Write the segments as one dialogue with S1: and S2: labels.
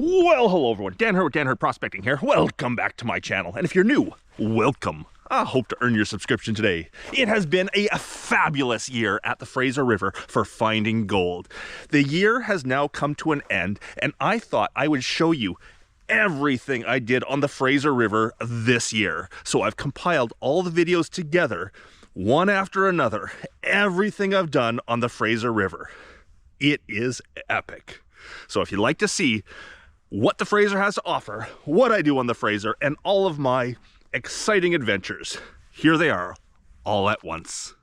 S1: Well, hello everyone, Dan Hurd with Dan Hurd Prospecting here. Welcome back to my channel, and if you're new, welcome. I hope to earn your subscription today. It has been a fabulous year at the Fraser River for finding gold. The year has now come to an end, and I thought I would show you everything I did on the Fraser River this year. So I've compiled all the videos together, one after another, everything I've done on the Fraser River. It is epic. So if you'd like to see what the Fraser has to offer, what I do on the Fraser, and all of my exciting adventures, here they are, all at once.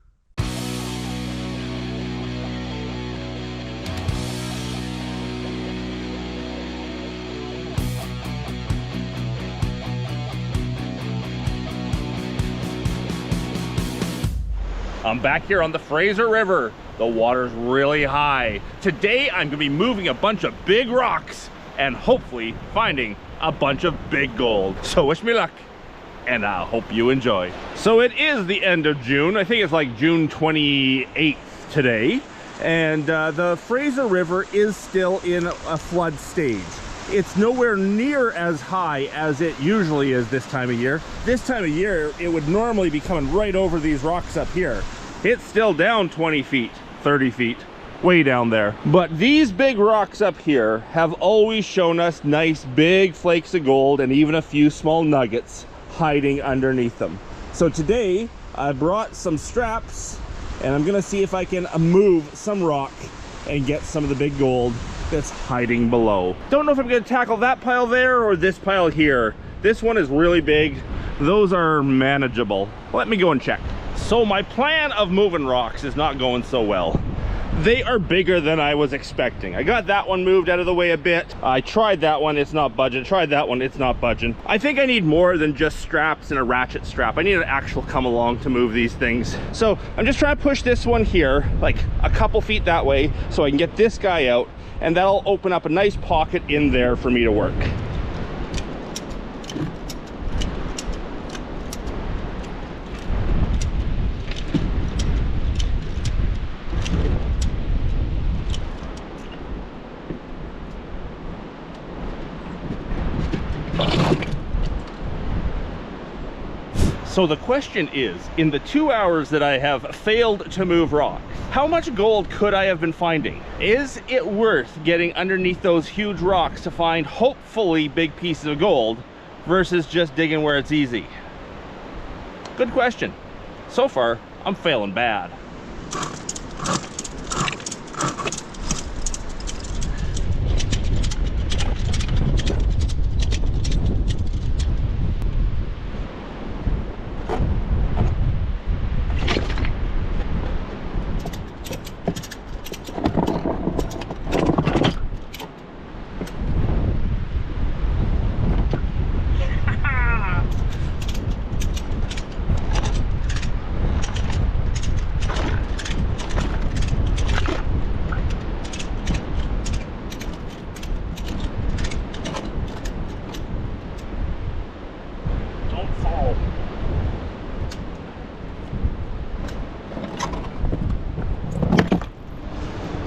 S1: I'm back here on the Fraser River. The water's really high. Today I'm gonna be moving a bunch of big rocks and hopefully finding a bunch of big gold. So wish me luck, and I hope you enjoy. So it is the end of June. I think it's like June 28th today. And the Fraser River is still in a flood stage. It's nowhere near as high as it usually is this time of year. This time of year, it would normally be coming right over these rocks up here. It's still down 20 feet, 30 feet, way down there. But these big rocks up here have always shown us nice big flakes of gold and even a few small nuggets hiding underneath them. So today I brought some straps and I'm gonna see if I can move some rock and get some of the big gold that's hiding below. Don't know if I'm gonna tackle that pile there or this pile here. This one is really big. Those are manageable. Let me go and check. So my plan of moving rocks is not going so well. They are bigger than I was expecting. I got that one moved out of the way a bit. I tried that one, it's not budging. Tried that one, it's not budging. I think I need more than just straps and a ratchet strap. I need an actual come along to move these things. So I'm just trying to push this one here, like a couple feet that way, so I can get this guy out, and that'll open up a nice pocket in there for me to work. So the question is, in the 2 hours that I have failed to move rocks, how much gold could I have been finding? Is it worth getting underneath those huge rocks to find hopefully big pieces of gold versus just digging where it's easy? Good question. So far, I'm failing bad.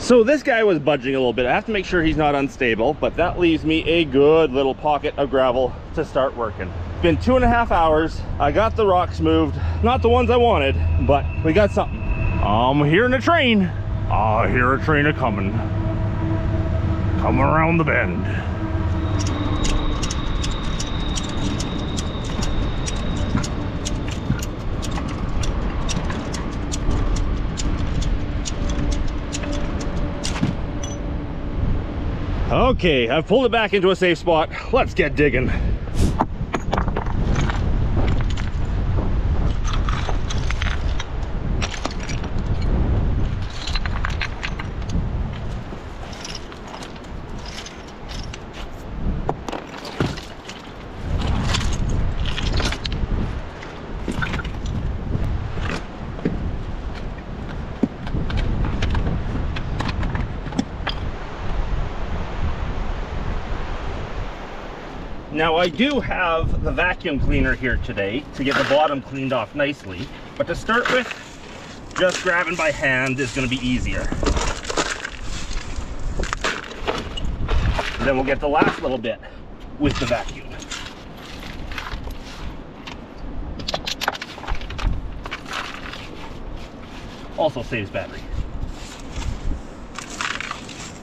S1: So this guy was budging a little bit. I have to make sure he's not unstable, but that leaves me a good little pocket of gravel to start working. It's been 2.5 hours. I got the rocks moved. Not the ones I wanted, but we got something. I'm hearing a train. I hear a train a-coming. Coming around the bend. Okay, I've pulled it back into a safe spot. Let's get digging. Now I do have the vacuum cleaner here today to get the bottom cleaned off nicely, but to start with, just grabbing by hand is going to be easier. And then we'll get the last little bit with the vacuum. Also saves battery.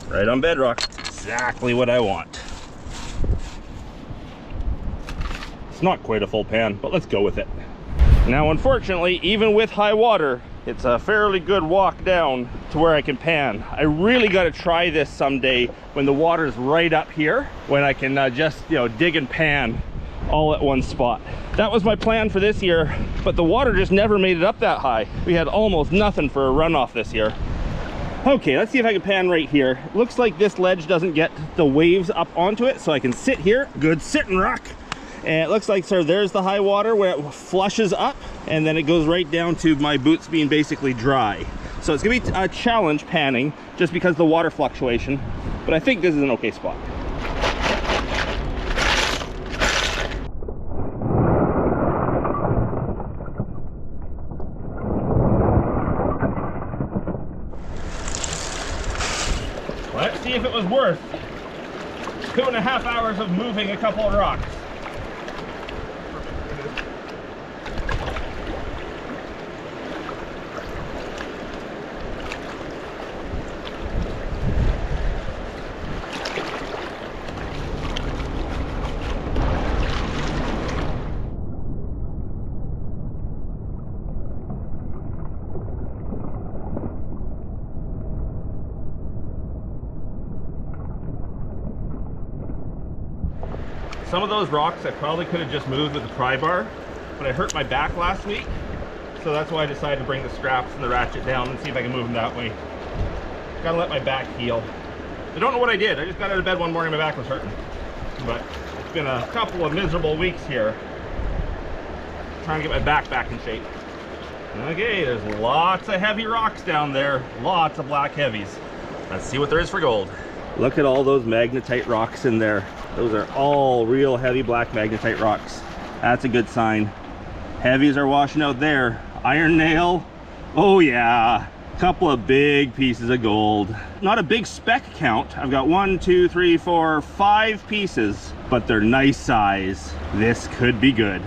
S1: Right on bedrock. Exactly what I want. It's not quite a full pan, but let's go with it. Now, unfortunately, even with high water, it's a fairly good walk down to where I can pan. I really got to try this someday when the water's right up here, when I can just, you know, dig and pan all at one spot. That was my plan for this year, but the water just never made it up that high. We had almost nothing for a runoff this year. Okay, let's see if I can pan right here. Looks like this ledge doesn't get the waves up onto it, so I can sit here. Good sitting rock. And it looks like, so there's the high water where it flushes up, and then it goes right down to my boots being basically dry. So it's gonna be a challenge panning just because of the water fluctuation, but I think this is an okay spot. Let's see if it was worth 2.5 hours of moving a couple of rocks. Some of those rocks I probably could have just moved with the pry bar, but I hurt my back last week, so that's why I decided to bring the straps and the ratchet down and see if I can move them that way. Gotta let my back heal. I don't know what I did. I just got out of bed one morning, my back was hurting. But it's been a couple of miserable weeks here, trying to get my back in shape. Okay, there's lots of heavy rocks down there, lots of black heavies. Let's see what there is for gold. Look at all those magnetite rocks in there. Those are all real heavy black magnetite rocks. That's a good sign. Heavies are washing out there. Iron nail, oh yeah. Couple of big pieces of gold. Not a big speck count. I've got 1, 2, 3, 4, 5 pieces, but they're nice size. This could be good.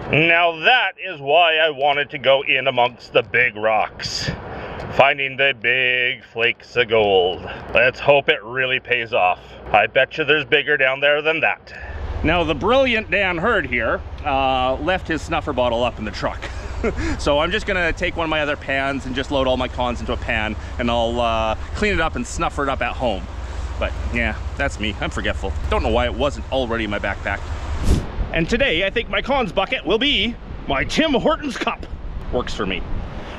S1: Now that is why I wanted to go in amongst the big rocks. Finding the big flakes of gold. Let's hope it really pays off. I bet you there's bigger down there than that. Now the brilliant Dan Hurd here left his snuffer bottle up in the truck. So I'm just gonna take one of my other pans and just load all my cons into a pan, and I'll clean it up and snuffer it up at home. But yeah, that's me, I'm forgetful. Don't know why it wasn't already in my backpack. And today I think my cons bucket will be my Tim Hortons cup. Works for me.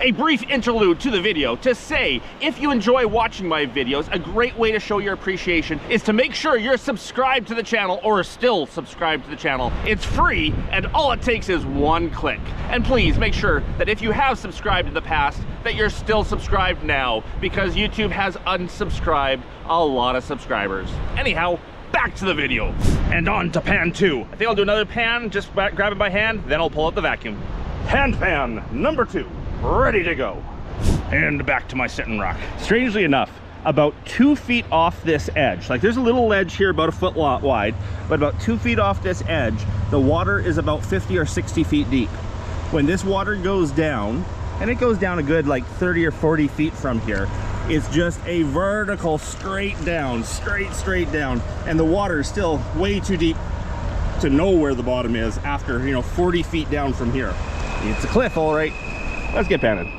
S1: A brief interlude to the video to say, if you enjoy watching my videos, a great way to show your appreciation is to make sure you're subscribed to the channel, or still subscribed to the channel. It's free, and all it takes is one click. And please make sure that if you have subscribed in the past, that you're still subscribed now, because YouTube has unsubscribed a lot of subscribers. Anyhow, back to the video. And on to pan 2. I think I'll do another pan, just grab it by hand, then I'll pull out the vacuum. Hand pan number 2. Ready to go. And back to my sitting rock. Strangely enough, about 2 feet off this edge, like there's a little ledge here about 1 foot wide, but about 2 feet off this edge, the water is about 50 or 60 feet deep. When this water goes down, and it goes down a good like 30 or 40 feet from here, it's just a vertical straight down, straight down, and the water is still way too deep to know where the bottom is after, you know, 40 feet down from here. It's a cliff, all right. Let's get panning.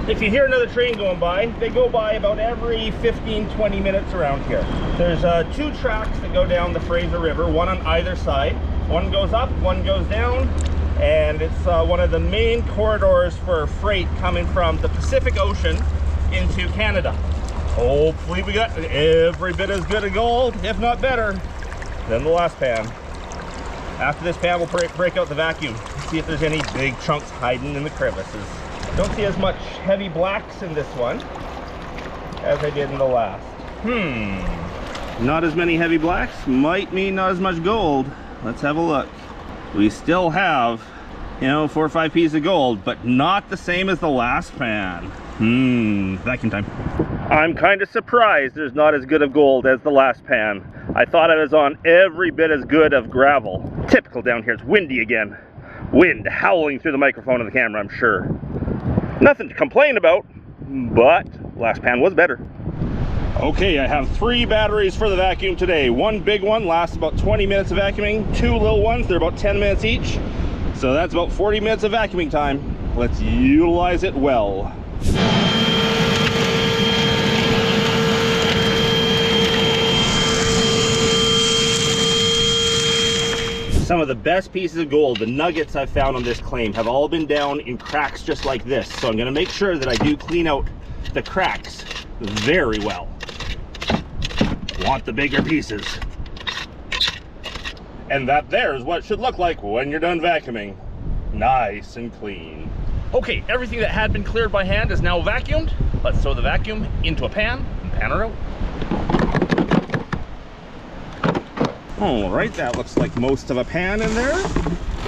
S1: If you hear another train going by, they go by about every 15-20 minutes around here. There's 2 tracks that go down the Fraser River, one on either side. One goes up, one goes down. and it's one of the main corridors for freight coming from the Pacific Ocean into Canada. Hopefully we got every bit as good a gold, if not better, than the last pan. After this pan, we'll break out the vacuum, see if there's any big chunks hiding in the crevices. Don't see as much heavy blacks in this one as I did in the last. Not as many heavy blacks might mean not as much gold. Let's have a look. We still have, you know, 4 or 5 pieces of gold, but not the same as the last pan. Vacuum time. I'm kind of surprised there's not as good of gold as the last pan. I thought I was on every bit as good of gravel. Typical down here, it's windy again. Wind howling through the microphone and the camera, I'm sure. Nothing to complain about, but last pan was better. Okay, I have 3 batteries for the vacuum today. One big one lasts about 20 minutes of vacuuming. 2 little ones, they're about 10 minutes each. So that's about 40 minutes of vacuuming time. Let's utilize it well. Some of the best pieces of gold, the nuggets I've found on this claim, have all been down in cracks just like this. So I'm gonna make sure that I do clean out the cracks very well. Want the bigger pieces. And that there is what it should look like when you're done vacuuming. Nice and clean. Okay, everything that had been cleared by hand is now vacuumed. Let's throw the vacuum into a pan and pan it out. All right, that looks like most of a pan in there.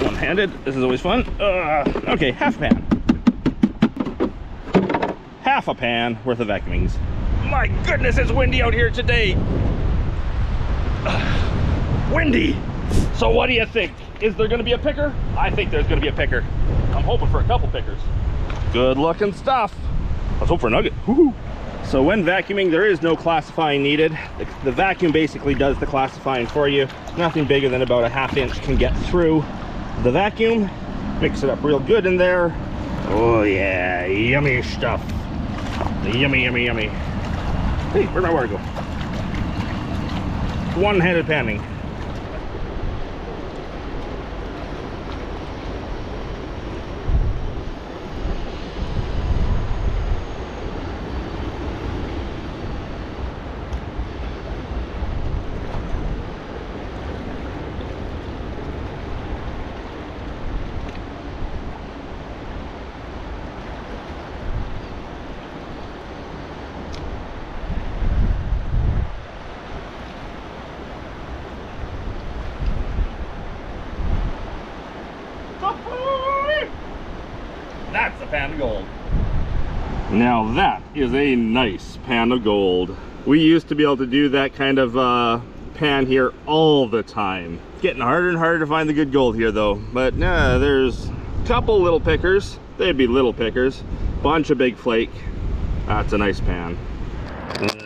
S1: One-handed, this is always fun. Okay, half a pan. Half a pan worth of vacuumings. My goodness, it's windy out here today. Windy. So what do you think? Is there gonna be a picker? I think there's gonna be a picker. I'm hoping for a couple pickers. Good looking stuff. Let's hope for a nugget. Woohoo. So when vacuuming, there is no classifying needed. The vacuum basically does the classifying for you. Nothing bigger than about a ½ inch can get through the vacuum. Mix it up real good in there. Oh yeah, yummy stuff. Yummy, yummy, yummy. Hey, where'd my water go? One-handed panning. That's a pan of gold. Now that is a nice pan of gold. We used to be able to do that kind of pan here all the time. It's getting harder and harder to find the good gold here though. But there's a couple little pickers. They'd be little pickers. Bunch of big flake. That's a nice pan.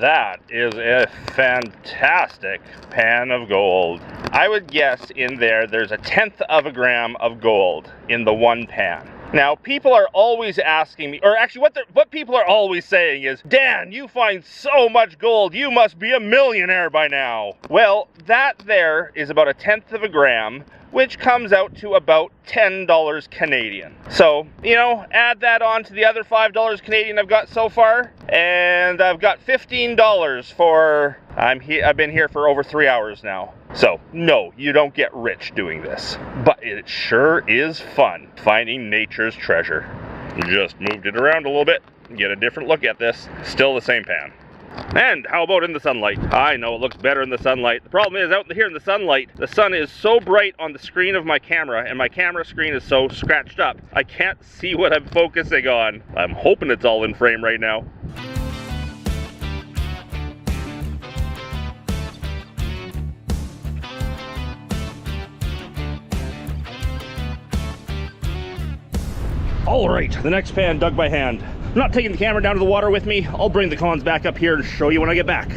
S1: That is a fantastic pan of gold. I would guess in there's a 1/10 of a gram of gold in the one pan. Now, people are always asking me, or actually what people are always saying is, Dan, you find so much gold, you must be a millionaire by now. Well, that there is about a 1/10 of a gram, which comes out to about $10 Canadian. So, you know, add that on to the other $5 Canadian I've got so far, and I've got $15 for, I've been here for over 3 hours now. So, no, you don't get rich doing this, but it sure is fun finding nature's treasure. Just moved it around a little bit, get a different look at this. Still the same pan. And how about in the sunlight? I know it looks better in the sunlight. The problem is out here in the sunlight, the sun is so bright on the screen of my camera, and my camera screen is so scratched up, I can't see what I'm focusing on. I'm hoping it's all in frame right now. All right, the next pan dug by hand. I'm not taking the camera down to the water with me. I'll bring the cons back up here to show you when I get back.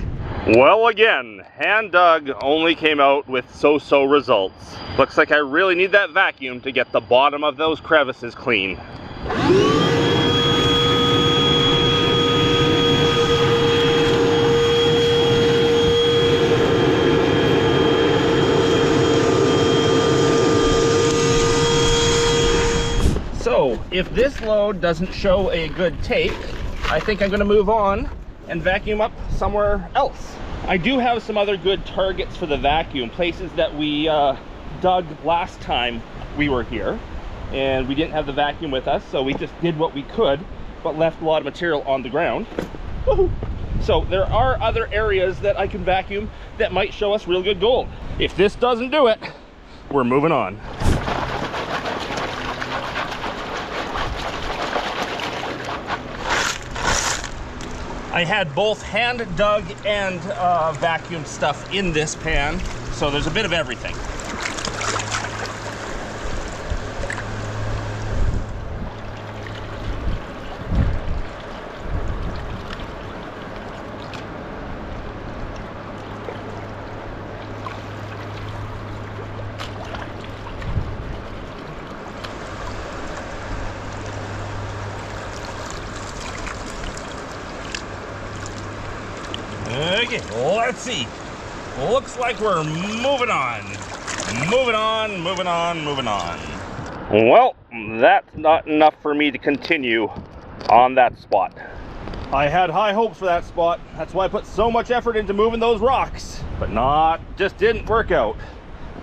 S1: Well, again, hand dug only came out with so-so results. Looks like I really need that vacuum to get the bottom of those crevices clean. So if this load doesn't show a good take, I think I'm gonna move on and vacuum up somewhere else. I do have some other good targets for the vacuum, places that we dug last time we were here, and we didn't have the vacuum with us, so we just did what we could, but left a lot of material on the ground. Woohoo! So there are other areas that I can vacuum that might show us real good gold. If this doesn't do it, we're moving on. I had both hand dug and vacuum stuff in this pan, so there's a bit of everything. Okay, let's see. Looks like we're moving on. Moving on, moving on, moving on. Well, that's not enough for me to continue on that spot. I had high hopes for that spot. That's why I put so much effort into moving those rocks. But just didn't work out.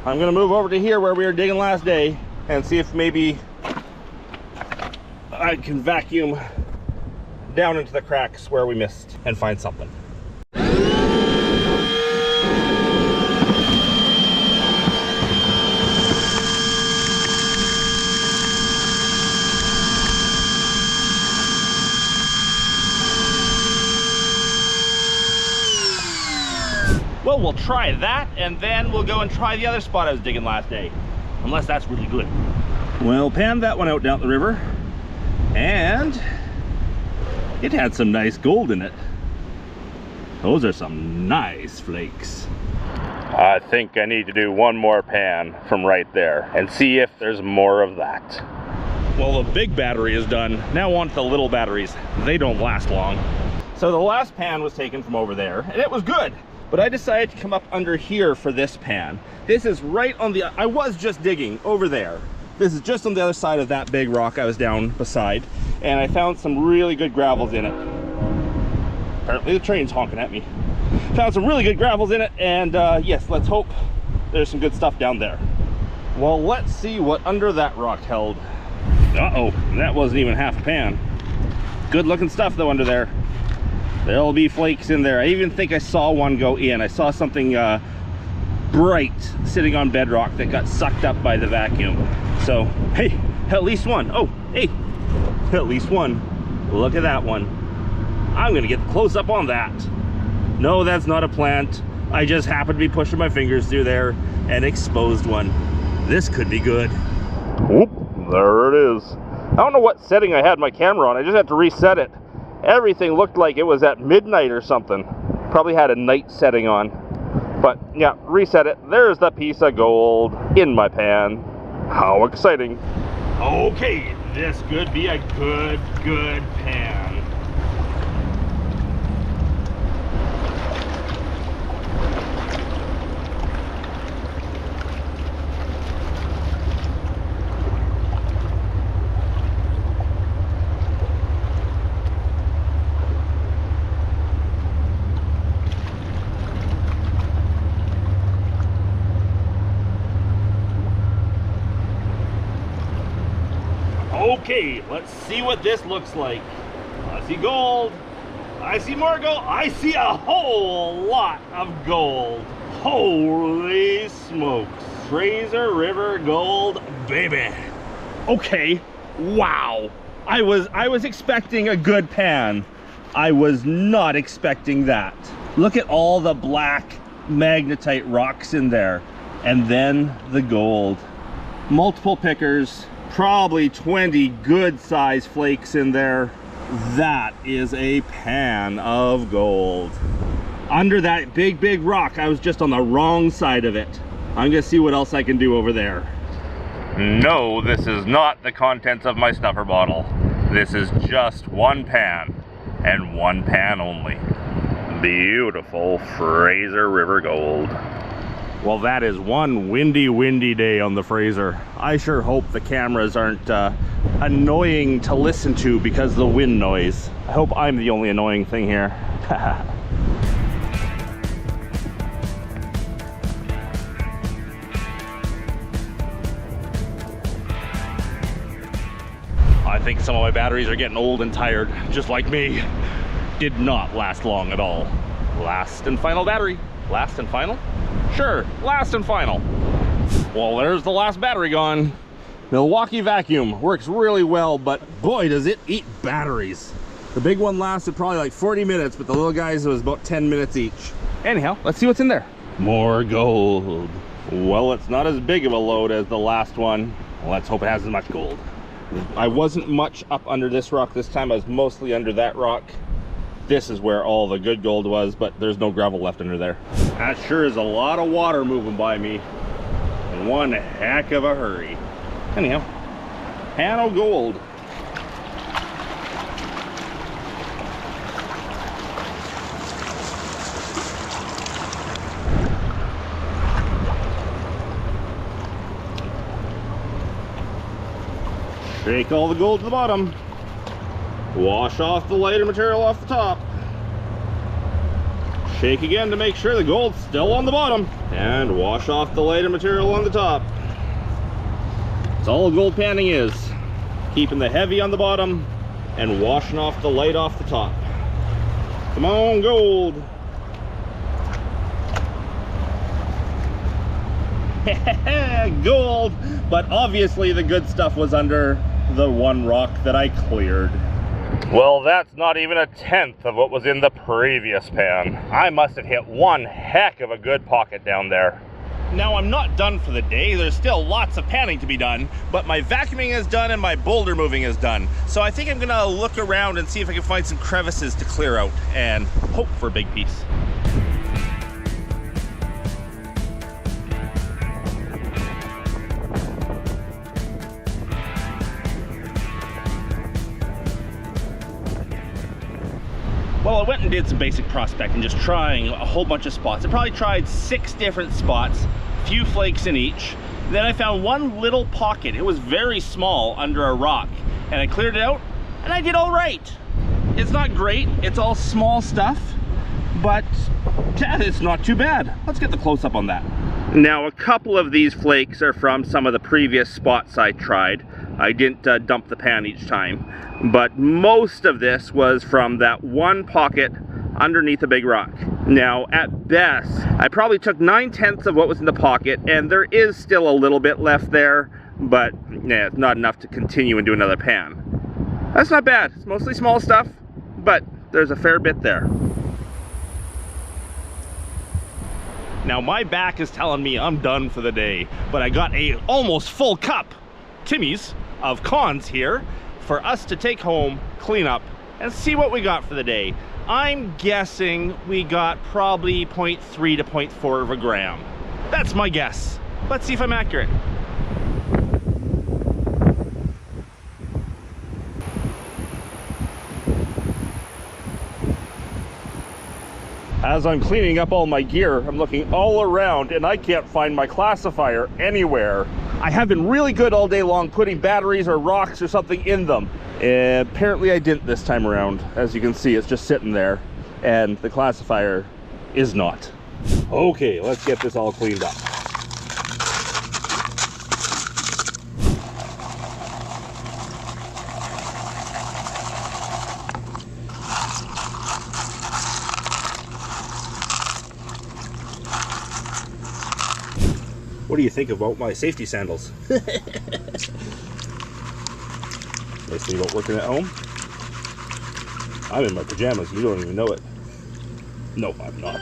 S1: I'm gonna move over to here where we were digging last day and see if maybe I can vacuum down into the cracks where we missed and find something. Well, we'll try that, and then we'll go and try the other spot I was digging last day. Unless that's really good. Well, panned that one out down the river, and it had some nice gold in it. Those are some nice flakes. I think I need to do one more pan from right there and see if there's more of that. Well, the big battery is done. Now on to the little batteries. They don't last long. So the last pan was taken from over there, and it was good. But I decided to come up under here for this pan. This is right on the, I was just digging over there. This is just on the other side of that big rock I was down beside. And I found some really good gravels in it. Apparently the train's honking at me. Found some really good gravels in it, and yes, let's hope there's some good stuff down there. Well, let's see what under that rock held. Uh-oh, that wasn't even half a pan. Good looking stuff though under there. There'll be flakes in there. I even think I saw one go in. I saw something bright sitting on bedrock that got sucked up by the vacuum. So, hey, at least one. Oh, hey, at least one. Look at that one. I'm gonna get close up on that. No, that's not a plant. I just happened to be pushing my fingers through there and exposed one. This could be good. Whoop, there it is. I don't know what setting I had my camera on. I just had to reset it. Everything looked like it was at midnight or something. Probably had a night setting on. But yeah, reset it. There's the piece of gold in my pan. How exciting. Okay, this could be a good pan. Okay, let's see what this looks like. I see gold. I see more gold. I see a whole lot of gold. Holy smokes. Fraser River gold, baby. Okay, wow. I was expecting a good pan. I was not expecting that. Look at all the black magnetite rocks in there. And then the gold. Multiple pickers. Probably 20 good size flakes in there. That is a pan of gold. Under that big rock, I was just on the wrong side of it. I'm gonna see what else I can do over there. No, this is not the contents of my snuffer bottle. This is just one pan, and one pan only. Beautiful Fraser River gold. Well, that is one windy day on the Fraser. I sure hope the cameras aren't annoying to listen to because of the wind noise. I hope I'm the only annoying thing here. I think some of my batteries are getting old and tired, just like me. Did not last long at all. Last and final battery. Last and final? Sure, last and final. Well, there's the last battery gone. Milwaukee vacuum works really well, but boy, does it eat batteries. The big one lasted probably like 40 minutes, but the little guys, it was about 10 minutes each. Anyhow, let's see what's in there. More gold. Well, it's not as big of a load as the last one. Let's hope it has as much gold. I wasn't much up under this rock this time. I was mostly under that rock. This is where all the good gold was, but there's no gravel left under there. That sure is a lot of water moving by me in one heck of a hurry. Anyhow, pan of gold. Shake all the gold to the bottom. Wash off the lighter material off the top. Shake again to make sure the gold's still on the bottom. And wash off the lighter material on the top. That's all gold panning is. Keeping the heavy on the bottom and washing off the light off the top. Come on, gold. Gold! But obviously the good stuff was under the one rock that I cleared. Well, that's not even a tenth of what was in the previous pan. I must have hit one heck of a good pocket down there. Now, I'm not done for the day. There's still lots of panning to be done, but my vacuuming is done and my boulder moving is done. So I think I'm gonna look around and see if I can find some crevices to clear out and hope for a big piece. Well, I went and did some basic prospecting, just trying a whole bunch of spots. I probably tried 6 different spots, few flakes in each. Then I found one little pocket. It was very small under a rock, and I cleared it out, and I did all right. It's not great, it's all small stuff, but yeah, it's not too bad. Let's get the close-up on that. Now, a couple of these flakes are from some of the previous spots I tried. I didn't dump the pan each time, but most of this was from that one pocket underneath a big rock. Now, at best, I probably took 9/10 of what was in the pocket, and there is still a little bit left there, but yeah, it's not enough to continue and do another pan. That's not bad. It's mostly small stuff, but there's a fair bit there. Now, my back is telling me I'm done for the day, but I got a almost full cup, Timmy's, of cons here for us to take home, clean up, and see what we got for the day. I'm guessing we got probably 0.3 to 0.4 of a gram. That's my guess. Let's see if I'm accurate. As I'm cleaning up all my gear, I'm looking all around and I can't find my classifier anywhere. I have been really good all day long putting batteries or rocks or something in them. Apparently I didn't this time around. As you can see, it's just sitting there and the classifier is not. Okay, let's get this all cleaned up. What do you think about my safety sandals? Nice thing about working at home. I'm in my pajamas, you don't even know it. No, I'm not.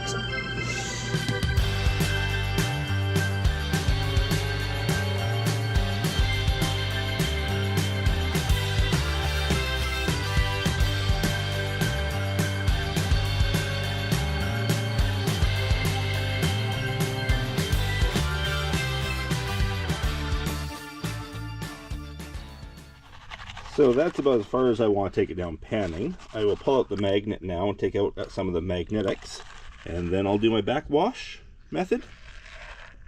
S1: So that's about as far as I want to take it down panning. I will pull out the magnet now and take out some of the magnetics, and then I'll do my backwash method,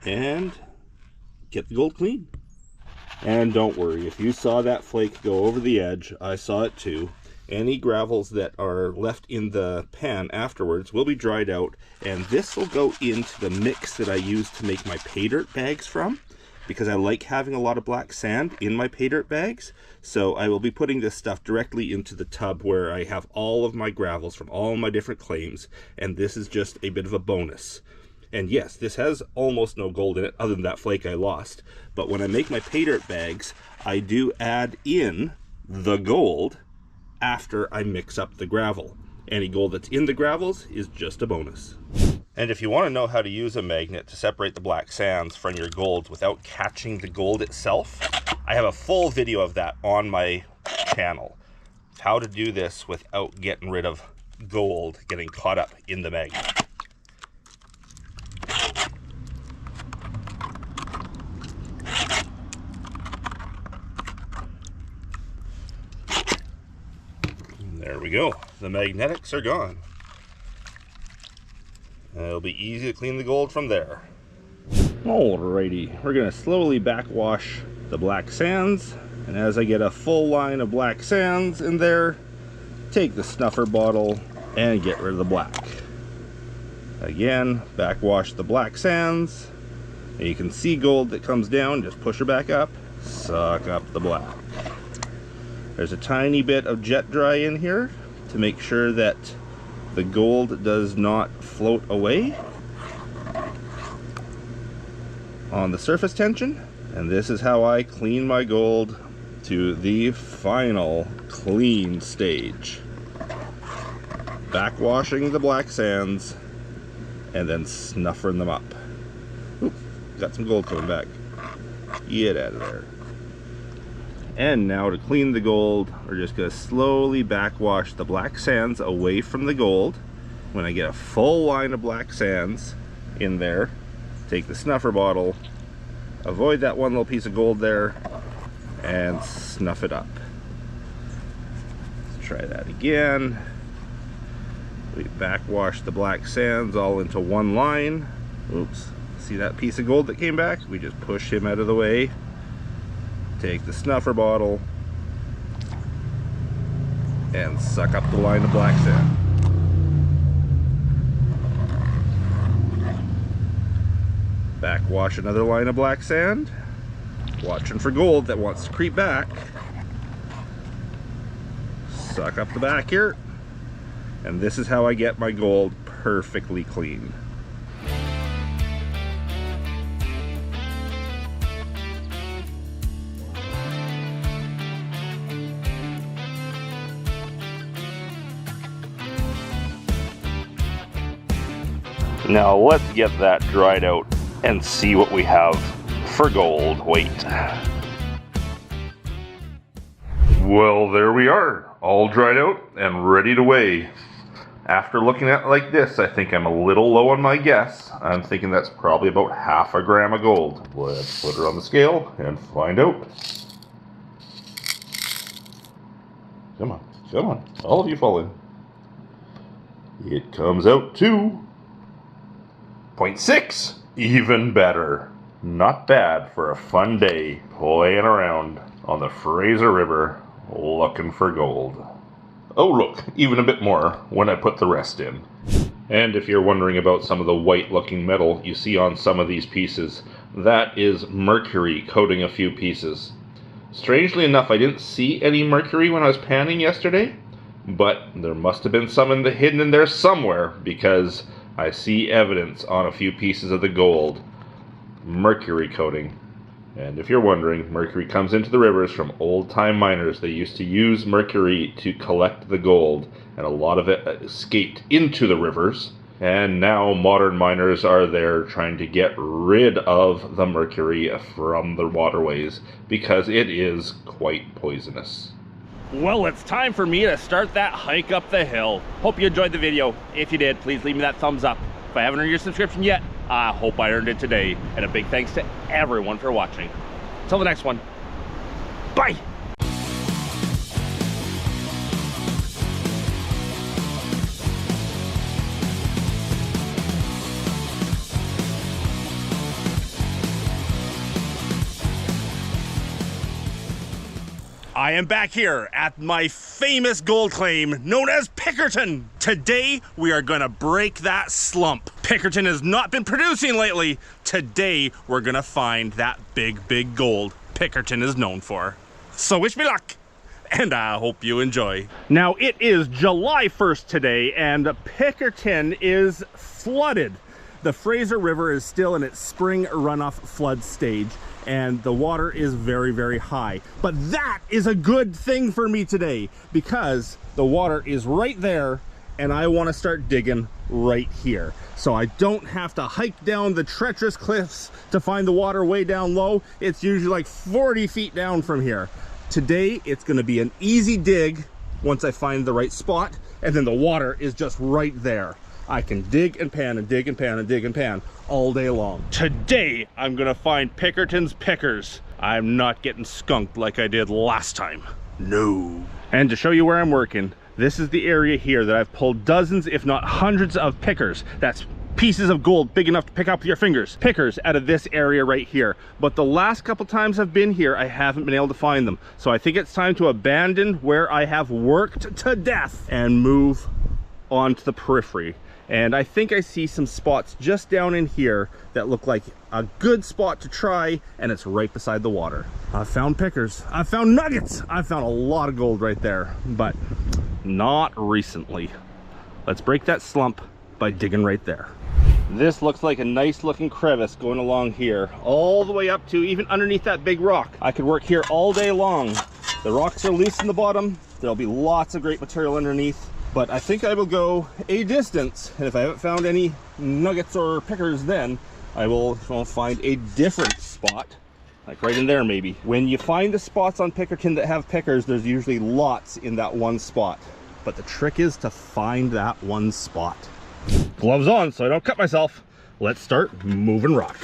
S1: and get the gold clean. And don't worry, if you saw that flake go over the edge, I saw it too. Any gravels that are left in the pan afterwards will be dried out, and this will go into the mix that I use to make my pay dirt bags from, because I like having a lot of black sand in my pay dirt bags. So I will be putting this stuff directly into the tub where I have all of my gravels from all my different claims, and this is just a bit of a bonus. And yes, this has almost no gold in it other than that flake I lost, but when I make my pay dirt bags, I do add in the gold after I mix up the gravel. Any gold that's in the gravels is just a bonus. And if you want to know how to use a magnet to separate the black sands from your golds without catching the gold itself, I have a full video of that on my channel. How to do this without getting rid of gold getting caught up in the magnet. There we go. The magnetics are gone. And it'll be easy to clean the gold from there. Alrighty, we're going to slowly backwash the black sands. And as I get a full line of black sands in there, take the snuffer bottle and get rid of the black. Again, backwash the black sands. And you can see gold that comes down, just push her back up, suck up the black. There's a tiny bit of jet dry in here to make sure that the gold does not float away on the surface tension. And this is how I clean my gold to the final clean stage. Backwashing the black sands and then snuffering them up. Oop, got some gold coming back. Get out of there. And now to clean the gold, we're just going to slowly backwash the black sands away from the gold. When I get a full line of black sands in there, take the snuffer bottle, avoid that one little piece of gold there, and snuff it up. Let's try that again. We backwash the black sands all into one line. Oops, see that piece of gold that came back? We just push him out of the way. Take the snuffer bottle and suck up the line of black sand. Backwash another line of black sand, watching for gold that wants to creep back. Suck up the back here, and this is how I get my gold perfectly clean. Now let's get that dried out and see what we have for gold weight. Well, there we are, all dried out and ready to weigh. After looking at it like this, I think I'm a little low on my guess. I'm thinking that's probably about 1/2 gram of gold. Let's put her on the scale and find out. Come on, all of you fall in. It comes out to 0.6, even better. Not bad for a fun day playing around on the Fraser River looking for gold. Oh look, even a bit more when I put the rest in. And if you're wondering about some of the white looking metal you see on some of these pieces, that is mercury coating a few pieces. Strangely enough, I didn't see any mercury when I was panning yesterday, but there must have been some hidden in there somewhere, because I see evidence on a few pieces of the gold. Mercury coating. And if you're wondering, mercury comes into the rivers from old-time miners. They used to use mercury to collect the gold, and a lot of it escaped into the rivers. And now modern miners are there trying to get rid of the mercury from the waterways because it is quite poisonous. Well, it's time for me to start that hike up the hill. Hope you enjoyed the video. If you did, please leave me that thumbs up. If I haven't earned your subscription yet, I hope I earned it today. And a big thanks to everyone for watching. Until the next one, bye! I am back here at my famous gold claim known as Pickerton. Today, we are gonna break that slump. Pickerton has not been producing lately. Today, we're gonna find that big gold Pickerton is known for. So wish me luck, and I hope you enjoy. Now, it is July 1st today, and Pickerton is flooded. The Fraser River is still in its spring runoff flood stage, and the water is very high. But that is a good thing for me today, because the water is right there, and I want to start digging right here. So I don't have to hike down the treacherous cliffs to find the water way down low. It's usually like 40 feet down from here. Today, it's going to be an easy dig once I find the right spot, and then the water is just right there. I can dig and pan and dig and pan and dig and pan all day long. Today, I'm gonna find Pickerton's pickers. I'm not getting skunked like I did last time. No. And to show you where I'm working, this is the area here that I've pulled dozens, if not hundreds of pickers. That's pieces of gold big enough to pick up with your fingers. Pickers out of this area right here. But the last couple times I've been here, I haven't been able to find them. So I think it's time to abandon where I have worked to death and move on to the periphery. And I think I see some spots just down in here that look like a good spot to try, and it's right beside the water. I've found pickers, I've found nuggets, I've found a lot of gold right there, but not recently. Let's break that slump by digging right there. This looks like a nice looking crevice going along here, all the way up to even underneath that big rock. I could work here all day long. The rocks are loose in the bottom, there'll be lots of great material underneath. But I think I will go a distance, and if I haven't found any nuggets or pickers, then I will find a different spot, like right in there maybe. When you find the spots on Pickerton that have pickers, there's usually lots in that one spot. But the trick is to find that one spot. Gloves on so I don't cut myself. Let's start moving rock.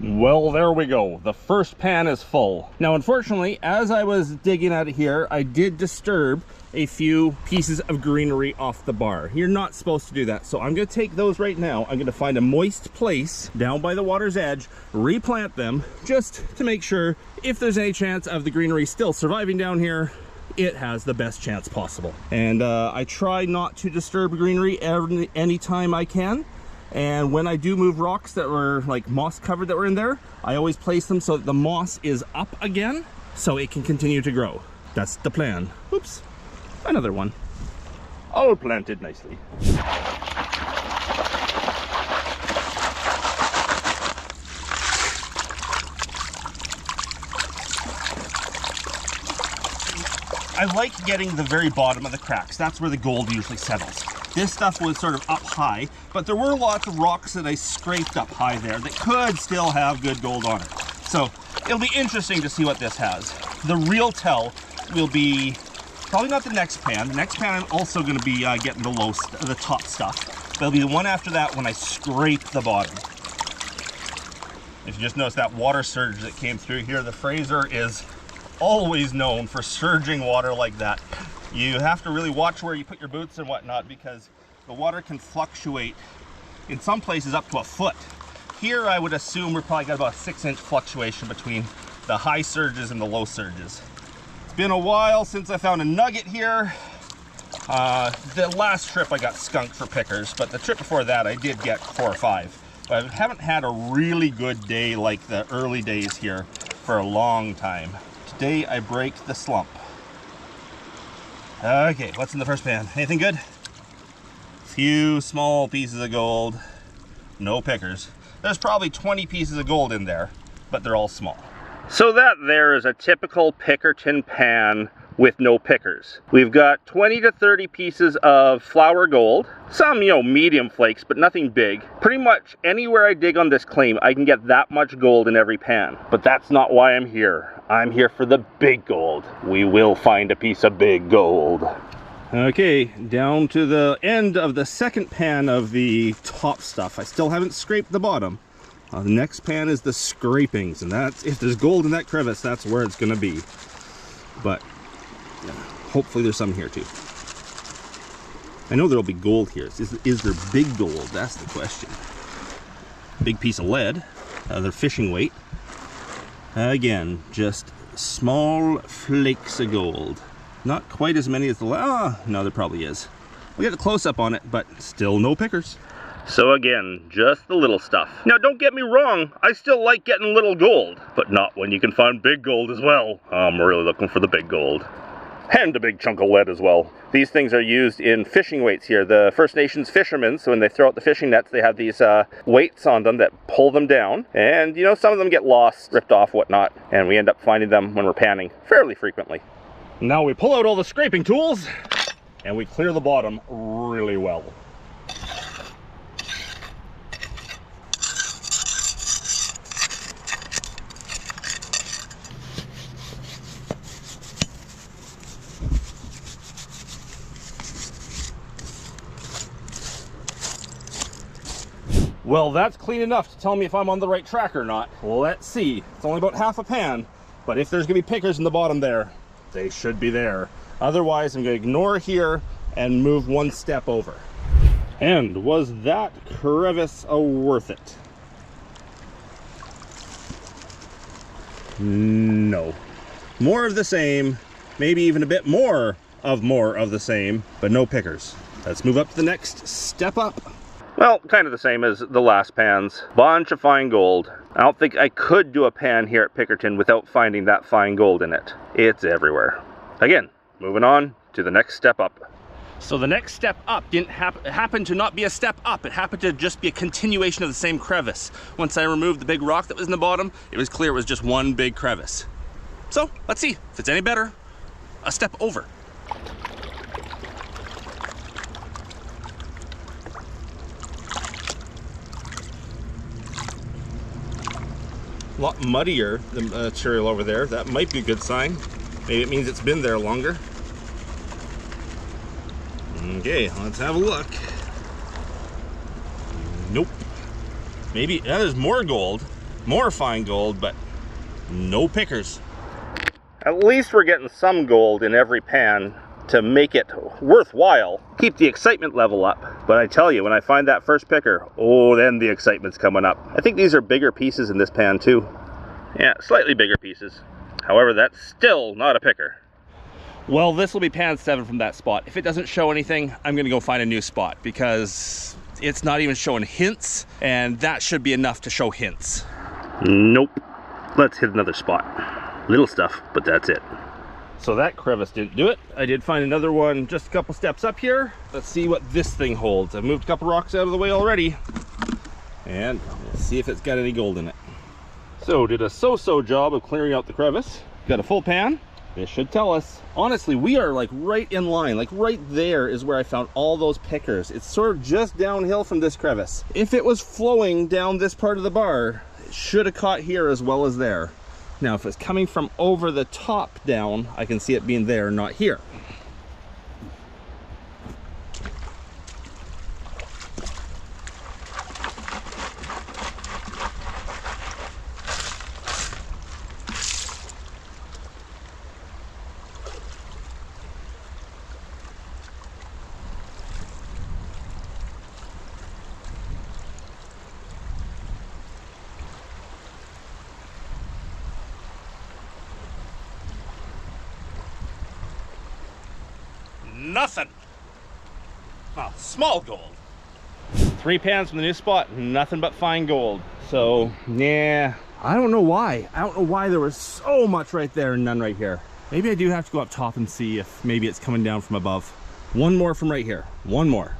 S1: Well, there we go. The first pan is full. Now, unfortunately, as I was digging out of here, I did disturb a few pieces of greenery off the bar. You're not supposed to do that, so I'm going to take those right now. I'm going to find a moist place down by the water's edge, replant them, just to make sure if there's any chance of the greenery still surviving down here, it has the best chance possible. And I try not to disturb greenery any time I can. And when I do move rocks that were like moss covered that were in there, I always place them so that the moss is up again so it can continue to grow. That's the plan. Oops, another one. All planted nicely. I like getting the very bottom of the cracks. That's where the gold usually settles. This stuff was sort of up high, but there were lots of rocks that I scraped up high there that could still have good gold on it. So it'll be interesting to see what this has. The real tell will be probably not the next pan. The next pan I'm also going to be getting the top stuff. There'll be the one after that when I scrape the bottom. If you just notice that water surge that came through here, the Fraser is always known for surging water like that. You have to really watch where you put your boots and whatnot, because the water can fluctuate in some places up to a foot. Here I would assume we're probably got about a 6-inch fluctuation between the high surges and the low surges. It's been a while since I found a nugget here. The last trip I got skunked for pickers, but the trip before that I did get 4 or 5. But I haven't had a really good day like the early days here for a long time. Today I break the slump. Okay, what's in the first pan? Anything good? Few small pieces of gold, no pickers. There's probably 20 pieces of gold in there, but they're all small. So that there is a typical Pickerton pan with no pickers. We've got 20 to 30 pieces of flour gold, some, medium flakes, but nothing big. Pretty much anywhere I dig on this claim, I can get that much gold in every pan. But that's not why I'm here. I'm here for the big gold. We will find a piece of big gold. Okay, down to the end of the second pan of the top stuff. I still haven't scraped the bottom. The next pan is the scrapings, and that's, if there's gold in that crevice, that's where it's gonna be. But yeah, hopefully there's some here too. I know there'll be gold here. Is there big gold? That's the question. Big piece of lead, their fishing weight. Again, just small flakes of gold. Not quite as many as the last. No, there probably is. We'll get a close-up on it, but still no pickers. So again, just the little stuff. Now don't get me wrong, I still like getting little gold, but not when you can find big gold as well. I'm really looking for the big gold. And a big chunk of lead as well. These things are used in fishing weights here. The First Nations fishermen, so when they throw out the fishing nets, they have these weights on them that pull them down. And you know, some of them get lost, ripped off, whatnot, and we end up finding them when we're panning fairly frequently. Now we pull out all the scraping tools and we clear the bottom really well. Well, that's clean enough to tell me if I'm on the right track or not. Let's see. It's only about half a pan, but if there's gonna be pickers in the bottom there, they should be there. Otherwise, I'm gonna ignore here and move one step over. And was that crevice worth it? No. More of the same, maybe even a bit more of the same, but no pickers. Let's move up to the next step up. Well, kind of the same as the last pans. Bunch of fine gold. I don't think I could do a pan here at Pickerton without finding that fine gold in it. It's everywhere. Again, moving on to the next step up. So the next step up didn't happen to not be a step up. It happened to just be a continuation of the same crevice. Once I removed the big rock that was in the bottom, it was clear it was just one big crevice. So let's see if it's any better. A step over. A lot muddier, the material over there. That might be a good sign. Maybe it means it's been there longer. Okay, let's have a look. Nope. Maybe, there's more gold, more fine gold, but no pickers. At least we're getting some gold in every pan to make it worthwhile. Keep the excitement level up. But I tell you, when I find that first picker, oh, then the excitement's coming up. I think these are bigger pieces in this pan too. Yeah, slightly bigger pieces. However, that's still not a picker. Well, this will be pan 7 from that spot. If it doesn't show anything, I'm gonna go find a new spot because it's not even showing hints, and that should be enough to show hints. Nope. Let's hit another spot. Little stuff, but that's it. So that crevice didn't do it. I did find another one just a couple steps up here. Let's see what this thing holds. I've moved a couple rocks out of the way already. And let's see if it's got any gold in it. So did a so-so job of clearing out the crevice. Got a full pan. This should tell us. Honestly, we are like right in line. Like right there is where I found all those pickers. It's sort of just downhill from this crevice. If it was flowing down this part of the bar, it should have caught here as well as there. Now, if it's coming from over the top down, I can see it being there, not here. Nothing. Well, small gold. 3 pans from the new spot, nothing but fine gold. So, yeah, I don't know why. I don't know why there was so much right there and none right here. Maybe I do have to go up top and see if maybe it's coming down from above. One more from right here. One more.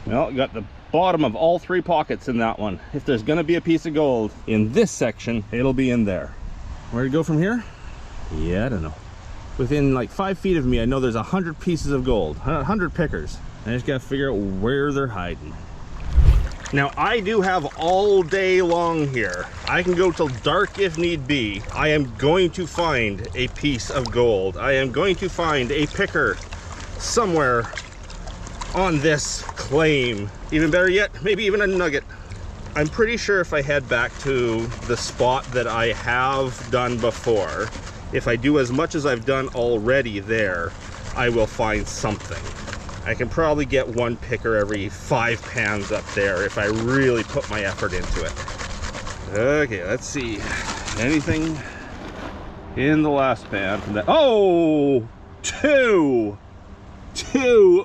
S1: Well, got the bottom of all 3 pockets in that one. If there's gonna be a piece of gold in this section, it'll be in there. Where to go from here? Yeah, I don't know. Within like 5 feet of me, I know there's 100 pieces of gold, 100 pickers. I just gotta figure out where they're hiding. Now, I do have all day long here. I can go till dark if need be. I am going to find a piece of gold. I am going to find a picker somewhere on this claim. Even better yet, maybe even a nugget. I'm pretty sure if I head back to the spot that I have done before, if I do as much as I've done already there, I will find something. I can probably get one picker every 5 pans up there if I really put my effort into it. Okay, let's see. Anything in the last pan? Oh, two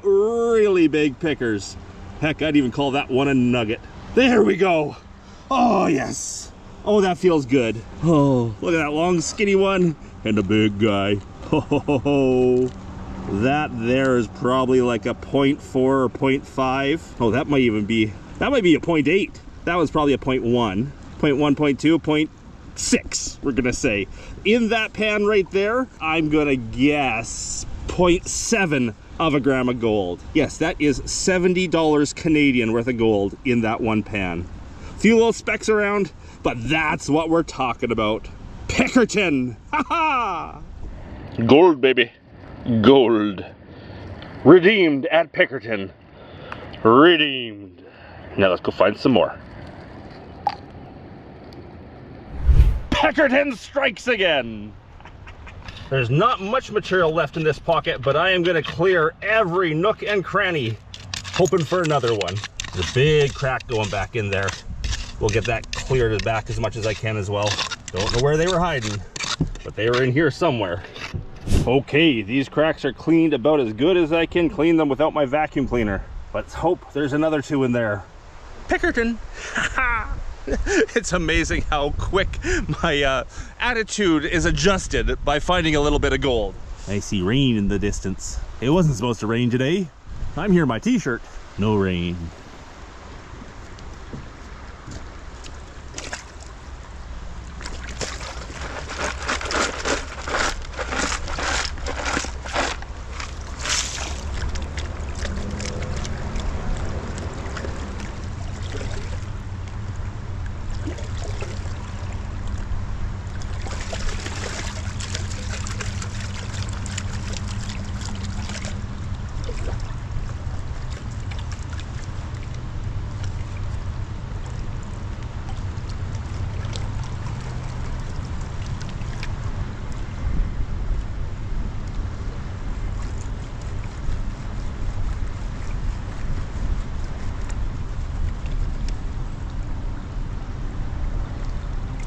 S1: really big pickers. Heck, I'd even call that one a nugget. There we go. Oh, yes. Oh, that feels good. Oh, look at that long skinny one and a big guy. Oh, that there is probably like a 0.4 or 0.5. Oh, that might be a 0.8. That was probably a 0.1, 0.1, 0.2, 0.6, we're gonna say. In that pan right there, I'm gonna guess 0.7 of a gram of gold. Yes, that is $70 Canadian worth of gold in that one pan. A few little specks around, but that's what we're talking about. Pickerton! Ha ha! Gold, baby. Gold. Redeemed at Pickerton. Redeemed. Now let's go find some more. Pickerton strikes again! There's not much material left in this pocket, but I am going to clear every nook and cranny, hoping for another one. There's a big crack going back in there. We'll get that cleared back as much as I can as well. Don't know where they were hiding, but they were in here somewhere. Okay, these cracks are cleaned about as good as I can clean them without my vacuum cleaner. Let's hope there's another two in there. Pickerton! It's amazing how quick my attitude is adjusted by finding a little bit of gold. I see rain in the distance. It wasn't supposed to rain today. I'm here in my t-shirt. No rain.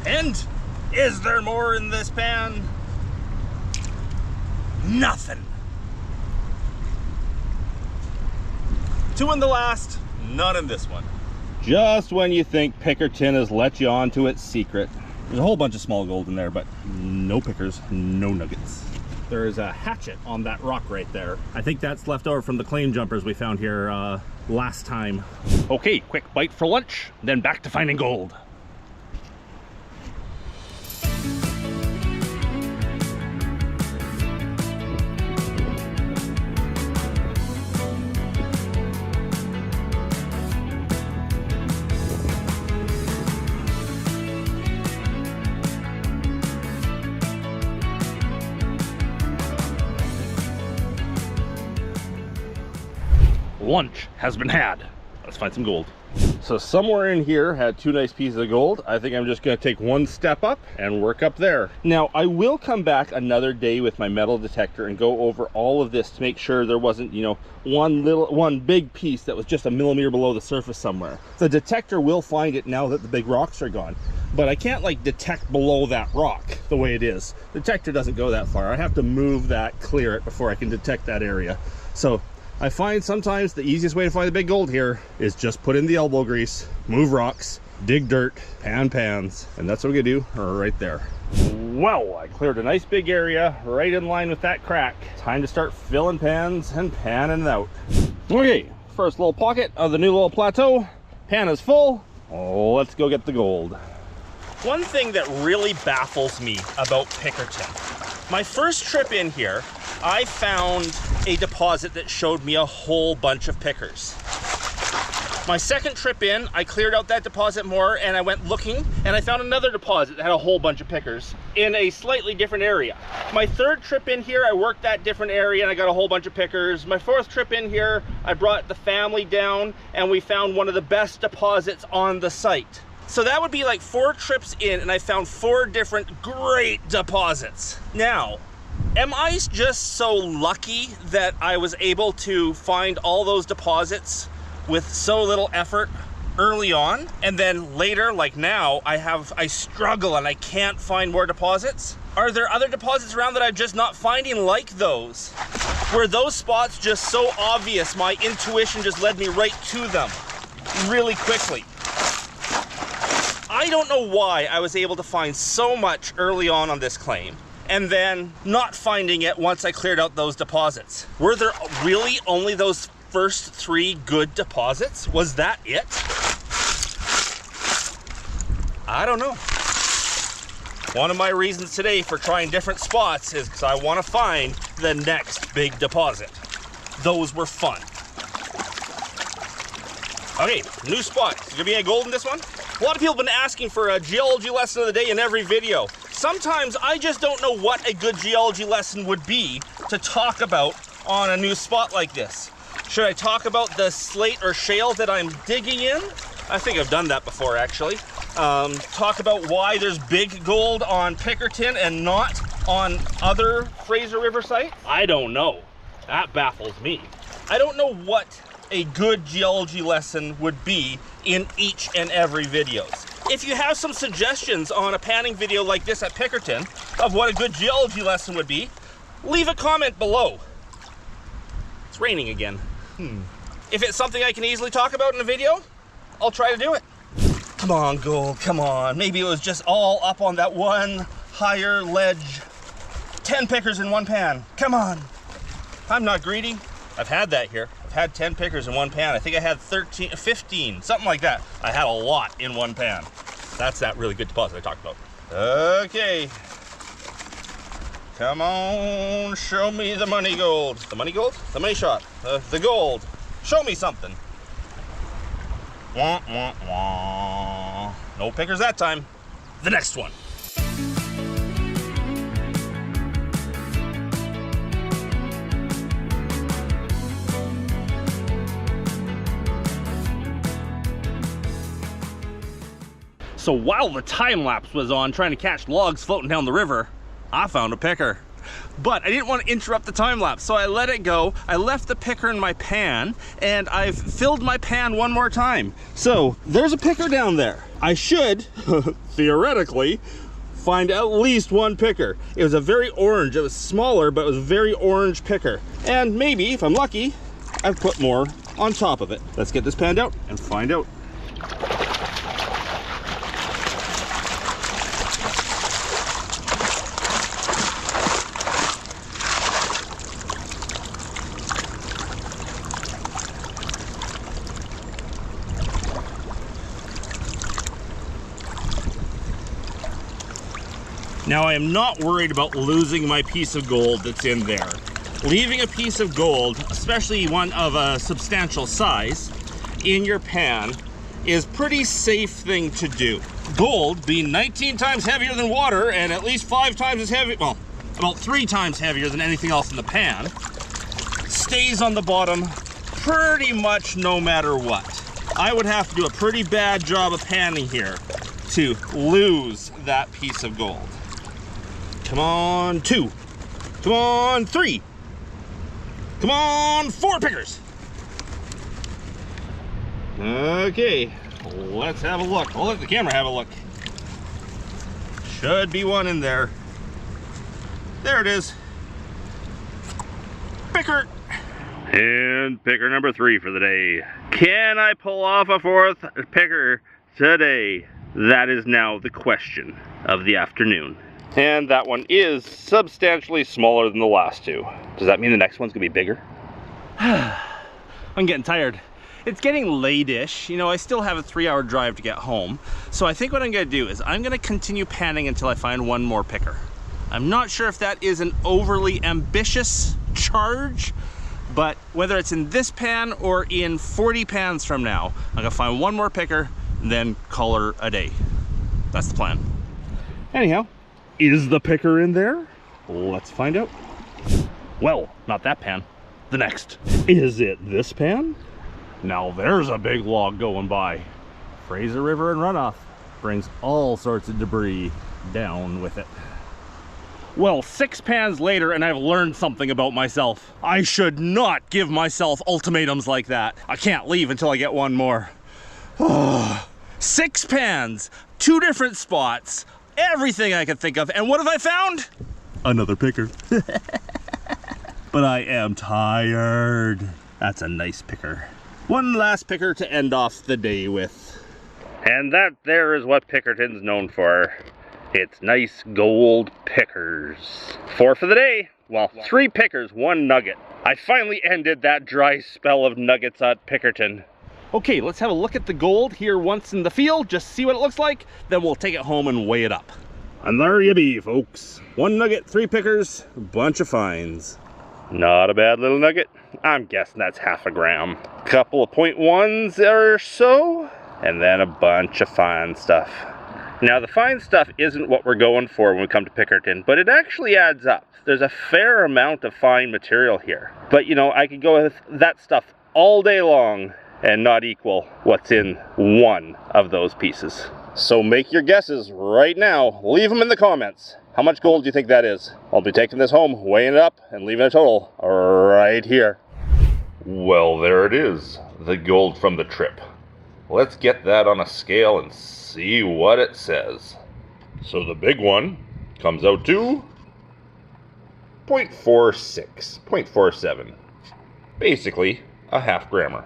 S1: And is there more in this pan? Nothing. Two in the last, none in this one. Just when you think Pickerton has let you on to its secret. There's a whole bunch of small gold in there, but no pickers, no nuggets. There is a hatchet on that rock right there. I think that's left over from the claim jumpers we found here last time. Okay, quick bite for lunch, then back to finding gold. Lunch has been had. Let's find some gold. So somewhere in here had two nice pieces of gold. I think I'm just going to take one step up and work up there. Now I will come back another day with my metal detector and go over all of this to make sure there wasn't, you know, one big piece that was just a millimeter below the surface somewhere. The detector will find it now that the big rocks are gone, but I can't like detect below that rock the way it is. The detector doesn't go that far. I have to move that, clear it before I can detect that area. So I find sometimes the easiest way to find the big gold here is just put in the elbow grease, move rocks, dig dirt, pan pans, and that's what we're gonna do right there. Well, I cleared a nice big area right in line with that crack. Time to start filling pans and panning it out. Okay, first little pocket of the new little plateau. Pan is full. Oh, let's go get the gold. One thing that really baffles me about Pickerton, my first trip in here, I found a deposit that showed me a whole bunch of pickers. My second trip in, I cleared out that deposit more and I went looking and I found another deposit that had a whole bunch of pickers in a slightly different area. My third trip in here, I worked that different area and I got a whole bunch of pickers. My fourth trip in here, I brought the family down and we found one of the best deposits on the site. So that would be like 4 trips in and I found 4 different great deposits. Now, am I just so lucky that I was able to find all those deposits with so little effort early on, and then later, like now, I struggle and I can't find more deposits? Are there other deposits around that I'm just not finding like those? Were those spots just so obvious, my intuition just led me right to them really quickly? I don't know why I was able to find so much early on this claim, and then not finding it once I cleared out those deposits. Were there really only those first 3 good deposits? Was that it? I don't know. One of my reasons today for trying different spots is because I want to find the next big deposit. Those were fun. Okay, new spot. Is there gonna be any gold in this one? A lot of people have been asking for a geology lesson of the day in every video. Sometimes I just don't know what a good geology lesson would be to talk about on a new spot like this. Should I talk about the slate or shale that I'm digging in? I think I've done that before, actually. Talk about why there's big gold on Pickerton and not on other Fraser River sites? I don't know. That baffles me. I don't know what a good geology lesson would be in each and every videos. If you have some suggestions on a panning video like this at Pickerton of what a good geology lesson would be, leave a comment below. It's raining again. If it's something I can easily talk about in a video, I'll try to do it. Come on, gold, come on. Maybe it was just all up on that one higher ledge. 10 pickers in one pan, come on. I'm not greedy. I've had that here. I've had 10 pickers in one pan. I think I had 13, 15, something like that. I had a lot in one pan. That's that really good deposit I talked about. Okay. Come on, show me the money gold. The money gold? The money shot. The gold. Show me something. Wah, wah, wah. No pickers that time. The next one. So while the time lapse was on trying to catch logs floating down the river, I found a picker. But I didn't want to interrupt the time lapse, so I let it go. I left the picker in my pan, and I've filled my pan one more time. So there's a picker down there. I should, theoretically, find at least one picker. It was a very orange, it was smaller, but it was a very orange picker. And maybe, if I'm lucky, I've put more on top of it. Let's get this panned out and find out. Now, I am not worried about losing my piece of gold that's in there. Leaving a piece of gold, especially one of a substantial size, in your pan is a pretty safe thing to do. Gold being 19 times heavier than water and at least 5 times as heavy, well, about 3 times heavier than anything else in the pan, stays on the bottom pretty much no matter what. I would have to do a pretty bad job of panning here to lose that piece of gold. Come on, 2. Come on, 3. Come on, 4 pickers. Okay, let's have a look. I'll let the camera have a look. Should be one in there. There it is. Picker. And picker number 3 for the day. Can I pull off a 4th picker today? That is now the question of the afternoon. And that one is substantially smaller than the last 2. Does that mean the next one's gonna be bigger? I'm getting tired. It's getting late-ish. You know, I still have a 3-hour drive to get home. So I think what I'm gonna do is I'm gonna continue panning until I find one more picker. I'm not sure if that is an overly ambitious charge, but whether it's in this pan or in 40 pans from now, I'm gonna find one more picker and then call her a day. That's the plan. Anyhow, is the picker in there? Let's find out. Well, not that pan, the next. Is it this pan? Now there's a big log going by. Fraser River and runoff brings all sorts of debris down with it. Well, 6 pans later and I've learned something about myself. I should not give myself ultimatums like that. I can't leave until I get one more. 6 pans, 2 different spots, everything I could think of, and what have I found? Another picker. But I am tired. That's a nice picker. One last picker to end off the day with. And that there is what Pickerton's known for. It's nice gold pickers. 4 for the day. Well, 3 pickers, 1 nugget. I finally ended that dry spell of nuggets at Pickerton. Okay, let's have a look at the gold here once in the field, just see what it looks like, then we'll take it home and weigh it up. And there you be, folks. 1 nugget, 3 pickers, a bunch of fines. Not a bad little nugget. I'm guessing that's half a gram. Couple of 0.1s or so, and then a bunch of fine stuff. Now the fine stuff isn't what we're going for when we come to Pickerton, but it actually adds up. There's a fair amount of fine material here. But you know, I could go with that stuff all day long and not equal what's in one of those pieces. So make your guesses right now. Leave them in the comments. How much gold do you think that is? I'll be taking this home, weighing it up, and leaving a total right here. Well, there it is, the gold from the trip. Let's get that on a scale and see what it says. So the big one comes out to 0.46, 0.47. Basically a half grammer.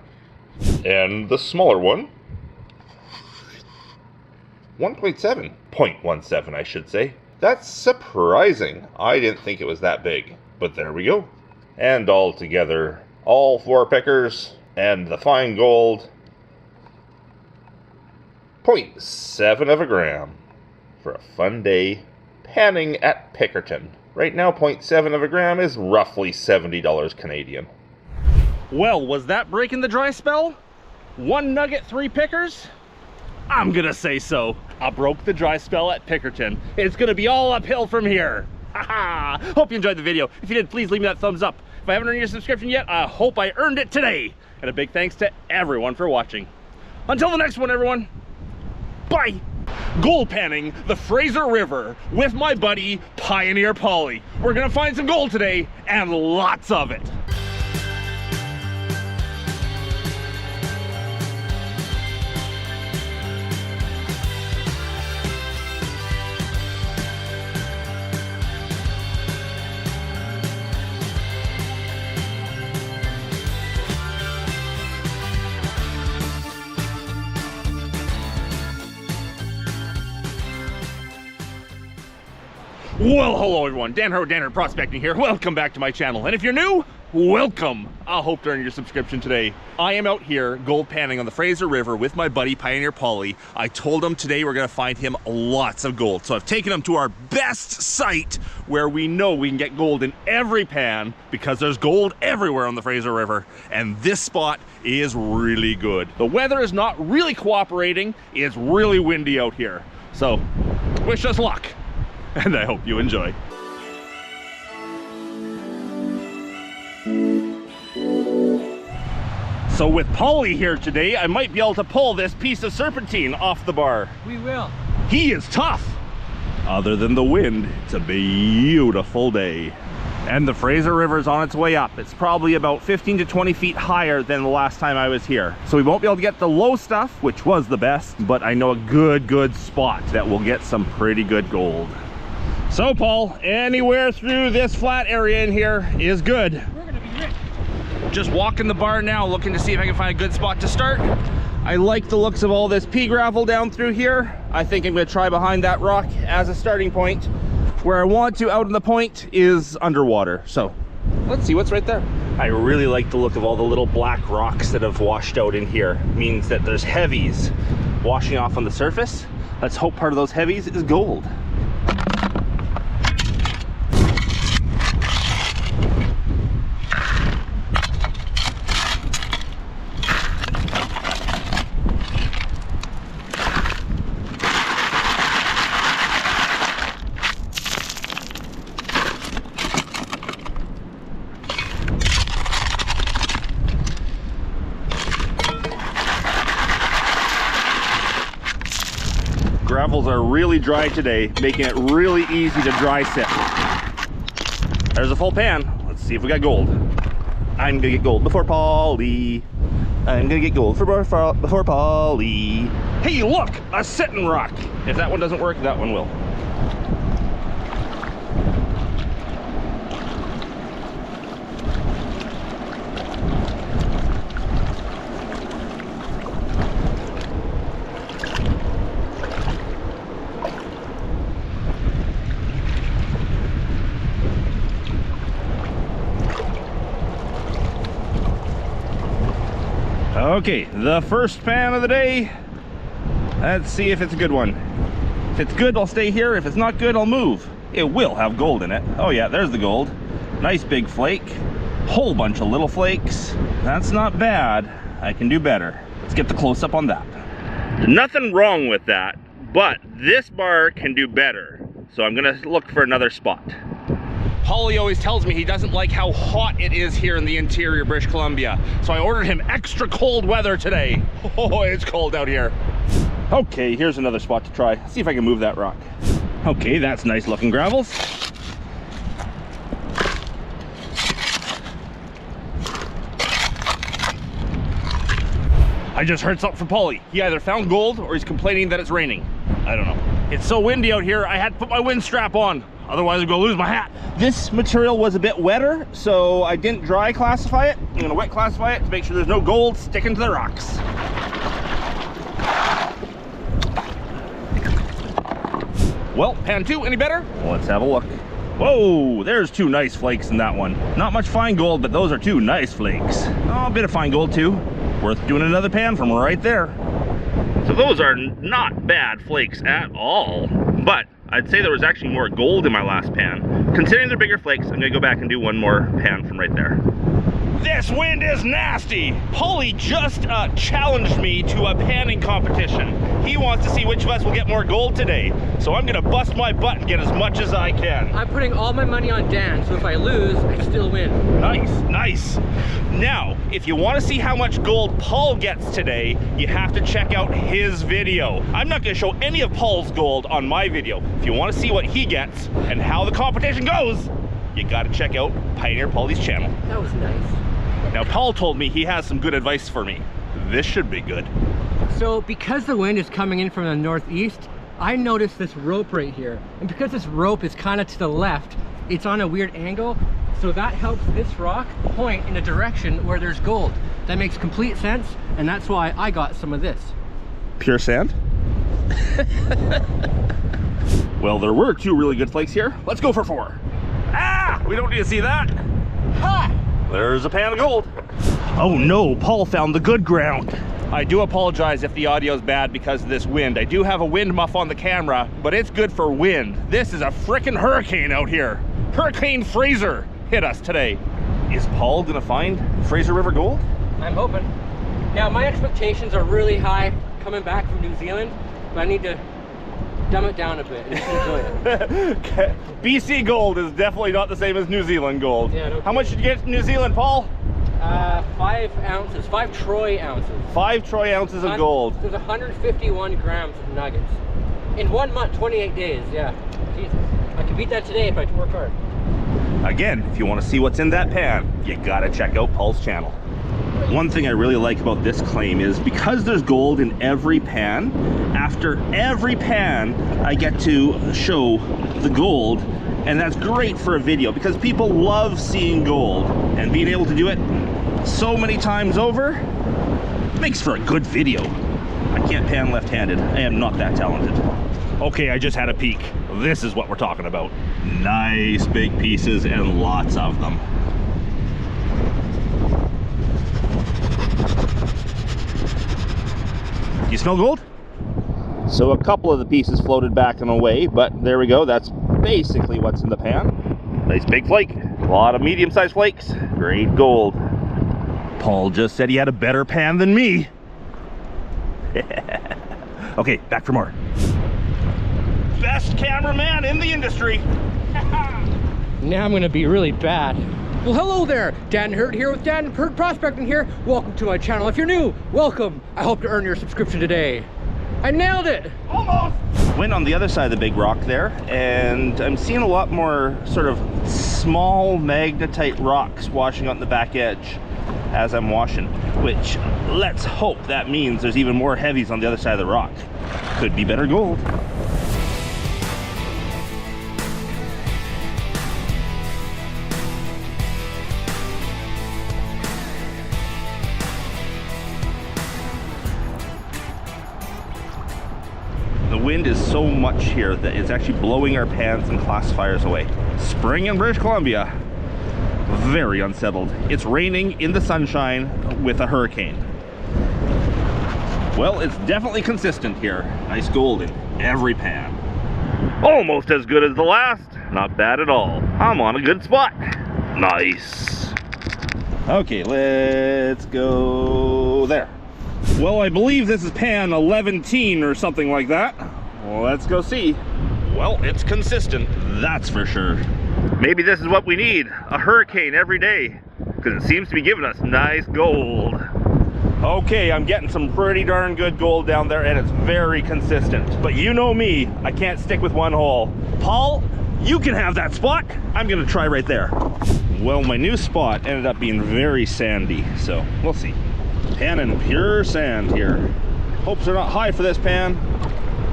S1: And the smaller one, 1.7, 0.17 I should say. That's surprising. I didn't think it was that big, but there we go. And all together, all 4 pickers and the fine gold, 0.7 of a gram for a fun day panning at Pickerton. Right now, 0.7 of a gram is roughly $70 Canadian. Well, was that breaking the dry spell? 1 nugget, 3 pickers? I'm gonna say so. I broke the dry spell at Pickerton. It's gonna be all uphill from here. Haha! Hope you enjoyed the video. If you did, please leave me that thumbs up. If I haven't earned your subscription yet, I hope I earned it today. And a big thanks to everyone for watching. Until the next one, everyone. Bye! Gold panning the Fraser River with my buddy Pioneer Pauly. We're gonna find some gold today, and lots of it. Well, hello everyone, Dan Hurd, Prospecting here. Welcome back to my channel. And if you're new, welcome. I hope to earn your subscription today. I am out here gold panning on the Fraser River with my buddy Pioneer Pauly. I told him today we're gonna find him lots of gold. So I've taken him to our best site where we know we can get gold in every pan because there's gold everywhere on the Fraser River. And this spot is really good. The weather is not really cooperating. It's really windy out here. So wish us luck. And I hope you enjoy. So with Pauly here today, I might be able to pull this piece of serpentine off the bar.
S2: We will.
S1: He is tough. Other than the wind, it's a beautiful day. And the Fraser River is on its way up. It's probably about 15 to 20 feet higher than the last time I was here. So we won't be able to get the low stuff, which was the best, but I know a good spot that will get some pretty good gold. So Paul, anywhere through this flat area in here is good.
S2: We're gonna be rich.
S1: Just walking the bar now, looking to see if I can find a good spot to start. I like the looks of all this pea gravel down through here. I think I'm gonna try behind that rock as a starting point. Where I want to out on the point is underwater. So let's see what's right there. I really like the look of all the little black rocks that have washed out in here. It means that there's heavies washing off on the surface. Let's hope part of those heavies is gold. Gravels are really dry today, making it really easy to dry sit. There's a full pan. Let's see if we got gold. I'm gonna get gold before Pauly. I'm gonna get gold before Pauly. Hey, look, a sitting rock. If that one doesn't work, that one will. Okay, the first pan of the day. Let's see if it's a good one. If it's good, I'll stay here. If it's not good, I'll move. It will have gold in it. Oh yeah, there's the gold. Nice big flake. Whole bunch of little flakes. That's not bad. I can do better. Let's get the close-up on that. Nothing wrong with that, but this bar can do better. So I'm gonna look for another spot. Pauly always tells me he doesn't like how hot it is here in the interior British Columbia. So I ordered him extra cold weather today. Oh, it's cold out here. Okay, here's another spot to try. See if I can move that rock. Okay, that's nice looking gravels. I just heard something from Pauly. He either found gold or he's complaining that it's raining. I don't know. It's so windy out here, I had to put my wind strap on. Otherwise I'm gonna lose my hat. This material was a bit wetter, so I didn't dry classify it. I'm gonna wet classify it to make sure there's no gold sticking to the rocks. Well, pan 2, any better? Let's have a look. Whoa, there's 2 nice flakes in that one. Not much fine gold, but those are 2 nice flakes. Oh, a bit of fine gold too. Worth doing another pan from right there. So those are not bad flakes at all, but I'd say there was actually more gold in my last pan. Considering they're bigger flakes, I'm gonna go back and do one more pan from right there. This wind is nasty. Pauly just challenged me to a panning competition. He wants to see which of us will get more gold today. So I'm gonna bust my butt and get as much as I can.
S2: I'm putting all my money on Dan, so if I lose, I still win.
S1: Nice, nice. Now, if you want to see how much gold Paul gets today, you have to check out his video. I'm not gonna show any of Paul's gold on my video. If you want to see what he gets and how the competition goes, you gotta check out Pioneer Pauly's channel.
S2: That was nice.
S1: Now, Paul told me he has some good advice for me. This should be good.
S2: So because the wind is coming in from the northeast, I noticed this rope right here. And because this rope is kind of to the left, it's on a weird angle. So that helps this rock point in a direction where there's gold. That makes complete sense. And that's why I got some of this.
S1: Pure sand? Well, there were 2 really good flakes here. Let's go for 4. Ah, we don't need to see that. Ha! There's a pan of gold. Oh no, Paul found the good ground. I do apologize if the audio is bad because of this wind. I do have a wind muff on the camera, but it's good for wind. This is a frickin' hurricane out here. Hurricane Fraser hit us today. Is Paul gonna find Fraser River gold?
S2: I'm hoping. Now my expectations are really high coming back from New Zealand, but I need to dumb it down a bit and just enjoy it.
S1: BC gold is definitely not the same as New Zealand gold.
S2: Yeah, no
S1: How much did you get in New Zealand, Paul?
S2: 5 ounces, 5 Troy ounces.
S1: 5 Troy ounces of gold.
S2: There's 151 grams of nuggets. In 1 month, 28 days, yeah. Jesus. I could beat that today if I work hard.
S1: Again, if you want to see what's in that pan, you gotta check out Paul's channel. One thing I really like about this claim is because there's gold in every pan, after every pan, I get to show the gold, and that's great for a video because people love seeing gold, and being able to do it so many times over makes for a good video. I can't pan left-handed. I am not that talented. Okay, I just had a peek. This is what we're talking about. Nice big pieces and lots of them. You smell gold? So a couple of the pieces floated back and away, but there we go. That's basically what's in the pan. Nice big flake. A lot of medium-sized flakes. Great gold. Paul just said he had a better pan than me. Okay, back for more. Best cameraman in the industry.
S2: Now I'm gonna be really bad. Well, hello there, Dan Hurd here with Dan Hurd Prospecting here. Welcome to my channel. If you're new, welcome. I hope to earn your subscription today. I nailed it!
S1: Almost! Went on the other side of the big rock there, and I'm seeing a lot more sort of small magnetite rocks washing on the back edge as I'm washing, which let's hope that means there's even more heavies on the other side of the rock. Could be better gold. The wind is so much here that it's actually blowing our pans and classifiers away. Spring in British Columbia, very unsettled. It's raining in the sunshine with a hurricane. Well, it's definitely consistent here. Nice gold in every pan. Almost as good as the last. Not bad at all. I'm on a good spot. Nice. Okay, let's go there. Well, I believe this is pan 11 or something like that. Well, let's go see. Well, it's consistent, that's for sure. Maybe this is what we need, a hurricane every day, because it seems to be giving us nice gold. Okay, I'm getting some pretty darn good gold down there, and it's very consistent. But you know me, I can't stick with one hole. Paul, you can have that spot. I'm gonna try right there. Well, my new spot ended up being very sandy, so we'll see. Pan in pure sand here. Hopes are not high for this pan.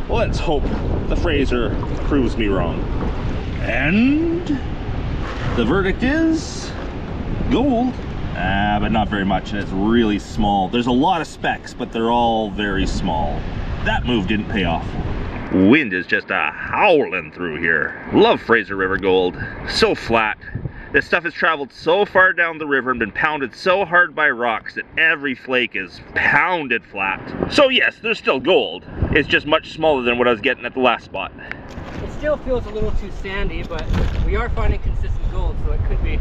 S1: Let's hope the Fraser proves me wrong. And the verdict is gold. But not very much, and it's really small. There's a lot of specks, but they're all very small. That move didn't pay off. Wind is just howling through here. Love Fraser River gold. So flat. This stuff has traveled so far down the river and been pounded so hard by rocks that every flake is pounded flat. So yes, there's still gold. It's just much smaller than what I was getting at the last spot.
S2: It still feels a little too sandy, but we are finding consistent gold, so it could be.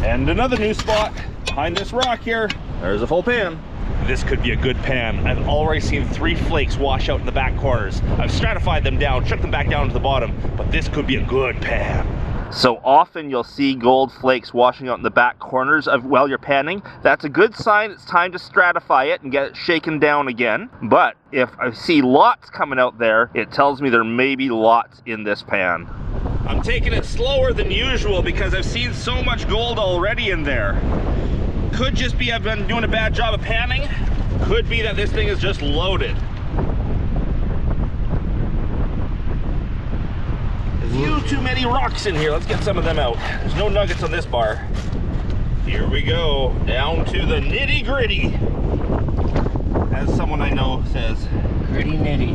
S1: And another new spot behind this rock here. There's a full pan. This could be a good pan. I've already seen 3 flakes wash out in the back corners. I've stratified them down, shook them back down to the bottom, but this could be a good pan. So often you'll see gold flakes washing out in the back corners while you're panning. That's a good sign it's time to stratify it and get it shaken down again. But if I see lots coming out there, it tells me there may be lots in this pan. I'm taking it slower than usual because I've seen so much gold already in there. Could just be I've been doing a bad job of panning. Could be that this thing is just loaded. Few too many rocks in here. Let's get some of them out. There's no nuggets on this bar. Here we go, down to the nitty gritty, as someone I know says.
S2: Gritty nitty.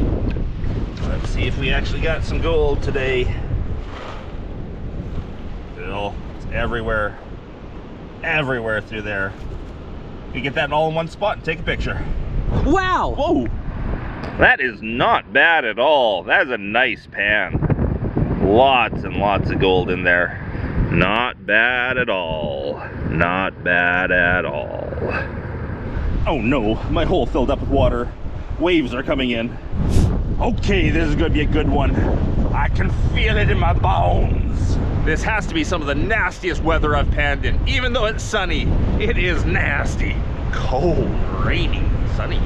S1: Let's see if we actually got some gold today. Still, it's everywhere through there. You get that all in one spot and take a picture.
S2: Wow!
S1: Whoa! That is not bad at all. That is a nice pan. Lots and lots of gold in there. Not bad at all. Not bad at all. Oh no, my hole filled up with water. Waves are coming in. Okay, this is gonna be a good one. I can feel it in my bones. This has to be some of the nastiest weather I've panned in. Even though it's sunny, it is nasty. Cold, rainy, sunny.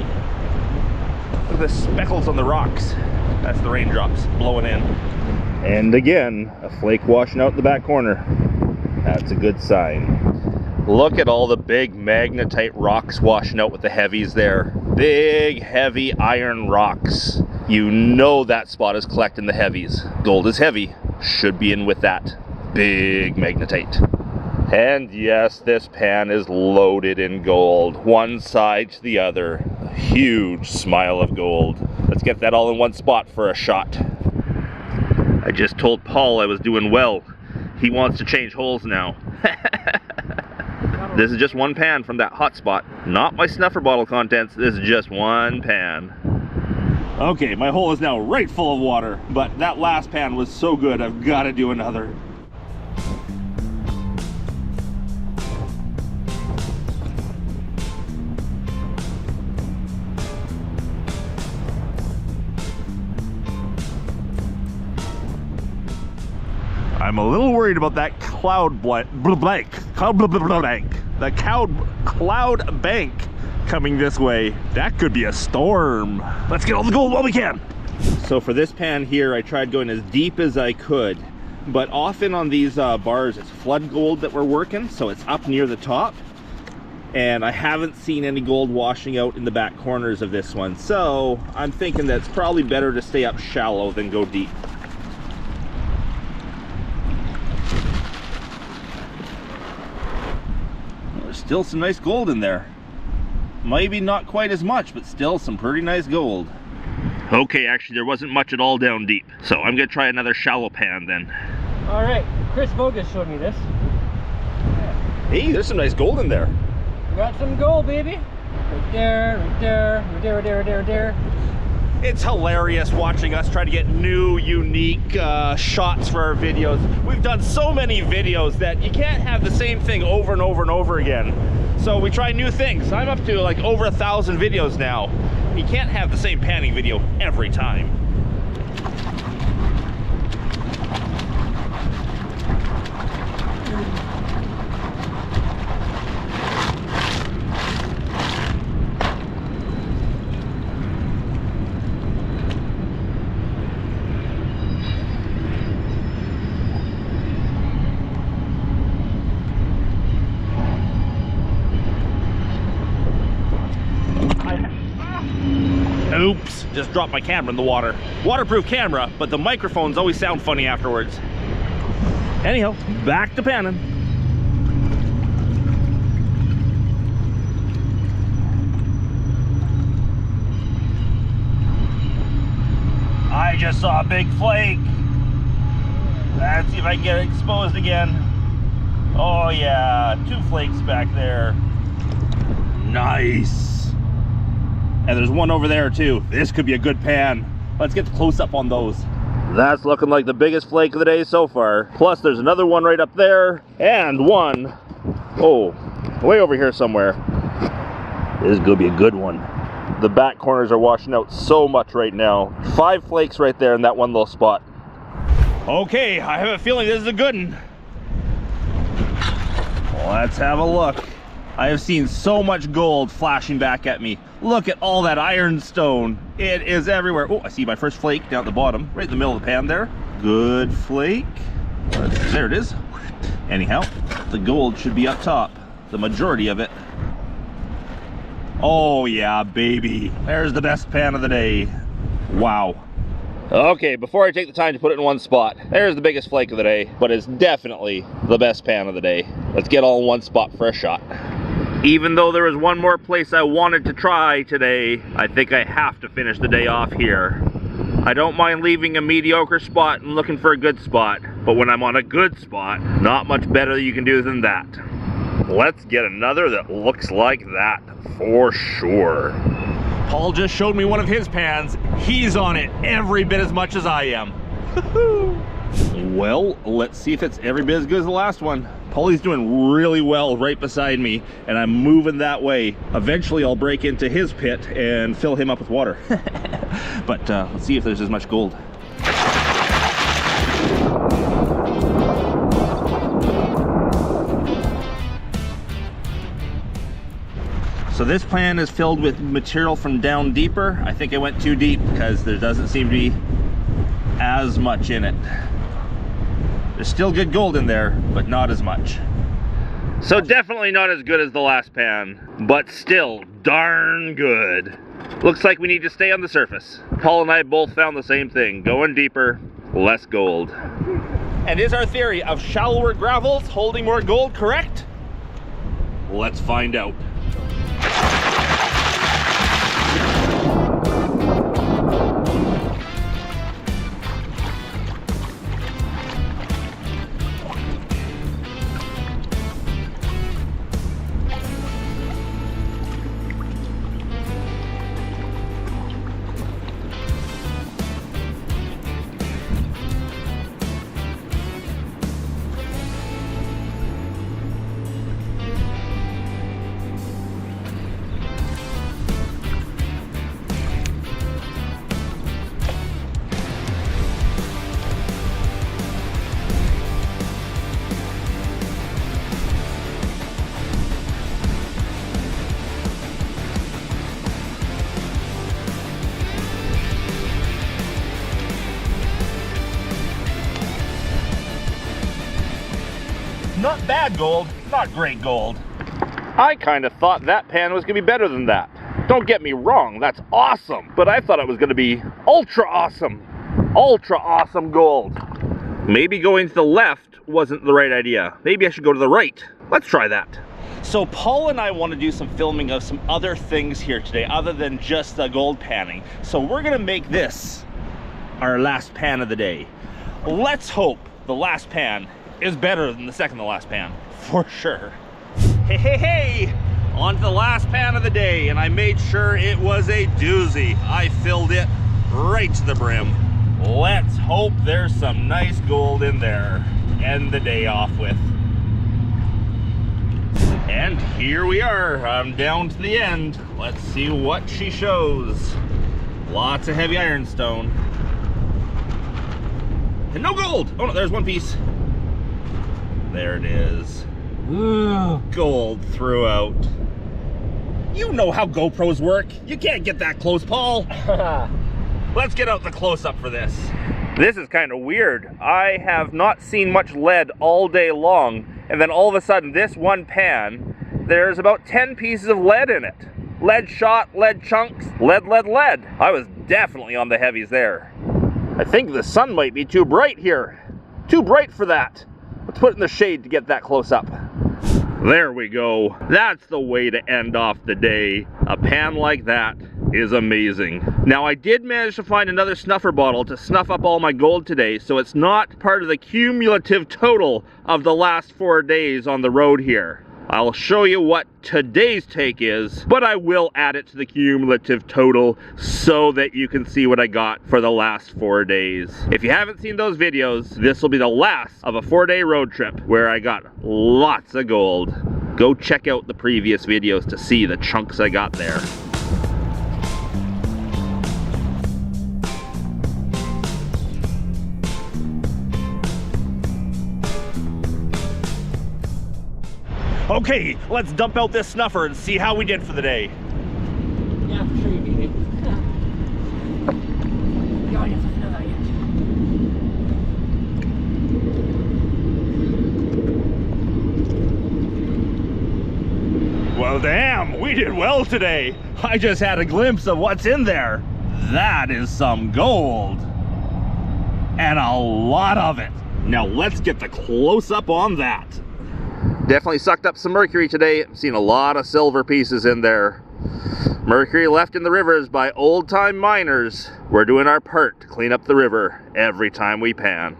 S1: Look at the speckles on the rocks. That's the raindrops blowing in. And again, a flake washing out in the back corner. That's a good sign. Look at all the big magnetite rocks washing out with the heavies there. Big, heavy iron rocks. You know that spot is collecting the heavies. Gold is heavy. Should be in with that. Big magnetite. And yes, this pan is loaded in gold. One side to the other. A huge smile of gold. Let's get that all in one spot for a shot. I just told Paul I was doing well. He wants to change holes now. This is just one pan from that hot spot. Not my snuffer bottle contents. This is just one pan. Okay, my hole is now right full of water, but that last pan was so good, I've got to do another. I'm a little worried about that cloud bank coming this way. That could be a storm. Let's get all the gold while we can. So for this pan here, I tried going as deep as I could, but often on these bars, it's flood gold that we're working, so it's up near the top. And I haven't seen any gold washing out in the back corners of this one. So I'm thinking that it's probably better to stay up shallow than go deep. There's still some nice gold in there. Maybe not quite as much, but still some pretty nice gold. Okay, actually there wasn't much at all down deep. So I'm gonna try another shallow pan then.
S2: All right, Chris Vogus showed me this.
S1: Hey, there's some nice gold in there.
S2: Got some gold, baby. Right there, right there, right there, right there, right there, right there.
S1: It's hilarious watching us try to get new, unique shots for our videos. We've done so many videos that you can't have the same thing over and over and over again. So we try new things. I'm up to like over 1,000 videos now. You can't have the same panning video every time. Oops, just dropped my camera in the water. Waterproof camera, but the microphones always sound funny afterwards. Anyhow, back to panning. I just saw a big flake. Let's see if I can get it exposed again. Oh yeah, 2 flakes back there. Nice. And there's one over there too. This could be a good pan. Let's get the close up on those. That's looking like the biggest flake of the day so far. Plus there's another one right up there and one, oh, way over here somewhere. This is gonna be a good one. The back corners are washing out so much right now. 5 flakes right there in that one little spot. Okay, I have a feeling this is a good one. Let's have a look. I have seen so much gold flashing back at me. Look at all that ironstone. It is everywhere. Oh, I see my first flake down at the bottom, right in the middle of the pan there. Good flake. There it is. Anyhow, the gold should be up top, the majority of it. Oh yeah, baby. There's the best pan of the day. Wow. Okay, before I take the time to put it in one spot, there's the biggest flake of the day, but it's definitely the best pan of the day. Let's get all in one spot for a shot. Even though there was one more place I wanted to try today, I think I have to finish the day off here. I don't mind leaving a mediocre spot and looking for a good spot, but when I'm on a good spot, not much better you can do than that. Let's get another that looks like that, for sure. Paul just showed me one of his pans. He's on it every bit as much as I am. Well, let's see if it's every bit as good as the last one. Pauly's doing really well right beside me, and I'm moving that way. Eventually I'll break into his pit and fill him up with water. But let's see if there's as much gold. So this pan is filled with material from down deeper. I think I went too deep because there doesn't seem to be as much in it. There's still good gold in there, but not as much. So definitely not as good as the last pan, but still darn good. Looks like we need to stay on the surface. Paul and I both found the same thing. Going deeper, less gold. And is our theory of shallower gravels holding more gold correct? Let's find out. not bad gold, not great gold. I kind of thought that pan was going to be better than that. Don't get me wrong, that's awesome. But I thought it was going to be ultra awesome gold. Maybe going to the left wasn't the right idea. Maybe I should go to the right. Let's try that. So Paul and I want to do some filming of some other things here today other than just the gold panning. So we're going to make this our last pan of the day. Let's hope the last pan is better than the second to last pan, for sure. Hey, on to the last pan of the day, and I made sure it was a doozy. I filled it right to the brim. Let's hope there's some nice gold in there. End the day off with. And here we are, I'm down to the end. Let's see what she shows. Lots of heavy ironstone. And no gold! Oh no, there's one piece. There it is.
S2: Ooh.
S1: Gold throughout. You know how GoPros work. You can't get that close, Paul. Let's get out the close-up for this. This is kind of weird. I have not seen much lead all day long, and then all of a sudden, this one pan, there's about 10 pieces of lead in it. Lead shot, lead chunks, lead. I was definitely on the heavies there. I think the sun might be too bright here. Too bright for that. Let's put it in the shade to get that close up. There we go. That's the way to end off the day. A pan like that is amazing. Now I did manage to find another snuffer bottle to snuff up all my gold today, so it's not part of the cumulative total of the last 4 days on the road here. I'll show you what today's take is, but I will add it to the cumulative total so that you can see what I got for the last 4 days. If you haven't seen those videos, this will be the last of a 4-day road trip where I got lots of gold. Go check out the previous videos to see the chunks I got there. Okay, let's dump out this snuffer and see how we did for the day.
S2: Yeah, for sure you beat it. The audience doesn't know that yet.
S1: Well, damn, we did well today. I just had a glimpse of what's in there. That is some gold. And a lot of it. Now let's get the close-up on that. Definitely sucked up some mercury today. I've seen a lot of silver pieces in there. Mercury left in the rivers by old-time miners. We're doing our part to clean up the river every time we pan.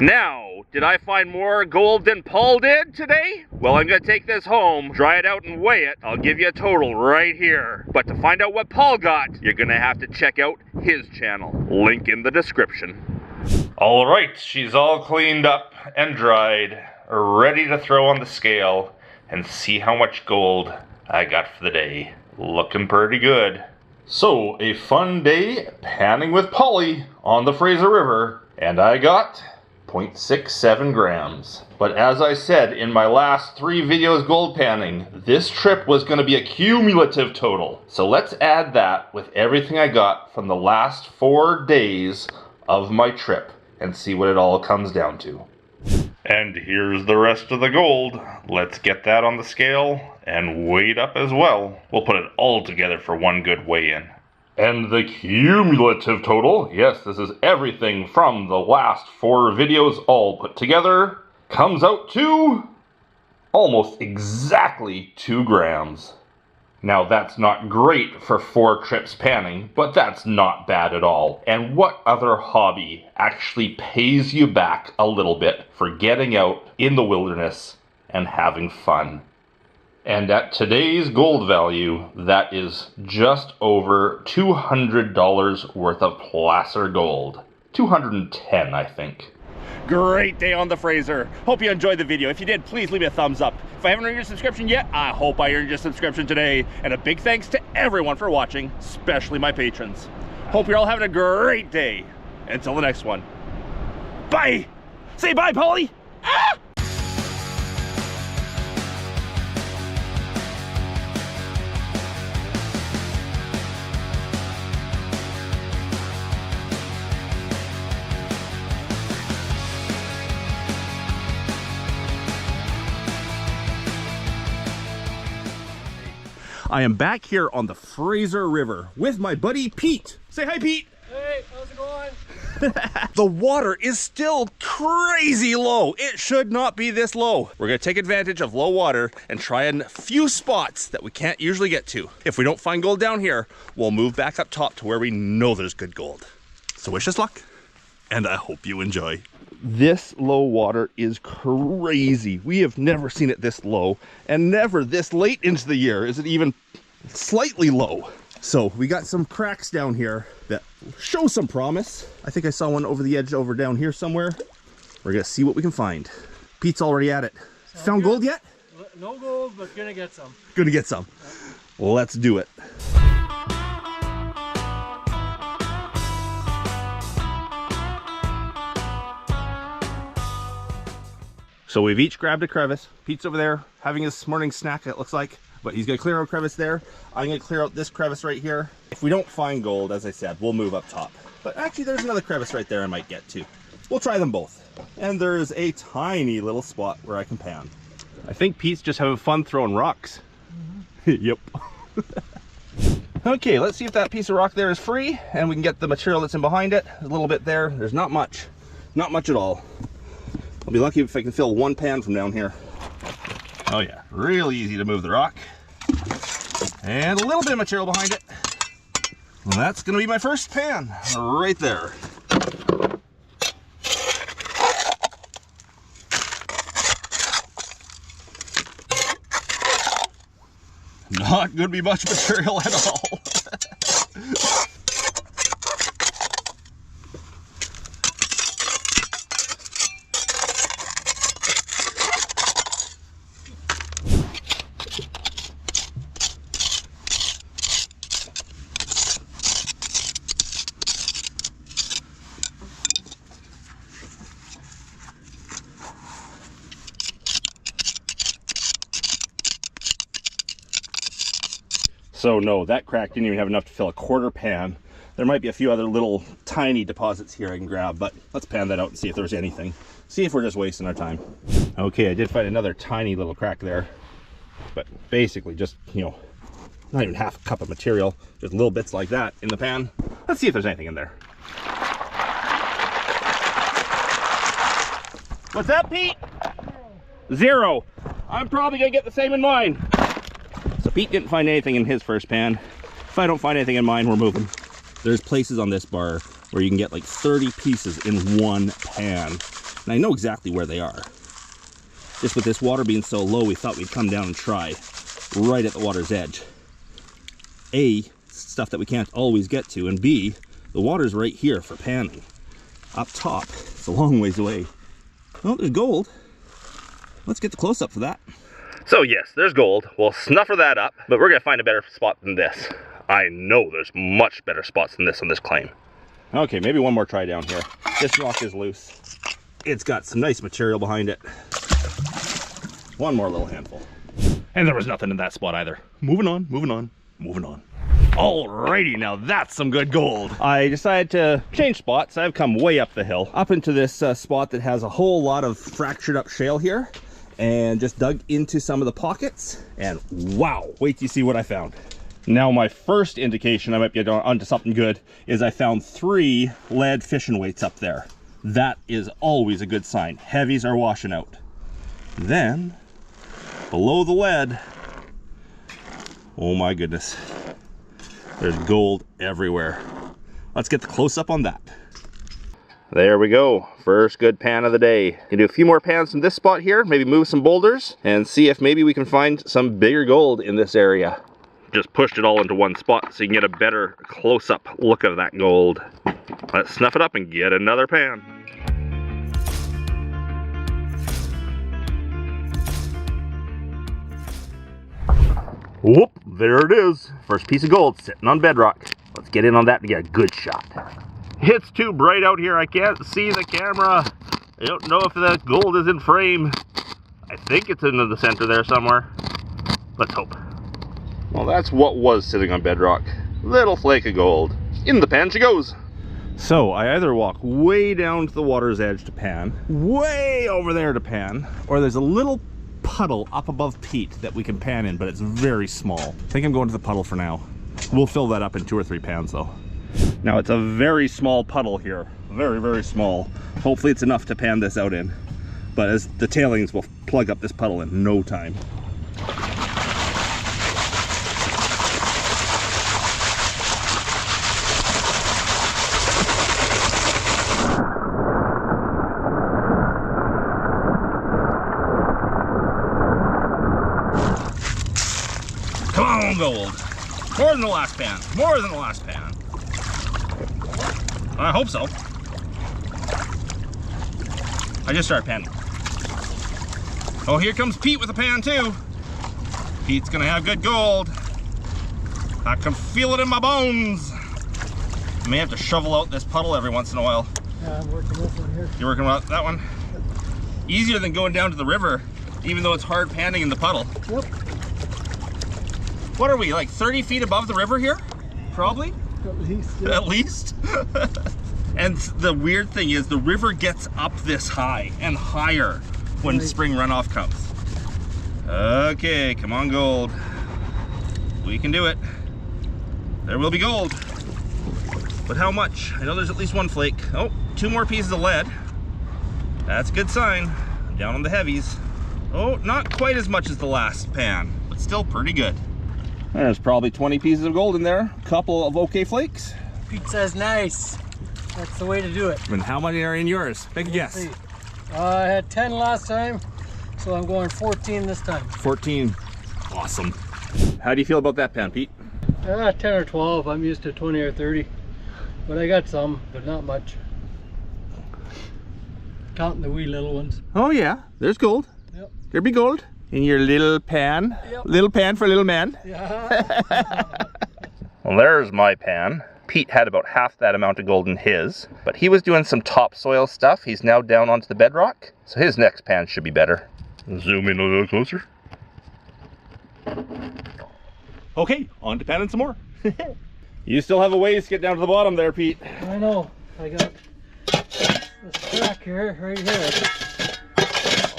S1: Now, did I find more gold than Paul did today? Well, I'm gonna take this home, dry it out and weigh it. I'll give you a total right here. But to find out what Paul got, you're gonna have to check out his channel. Link in the description. All right, she's all cleaned up and dried, ready to throw on the scale and see how much gold I got for the day. Looking pretty good. So, a fun day panning with Pauly on the Fraser River, and I got 0.67 grams. But as I said in my last 3 videos gold panning, this trip was going to be a cumulative total. So let's add that with everything I got from the last 4 days of my trip and see what it all comes down to. And here's the rest of the gold. Let's get that on the scale and weigh it up as well. We'll put it all together for one good weigh-in. And the cumulative total, yes, this is everything from the last 4 videos all put together, comes out to almost exactly 2 grams. Now that's not great for 4 trips panning, but that's not bad at all. And what other hobby actually pays you back a little bit for getting out in the wilderness and having fun? And at today's gold value, that is just over $200 worth of placer gold. 210, I think. Great day on the Fraser. Hope you enjoyed the video. If you did, please leave me a thumbs up. If I haven't earned your subscription yet, I hope I earned your subscription today. And a big thanks to everyone for watching, especially my patrons. Hope you're all having a great day. Until the next one. Bye! Say bye, Pauly! Ah! I am back here on the Fraser River with my buddy Pete. Say hi, Pete.
S2: Hey, how's it going?
S1: The water is still crazy low. It should not be this low. We're gonna take advantage of low water and try a few spots that we can't usually get to. If we don't find gold down here, we'll move back up top to where we know there's good gold. So wish us luck, and I hope you enjoy. This low water is crazy. We have never seen it this low, and never this late into the year is it even slightly low. So we got some cracks down here that show some promise. I think I saw one over the edge over down here somewhere. We're gonna see what we can find. Pete's already at it. Found gold yet?
S2: No gold, but gonna get some.
S1: Gonna get some. Well, let's do it. So we've each grabbed a crevice. Pete's over there having his morning snack, it looks like. But he's gonna clear out a crevice there. I'm gonna clear out this crevice right here. If we don't find gold, as I said, we'll move up top. But actually there's another crevice right there I might get to. We'll try them both. And there's a tiny little spot where I can pan. I think Pete's just having fun throwing rocks. Yep. Okay, let's see if that piece of rock there is free and we can get the material that's in behind it. There's a little bit there. There's not much. Not much at all. I'll be lucky if I can fill one pan from down here. Oh yeah, really easy to move the rock. And a little bit of material behind it. Well, that's gonna be my first pan, right there. Not gonna be much material at all. So no, that crack didn't even have enough to fill a quarter pan. There might be a few other little tiny deposits here I can grab, but let's pan that out and see if there's anything. See if we're just wasting our time. Okay, I did find another tiny little crack there, but basically just, you know, not even half a cup of material, just little bits like that in the pan. Let's see if there's anything in there. What's that, Pete? Zero. I'm probably gonna get the same in mine. So Pete didn't find anything in his first pan. If I don't find anything in mine, we're moving. There's places on this bar where you can get like 30 pieces in one pan. And I know exactly where they are. Just with this water being so low, we thought we'd come down and try right at the water's edge. A, stuff that we can't always get to, and B, the water's right here for panning. Up top, it's a long ways away. Oh, there's gold. Let's get the close-up for that. So yes, there's gold. We'll snuffer that up, but we're gonna find a better spot than this. I know there's much better spots than this on this claim. Okay, maybe one more try down here. This rock is loose. It's got some nice material behind it. One more little handful. And there was nothing in that spot either. Moving on, moving on, moving on. Alrighty, now that's some good gold. I decided to change spots. I've come way up the hill, up into this spot that has a whole lot of fractured up shale here, and just dug into some of the pockets, and wow, wait till you see what I found. Now my first indication I might be onto something good is I found 3 lead fishing weights up there. That is always a good sign. Heavies are washing out. Then, below the lead, oh my goodness, there's gold everywhere. Let's get the close-up on that. There we go, first good pan of the day. Gonna do a few more pans from this spot here, maybe move some boulders, and see if maybe we can find some bigger gold in this area. Just pushed it all into one spot so you can get a better close-up look of that gold. Let's snuff it up and get another pan. Whoop, there it is. First piece of gold sitting on bedrock. Let's get in on that and get a good shot. It's too bright out here, I can't see the camera. I don't know if the gold is in frame. I think it's in the center there somewhere. Let's hope. Well, that's what was sitting on bedrock. Little flake of gold. In the pan she goes. So I either walk way down to the water's edge to pan, way over there to pan, or there's a little puddle up above Pete that we can pan in, but it's very small. I think I'm going to the puddle for now. We'll fill that up in 2 or 3 pans though. Now it's a very small puddle here. Very, very small. Hopefully it's enough to pan this out in. But as the tailings will plug up this puddle in no time. Come on, gold. More than the last pan. More than the last pan. I hope so. I just started panning. Oh, here comes Pete with a pan too. Pete's gonna have good gold. I can feel it in my bones. I may have to shovel out this puddle every once in a while.
S2: Yeah, I'm working this one here.
S1: You're working with that one? Easier than going down to the river, even though it's hard panning in the puddle.
S2: Yep.
S1: What are we, like 30 feet above the river here? Probably?
S2: At least. Yeah.
S1: At least? And the weird thing is the river gets up this high and higher when spring runoff comes. Okay, come on gold. We can do it. There will be gold. But how much? I know there's at least 1 flake. Oh, 2 more pieces of lead. That's a good sign. Down on the heavies. Oh, not quite as much as the last pan, but still pretty good. There's probably 20 pieces of gold in there. A couple of okay flakes.
S2: Pete says nice. That's the way to do it.
S1: And how many are in yours? Big guess.
S2: I had 10 last time, so I'm going 14 this time.
S1: 14. Awesome. How do you feel about that pan, Pete?
S2: 10 or 12. I'm used to 20 or 30. But I got some, but not much. Counting the wee little ones.
S1: Oh yeah, there's gold.
S2: Yep.
S1: There be gold in your little pan.
S2: Yep.
S1: Little pan for little man.
S2: Yeah.
S1: Well, there's my pan. Pete had about half that amount of gold in his, but he was doing some topsoil stuff. He's now down onto the bedrock, so his next pan should be better. Zoom in a little closer. Okay, on to panning some more. You still have a ways to get down to the bottom there, Pete.
S2: I know. I got this crack here, right here.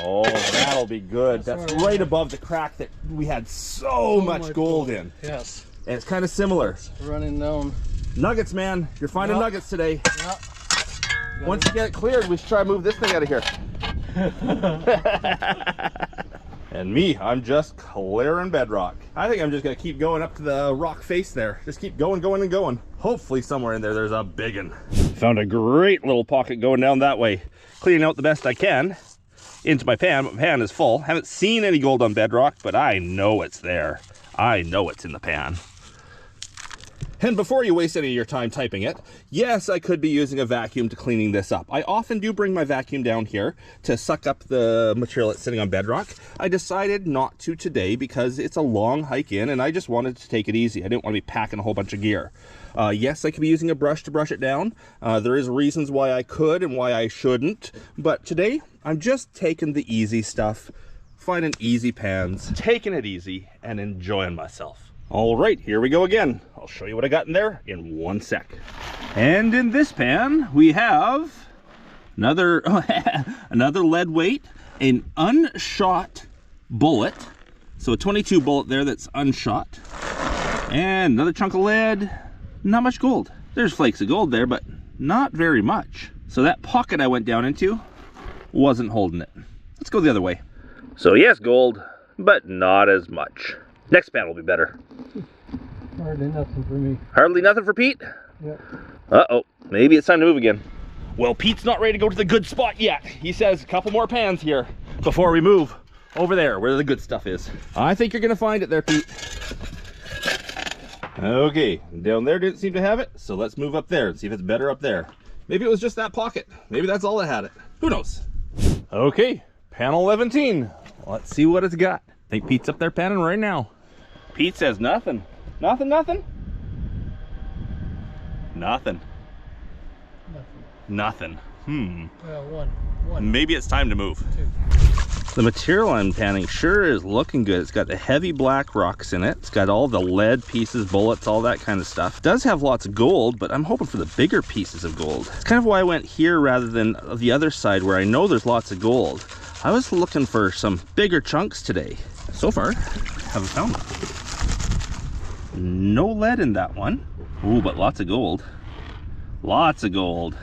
S1: Oh, that'll be good. That's right above the crack that we had so much gold in.
S2: Yes.
S1: And it's kind of similar.
S2: Running down.
S1: Nuggets, man. You're finding nuggets today.
S2: Yep.
S1: Once you get it cleared, we should try to move this thing out of here. And me, I'm just clearing bedrock. I think I'm just gonna keep going up to the rock face there. Just keep going, going, and going. Hopefully somewhere in there, there's a big one. Found a great little pocket going down that way. Cleaning out the best I can into my pan. My pan is full. Haven't seen any gold on bedrock, but I know it's there. I know it's in the pan. And before you waste any of your time typing it, yes, I could be using a vacuum to cleaning this up. I often do bring my vacuum down here to suck up the material that's sitting on bedrock. I decided not to today because it's a long hike in and I just wanted to take it easy. I didn't want to be packing a whole bunch of gear. Yes, I could be using a brush to brush it down. There is reasons why I could and why I shouldn't. But today, I'm just taking the easy stuff, finding easy pans, taking it easy, and enjoying myself. All right, here we go again. I'll show you what I got in there in 1 sec. And in this pan, we have another, another lead weight, an unshot bullet. So a 22 bullet there that's unshot. And another chunk of lead. Not much gold. There's flakes of gold there, but not very much. So that pocket I went down into wasn't holding it. Let's go the other way. So yes, gold, but not as much. Next pan will be better.
S2: Hardly nothing for me.
S1: Hardly nothing for Pete?
S2: Yep.
S1: Uh-oh, maybe it's time to move again. Well, Pete's not ready to go to the good spot yet. He says a couple more pans here before we move over there where the good stuff is. I think you're gonna find it there, Pete. Okay, down there didn't seem to have it, so let's move up there and see if it's better up there. Maybe it was just that pocket. Maybe that's all that had it. Who knows? Okay, panel 17. Let's see what it's got. I think Pete's up there panning right now. Pete says nothing. Nothing, nothing? Nothing. Nothing.
S2: Well, one.
S1: Maybe it's time to move.
S2: 2.
S1: The material I'm panning sure is looking good. It's got the heavy black rocks in it. It's got all the lead pieces, bullets, all that kind of stuff. It does have lots of gold, but I'm hoping for the bigger pieces of gold. It's kind of why I went here rather than the other side where I know there's lots of gold. I was looking for some bigger chunks today. So far, haven't found them. No lead in that one. Ooh, but lots of gold. Lots of gold.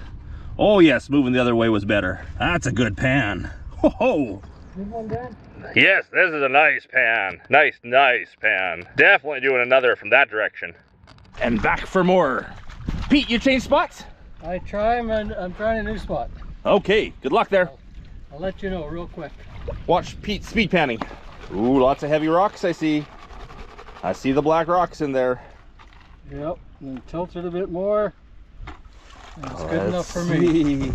S1: Oh yes, moving the other way was better. That's a good pan. Ho ho!
S2: Good one, Dan?
S1: Yes, this is a nice pan. Nice pan. Definitely doing another from that direction. And back for more. Pete, you changed spots?
S2: I'm trying a new spot.
S1: Okay, good luck there.
S2: I'll let you know real quick.
S1: Watch Pete speed panning. Ooh, lots of heavy rocks I see. I see the black rocks in there.
S2: Yep, and then tilt it a bit more. That's good enough for me.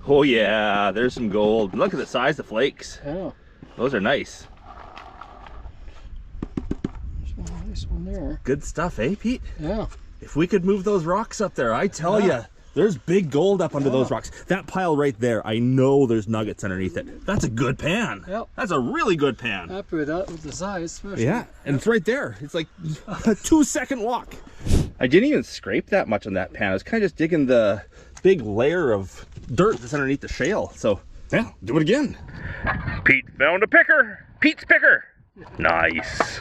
S1: Oh yeah, there's some gold. Look at the size of flakes.
S2: Yeah.
S1: Those are nice.
S2: There's a nice one there.
S1: Good stuff, eh, Pete?
S2: Yeah.
S1: If we could move those rocks up there, I tell ya, there's big gold up under those rocks. That pile right there, I know there's nuggets underneath it. That's a good pan.
S2: Yep.
S1: That's a really good pan.
S2: Happy with that, with the size especially.
S1: Yeah, and it's right there. It's like a 2-second walk. I didn't even scrape that much on that pan. I was kind of just digging the big layer of dirt that's underneath the shale. So, yeah, do it again. Pete found a picker. Pete's picker. Nice.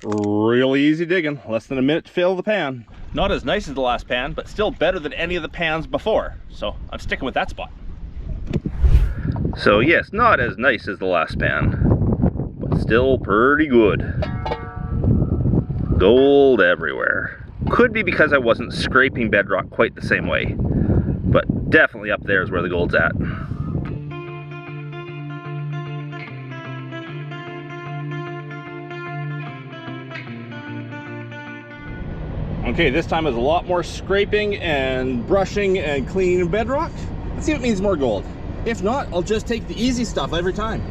S1: Really easy digging. Less than a minute to fill the pan. Not as nice as the last pan, but still better than any of the pans before. So I'm sticking with that spot. So yes, not as nice as the last pan, but still pretty good. Gold everywhere. Could be because I wasn't scraping bedrock quite the same way, but definitely up there is where the gold's at. Okay, this time is a lot more scraping and brushing and cleaning bedrock. Let's see if it means more gold. If not, I'll just take the easy stuff every time.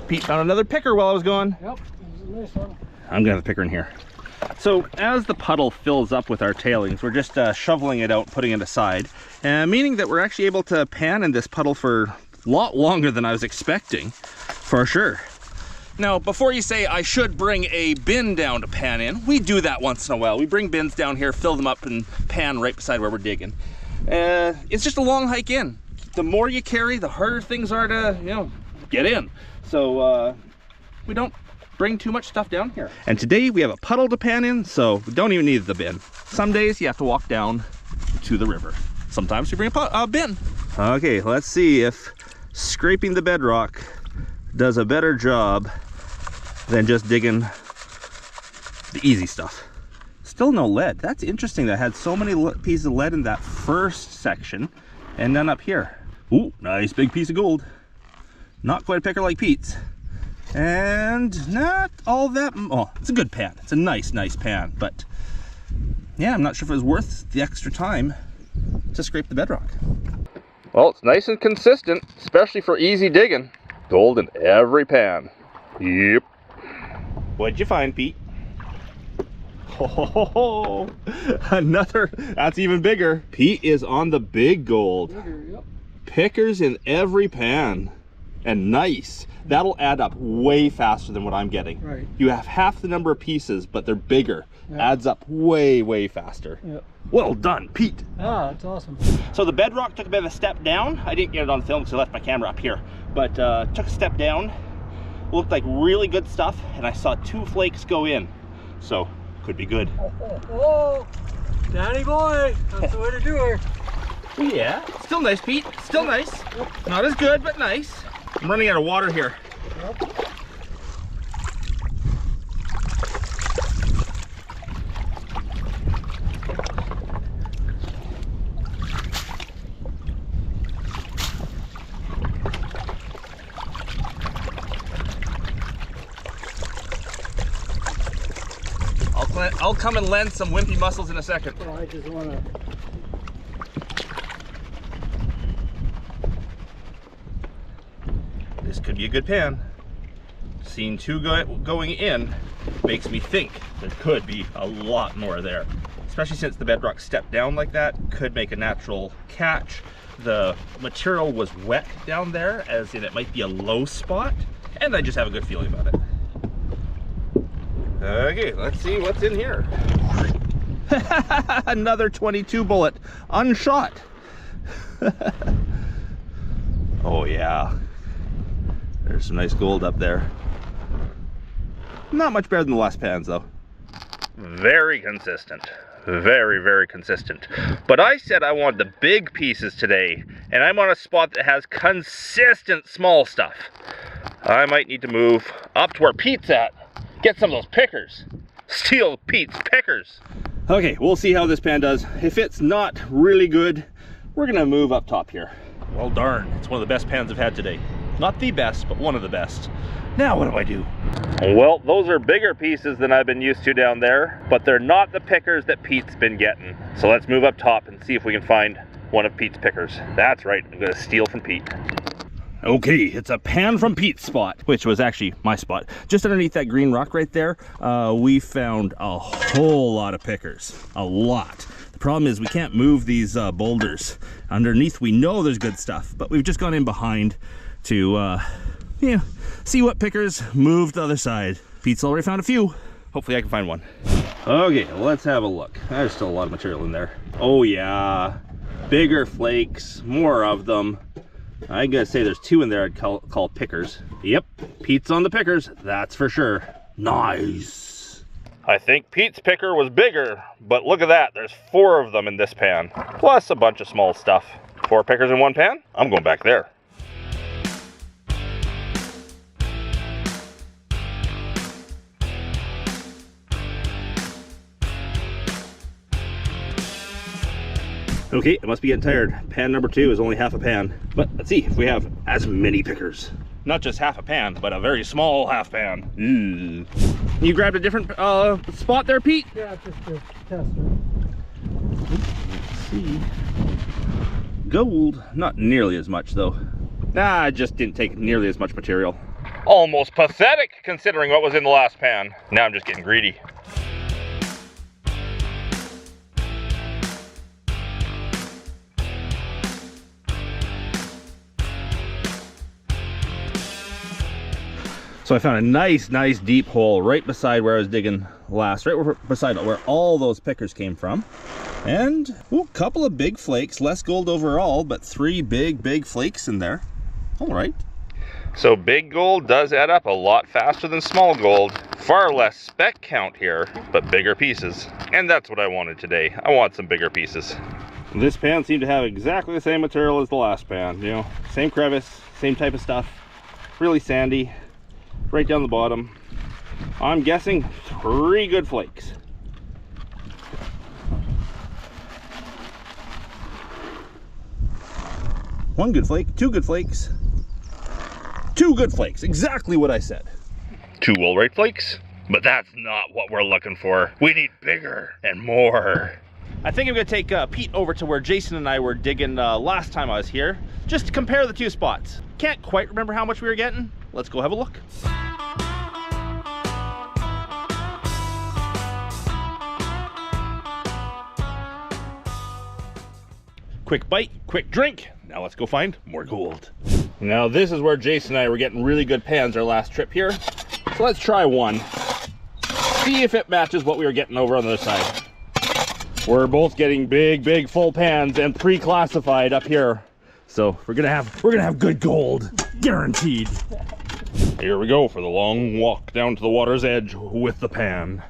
S1: Pete found another picker while I was gone.
S2: Yep, there's a nice one.
S1: I'm gonna have the picker in here. So as the puddle fills up with our tailings, we're just shoveling it out, putting it aside, meaning that we're actually able to pan in this puddle for a lot longer than I was expecting, for sure. Now, before you say I should bring a bin down to pan in, we do that once in a while. We bring bins down here, fill them up, and pan right beside where we're digging. It's just a long hike in. The more you carry, the harder things are to, you know, get in. So we don't bring too much stuff down here. And today we have a puddle to pan in, so we don't even need the bin. Some days you have to walk down to the river. Sometimes we bring a bin. Okay, let's see if scraping the bedrock does a better job than just digging the easy stuff. Still no lead. That's interesting that I had so many pieces of lead in that first section and none up here. Ooh, nice big piece of gold. Not quite a picker like Pete's. And not all that, oh, it's a good pan. It's a nice pan, but yeah, I'm not sure if it was worth the extra time to scrape the bedrock. Well, it's nice and consistent, especially for easy digging. Gold in every pan. Yep. What'd you find, Pete? Oh, another, that's even bigger. Pete is on the big gold.
S2: Bigger, yep.
S1: Pickers in every pan. And nice. That'll add up way faster than what I'm getting.
S2: Right.
S1: You have half the number of pieces, but they're bigger.
S2: Yep.
S1: Adds up way faster.
S2: Yep.
S1: Well done, Pete.
S2: Ah, that's awesome.
S1: So the bedrock took a bit of a step down. I didn't get it on film because I left my camera up here, but took a step down. Looked like really good stuff, and I saw 2 flakes go in. So, could be good.
S2: Oh, Danny boy, that's the way to do her.
S1: Yeah, still nice, Pete. Still nice. Yep. Not as good, but nice. I'm running out of water here.
S2: Yep.
S1: I'll come and lend some wimpy muscles in a second.
S2: Oh, I just want to.
S1: This could be a good pan. Seeing 2 going in makes me think there could be a lot more there. especially since the bedrock stepped down like that, could make a natural catch. The material was wet down there, as in it might be a low spot, and I just have a good feeling about it. Okay, let's see what's in here. Another 22 bullet, unshot. Oh yeah, there's some nice gold up there. Not much better than the last pans though. Very consistent, very, very consistent. But I said I wanted the big pieces today, and I'm on a spot that has consistent small stuff. I might need to move up to where Pete's at, get some of those pickers, steal Pete's pickers. Okay, we'll see how this pan does. If it's not really good, we're gonna move up top here. Well darn, it's one of the best pans I've had today. Not the best, but one of the best. Now what do I do? Well, those are bigger pieces than I've been used to down there, but they're not the pickers that Pete's been getting. So let's move up top and see if we can find one of Pete's pickers. That's right, I'm gonna steal from Pete. Okay, it's a pan from Pete's spot, which was actually my spot. Just underneath that green rock right there, we found a whole lot of pickers, a lot. The problem is we can't move these boulders. Underneath we know there's good stuff, but we've just gone in behind to see what pickers moved the other side. Pete's already found a few. Hopefully I can find one. Okay, let's have a look. There's still a lot of material in there. Oh yeah, bigger flakes, more of them. I gotta say there's two in there I'd call pickers. Yep, Pete's on the pickers, that's for sure. Nice. I think Pete's picker was bigger, but look at that, there's 4 of them in this pan, plus a bunch of small stuff. 4 pickers in one pan? I'm going back there. Okay, I must be getting tired. Pan number 2 is only half a pan. But let's see if we have as many pickers. Not just half a pan, but a very small half pan. You grabbed a different spot there, Pete?
S2: Yeah, just to test it.
S1: Let's see. Gold, not nearly as much though. Nah, I just didn't take nearly as much material. Almost pathetic considering what was in the last pan. Now I'm just getting greedy. So I found a nice deep hole right beside where I was digging last, right beside where all those pickers came from. And a couple of big flakes, less gold overall, but 3 big flakes in there. All right. So big gold does add up a lot faster than small gold. Far less speck count here, but bigger pieces. And that's what I wanted today. I want some bigger pieces. This pan seemed to have exactly the same material as the last pan. You know, same crevice, same type of stuff. Really sandy. Right down the bottom. I'm guessing 3 good flakes. One good flake, 2 good flakes. 2 good flakes, exactly what I said. 2 well-right flakes? But that's not what we're looking for. We need bigger and more. I think I'm gonna take Pete over to where Jason and I were digging last time I was here, just to compare the 2 spots. Can't quite remember how much we were getting. Let's go have a look. Quick bite, quick drink. Now let's go find more gold. Now this is where Jason and I were getting really good pans our last trip here. So let's try one. See if it matches what we were getting over on the other side. We're both getting big full pans and pre-classified up here. So we're gonna have good gold, guaranteed. Here we go for the long walk down to the water's edge with the pan.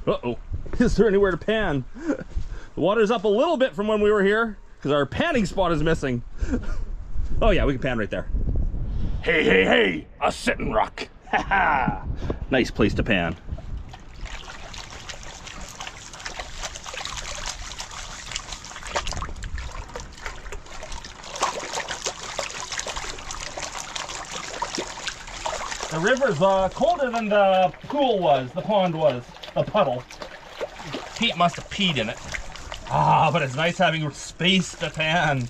S1: Uh-oh, is there anywhere to pan? The water's up a little bit from when we were here because our panning spot is missing. Oh yeah, we can pan right there. Hey, a sitting rock. Nice place to pan. The river's colder than the pool was, the pond was, the puddle. Pete must have peed in it. Ah, but it's nice having space to pan.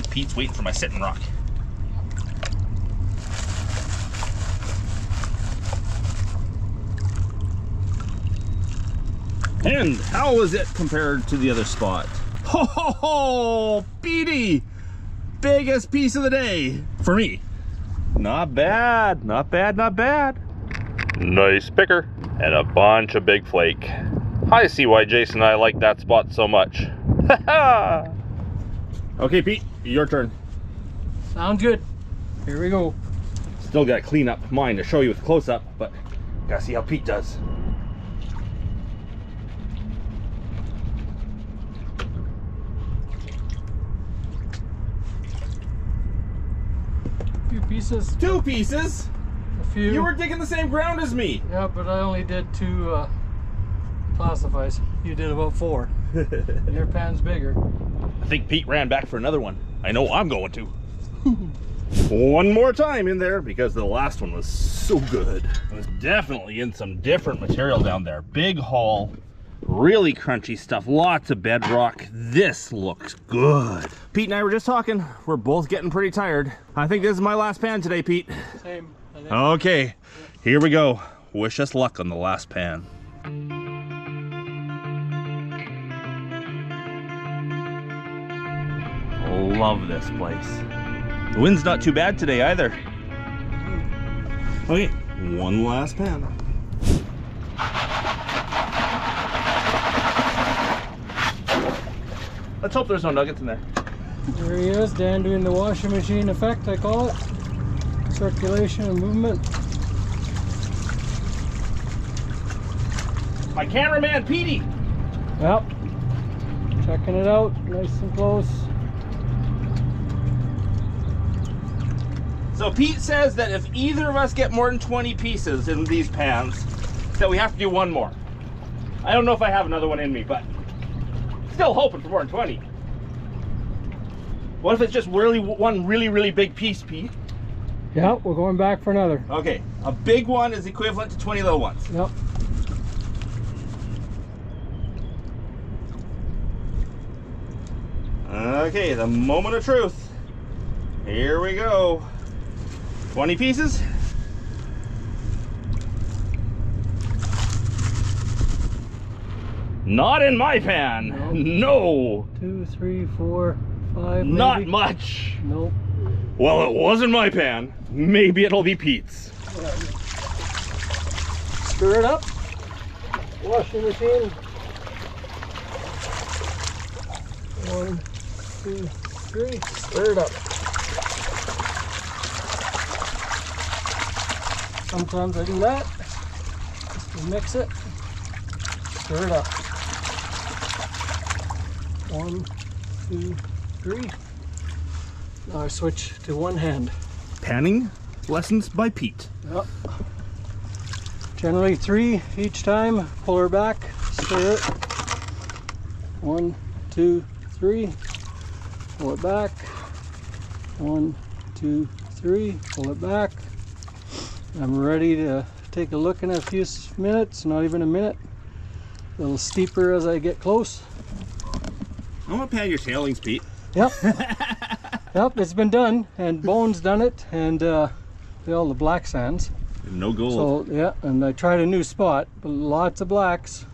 S1: think Pete's waiting for my sitting rock. And how is it compared to the other spot? Ho ho ho! Petey! Biggest piece of the day for me. Not bad, not bad, not bad. Nice picker and a bunch of big flake. I see why Jason and I like that spot so much. Okay, Pete, your turn.
S2: Sounds good. Here we go.
S1: Still got to clean up mine to show you with close up, but gotta see how Pete does.
S2: A few pieces.
S1: 2 pieces?
S2: A few.
S1: You were digging the same ground as me.
S2: Yeah, but I only did 2 classifies. You did about 4. Your pan's bigger.
S1: I think Pete ran back for another one. I know I'm going to. One more time in there because the last one was so good. It was definitely in some different material down there. Big haul, really crunchy stuff, lots of bedrock. This looks good. Pete and I were just talking. We're both getting pretty tired. I think this is my last pan today, Pete.
S2: Same. I think.
S1: Okay, here we go. Wish us luck on the last pan. Love this place. The wind's not too bad today either. Okay, one last pan. Let's hope there's no nuggets in there.
S2: There he is, Dan doing the washing machine effect, I call it. Circulation and movement.
S1: My cameraman, Petey.
S2: Yep. Checking it out, nice and close.
S1: So Pete says that if either of us get more than 20 pieces in these pans, that we have to do one more. I don't know if I have another one in me, but still hoping for more than 20. What if it's just one really big piece, Pete?
S2: Yeah, we're going back for another.
S1: Okay, a big one is equivalent to 20 little ones.
S2: Yep.
S1: Okay, the moment of truth. Here we go. 20 pieces. Not in my pan. No.
S2: 2, 3, 4, 5.
S1: Not
S2: maybe.
S1: much.
S2: Nope.
S1: Well, it wasn't my pan. Maybe it'll be Pete's.
S2: Stir it up. Washing machine. 1, 2, 3. Stir it up. Sometimes I do that. Just to mix it. Stir it up. 1, 2, 3. Now I switch to one hand.
S1: Panning lessons by Pete.
S2: Yep. Generally 3 each time. Pull her back. Stir it. 1, 2, 3. Pull it back. 1, 2, 3. Pull it back. I'm ready to take a look in a few minutes, not even a minute. A little steeper as I get close.
S1: I'm gonna pan your tailings, Pete.
S2: Yep. Yep, it's been done, and Bones done it, and all the black sands.
S1: No gold.
S2: So yeah, and I tried a new spot, but lots of blacks,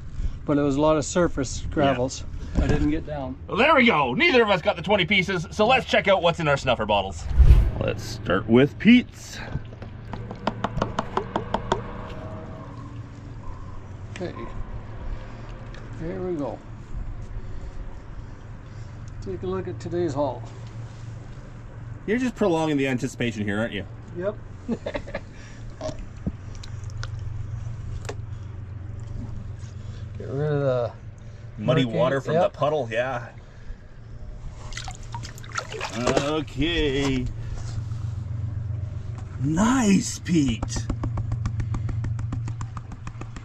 S2: but it was a lot of surface gravels. Yeah. I didn't get down.
S1: Well, there we go. Neither of us got the 20 pieces, so let's check out what's in our snuffer bottles. Let's start with Pete's.
S2: Okay, here we go. Take a look at today's haul.
S1: You're just prolonging the anticipation here, aren't you?
S2: Yep. Get rid of the
S1: muddy
S2: murky
S1: water from
S2: yep.
S1: the puddle, yeah. Okay. Nice, Pete.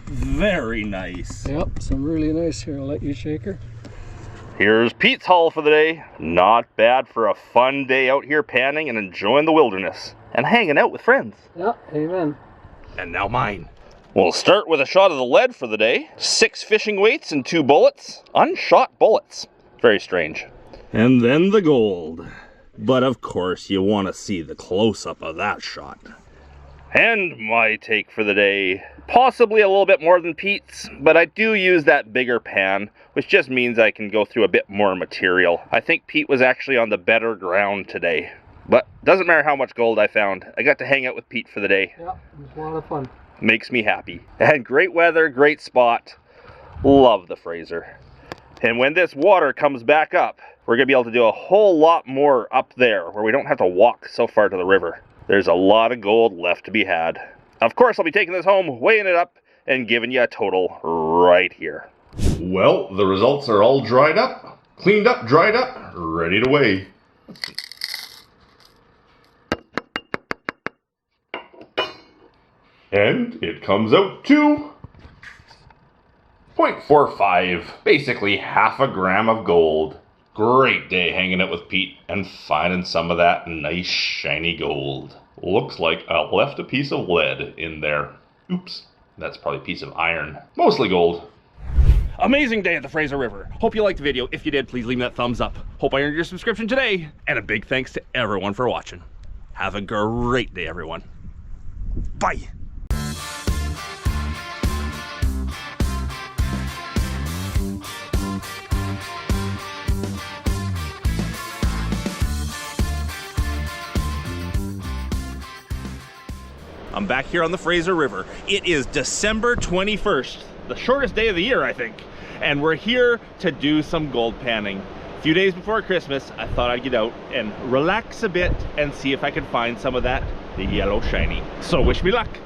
S1: Very nice.
S2: Yep, some really nice here. I'll let you shake her.
S1: Here's Pete's haul for the day. Not bad for a fun day out here panning and enjoying the wilderness and hanging out with friends.
S2: Yep, amen.
S1: And now mine. We'll start with a shot of the lead for the day. 6 fishing weights and 2 bullets. Unshot bullets. Very strange. And then the gold. But of course, you want to see the close-up of that shot. And my take for the day, possibly a little bit more than Pete's, but I do use that bigger pan, which just means I can go through a bit more material. I think Pete was actually on the better ground today. But doesn't matter how much gold I found. I got to hang out with Pete for the day.
S2: Yeah, it was a lot of fun.
S1: Makes me happy. And great weather, great spot. Love the Fraser. And when this water comes back up, we're going to be able to do a whole lot more up there where we don't have to walk so far to the river. There's a lot of gold left to be had. Of course, I'll be taking this home, weighing it up, and giving you a total right here. Well, the results are all dried up, cleaned up, dried up, ready to weigh. And it comes out to 0.45, basically half a gram of gold. Great day hanging out with Pete and finding some of that nice shiny gold. Looks like I left a piece of lead in there. Oops, that's probably a piece of iron. Mostly gold. Amazing day at the Fraser River. Hope you liked the video. If you did, please leave me that thumbs up. Hope I earned your subscription today. And a big thanks to everyone for watching. Have a great day, everyone. Bye. I'm back here on the Fraser River. It is December 21st, the shortest day of the year, I think. And we're here to do some gold panning. A few days before Christmas, I thought I'd get out and relax a bit and see if I could find some of that yellow shiny. So wish me luck,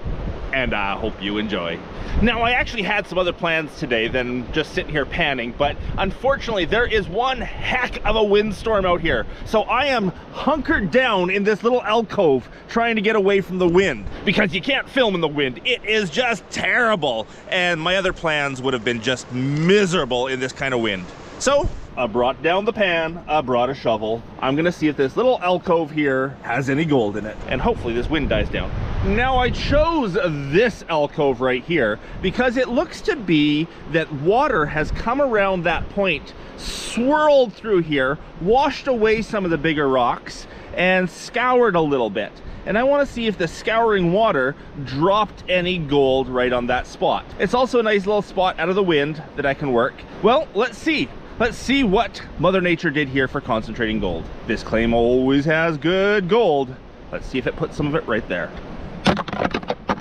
S1: and I hope you enjoy. Now, I actually had some other plans today than just sitting here panning, but unfortunately there is one heck of a windstorm out here. So I am hunkered down in this little alcove trying to get away from the wind, because you can't film in the wind. It is just terrible, and my other plans would have been just miserable in this kind of wind. So I brought down the pan, I brought a shovel. I'm gonna see if this little alcove here has any gold in it, and hopefully this wind dies down. Now, I chose this alcove right here because it looks to be that water has come around that point, swirled through here, washed away some of the bigger rocks, and scoured a little bit. And I want to see if the scouring water dropped any gold right on that spot. It's also a nice little spot out of the wind that I can work. Well, let's see. Let's see what Mother Nature did here for concentrating gold. This claim always has good gold. Let's see if it puts some of it right there.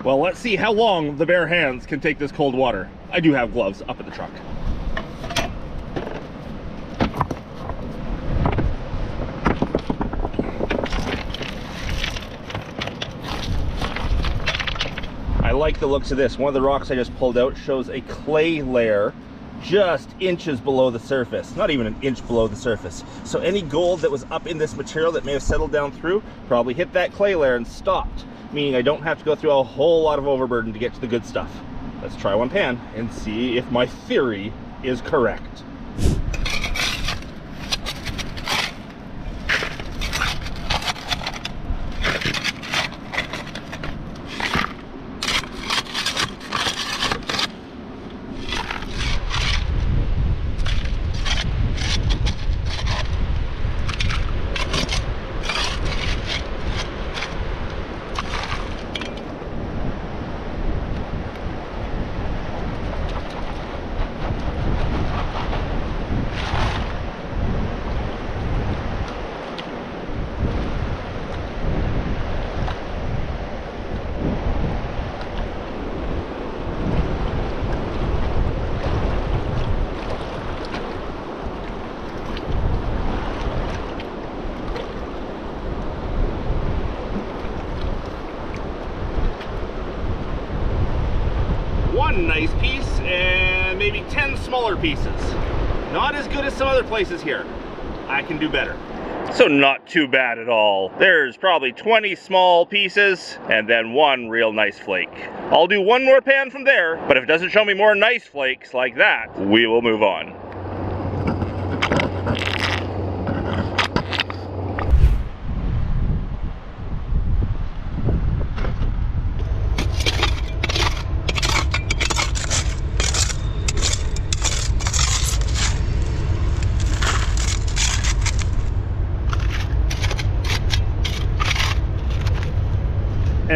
S1: Well, let's see how long the bare hands can take this cold water. I do have gloves up at the truck. I like the looks of this. One of the rocks I just pulled out shows a clay layer just inches below the surface, not even an inch below the surface. So any gold that was up in this material that may have settled down through probably hit that clay layer and stopped, meaning I don't have to go through a whole lot of overburden to get to the good stuff. Let's try one pan and see if my theory is correct. One nice piece and maybe 10 smaller pieces. Not as good as some other places here. I can do better. So not too bad at all. There's probably 20 small pieces and then one real nice flake. I'll do one more pan from there, but if it doesn't show me more nice flakes like that, we will move on.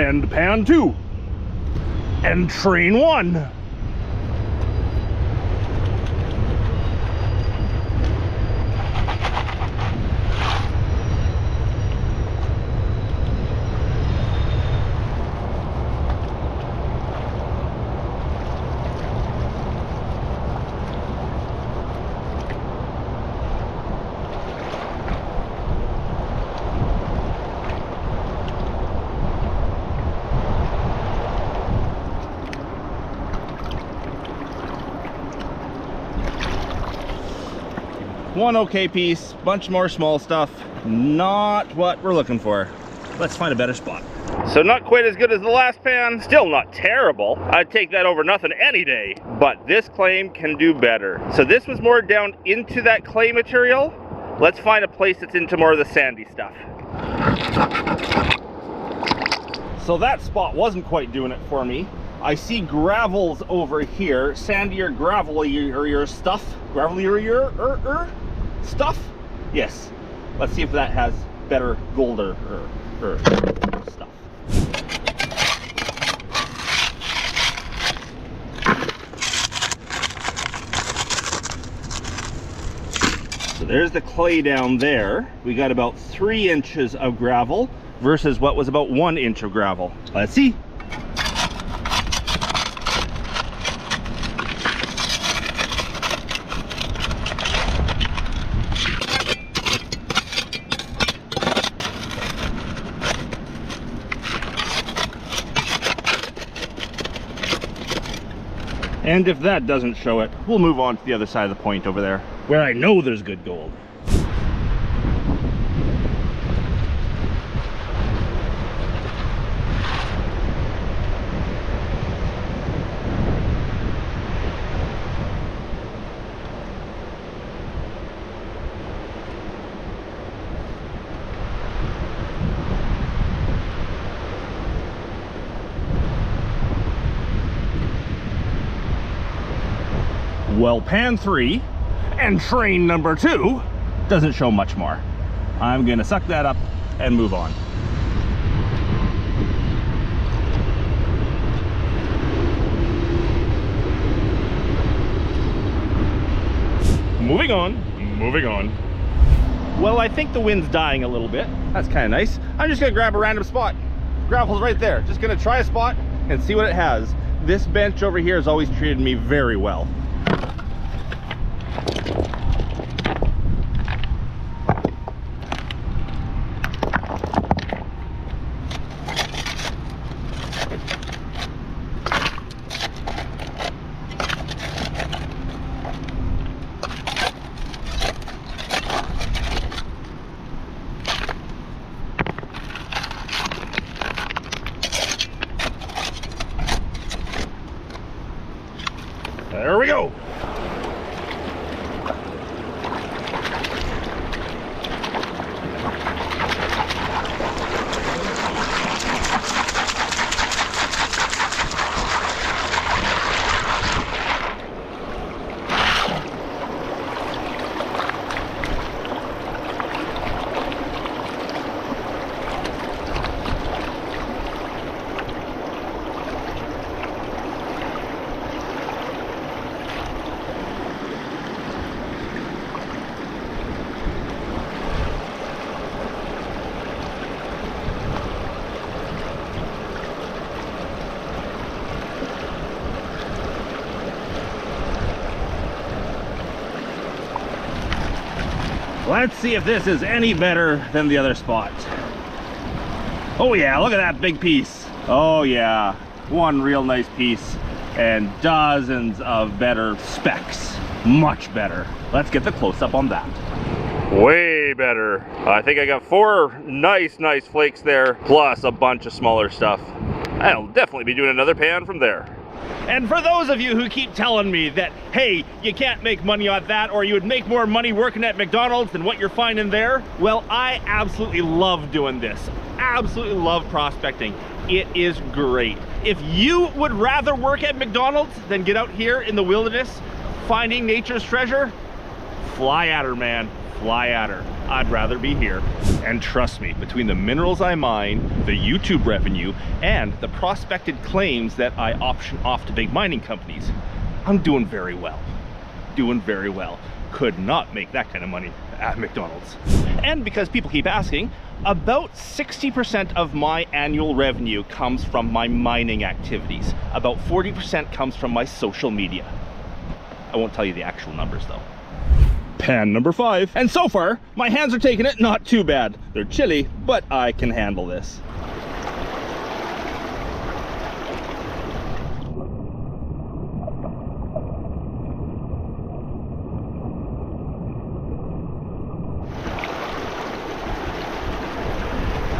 S1: and pan 2, and train 1. One okay piece, bunch more small stuff. Not what we're looking for. Let's find a better spot. So not quite as good as the last pan, still not terrible. I'd take that over nothing any day, but this claim can do better. So this was more down into that clay material. Let's find a place that's into more of the sandy stuff. So that spot wasn't quite doing it for me. I see gravels over here, sandier, gravelier stuff. Gravelier stuff? Yes. Let's see if that has better golder stuff. So there's the clay down there. We got about 3 inches of gravel versus what was about 1 inch of gravel. Let's see. And if that doesn't show it, we'll move on to the other side of the point over there, where I know there's good gold. Well, pan 3 and train number 2 doesn't show much more. I'm gonna suck that up and move on. Moving on. Well, I think the wind's dying a little bit. That's kind of nice. I'm just gonna grab a random spot. Gravel's right there. Just gonna try a spot and see what it has. This bench over here has always treated me very well. There we go. Let's see if this is any better than the other spot. Oh yeah, look at that big piece. Oh yeah, one real nice piece and dozens of better specks. Much better. Let's get the close-up on that. Way better. I think I got 4 nice flakes there, plus a bunch of smaller stuff. I'll definitely be doing another pan from there. And for those of you who keep telling me that, hey, you can't make money on that, or you would make more money working at McDonald's than what you're finding there, well, I absolutely love doing this. Absolutely love prospecting. It is great. If you would rather work at McDonald's than get out here in the wilderness finding nature's treasure, fly at her, man. Fly at her. I'd rather be here. And trust me, between the minerals I mine, the YouTube revenue, and the prospected claims that I option off to big mining companies, I'm doing very well. Doing very well. Could not make that kind of money at McDonald's. And because people keep asking, about 60% of my annual revenue comes from my mining activities. About 40% comes from my social media. I won't tell you the actual numbers though. Pan number 5. And so far, my hands are taking it not too bad. They're chilly, but I can handle this.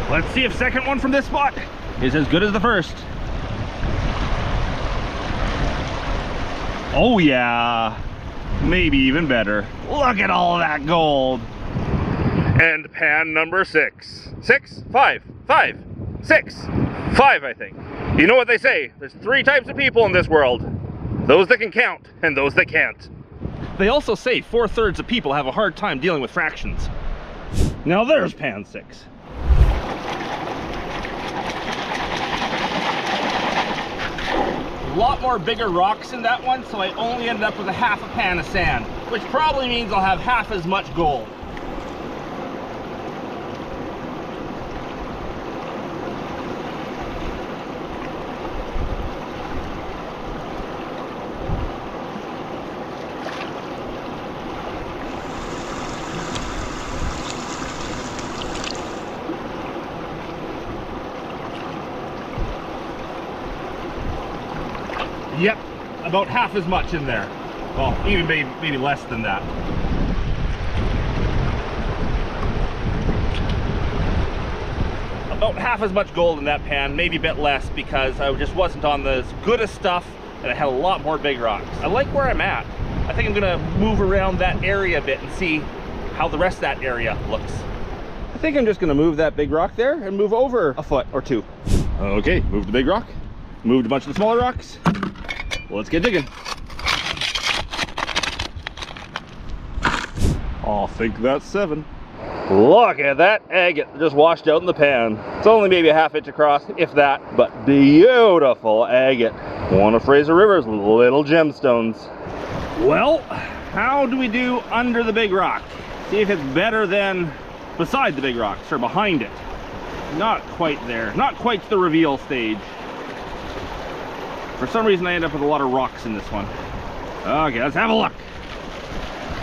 S1: Let's see if second one from this spot is as good as the first. Oh yeah, maybe even better. Look at all that gold. And pan number 6. 6? 5. 5. 6. 5, I think. You know what they say, there's 3 types of people in this world. Those that can count and those that can't. They also say 4/3 of people have a hard time dealing with fractions. Now there's pan 6. A lot more bigger rocks in that one, so I only ended up with a half a pan of sand, which probably means I'll have half as much gold. Yep, about half as much in there. Well, even maybe less than that. About half as much gold in that pan, maybe a bit less because I just wasn't on the good of stuff and I had a lot more big rocks. I like where I'm at. I think I'm gonna move around that area a bit and see how the rest of that area looks. I think I'm just gonna move that big rock there and move over a foot or 2. Okay, moved the big rock, moved a bunch of the smaller rocks. Let's get digging. I think that's 7. Look at that agate just washed out in the pan. It's only maybe a ½ inch across, if that, but beautiful agate. One of Fraser River's little gemstones. Well, how do we do under the big rock? See if it's better than beside the big rocks or behind it. Not quite there, not quite to the reveal stage. For some reason I end up with a lot of rocks in this one. Okay, let's have a look.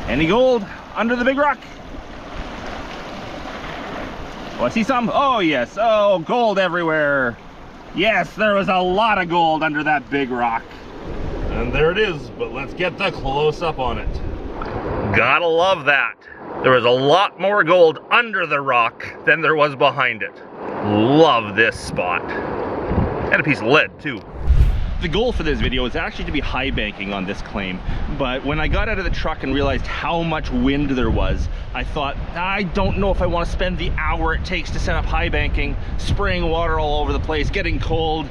S1: Any gold under the big rock? Oh, I see some. Oh yes, oh, gold everywhere. Yes, there was a lot of gold under that big rock. And there it is, but let's get the close-up on it. Gotta love that. There was a lot more gold under the rock than there was behind it. Love this spot. And a piece of lead too. The goal for this video is actually to be high banking on this claim, but when I got out of the truck and realized how much wind there was, I thought, I don't know if I want to spend the hour it takes to set up high banking, spraying water all over the place, getting cold,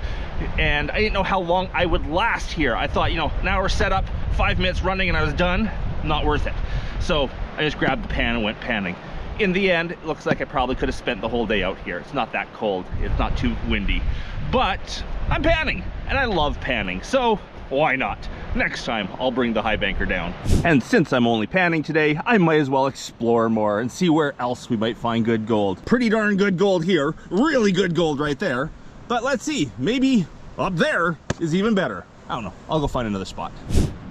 S1: and I didn't know how long I would last here. I thought, you know, an hour set up, 5 minutes running and I was done, not worth it. So I just grabbed the pan and went panning. In the end, it looks like I probably could have spent the whole day out here. It's not that cold, it's not too windy, but I'm panning and I love panning, so why not? Next time I'll bring the high banker down. And since I'm only panning today, I might as well explore more and see where else we might find good gold. Pretty darn good gold here, really good gold right there, but let's see, maybe up there is even better. I don't know, I'll go find another spot.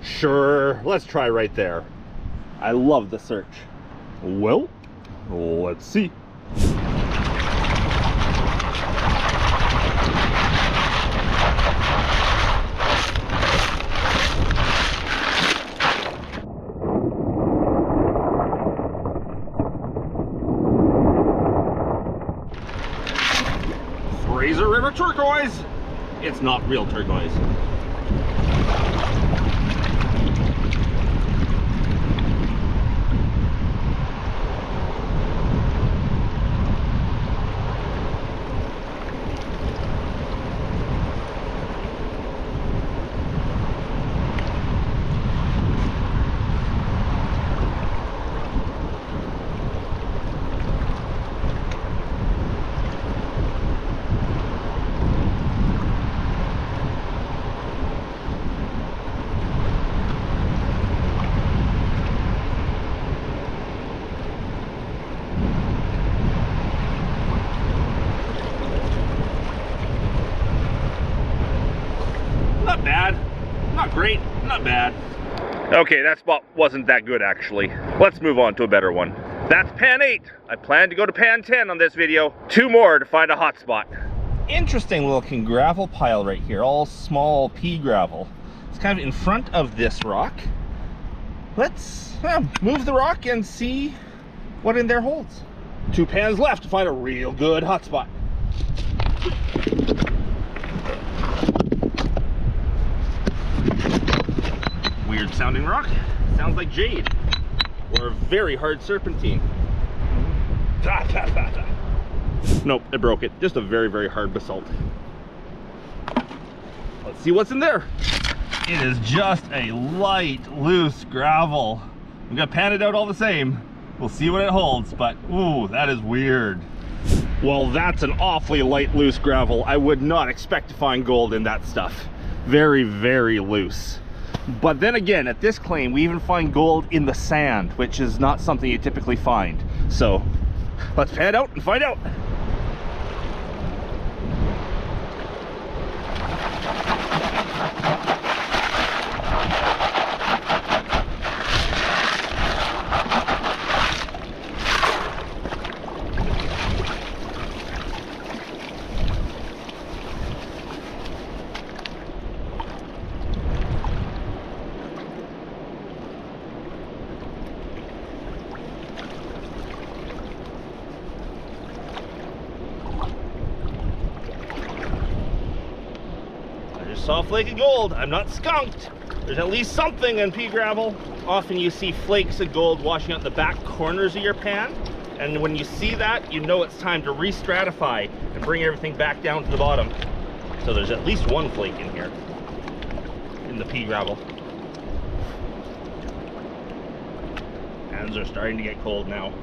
S1: Sure, let's try right there. I love the search. Well, let's see. Fraser River turquoise. It's not real turquoise. not bad. Okay, that spot wasn't that good actually. Let's move on to a better one. That's pan 8. I plan to go to pan 10 on this video. 2 more to find a hot spot. Interesting looking gravel pile right here, all small pea gravel. It's kind of in front of this rock. Let's move the rock and see what in there holds. 2 pans left to find a real good hot spot. Weird sounding rock. Sounds like jade or a very hard serpentine. Nope, it broke it. Just a very, very hard basalt. Let's see what's in there. It is just a light, loose gravel. I'm gonna pan it out all the same. We'll see what it holds, but ooh, that is weird. Well, that's an awfully light, loose gravel. I would not expect to find gold in that stuff. Very, very loose. But then again, at this claim, we even find gold in the sand, which is not something you typically find. So let's pan it out and find out. Saw a flake of gold. I'm not skunked. There's at least something in pea gravel. Often you see flakes of gold washing out the back corners of your pan, and when you see that, you know it's time to re-stratify and bring everything back down to the bottom. So there's at least one flake in here, in the pea gravel. Hands are starting to get cold now.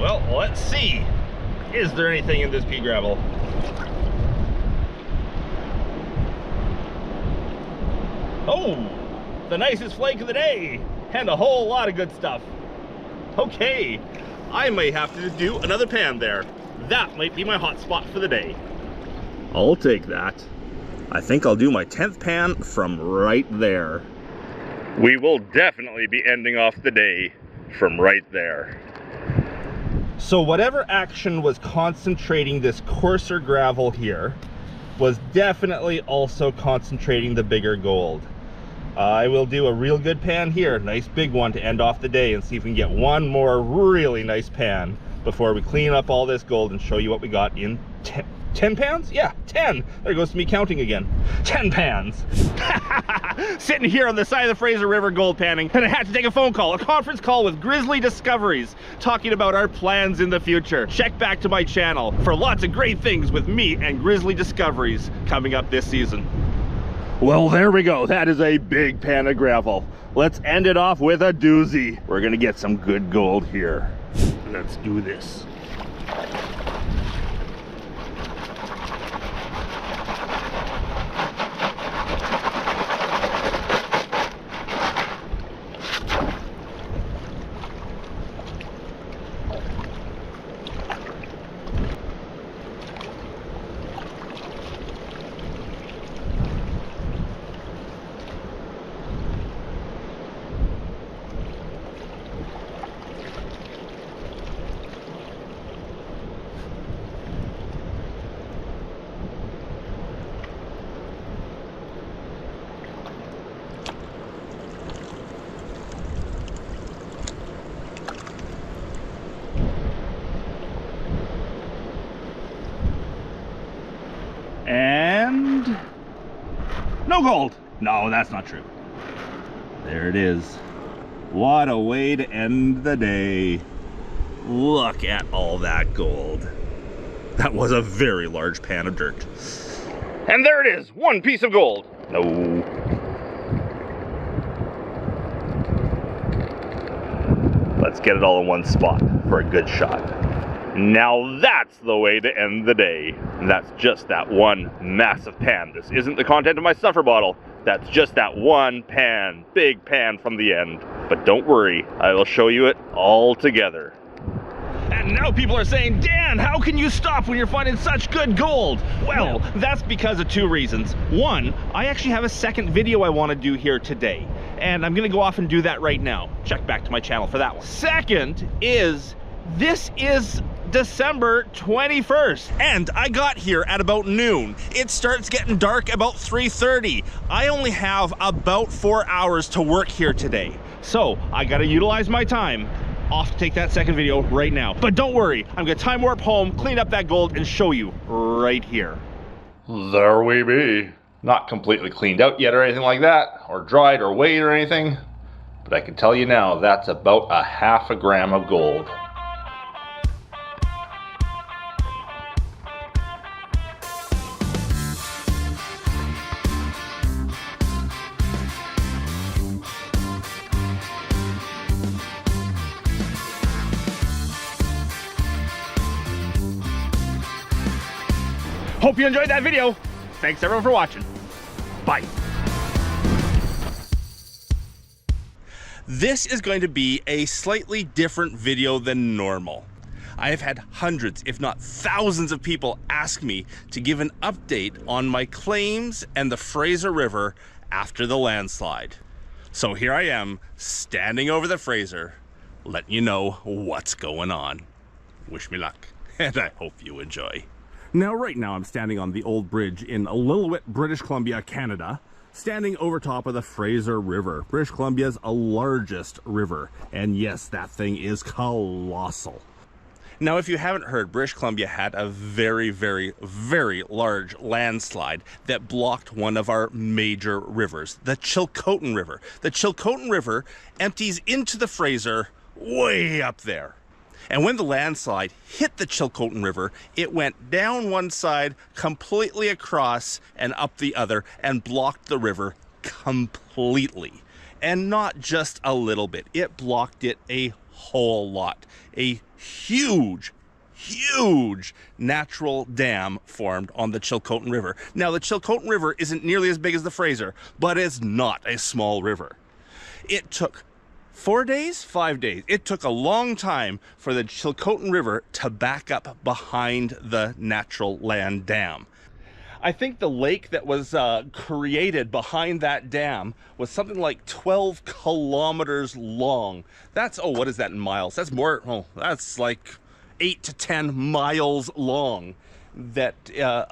S1: Well, let's see. Is there anything in this pea gravel? Oh, the nicest flake of the day, and a whole lot of good stuff. Okay, I may have to do another pan there. That might be my hot spot for the day. I'll take that. I think I'll do my 10th pan from right there. We will definitely be ending off the day from right there. So whatever action was concentrating this coarser gravel here was definitely also concentrating the bigger gold. I will do a real good pan here, nice big one to end off the day, and see if we can get one more really nice pan before we clean up all this gold and show you what we got in 10 pans? Yeah, 10. There goes to me counting again. 10 pans. Sitting here on the side of the Fraser River gold panning, and I had to take a phone call, a conference call with Grizzly Discoveries, talking about our plans in the future. Check back to my channel for lots of great things with me and Grizzly Discoveries coming up this season. Well, there we go. That is a big pan of gravel. Let's end it off with a doozy. We're gonna get some good gold here. Let's do this. And no gold. No, that's not true. There it is. What a way to end the day. Look at all that gold. That was a very large pan of dirt. And there it is, one piece of gold. No. Let's get it all in one spot for a good shot. Now that's the way to end the day. And that's just that one massive pan. This isn't the content of my stuffer bottle. That's just that one pan, big pan from the end. But don't worry, I will show you it all together. And And now people are saying, Dan, how can you stop when you're finding such good gold? Well, that's because of two reasons. One, I actually have a second video I want to do here today, and I'm gonna go off and do that right now. Check back to my channel for that one. Second is, this is December 21st, and I got here at about noon. It starts getting dark about 3:30. I only have about 4 hours to work here today, so I gotta utilize my time. Off to take that second video right now. But don't worry, I'm gonna time warp home, clean up that gold, and show you right here. There we be. Not completely cleaned out yet or anything like that, or dried or weighed or anything, but I can tell you now, that's about a half a gram of gold. Hope you enjoyed that video. Thanks everyone for watching. Bye. This is going to be a slightly different video than normal. I have had hundreds, if not thousands of people ask me to give an update on my claims and the Fraser River after the landslide. So here I am, standing over the Fraser, letting you know what's going on. Wish me luck, and I hope you enjoy. Now, right now, I'm standing on the old bridge in Lillooet, British Columbia, Canada, standing over top of the Fraser River, British Columbia's largest river. And yes, that thing is colossal. Now, if you haven't heard, British Columbia had a very, very, very large landslide that blocked one of our major rivers, the Chilcotin River. The Chilcotin River empties into the Fraser way up there. And when the landslide hit the Chilcotin River, it went down one side, completely across, and up the other, and blocked the river completely. And not just a little bit, it blocked it a whole lot. A huge, huge natural dam formed on the Chilcotin River. Now, the Chilcotin River isn't nearly as big as the Fraser, but it's not a small river. It took 4 days, 5 days. It took a long time for the Chilcotin River to back up behind the natural land dam. I think the lake that was created behind that dam was something like 12 kilometers long. That's, oh, what is that in miles? That's more, oh, that's like 8 to 10 miles long. That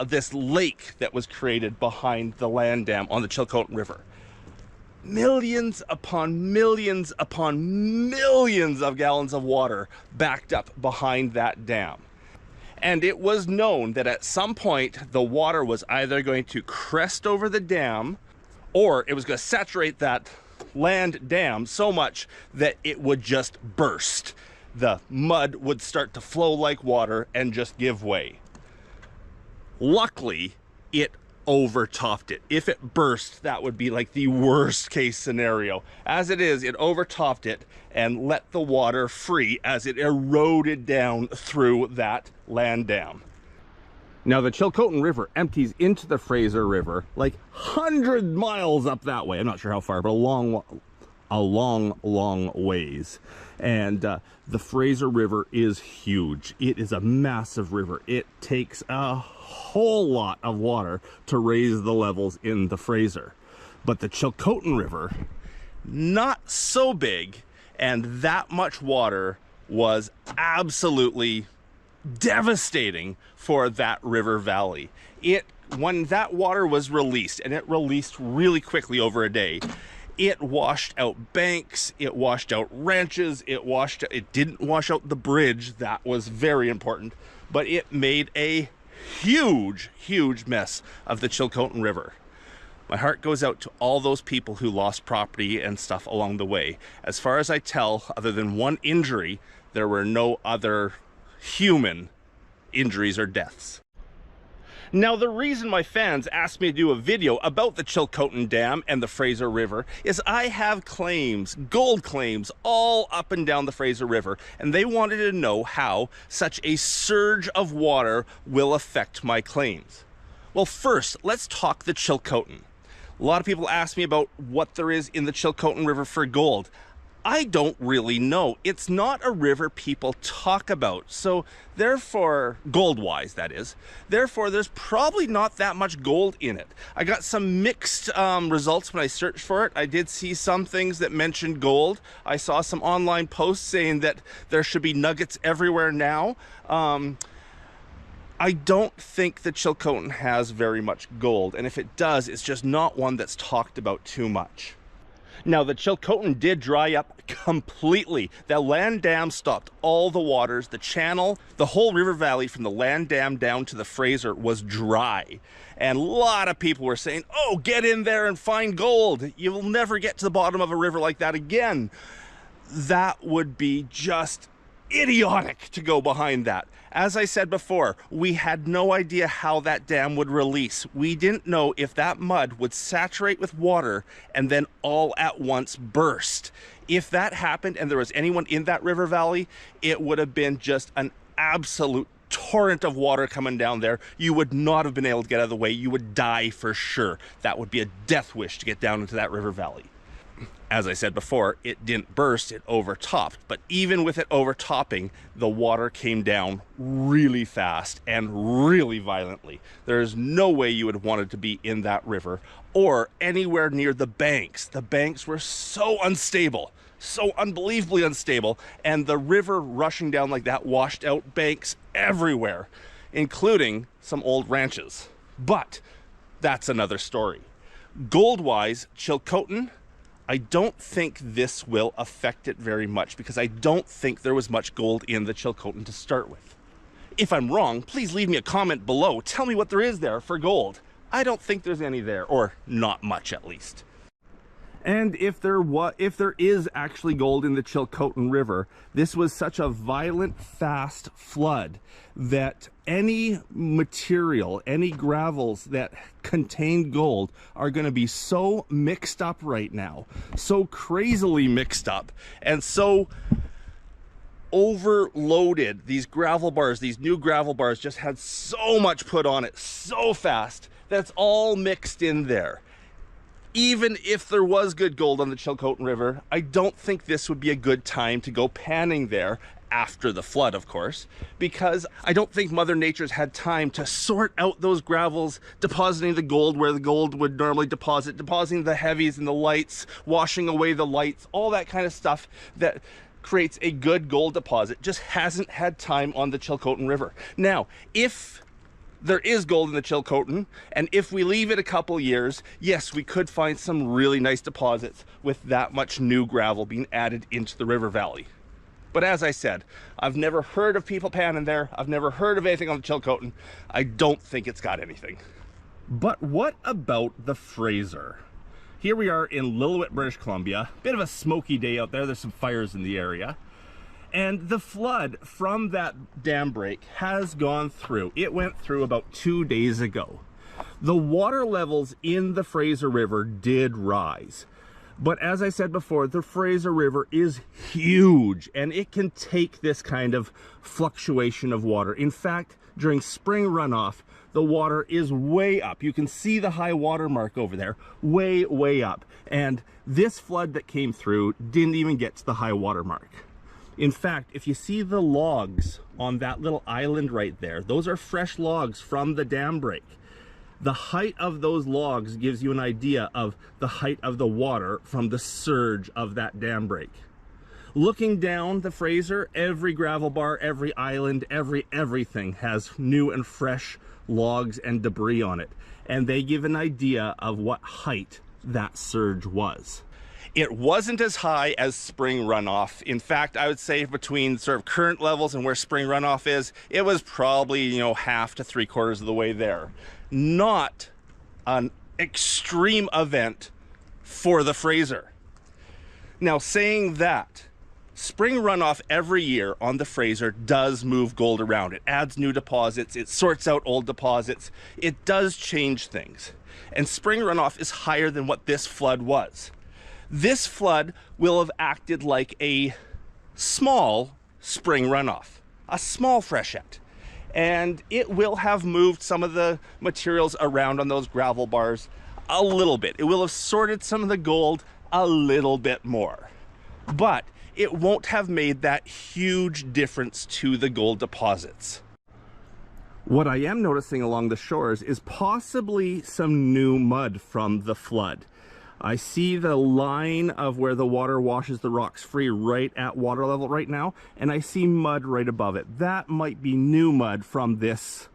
S1: this lake that was created behind the land dam on the Chilcotin River. Millions upon millions upon millions of gallons of water backed up behind that dam. And it was known that at some point the water was either going to crest over the dam or it was going to saturate that land dam so much that it would just burst. The mud would start to flow like water and just give way. Luckily, it overtopped it. If it burst, that would be like the worst case scenario. As it is, it overtopped it and let the water free as it eroded down through that land dam. Now, the Chilcotin River empties into the Fraser River like 100 miles up that way. I'm not sure how far, but a long ways. And the Fraser River is huge. It is a massive river. It takes a whole lot of water to raise the levels in the Fraser. But the Chilcotin River, not so big, and that much water was absolutely devastating for that river valley. When that water was released, and it released really quickly over a day, it washed out banks, it washed out ranches, it didn't wash out the bridge. That was very important, but it made a huge, huge mess of the Chilcotin River. My heart goes out to all those people who lost property and stuff along the way. As far as I tell, other than one injury, there were no other human injuries or deaths. Now, the reason my fans asked me to do a video about the Chilcotin Dam and the Fraser River is I have claims, gold claims, all up and down the Fraser River, and they wanted to know how such a surge of water will affect my claims. Well, first, let's talk the Chilcotin. A lot of people ask me about what there is in the Chilcotin River for gold. I don't really know. It's not a river people talk about. So therefore, gold-wise that is, therefore there's probably not that much gold in it. I got some mixed results when I searched for it. I did see some things that mentioned gold. I saw some online posts saying that there should be nuggets everywhere now. I don't think the Chilcotin has very much gold, and if it does, it's just not one that's talked about too much. Now, the Chilcotin did dry up completely. The land dam stopped all the waters. The channel, the whole river valley from the land dam down to the Fraser was dry. And a lot of people were saying, oh, get in there and find gold. You will never get to the bottom of a river like that again. That would be just idiotic to go behind that. As I said before, we had no idea how that dam would release. We didn't know if that mud would saturate with water and then all at once burst. If that happened and there was anyone in that river valley, it would have been just an absolute torrent of water coming down there. You would not have been able to get out of the way. You would die for sure. That would be a death wish to get down into that river valley. As I said before, it didn't burst, it overtopped. But even with it overtopping, the water came down really fast and really violently. There's no way you would want it to be in that river or anywhere near the banks. The banks were so unstable, so unbelievably unstable, and the river rushing down like that washed out banks everywhere, including some old ranches. But that's another story. Gold-wise, Chilcotin, I don't think this will affect it very much because I don't think there was much gold in the Chilcotin to start with. If I'm wrong, please leave me a comment below. Tell me what there is there for gold. I don't think there's any there, or not much at least. And if there is actually gold in the Chilcotin River, this was such a violent, fast flood that any material, any gravels that contain gold are going to be so mixed up right now, so crazily mixed up, and so overloaded. These gravel bars, these new gravel bars just had so much put on it so fast that's all mixed in there. Even if there was good gold on the Chilcotin River, I don't think this would be a good time to go panning there after the flood, of course, because I don't think Mother Nature's had time to sort out those gravels, depositing the gold where the gold would normally deposit, depositing the heavies and the lights, washing away the lights, all that kind of stuff that creates a good gold deposit just hasn't had time on the Chilcotin River. Now, if there is gold in the Chilcotin, and if we leave it a couple years, yes, we could find some really nice deposits with that much new gravel being added into the river valley. But as I said, I've never heard of people panning there. I've never heard of anything on the Chilcotin. I don't think it's got anything. But what about the Fraser? Here we are in Lillooet, British Columbia. Bit of a smoky day out there. There's some fires in the area. And the flood from that dam break has gone through. It went through about 2 days ago. The water levels in the Fraser River did rise. But as I said before, the Fraser River is huge and it can take this kind of fluctuation of water. In fact, during spring runoff, the water is way up. You can see the high water mark over there, way, way up. And this flood that came through didn't even get to the high water mark. In fact, if you see the logs on that little island right there, those are fresh logs from the dam break. The height of those logs gives you an idea of the height of the water from the surge of that dam break. Looking down the Fraser, every gravel bar, every island, everything has new and fresh logs and debris on it. And they give an idea of what height that surge was. It wasn't as high as spring runoff. In fact, I would say between sort of current levels and where spring runoff is, it was probably, half to 3/4 of the way there. Not an extreme event for the Fraser. Now, saying that, spring runoff every year on the Fraser does move gold around. It adds new deposits, it sorts out old deposits, it does change things. And spring runoff is higher than what this flood was. This flood will have acted like a small spring runoff, a small freshet. And it will have moved some of the materials around on those gravel bars a little bit. It will have sorted some of the gold a little bit more. but it won't have made that huge difference to the gold deposits. What I am noticing along the shores is possibly some new mud from the flood. I see the line of where the water washes the rocks free right at water level right now, and I see mud right above it. That might be new mud from this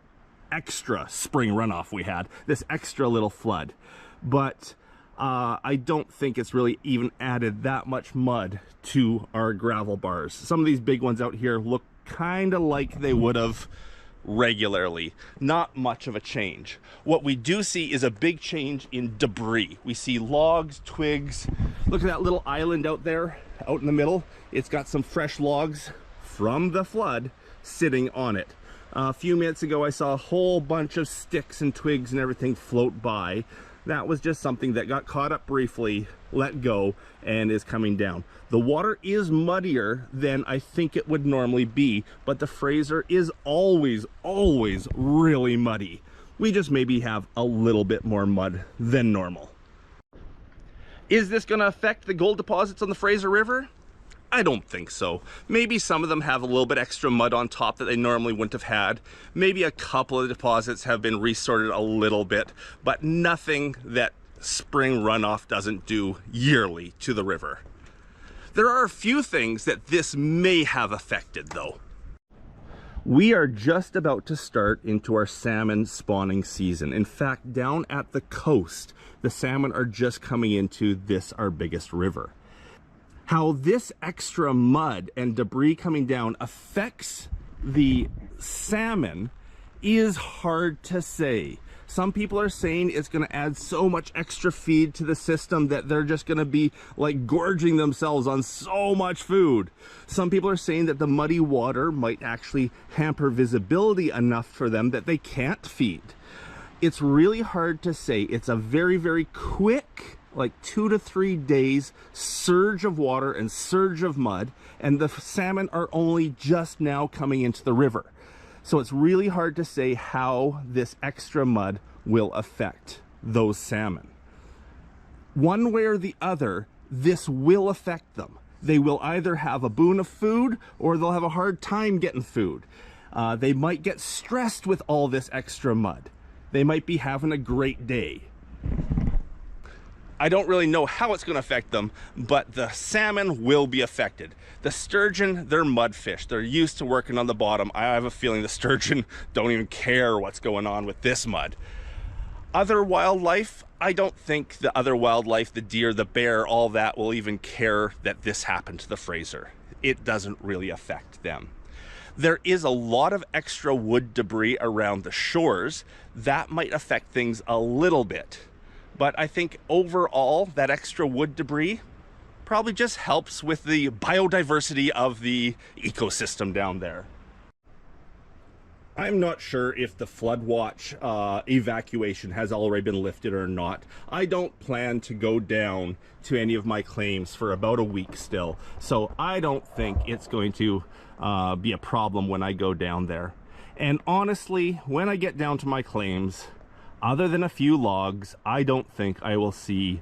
S1: extra spring runoff we had, this extra little flood. But I don't think it's really even added that much mud to our gravel bars. Some of these big ones out here look kind of like they would have regularly. Not much of a change. What we do see is a big change in debris. We see logs, twigs. Look at that little island out there, out in the middle. It's got some fresh logs from the flood sitting on it. A few minutes ago, I saw a whole bunch of sticks and twigs and everything float by. That was just something that got caught up briefly, let go, and is coming down. The water is muddier than I think it would normally be, but the Fraser is always really muddy. We just maybe have a little bit more mud than normal. Is this going to affect the gold deposits on the Fraser River? I don't think so. Maybe some of them have a little bit extra mud on top that they normally wouldn't have had. Maybe a couple of deposits have been resorted a little bit, but nothing that spring runoff doesn't do yearly to the river. There are a few things that this may have affected though. We are just about to start into our salmon spawning season. In fact, down at the coast, the salmon are just coming into this, our biggest river. How this extra mud and debris coming down affects the salmon is hard to say. Some people are saying it's going to add so much extra feed to the system that they're just going to be like gorging themselves on so much food. Some people are saying that the muddy water might actually hamper visibility enough for them that they can't feed. It's really hard to say. It's a very quick, like 2 to 3 days surge of water and surge of mud, and the salmon are only just now coming into the river. So it's really hard to say how this extra mud will affect those salmon. One way or the other, this will affect them. They will either have a boon of food or they'll have a hard time getting food. They might get stressed with all this extra mud. They might be having a great day. I don't really know how it's going to affect them, but the salmon will be affected. The sturgeon, they're mudfish. They're used to working on the bottom. I have a feeling the sturgeon don't even care what's going on with this mud. Other wildlife, I don't think the other wildlife, the deer, the bear, all that will even care that this happened to the Fraser. It doesn't really affect them. There is a lot of extra wood debris around the shores. That might affect things a little bit. But I think overall, that extra wood debris probably just helps with the biodiversity of the ecosystem down there. I'm not sure if the flood watch evacuation has already been lifted or not. I don't plan to go down to any of my claims for about a week still. So I don't think it's going to be a problem when I go down there. And honestly, when I get down to my claims, other than a few logs, I don't think I will see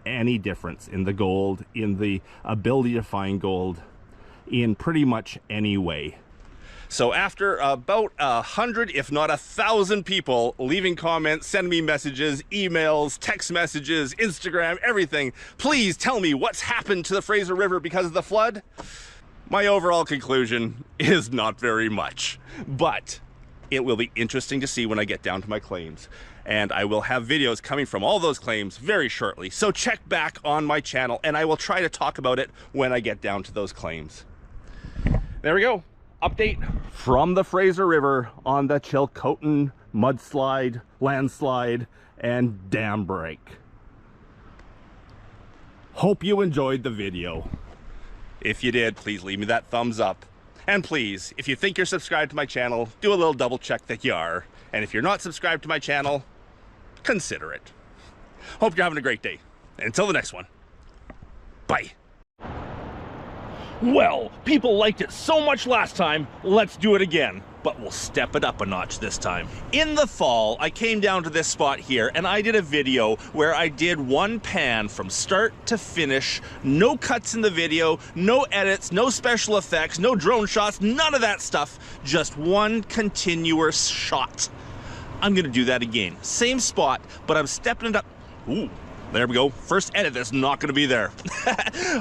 S1: any difference in the gold, in the ability to find gold, in pretty much any way. So after about 100, if not 1,000 people leaving comments, sending me messages, emails, text messages, Instagram, everything, please tell me what's happened to the Fraser River because of the flood. My overall conclusion is not very much, but it will be interesting to see when I get down to my claims. And I will have videos coming from all those claims very shortly. So check back on my channel and I will try to talk about it when I get down to those claims. There we go. Update from the Fraser River on the Chilcotin mudslide, landslide, and dam break. Hope you enjoyed the video. If you did, please leave me that thumbs up. And please, if you think you're subscribed to my channel, do a little double check that you are. And if you're not subscribed to my channel, consider it. Hope you're having a great day. And until the next one, bye. Well, people liked it so much last time, let's do it again. But we'll step it up a notch this time. In the fall, I came down to this spot here and I did a video where I did one pan from start to finish. No cuts in the video, no edits, no special effects, no drone shots, none of that stuff. Just one continuous shot. I'm gonna do that again. Same spot, but I'm stepping it up. Ooh. There we go. First edit that's not gonna be there.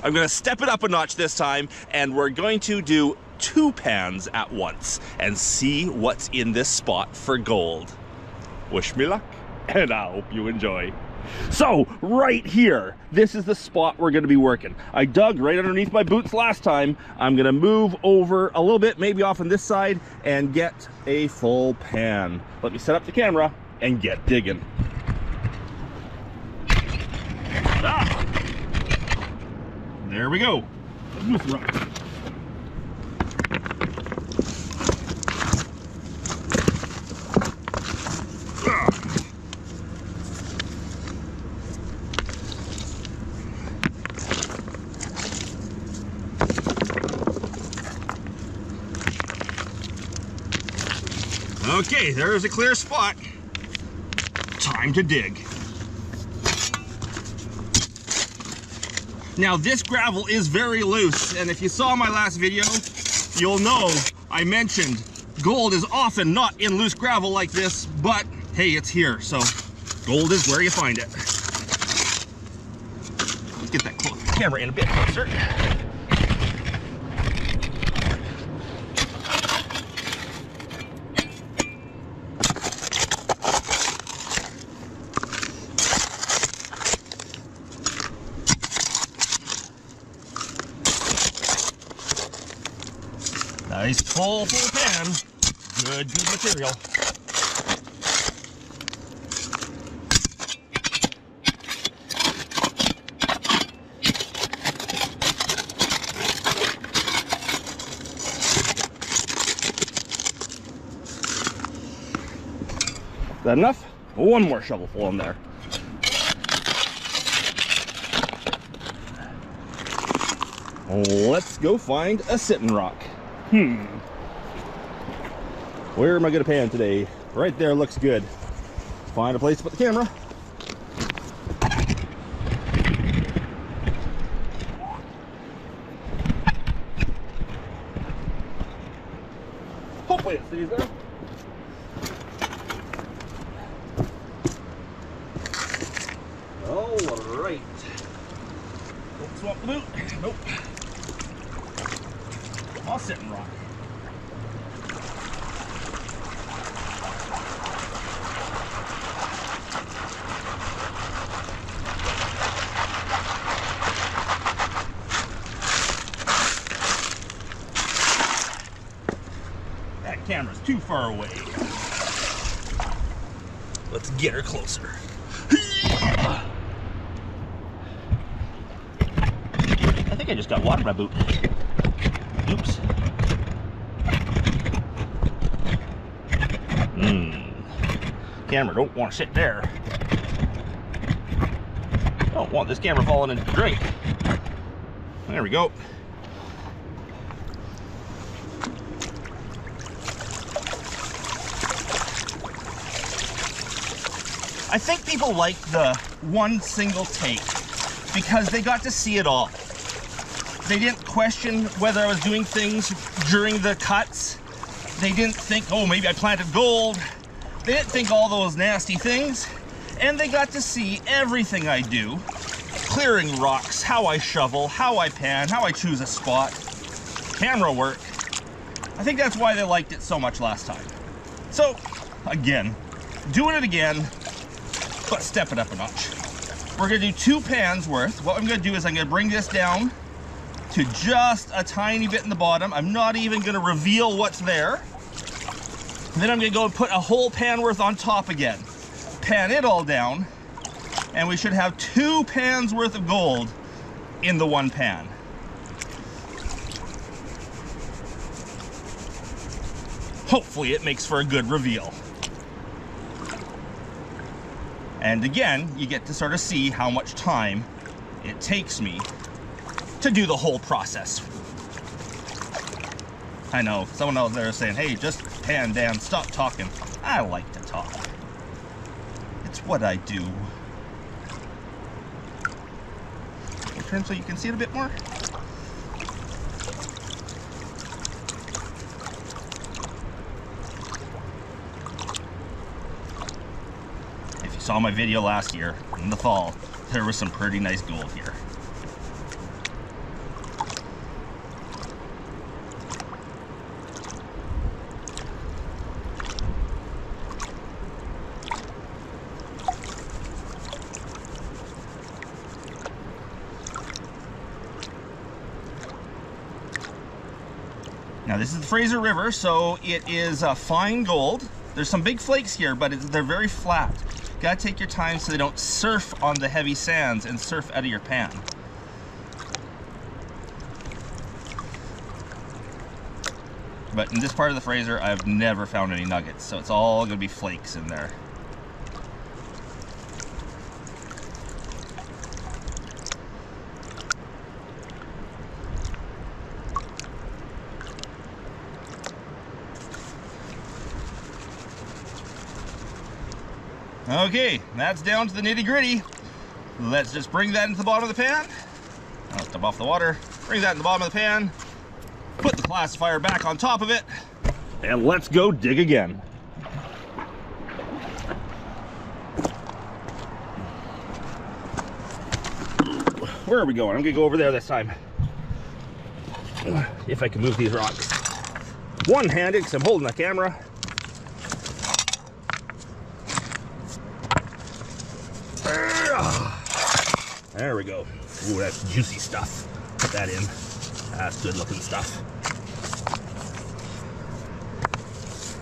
S1: I'm gonna step it up a notch this time, and we're going to do 2 pans at once and see what's in this spot for gold. Wish me luck, and I hope you enjoy. So, right here, this is the spot we're gonna be working. I dug right underneath my boots last time. I'm gonna move over a little bit, maybe off on this side, and get a full pan. Let me set up the camera and get digging. Ah, there we go. With rock. Okay, there's a clear spot. Time to dig. Now this gravel is very loose, and if you saw my last video, you'll know I mentioned gold is often not in loose gravel like this, but hey, it's here, so gold is where you find it. Let's get that camera in a bit closer. Nice full pan. Good material. Is that enough? One more shovelful in there. Let's go find a sitting rock. Where am I gonna pan today? Right there looks good. Find a place to put the camera. Hopefully it stays there. All right. Don't swamp the boot. Nope. I'll sit and rock. That camera's too far away. Let's get her closer. I think I just got water in my boot. Oops. Camera don't want to sit there. Don't want this camera falling into the drink. There we go. I think people like the one single take because they got to see it all. They didn't question whether I was doing things during the cuts. They didn't think, oh, maybe I planted gold. They didn't think all those nasty things. And they got to see everything I do. Clearing rocks, how I shovel, how I pan, how I choose a spot, camera work. I think that's why they liked it so much last time. So, again, doing it again, but step it up a notch. We're gonna do 2 pans worth. What I'm gonna do is I'm gonna bring this down to just a tiny bit in the bottom. I'm not even gonna reveal what's there. And then I'm gonna go and put a whole pan worth on top again. Pan it all down, and we should have 2 pans worth of gold in the one pan. Hopefully it makes for a good reveal. And again, you get to sort of see how much time it takes me to do the whole process. I know, someone out there is saying, hey, just pan, Dan, stop talking. I like to talk. It's what I do. Turn so you can see it a bit more. If you saw my video last year, in the fall, there was some pretty nice gold here. Now this is the Fraser River, so it is fine gold. There's some big flakes here, but they're very flat. Gotta take your time so they don't surf on the heavy sands and surf out of your pan. But in this part of the Fraser, I've never found any nuggets, so it's all gonna be flakes in there. Okay, that's down to the nitty-gritty. Let's just bring that into the bottom of the pan. I'll step off the water. Bring that in the bottom of the pan. Put the classifier back on top of it. And let's go dig again. Where are we going? I'm gonna go over there this time. If I can move these rocks. One-handed, because I'm holding the camera. There we go. Ooh, that's juicy stuff. Put that in. That's good looking stuff.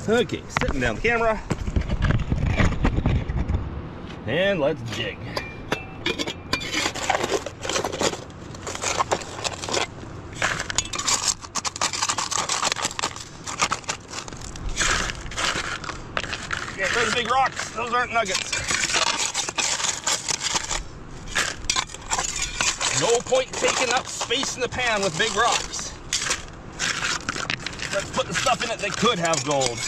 S1: Okay, setting down the camera. And let's dig. Yeah, those big rocks. Those aren't nuggets. No point taking up space in the pan with big rocks. Let's put the stuff in it that could have gold.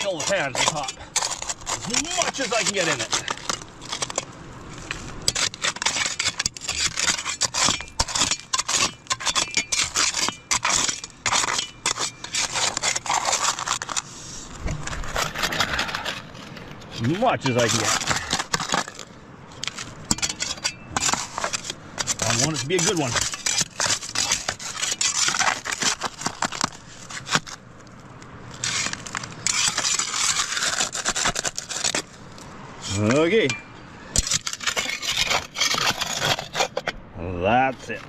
S1: Fill the pan to the top as much as I can get in it. As much as I can get. I want it to be a good one. Okay, that's it.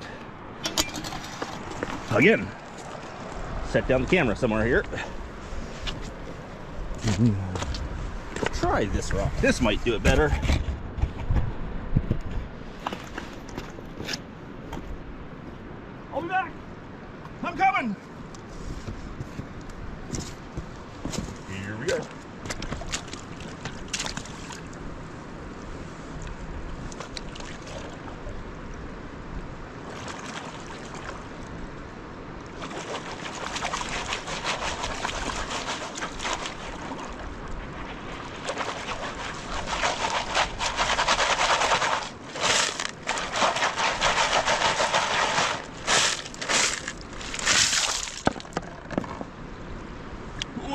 S1: Again, set down the camera somewhere here. Try this rock. This might do it better. I'll be back. I'm coming. Here we go.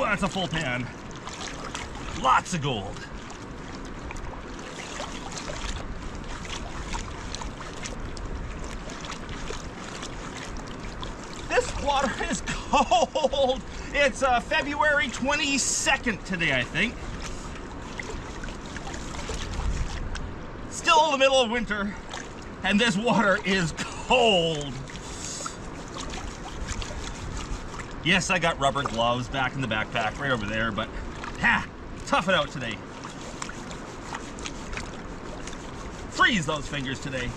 S1: That's a full pan. Lots of gold. This water is cold. It's February 22nd today, I think. still the middle of winter, and this water is cold. Yes, I got rubber gloves back in the backpack right over there, but tough it out today. Freeze those fingers today.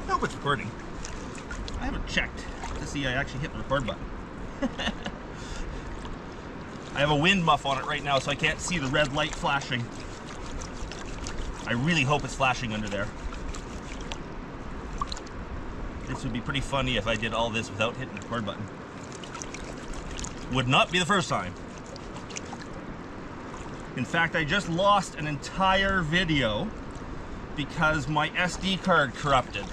S1: I hope it's recording. I haven't checked to see I actually hit the record button. I have a wind muff on it right now, so I can't see the red light flashing. I really hope it's flashing under there. This would be pretty funny if I did all this without hitting the record button. Would not be the first time. In fact, I just lost an entire video because my SD card corrupted.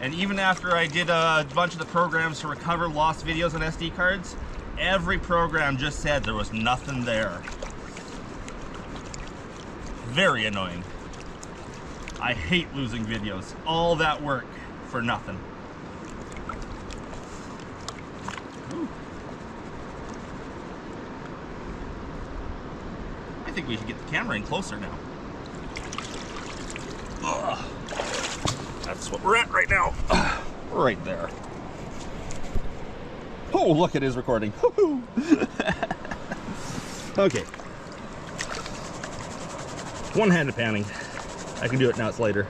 S1: And even after I did a bunch of the programs to recover lost videos on SD cards, every program just said there was nothing there. Very annoying. I hate losing videos. All that work for nothing. Ooh. I think we should get the camera in closer now. Ugh. That's what we're at right now. Right there. Oh, look, it is recording. Okay. One-handed panning. I can do it now, it's later.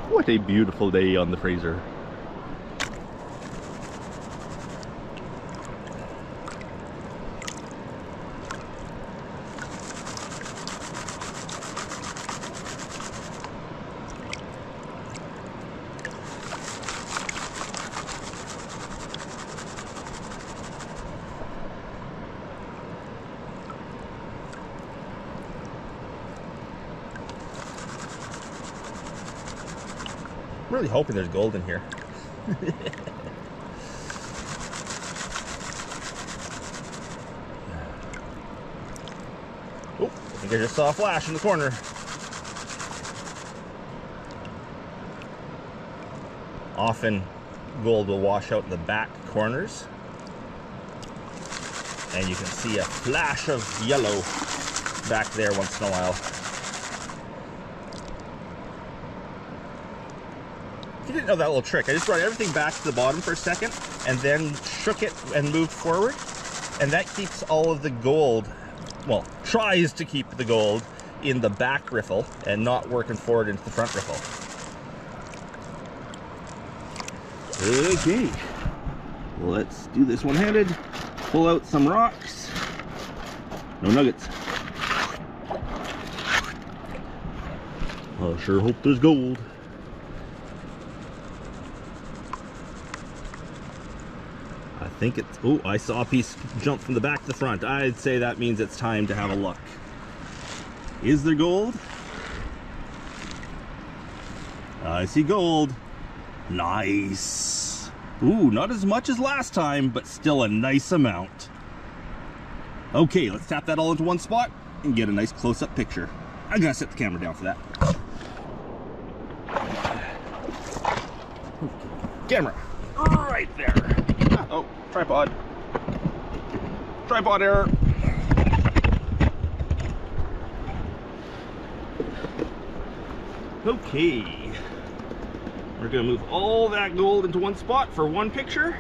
S1: What a beautiful day on the Fraser. I'm really hoping there's gold in here. Oh, I think I just saw a flash in the corner. Often gold will wash out in the back corners, and you can see a flash of yellow back there once in a while. If you didn't know that little trick, I just brought everything back to the bottom for a second and then shook it and moved forward, and that keeps all of the gold, well, tries to keep the gold in the back riffle and not working forward into the front riffle. Okay, let's do this one-handed. Pull out some rocks. No nuggets. I sure hope there's gold. I think it's, oh, I saw a piece jump from the back to the front. I'd say that means it's time to have a look. Is there gold? I see gold. Nice. Ooh, not as much as last time, but still a nice amount. Okay, let's tap that all into one spot and get a nice close-up picture. I'm gonna set the camera down for that. Camera, right there. Oh, tripod. Tripod error. Okay. We're gonna move all that gold into one spot for one picture.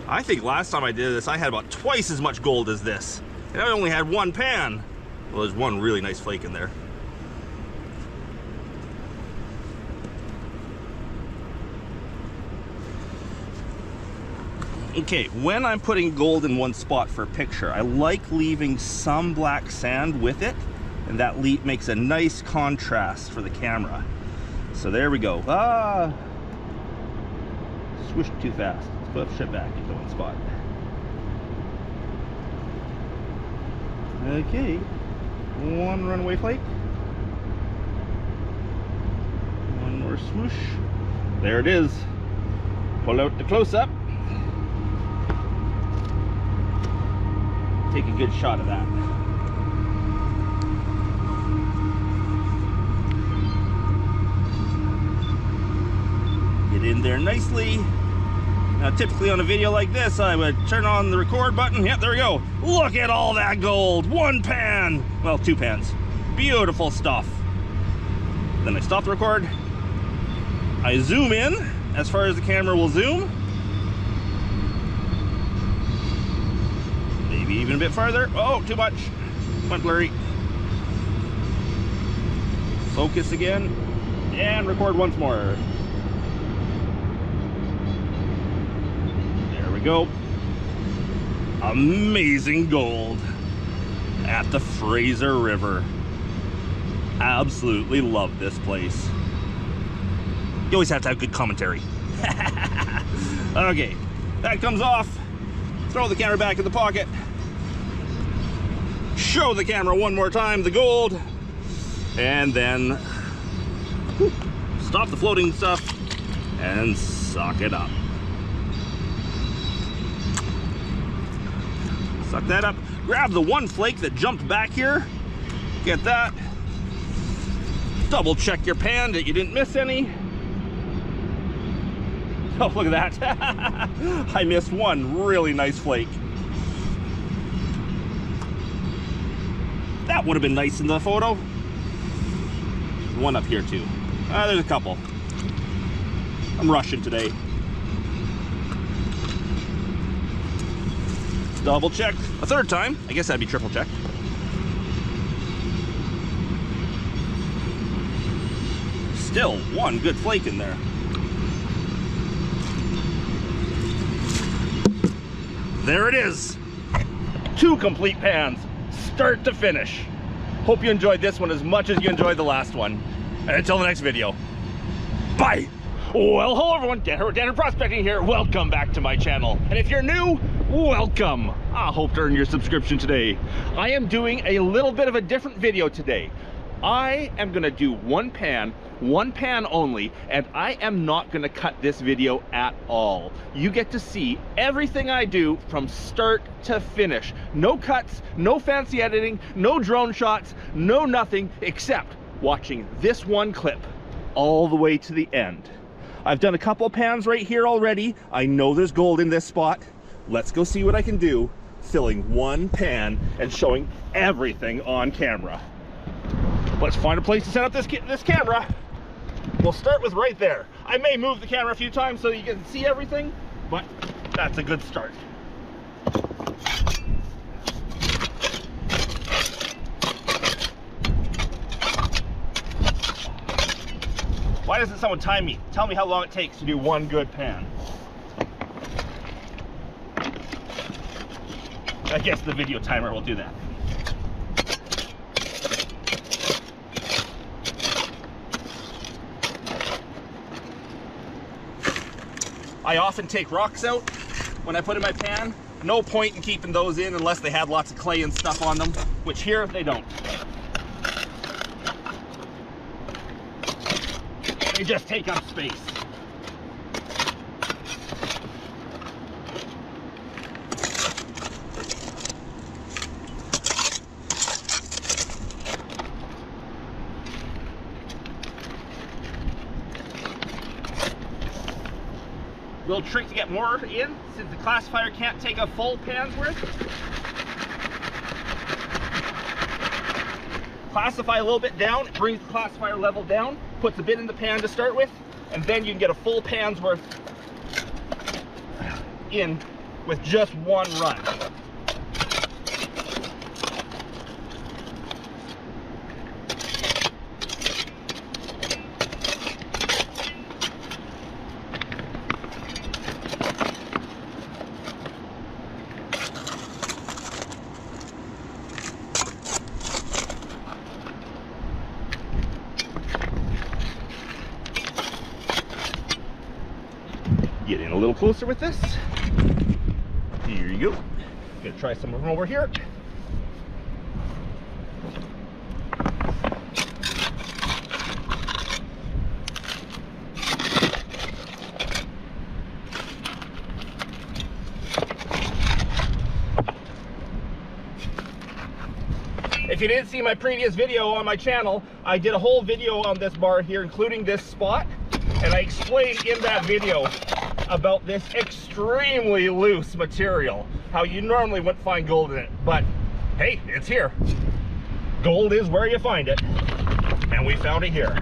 S1: I think last time I did this, I had about twice as much gold as this. And I only had one pan. Well, there's one really nice flake in there. Okay, when I'm putting gold in one spot for a picture, I like leaving some black sand with it, and that makes a nice contrast for the camera. So there we go. Ah, swished too fast. Let's put shit back into one spot. Okay, one runaway flake. One more smoosh. There it is. Pull out the close-up. Take a good shot of that. Get in there nicely. Now, typically on a video like this, I would turn on the record button. Yep, there we go. Look at all that gold. One pan. Well, two pans. Beautiful stuff. Then I stop the record. I zoom in as far as the camera will zoom. Maybe even a bit farther. Oh, too much. Went blurry. Focus again. And record once more. There we go. Amazing gold at the Fraser River. Absolutely love this place. You always have to have good commentary. Okay, that comes off. Throw the camera back in the pocket. Show the camera one more time the gold. And then stop the floating stuff and suck it up. Suck that up. Grab the one flake that jumped back here. Get that. Double check your pan that you didn't miss any. Oh, look at that. I missed one really nice flake. That would have been nice in the photo. One up here too. There's a couple. I'm rushing today. Double check a third time. I guess that'd be triple check. Still one good flake in there. There it is. 2 complete pans, start to finish. Hope you enjoyed this one as much as you enjoyed the last one. And until the next video, bye. Well, hello everyone, Dan Hurd Prospecting here. Welcome back to my channel. And if you're new, welcome. I hope to earn your subscription today. I am doing a little bit of a different video today. I am gonna do one pan only, and I am not gonna cut this video at all. You get to see everything I do from start to finish. No cuts, no fancy editing, no drone shots, no nothing except watching this one clip all the way to the end. I've done a couple pans right here already. I know there's gold in this spot. Let's go see what I can do filling one pan and showing everything on camera. Let's find a place to set up this camera. We'll start with right there. I may move the camera a few times so you can see everything, but that's a good start. Why doesn't someone time me? Tell me how long it takes to do one good pan. I guess the video timer will do that. I often take rocks out when I put in my pan. No point in keeping those in unless they had lots of clay and stuff on them, which here they don't. They just take up space. Little trick to get more in, since the classifier can't take a full pan's worth. Classify a little bit down, it brings the classifier level down, puts a bit in the pan to start with, and then you can get a full pan's worth in with just one run. Get in a little closer with this. Here you go. Gonna try some from over here. If you didn't see my previous video on my channel, I did a whole video on this bar here, including this spot, and I explained in that video about this extremely loose material, how you normally wouldn't find gold in it, but hey, it's here. Gold is where you find it, and we found it here.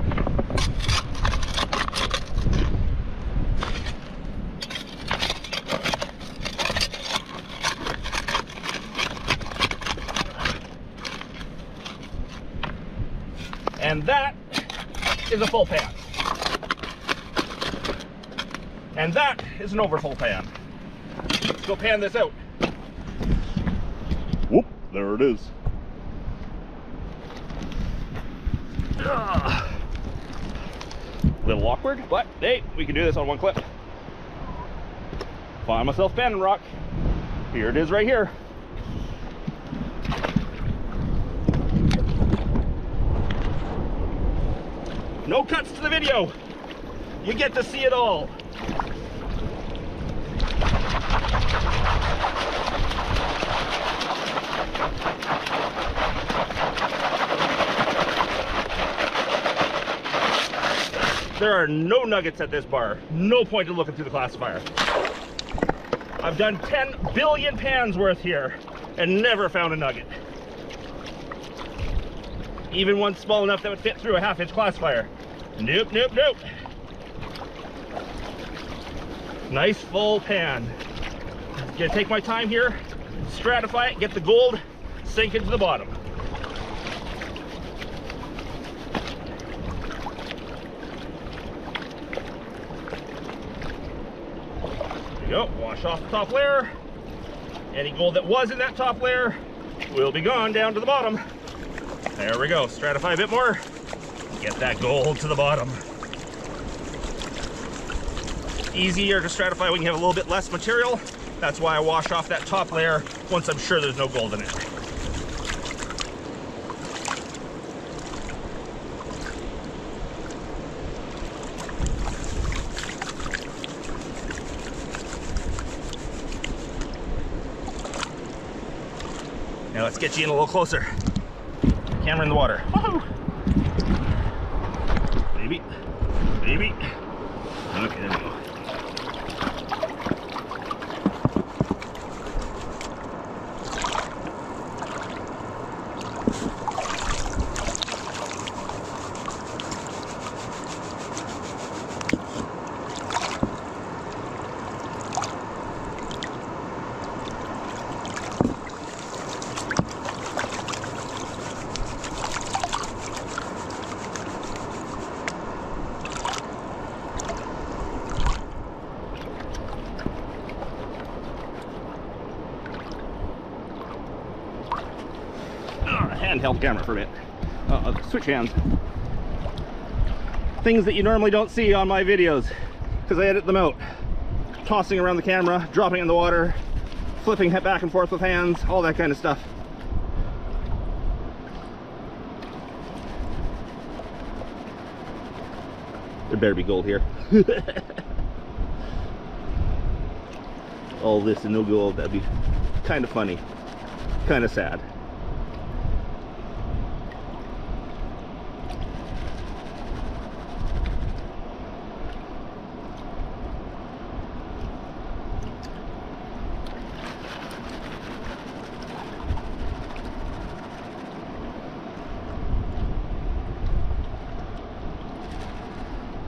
S1: And that is a full pan. And that is an overfull pan. Let's go pan this out. Whoop, there it is. A little awkward, but hey, we can do this on one clip. Find myself panning rock. Here it is right here. No cuts to the video. You get to see it all. There are no nuggets at this bar. No point in looking through the classifier. I've done 10 billion pans worth here and never found a nugget. Even one small enough that would fit through a half-inch classifier. Nope, nope, nope. Nice full pan. Gonna take my time here, stratify it, get the gold, sink into the bottom. There you go, wash off the top layer. Any gold that was in that top layer will be gone down to the bottom. There we go, stratify a bit more, get that gold to the bottom. Easier to stratify when you have a little bit less material. That's why I wash off that top layer once I'm sure there's no gold in it. Now let's get you in a little closer. Camera in the water. Woohoo! Baby, baby. Okay, there we go. Handheld camera for a bit. Switch hands. Things that you normally don't see on my videos because I edit them out. Tossing around the camera, dropping it in the water, flipping it back and forth with hands, all that kind of stuff. There better be gold here. All this and no gold, that'd be kind of funny, kind of sad.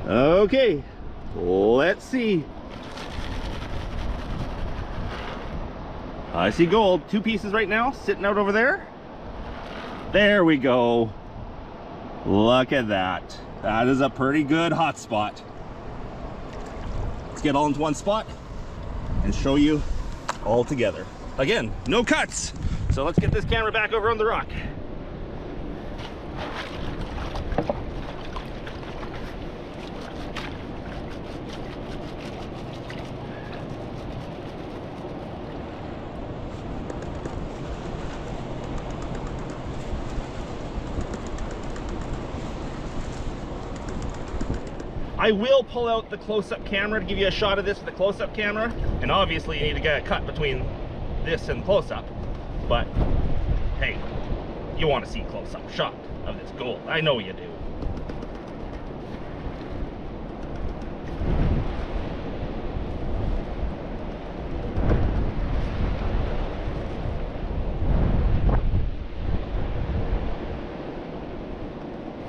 S1: Okay, let's see. I see gold. 2 pieces right now, sitting out over there. There we go. Look at that. That is a pretty good hot spot. Let's get all into one spot and show you all together. Again, no cuts. So let's get this camera back over on the rock. I will pull out the close-up camera to give you a shot of this with the close-up camera, and obviously you need to get a cut between this and close-up, but hey, you want to see a close-up shot of this gold. I know you do.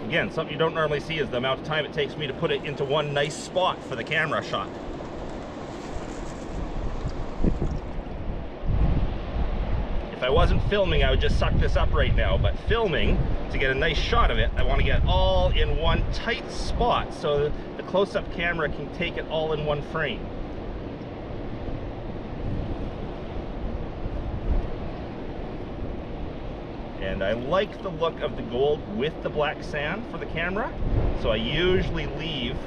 S1: Again, something you don't normally see is the amount of time it takes me to put it into one nice spot for the camera shot. If I wasn't filming, I would just suck this up right now, but filming, to get a nice shot of it, I want to get all in one tight spot so the close-up camera can take it all in one frame. And I like the look of the gold with the black sand for the camera, so I usually leave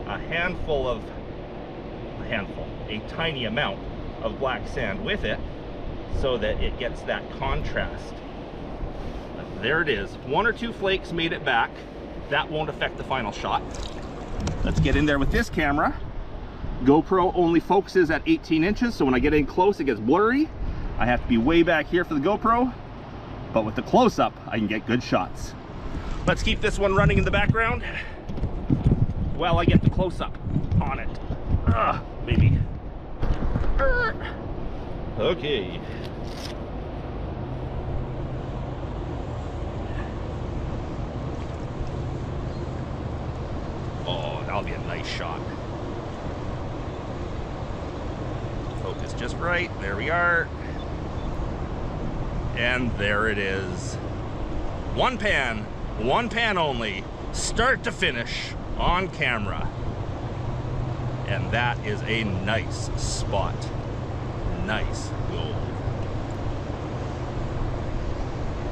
S1: a tiny amount of black sand with it so that it gets that contrast. But there it is. 1 or 2 flakes made it back. That won't affect the final shot. Let's get in there with this camera. GoPro only focuses at 18 inches, so when I get in close it gets blurry. I have to be way back here for the GoPro. But with the close-up, I can get good shots. Let's keep this one running in the background while I get the close-up on it. Baby. Okay. Oh, that'll be a nice shot. Focus just right. There we are. And there it is. One pan only, start to finish, on camera. And that is a nice spot. Nice gold.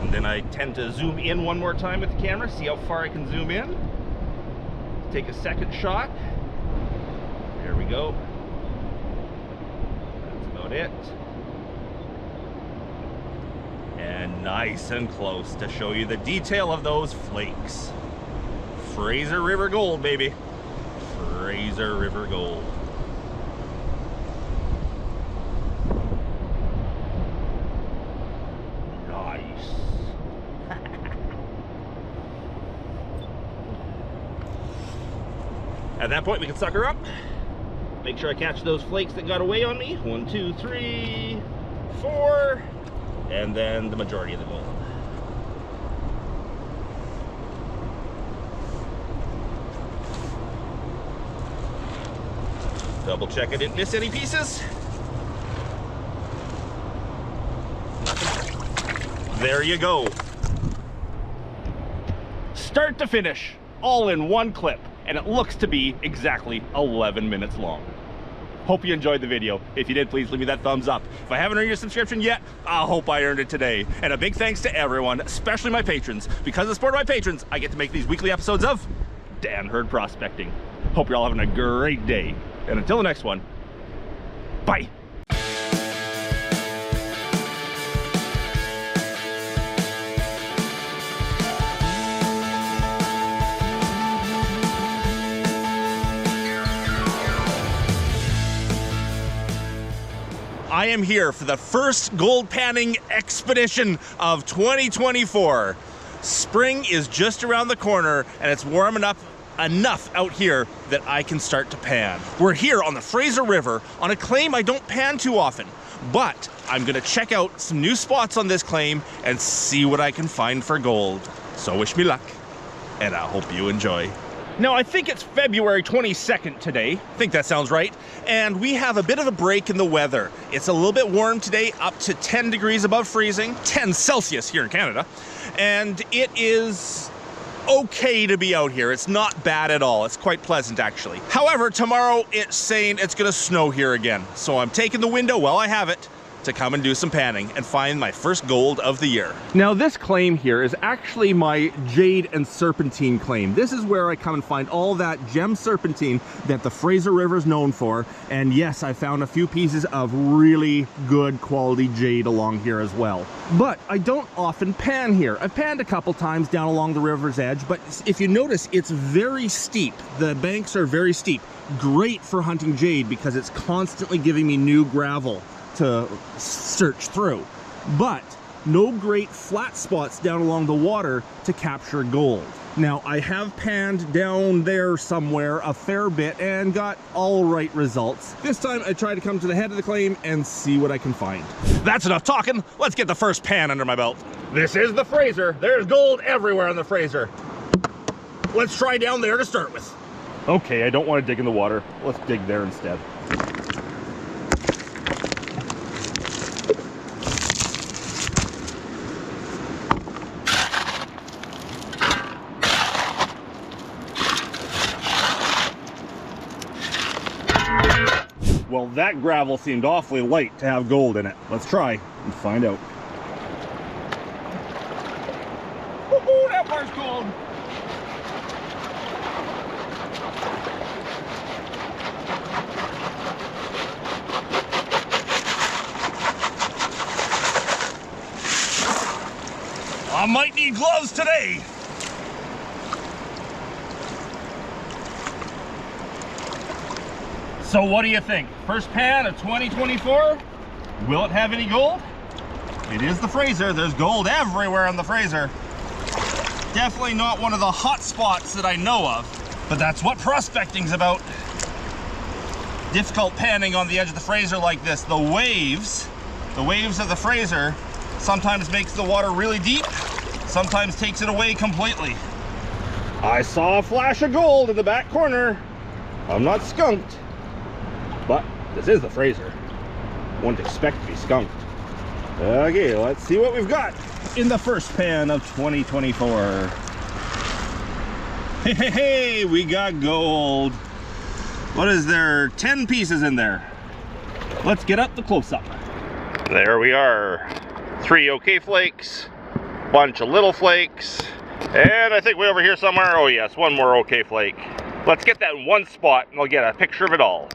S1: And then I tend to zoom in one more time with the camera, see how far I can zoom in. Take a second shot. There we go. That's about it. And nice and close to show you the detail of those flakes. Fraser River gold, baby. Fraser River gold. Nice. At that point, we can suck her up. Make sure I catch those flakes that got away on me. 1, 2, 3, 4. And then the majority of the gold. Double check I didn't miss any pieces. There you go. Start to finish, all in one clip, and it looks to be exactly 11 minutes long. Hope you enjoyed the video. If you did, please leave me that thumbs up. If I haven't earned your subscription yet, I hope I earned it today. And a big thanks to everyone, especially my patrons. Because of the support of my patrons, I get to make these weekly episodes of Dan Hurd Prospecting. Hope you're all having a great day. And until the next one, bye. I am here for the first gold panning expedition of 2024. Spring is just around the corner and it's warming up enough out here that I can start to pan. We're here on the Fraser River on a claim I don't pan too often, but I'm gonna check out some new spots on this claim and see what I can find for gold. So wish me luck, and I hope you enjoy. Now, I think it's February 22nd today. I think that sounds right. And we have a bit of a break in the weather. It's a little bit warm today, up to 10 degrees above freezing, 10 Celsius here in Canada. And it is okay to be out here. It's not bad at all. It's quite pleasant, actually. However, tomorrow it's saying it's gonna snow here again. So I'm taking the window while I have it to come and do some panning and find my first gold of the year. Now this claim here is actually my jade and serpentine claim. This is where I come and find all that gem serpentine that the Fraser River is known for. And yes, I found a few pieces of really good quality jade along here as well. But I don't often pan here. I've panned a couple times down along the river's edge, but if you notice, it's very steep. The banks are very steep. Great for hunting jade because it's constantly giving me new gravel to search through. But no great flat spots down along the water to capture gold. Now, I have panned down there somewhere a fair bit and got all right results. This time I tried to come to the head of the claim and see what I can find. That's enough talking. Let's get the first pan under my belt. This is the Fraser. There's gold everywhere on the Fraser. Let's try down there to start with. Okay, I don't want to dig in the water. Let's dig there instead. Well, that gravel seemed awfully light to have gold in it. Let's try and find out. Woohoo, that part's gold! I might need gloves today. So what do you think? First pan of 2024? Will it have any gold? It is the Fraser. There's gold everywhere on the Fraser. Definitely not one of the hot spots that I know of, but that's what prospecting's about. Difficult panning on the edge of the Fraser like this. The waves of the Fraser sometimes makes the water really deep, sometimes takes it away completely. I saw a flash of gold in the back corner. I'm not skunked. But this is the Fraser. Wouldn't expect to be skunked. Okay, let's see what we've got in the first pan of 2024. Hey, hey, hey, we got gold. What is there? 10 pieces in there. Let's get up the close-up. There we are. 3 okay flakes, bunch of little flakes, and I think way over here somewhere, oh yes, one more okay flake. Let's get that in one spot and I'll get a picture of it all.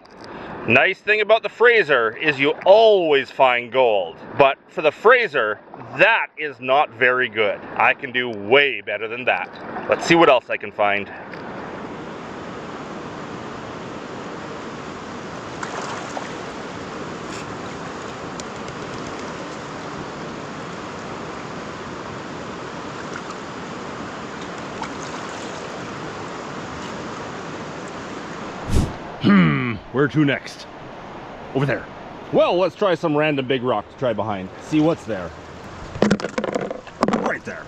S1: Nice thing about the Fraser is you always find gold, but for the Fraser, that is not very good. I can do way better than that. Let's see what else I can find. Where to next? Over there. Well, let's try some random big rock to try behind. See what's there. Right there.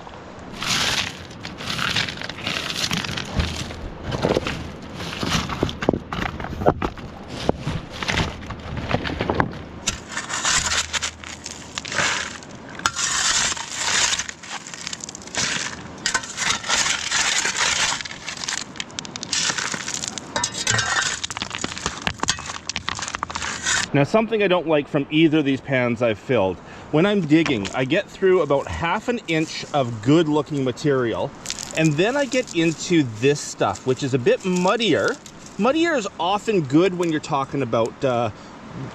S1: Now, something I don't like from either of these pans I've filled, when I'm digging, I get through about ½ an inch of good looking material, and then I get into this stuff, which is a bit muddier. Muddier is often good when you're talking about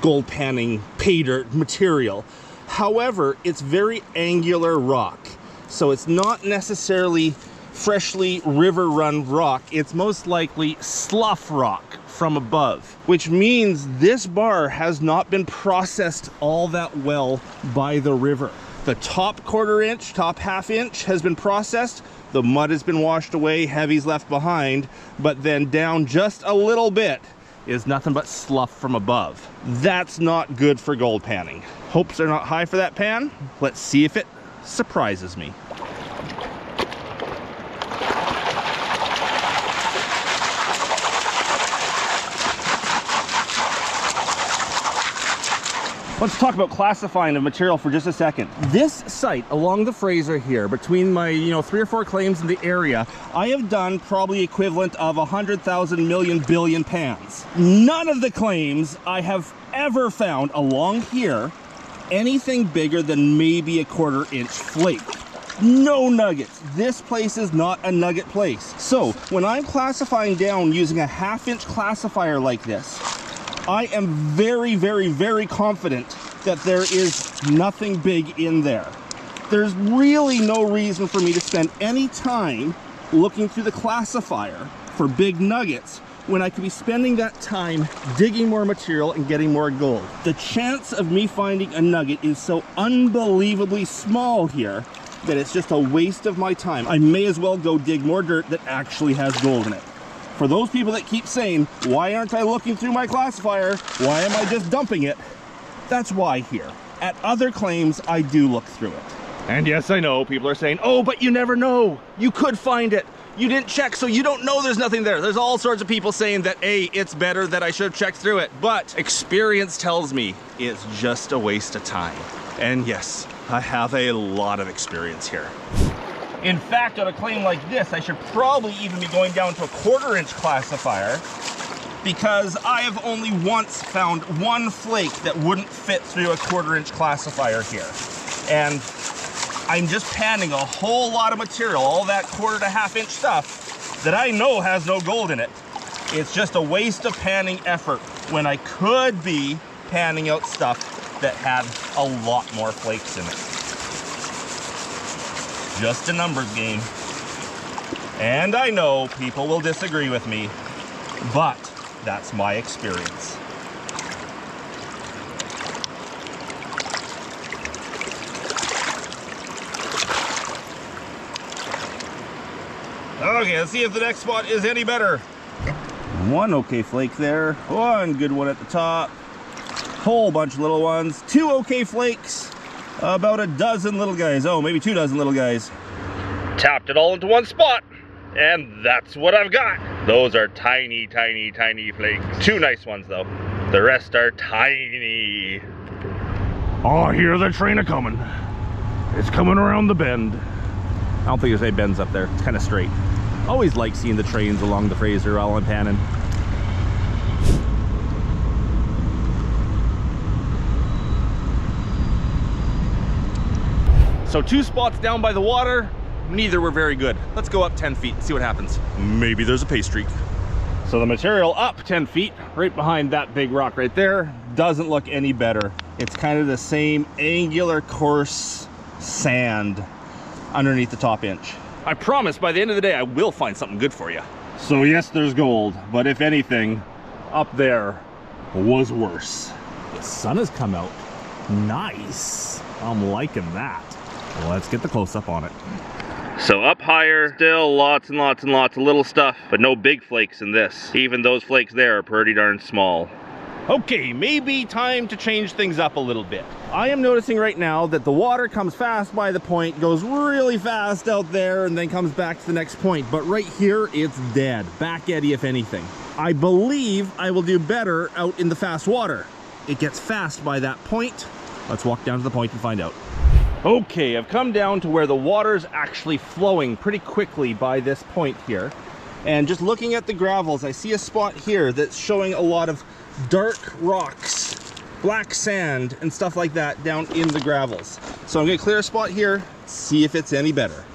S1: gold panning pay dirt material. However, it's very angular rock, so it's not necessarily freshly river run rock. It's most likely slough rock from above, which means this bar has not been processed all that well by the river. The top ½ inch, top ½ inch has been processed, the mud has been washed away, heavy's left behind, but then down just a little bit is nothing but slough from above. That's not good for gold panning. Hopes are not high for that pan. Let's see if it surprises me. Let's talk about classifying the material for just a second. This site along the Fraser here, between my 3 or 4 claims in the area, I have done probably equivalent of 100,000 million billion pans. None of the claims I have ever found along here anything bigger than maybe a ½ inch flake. No nuggets. This place is not a nugget place. So when I'm classifying down using a ½ inch classifier like this, I am very, very, very confident that there is nothing big in there. There's really no reason for me to spend any time looking through the classifier for big nuggets when I could be spending that time digging more material and getting more gold. The chance of me finding a nugget is so unbelievably small here that it's just a waste of my time. I may as well go dig more dirt that actually has gold in it. For those people that keep saying, why aren't I looking through my classifier? Why am I just dumping it? That's why here. At other claims, I do look through it. And yes, I know, people are saying, oh, but you never know. You could find it. You didn't check, so you don't know there's nothing there. There's all sorts of people saying that, A, it's better, that I should have checked through it. But experience tells me it's just a waste of time. And yes, I have a lot of experience here. In fact, on a claim like this, I should probably even be going down to a 1/4 inch classifier, because I have only once found one flake that wouldn't fit through a 1/4 inch classifier here. And I'm just panning a whole lot of material, all that 1/4 to 1/2 inch stuff that I know has no gold in it. It's just a waste of panning effort when I could be panning out stuff that had a lot more flakes in it. Just a numbers game. And I know people will disagree with me, but that's my experience. Okay, let's see if the next spot is any better. One okay flake there, one good one at the top, whole bunch of little ones, 2 okay flakes, about a dozen little guys. Oh, maybe 2 dozen little guys. Tapped it all into one spot, and that's what I've got. Those are tiny, tiny, tiny flakes. 2 nice ones though. The rest are tiny. Oh, I hear the train a-coming. It's coming around the bend. I don't think there's any bends up there. It's kind of straight. Always like seeing the trains along the Fraser while I'm panning. So 2 spots down by the water, neither were very good. Let's go up 10 feet and see what happens. Maybe there's a pay streak. So the material up 10 feet, right behind that big rock right there, doesn't look any better. It's kind of the same angular, coarse sand underneath the top inch. I promise by the end of the day, I will find something good for you. So yes, there's gold, but if anything, up there was worse. The sun has come out. Nice. I'm liking that. Well, let's get the close-up on it. So up higher, still lots and lots and lots of little stuff, but no big flakes in this. Even those flakes there are pretty darn small. Okay, maybe time to change things up a little bit. I am noticing right now that the water comes fast by the point, goes really fast out there, and then comes back to the next point. But right here, it's dead. Back eddy, if anything. I believe I will do better out in the fast water. It gets fast by that point. Let's walk down to the point and find out. Okay, I've come down to where the water's actually flowing pretty quickly by this point here. And just looking at the gravels, I see a spot here that's showing a lot of dark rocks, black sand, and stuff like that down in the gravels. So I'm gonna clear a spot here, see if it's any better.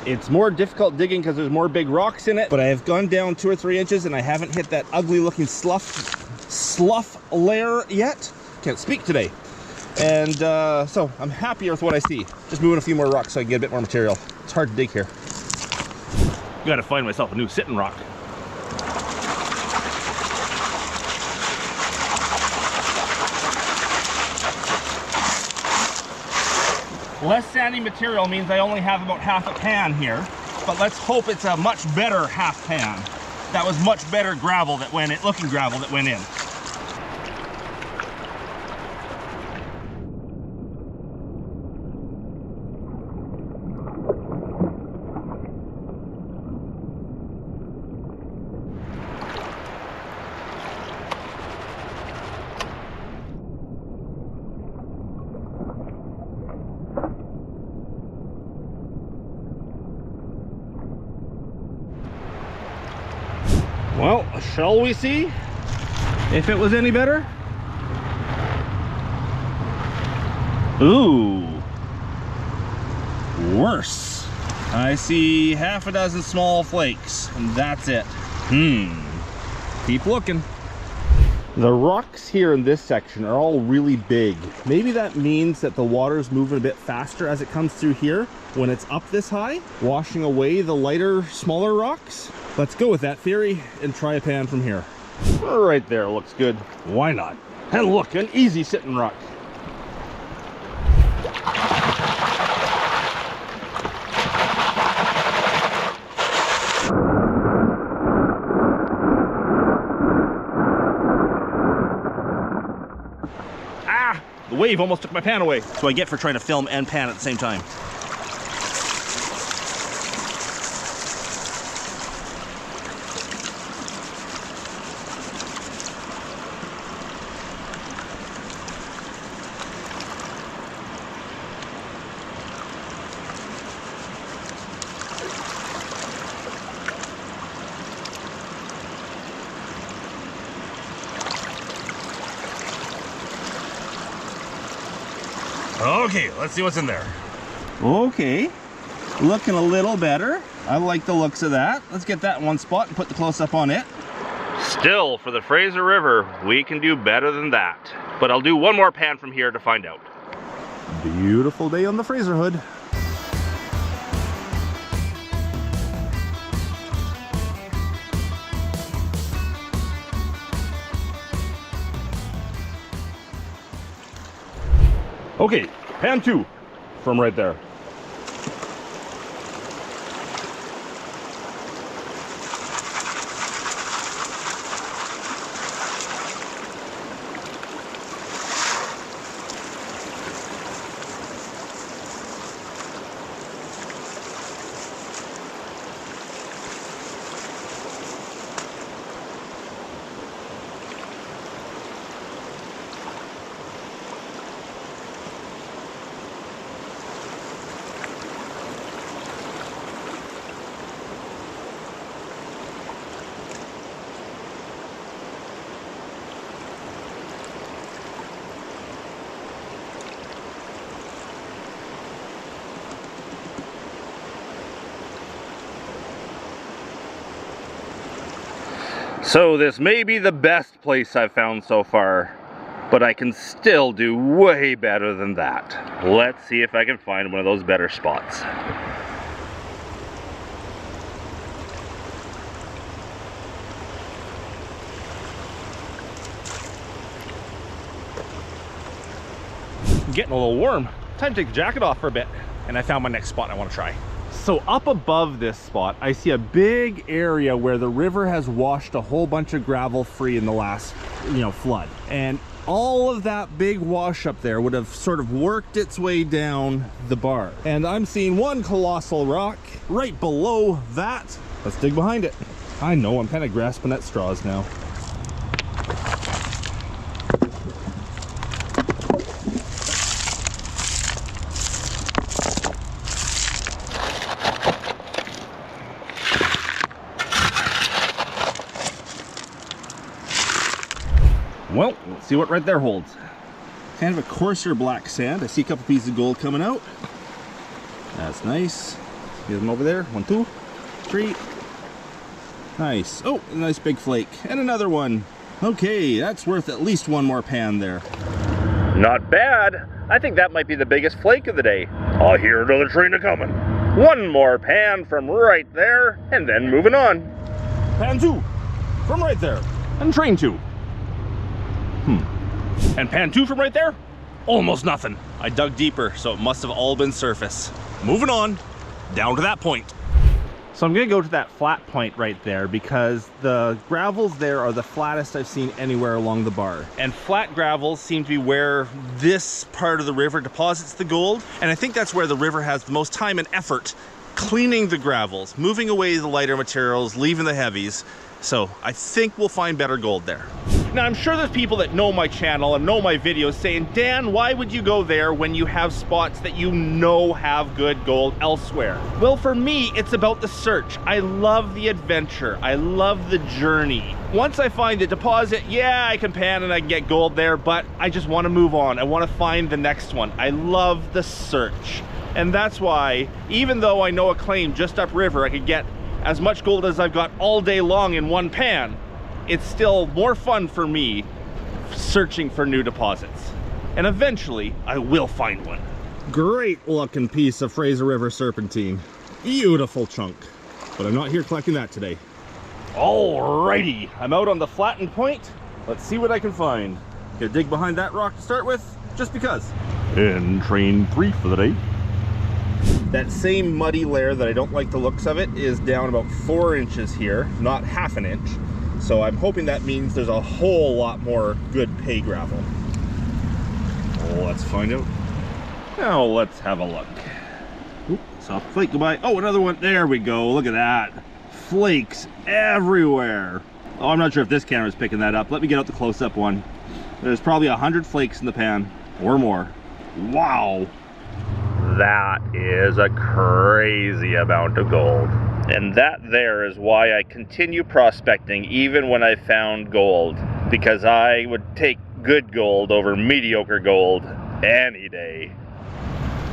S1: It's more difficult digging because there's more big rocks in it, but I have gone down 2 or 3 inches and I haven't hit that ugly looking slough layer yet. Can't speak today. And so I'm happier with what I see. Just moving a few more rocks so I can get a bit more material. It's hard to dig here. Gotta find myself a new sitting rock. Less sandy material means I only have about half a pan here, but let's hope it's a much better half pan. That was much better gravel that went in, looking gravel that went in. Well, shall we see if it was any better? Ooh, worse. I see half a dozen small flakes, and that's it. Keep looking. The rocks here in this section are all really big. Maybe that means that the water's moving a bit faster as it comes through here when it's up this high, washing away the lighter, smaller rocks. Let's go with that theory and try a pan from here. Right there, looks good. Why not? And look, an easy sitting rock. The wave almost took my pan away. That's what I get for trying to film and pan at the same time. Okay, let's see what's in there. Okay, looking a little better. I like the looks of that. Let's get that in one spot and put the close-up on it. Still, for the Fraser River, we can do better than that. But I'll do one more pan from here to find out. Beautiful day on the Fraser Hood. Okay, pan 2 from right there. So this may be the best place I've found so far, but I can still do way better than that. Let's see if I can find one of those better spots. Getting a little warm. Time to take the jacket off for a bit. And I found my next spot I want to try. So up above this spot, I see a big area where the river has washed a whole bunch of gravel free in the last, flood. And all of that big wash up there would have sort of worked its way down the bar. And I'm seeing one colossal rock right below that. Let's dig behind it. I know, I'm kind of grasping at straws now. Well, let's see what right there holds. Kind of a coarser black sand. I see a couple pieces of gold coming out. That's nice. Get them over there. 1, 2, 3. Nice. Oh, a nice big flake. And another one. Okay, that's worth at least one more pan there. Not bad. I think that might be the biggest flake of the day. I hear another train a-coming. One more pan from right there, and then moving on. Pan 2 from right there, and train 2. And pan 2 from right there? Almost nothing. I dug deeper, so it must have all been surface. Moving on, down to that point. So I'm gonna go to that flat point right there because the gravels there are the flattest I've seen anywhere along the bar. And flat gravels seem to be where this part of the river deposits the gold. And I think that's where the river has the most time and effort cleaning the gravels, moving away the lighter materials, leaving the heavies. So I think we'll find better gold there. Now I'm sure there's people that know my channel and know my videos saying, Dan, why would you go there when you have spots that you know have good gold elsewhere? Well, for me, it's about the search. I love the adventure. I love the journey. Once I find the deposit, yeah, I can pan and I can get gold there, but I just want to move on. I want to find the next one. I love the search. And that's why, even though I know a claim just upriver, I could get as much gold as I've got all day long in one pan, it's still more fun for me searching for new deposits. And eventually, I will find one. Great looking piece of Fraser River serpentine. Beautiful chunk. But I'm not here collecting that today. Alrighty, I'm out on the flattened point. Let's see what I can find. Gonna dig behind that rock to start with, just because. And train 3 for the day. That same muddy layer that I don't like the looks of it is down about 4 inches here, not half an inch. So I'm hoping that means there's a whole lot more good pay gravel. Let's find out. Now let's have a look. Oop, soft flake, goodbye. Oh, another one. There we go. Look at that. Flakes everywhere. Oh, I'm not sure if this camera's picking that up. Let me get out the close-up one. There's probably 100 flakes in the pan or more. Wow. That is a crazy amount of gold. And that there is why I continue prospecting even when I found gold. Because I would take good gold over mediocre gold any day.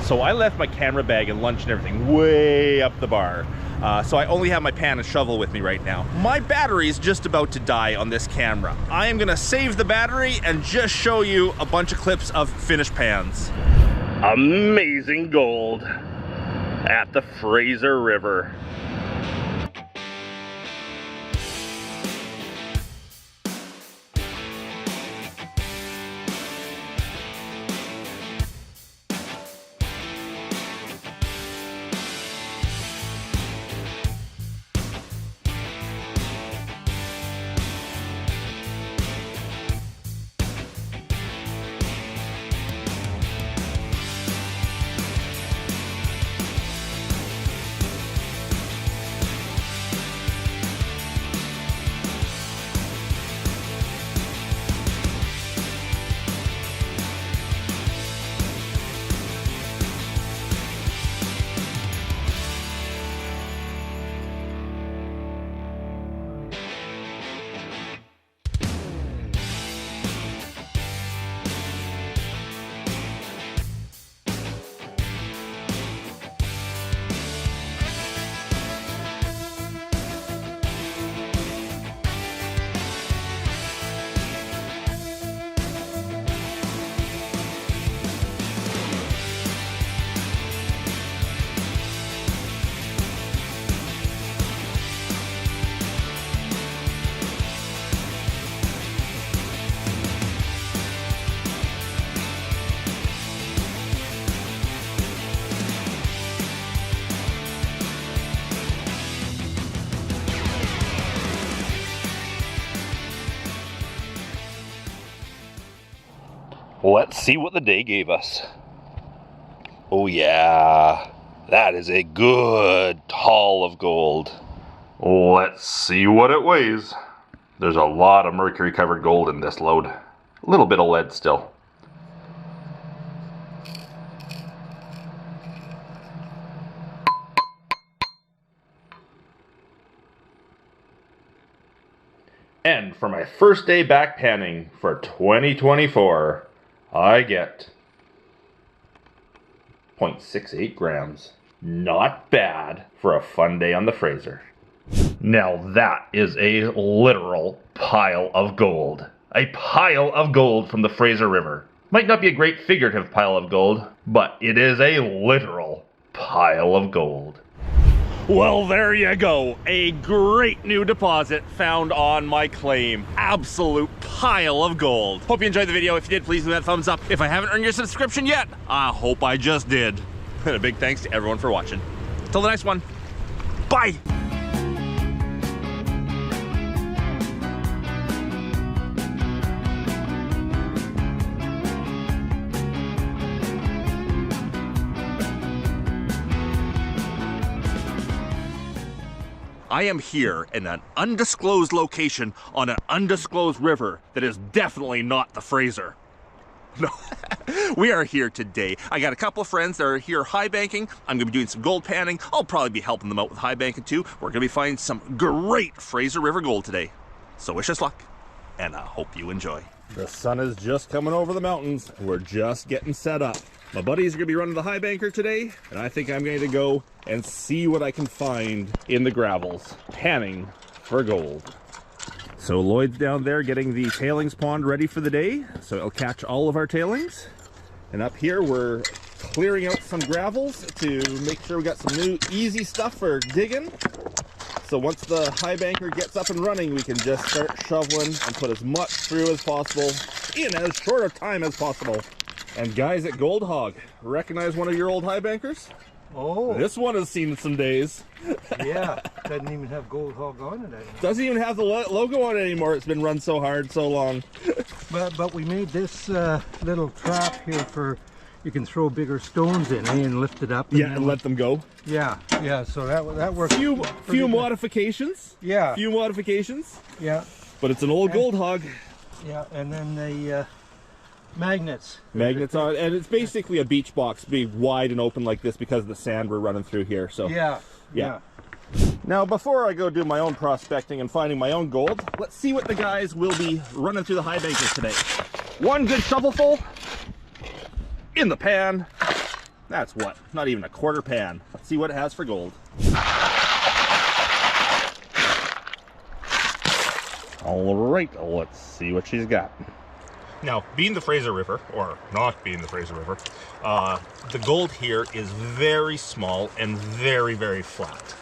S1: So I left my camera bag and lunch and everything way up the bar. So I only have my pan and shovel with me right now. My battery is just about to die on this camera. I am gonna save the battery and just show you a bunch of clips of finished pans. Amazing gold at the Fraser River. Let's see what the day gave us. Oh yeah, that is a good haul of gold. Let's see what it weighs. There's a lot of mercury covered gold in this load. A little bit of lead still. And for my first day back panning for 2024, I get 0.68 grams. Not bad for a fun day on the Fraser. Now that is a literal pile of gold. A pile of gold from the Fraser River. Might not be a great figurative pile of gold, but it is a literal pile of gold. Well, there you go. A great new deposit found on my claim. Absolute pile of gold. Hope you enjoyed the video. If you did, please leave that thumbs up. If I haven't earned your subscription yet, I hope I just did. And a big thanks to everyone for watching. Till the next one. Bye. I am here in an undisclosed location on an undisclosed river that is definitely not the Fraser. No, we are here today. I got a couple of friends that are here high banking. I'm gonna be doing some gold panning. I'll probably be helping them out with high banking too. We're gonna be finding some great Fraser River gold today. So wish us luck, and I hope you enjoy. The sun is just coming over the mountains. We're just getting set up. My buddies are gonna be running the high banker today, and I think I'm going to go and see what I can find in the gravels, panning for gold. So Lloyd's down there getting the tailings pond ready for the day, so it'll catch all of our tailings. And up here we're clearing out some gravels to make sure we got some new easy stuff for digging. So once the high banker gets up and running, we can just start shoveling and put as much through as possible in as short a time as possible. And guys at Gold Hog, recognize one of your old high bankers?
S3: Oh.
S1: This one has seen some days.
S3: Yeah, doesn't even have Gold Hog on it anymore.
S1: Doesn't even have the logo on it anymore. It's been run so hard, so long.
S3: But we made this little trap here for, you can throw bigger stones in, and lift it up.
S1: And let them go.
S3: Yeah, so that works.
S1: Few modifications.
S3: Yeah.
S1: Few modifications.
S3: Yeah.
S1: But it's an old Gold Hog.
S3: Yeah, and then the magnets.
S1: Magnets on it, and it's basically a beach box, being wide and open like this because of the sand we're running through here. So
S3: Yeah.
S1: Now, before I go do my own prospecting and finding my own gold, let's see what the guys will be running through the high bankers today. One good shovelful in the pan. That's what? Not even a quarter pan. Let's see what it has for gold. All right, let's see what she's got. Now, being the Fraser River, or not being the Fraser River, the gold here is very small and very, very flat.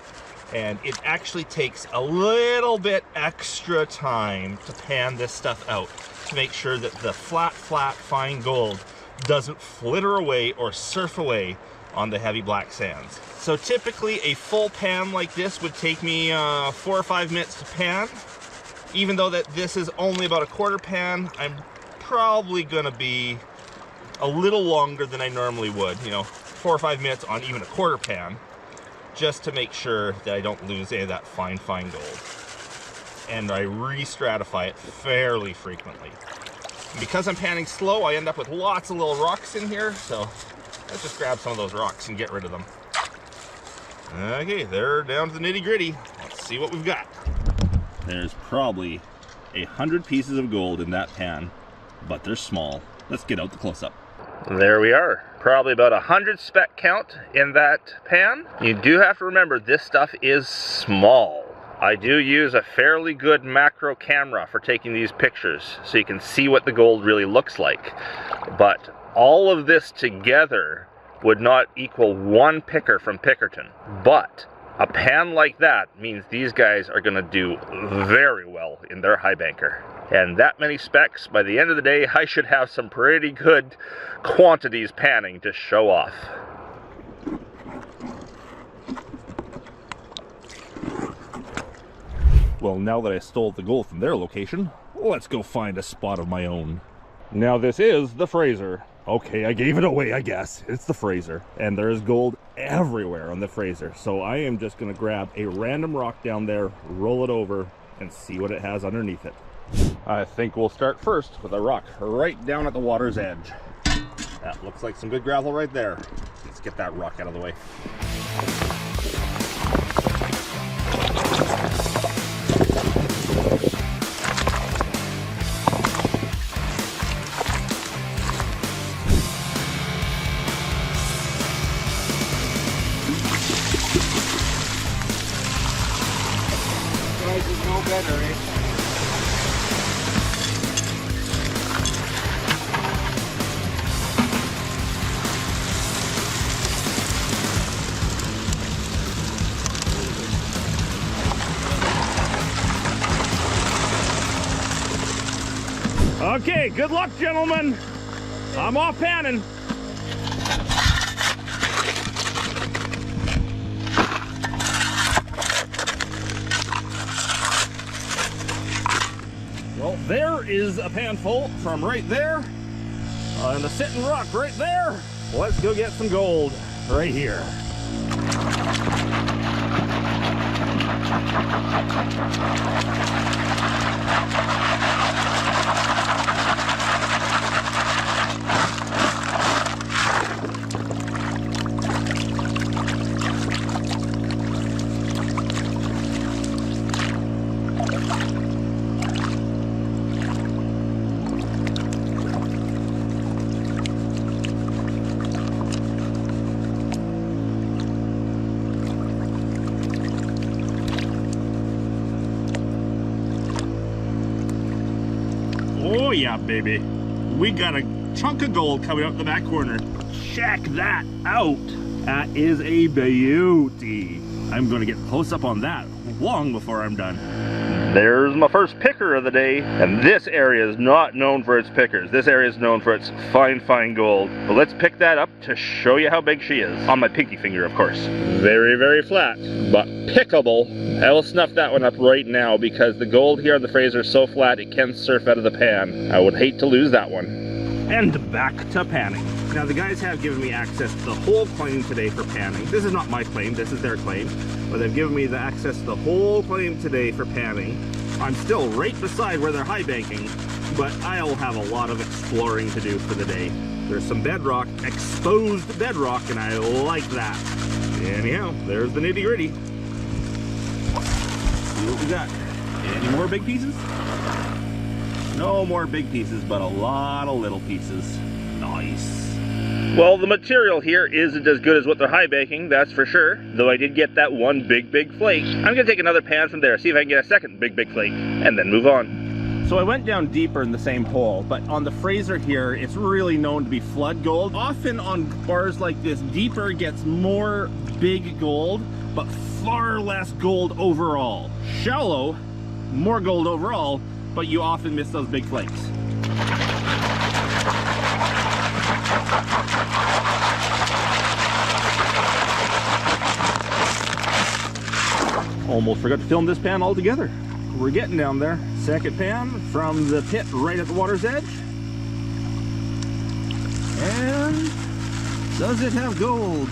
S1: And it actually takes a little bit extra time to pan this stuff out to make sure that the flat, fine gold doesn't flitter away or surf away on the heavy black sands. So typically a full pan like this would take me 4 or 5 minutes to pan. Even though that this is only about a quarter pan, I'm probably gonna be a little longer than I normally would, 4 or 5 minutes on even a quarter pan, just to make sure that I don't lose any of that fine gold. And I re-stratify it fairly frequently. And because I'm panning slow, I end up with lots of little rocks in here, so let's just grab some of those rocks and get rid of them. Okay, they're down to the nitty-gritty. Let's see what we've got. There's probably 100 pieces of gold in that pan, but they're small. Let's get out the close-up. There we are. Probably about 100 speck count in that pan. You do have to remember this stuff is small. I do use a fairly good macro camera for taking these pictures so you can see what the gold really looks like. But all of this together would not equal one picker from Pickerton. But a pan like that means these guys are going to do very well in their high banker. And that many specks, by the end of the day, I should have some pretty good quantities panning to show off. Well, now that I stole the gold from their location, let's go find a spot of my own. Now this is the Fraser. Okay, I gave it away, I guess. It's the Fraser, and there's gold everywhere on the Fraser. So I am just gonna grab a random rock down there, roll it over, and see what it has underneath it. I think we'll start first with a rock right down at the water's edge. That looks like some good gravel right there. Let's get that rock out of the way.
S3: No better, eh?
S1: Okay, good luck, gentlemen. I'm off panning. Well, there is a pan full from right there, and a sitting rock right there. Let's go get some gold right here. yeah, baby. We got a chunk of gold coming out the back corner. Check that out. That is a beauty. I'm gonna get close up on that long before I'm done. There's my first picker of the day. And this area is not known for its pickers. This area is known for its fine, fine gold. But let's pick that up to show you how big she is. On my pinky finger, of course. Very, very flat, but pickable. I will snuff that one up right now because the gold here on the Fraser is so flat it can surf out of the pan. I would hate to lose that one. And back to panning. Now the guys have given me access to the whole claim today for panning. This is not my claim, this is their claim. But they've given me the access to the whole claim today for panning. I'm still right beside where they're high banking, but I'll have a lot of exploring to do for the day. There's some bedrock, exposed bedrock, and I like that. Anyhow, there's the nitty gritty. See what we got. Any more big pieces? No more big pieces, but a lot of little pieces. Nice. Well, the material here isn't as good as what they're high baking, that's for sure. Though I did get that one big flake. I'm gonna take another pan from there, see if I can get a second big flake, and then move on. So I went down deeper in the same hole, but on the Fraser here, it's really known to be flood gold. Often on bars like this, deeper gets more big gold, but far less gold overall. Shallow, more gold overall, but you often miss those big flakes. Almost forgot to film this pan altogether. We're getting down there. Second pan from the pit right at the water's edge. And does it have gold?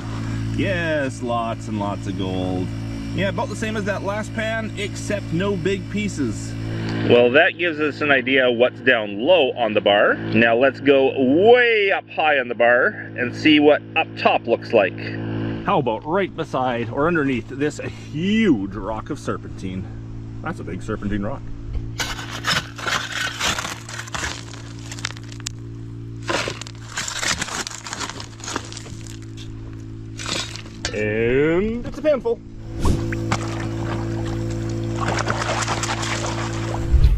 S1: Yes, lots and lots of gold. Yeah, about the same as that last pan, except no big pieces. Well, that gives us an idea of what's down low on the bar. Now let's go way up high on the bar and see what up top looks like. How about right beside or underneath this huge rock of serpentine? That's a big serpentine rock. And it's a panful.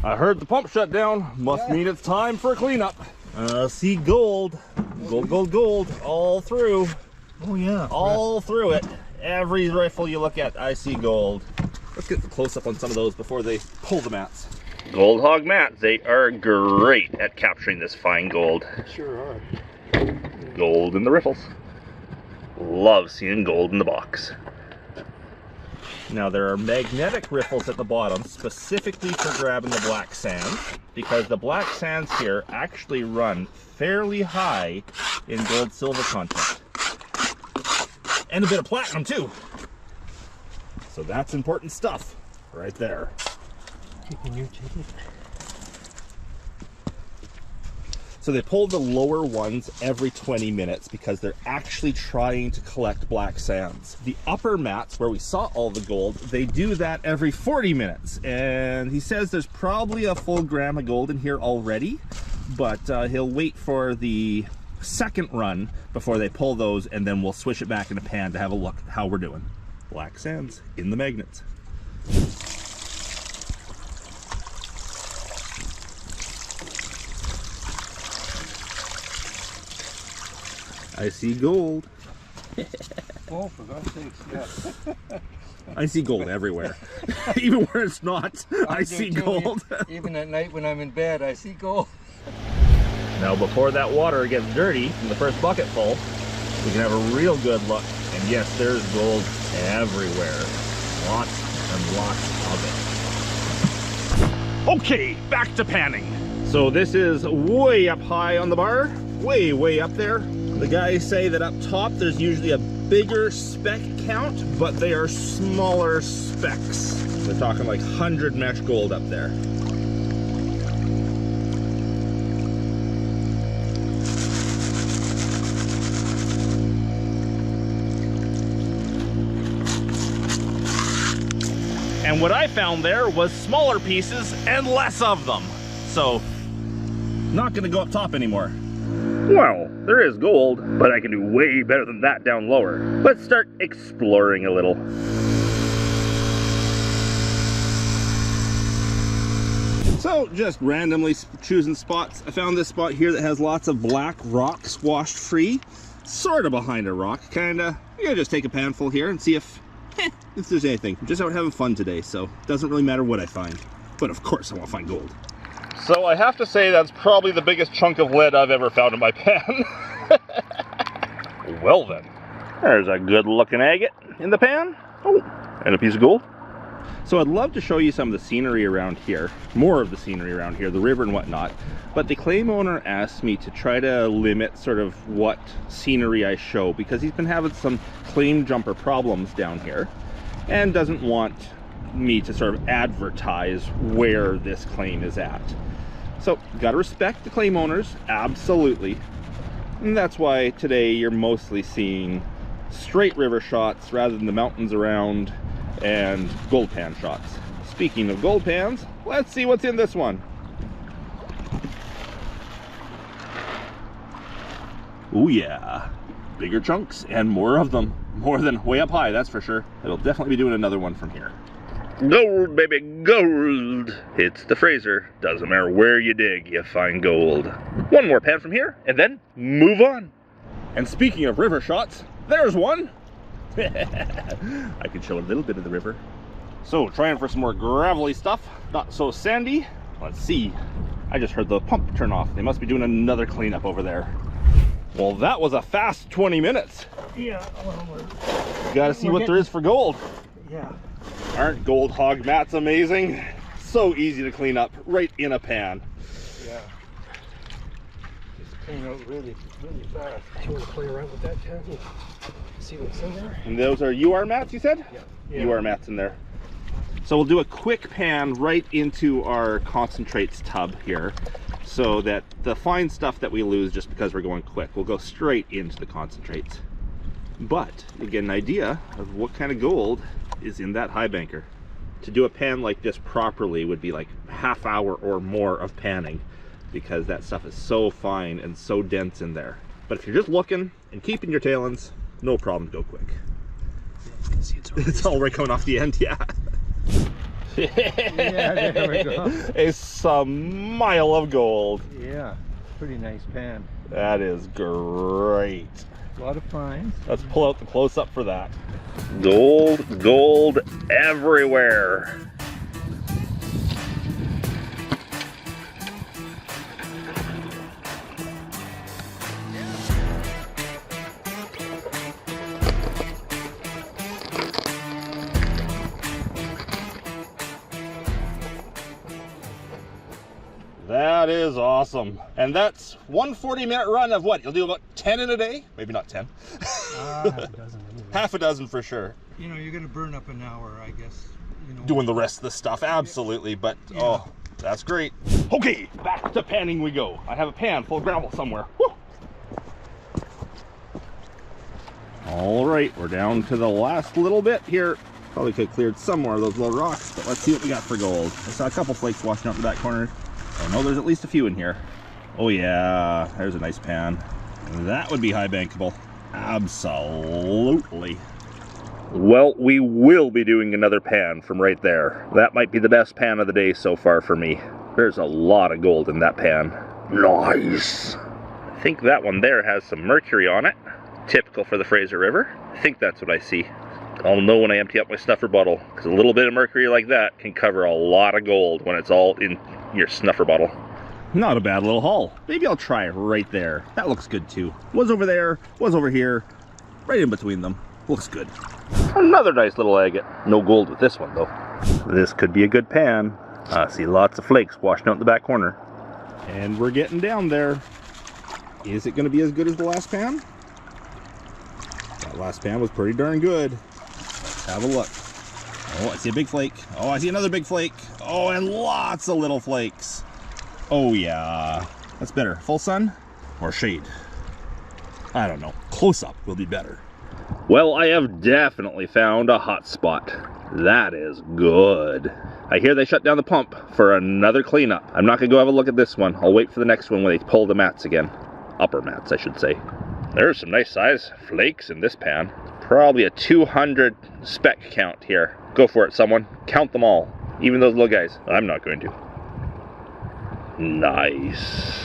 S1: I heard the pump shut down. Must mean it's time for a cleanup. See gold. Gold, gold, gold. All through.
S3: Oh yeah.
S1: All through it. Every rifle you look at, I see gold. Let's get the close up on some of those before they pull the mats. Gold hog mats, they are great at capturing this fine gold.
S3: Sure are.
S1: Gold in the riffles. Love seeing gold in the box. Now there are magnetic riffles at the bottom specifically for grabbing the black sands, because the black sands here actually run fairly high in gold silver content. And a bit of platinum too. So that's important stuff right there. So they pull the lower ones every 20 minutes because they're actually trying to collect black sands. The upper mats where we saw all the gold, they do that every 40 minutes. And he says there's probably a full gram of gold in here already, but he'll wait for the second run before they pull those, and then we'll switch it back in a pan to have a look at how we're doing. Black sands in the magnets. I see gold.
S3: Oh, for God's sakes, yeah.
S1: I see gold everywhere. Even where it's not, I see gold.
S3: Even at night when I'm in bed, I see gold.
S1: Now before that water gets dirty from the first bucket full, we can have a real good look. And yes, there's gold everywhere. Lots and lots of it. Okay, back to panning. So this is way up high on the bar, way up there. The guys say that up top there's usually a bigger speck count, but they are smaller specks. We're talking like 100 mesh gold up there. And what I found there was smaller pieces and less of them. So, not gonna go up top anymore. Well, there is gold, but I can do way better than that down lower. Let's start exploring a little. So just randomly choosing spots. I found this spot here that has lots of black rocks washed free, sort of behind a rock, kinda. I'm gonna just take a panful here and see if there's anything. I'm just out having fun today, so it doesn't really matter what I find. But of course I want to find gold. So I have to say that's probably the biggest chunk of lead I've ever found in my pan. Well then, there's a good looking agate in the pan. Oh, and a piece of gold. So I'd love to show you some of the scenery around here, more of the scenery around here, the river and whatnot, but the claim owner asked me to try to limit sort of what scenery I show because he's been having some claim jumper problems down here and doesn't want me to sort of advertise where this claim is at. So gotta respect the claim owners, absolutely. And that's why today you're mostly seeing straight river shots rather than the mountains around and gold pan shots. Speaking of gold pans, let's see what's in this one. Oh yeah, bigger chunks and more of them. More than way up high, that's for sure. It'll definitely be doing another one from here. Gold, baby, gold. It's the Fraser. Doesn't matter where you dig, you find gold. One more pan from here, and then move on. And speaking of river shots, there's one. I can show a little bit of the river. So trying for some more gravelly stuff, not so sandy. Let's see. I just heard the pump turn off. They must be doing another cleanup over there. Well, that was a fast 20 minutes.
S3: Yeah, well,
S1: Gotta see what there is for gold.
S3: yeah.
S1: Aren't gold hog mats amazing? So easy to clean up right in a pan.
S3: Yeah. Just clean out really, really fast. You want to play around with that, Ken? See what's in there?
S1: And those are UR mats, you said?
S3: Yeah.
S1: UR mats in there. So we'll do a quick pan right into our concentrates tub here so that the fine stuff that we lose just because we're going quick will go straight into the concentrates. But you get an idea of what kind of gold is in that high banker. To do a pan like this properly would be like half hour or more of panning because that stuff is so fine and so dense in there. But if you're just looking and keeping your tailings, no problem, go quick.
S3: You can see
S1: It's all right coming off the end, yeah.
S3: Yeah, there we go.
S1: A smile of gold.
S3: Yeah, pretty nice pan.
S1: That is great.
S3: A lot of fines.
S1: Let's pull out the close-up for that. Gold, gold everywhere. That is awesome. And that's one 40-minute run of what? You'll do about 10 in a day? Maybe not 10.
S3: Half a dozen. Anyway.
S1: Half a dozen for sure.
S3: You know, you're going to burn up an hour, I guess. You know,
S1: Doing the rest of the stuff, absolutely. But,
S3: yeah.
S1: Oh, that's great. Okay, back to panning we go. I have a pan full of gravel somewhere. Woo! All right, we're down to the last little bit here. Probably could have cleared some more of those little rocks, but let's see what we got for gold. I saw a couple flakes washing out in the back corner. I know there's at least a few in here. Oh yeah, there's a nice pan. That would be high bankable. Absolutely. Well, we will be doing another pan from right there. That might be the best pan of the day so far for me. There's a lot of gold in that pan. Nice. I think that one there has some mercury on it. Typical for the Fraser River. I think that's what I see. I'll know when I empty up my snuffer bottle, because a little bit of mercury like that can cover a lot of gold when it's all in your snuffer bottle. Not a bad little haul. Maybe I'll try it right there. That looks good too. Was over there, was over here, right in between them. Looks good. Another nice little agate. No gold with this one though. This could be a good pan. I see lots of flakes washing out in the back corner. And we're getting down there. Is it going to be as good as the last pan? That last pan was pretty darn good. Let's have a look. Oh, I see a big flake. Oh, I see another big flake. Oh, and lots of little flakes. Oh yeah, that's better. Full sun or shade? I don't know. Close up will be better. Well, I have definitely found a hot spot. That is good. I hear they shut down the pump for another cleanup. I'm not gonna go have a look at this one. I'll wait for the next one when they pull the mats again. Upper mats, I should say. There's some nice size flakes in this pan. Probably a 200 speck count here. Go for it, someone. Count them all. Even those little guys. I'm not going to. Nice.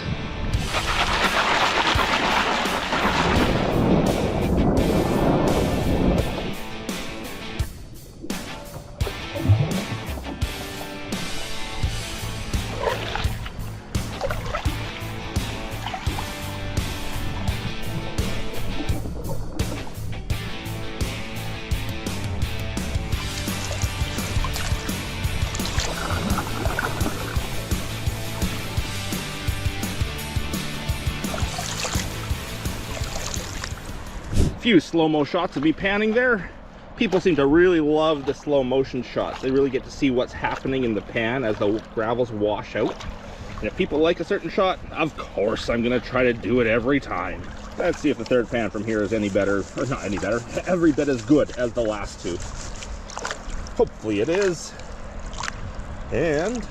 S1: Few slow-mo shots of me panning there. People seem to really love the slow motion shots. They really get to see what's happening in the pan as the gravels wash out. And if people like a certain shot, of course I'm gonna try to do it every time. Let's see if the third pan from here is any better, or not any better, every bit as good as the last two. Hopefully it is. And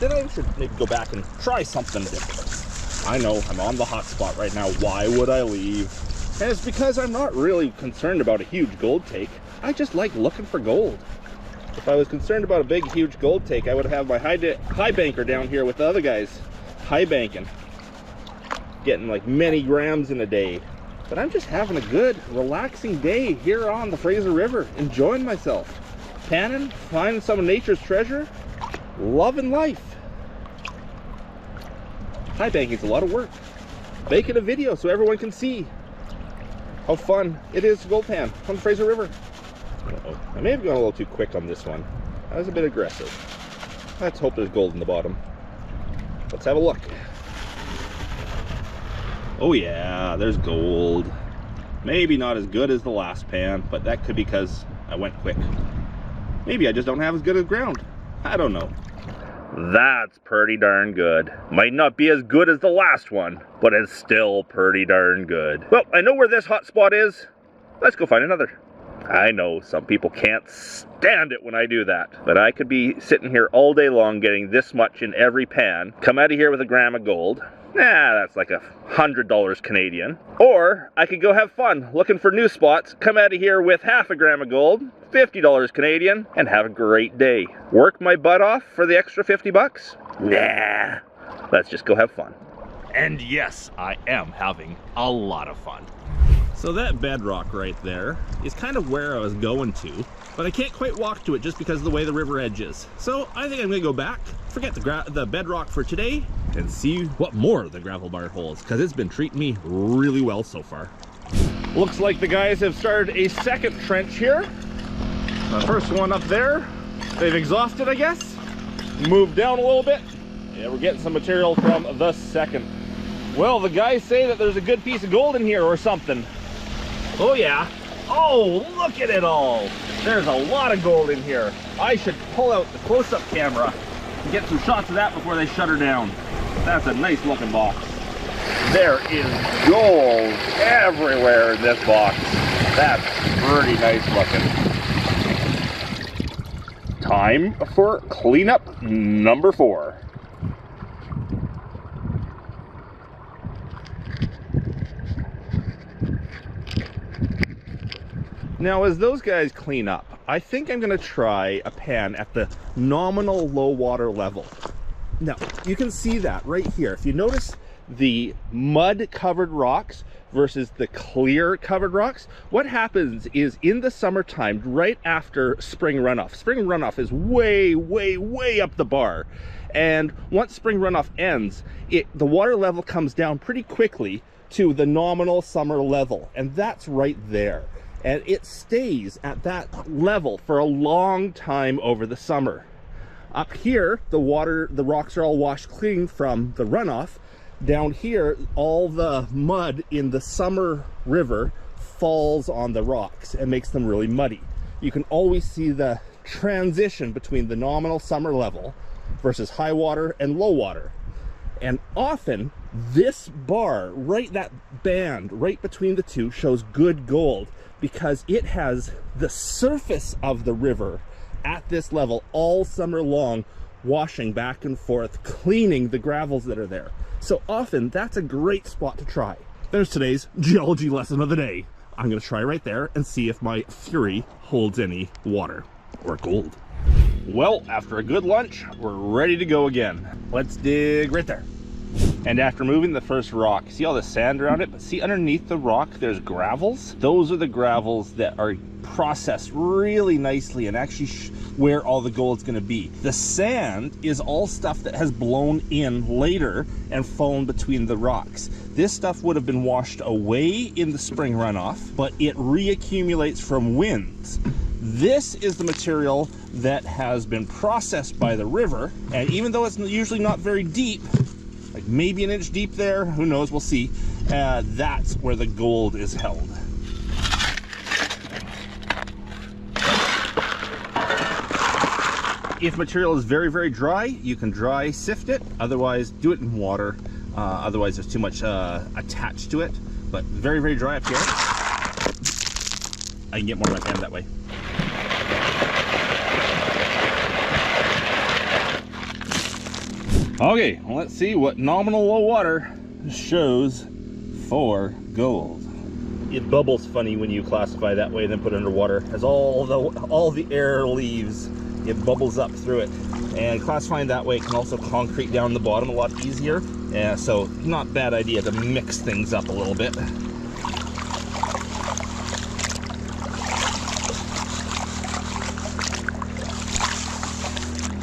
S1: then I should maybe go back and try something different. I know I'm on the hot spot right now. Why would I leave? And it's because I'm not really concerned about a huge gold take. I just like looking for gold. If I was concerned about a big, huge gold take, I would have my high banker down here with the other guys, high banking, getting like many grams in a day. But I'm just having a good, relaxing day here on the Fraser River, enjoying myself, panning, finding some of nature's treasure, loving life. High banking's a lot of work. Making a video so everyone can see how fun it is to gold pan on the Fraser River. Uh-oh. I may have gone a little too quick on this one. I was a bit aggressive. Let's hope there's gold in the bottom. Let's have a look. Oh yeah, there's gold. Maybe not as good as the last pan, but that could be because I went quick. Maybe I just don't have as good a ground. I don't know. That's pretty darn good. Might not be as good as the last one, but it's still pretty darn good. Well, I know where this hot spot is. Let's go find another. I know some people can't stand it when I do that, but I could be sitting here all day long getting this much in every pan, come out of here with a gram of gold. That's like $100 Canadian. Or I could go have fun looking for new spots, come out of here with half a gram of gold, $50 Canadian, and have a great day. Work my butt off for the extra 50 bucks? Nah, let's just go have fun. And yes, I am having a lot of fun. So that bedrock right there is kind of where I was going to, but I can't quite walk to it just because of the way the river edge is. So I think I'm gonna go back, forget the bedrock for today, and see what more the gravel bar holds, because it's been treating me really well so far. Looks like the guys have started a second trench here. The first one up there, they've exhausted, I guess. Moved down a little bit. Yeah, we're getting some material from the second. Well, the guys say that there's a good piece of gold in here or something. Oh yeah. Oh, look at it all. There's a lot of gold in here. I should pull out the close-up camera and get some shots of that before they shut her down. That's a nice looking box. There is gold everywhere in this box. That's pretty nice looking. Time for cleanup number 4. Now, as those guys clean up, I think I'm going to try a pan at the nominal low water level. Now, you can see that right here. If you notice the mud-covered rocks versus the clear-covered rocks, what happens is in the summertime, right after spring runoff is way, way, way up the bar. And once spring runoff ends, the water level comes down pretty quickly to the nominal summer level. And that's right there. And it stays at that level for a long time over the summer. Up here, the rocks are all washed clean from the runoff. Down here, all the mud in the summer river falls on the rocks and makes them really muddy. You can always see the transition between the nominal summer level versus high water and low water. And often, this bar, that band right between the two, shows good gold, because it has the surface of the river at this level all summer long, washing back and forth, cleaning the gravels that are there. So often, that's a great spot to try. There's today's geology lesson of the day. I'm gonna try right there and see if my Fury holds any water or gold. Well, after a good lunch, we're ready to go again. Let's dig right there. And after moving the first rock, see all the sand around it? But see underneath the rock, there's gravels. Those are the gravels that are processed really nicely and actually where all the gold's gonna be. The sand is all stuff that has blown in later and fallen between the rocks. This stuff would have been washed away in the spring runoff, but it reaccumulates from winds. This is the material that has been processed by the river, and even though it's usually not very deep, like maybe an inch deep there, who knows, we'll see, that's where the gold is held. If material is very, very dry, you can dry sift it, otherwise do it in water. Otherwise there's too much attached to it, but very, very dry up here. I can get more of my hand that way. Okay, well, let's see what nominal low water shows for gold. It bubbles funny when you classify that way, then put it underwater. As all the air leaves, it bubbles up through it. And classifying that way can also concrete down the bottom a lot easier. So not a bad idea to mix things up a little bit.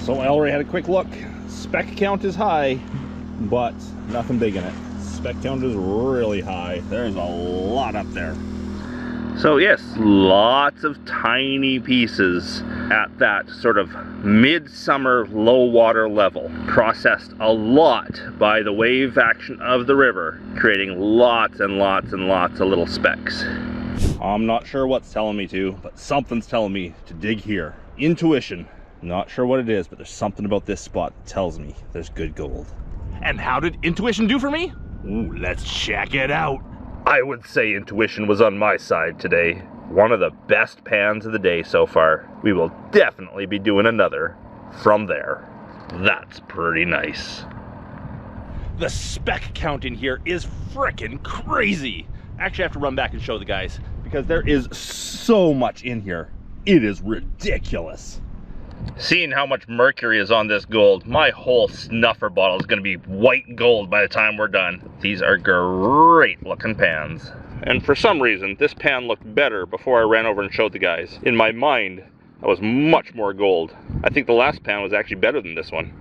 S1: So I already had a quick look. Speck count is high, but nothing big in it. Speck count is really high. There's a lot up there. So yes, lots of tiny pieces at that sort of midsummer low water level. Processed a lot by the wave action of the river, creating lots and lots and lots of little specks. I'm not sure what's telling me to, but something's telling me to dig here. Intuition. Not sure what it is, but there's something about this spot that tells me there's good gold. And how did intuition do for me? Ooh, let's check it out. I would say intuition was on my side today. One of the best pans of the day so far. We will definitely be doing another from there. That's pretty nice. The speck count in here is frickin' crazy. Actually, I have to run back and show the guys because there is so much in here. It is ridiculous. Seeing how much mercury is on this gold, my whole snuffer bottle is going to be white gold by the time we're done. These are great looking pans. And for some reason, this pan looked better before I ran over and showed the guys. In my mind, that was much more gold. I think the last pan was actually better than this one.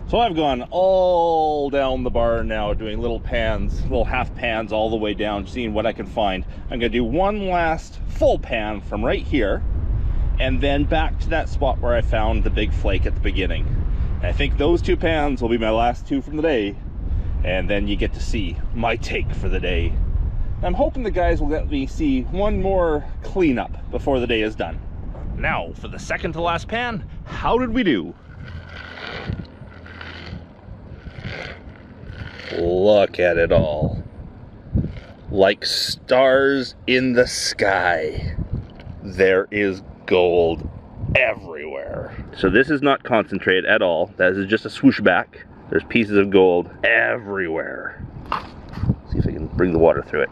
S1: So I've gone all down the bar now, doing little pans, little half pans all the way down, seeing what I can find. I'm going to do one last full pan from right here, and then back to that spot where I found the big flake at the beginning. And I think those two pans will be my last two from the day, and then you get to see my take for the day. I'm hoping the guys will let me see one more cleanup before the day is done. Now, for the second to last pan, how did we do? Look at it all. Like stars in the sky. There is gold everywhere. So this is not concentrated at all. That is just a swoosh back. There's pieces of gold everywhere. See if I can bring the water through it.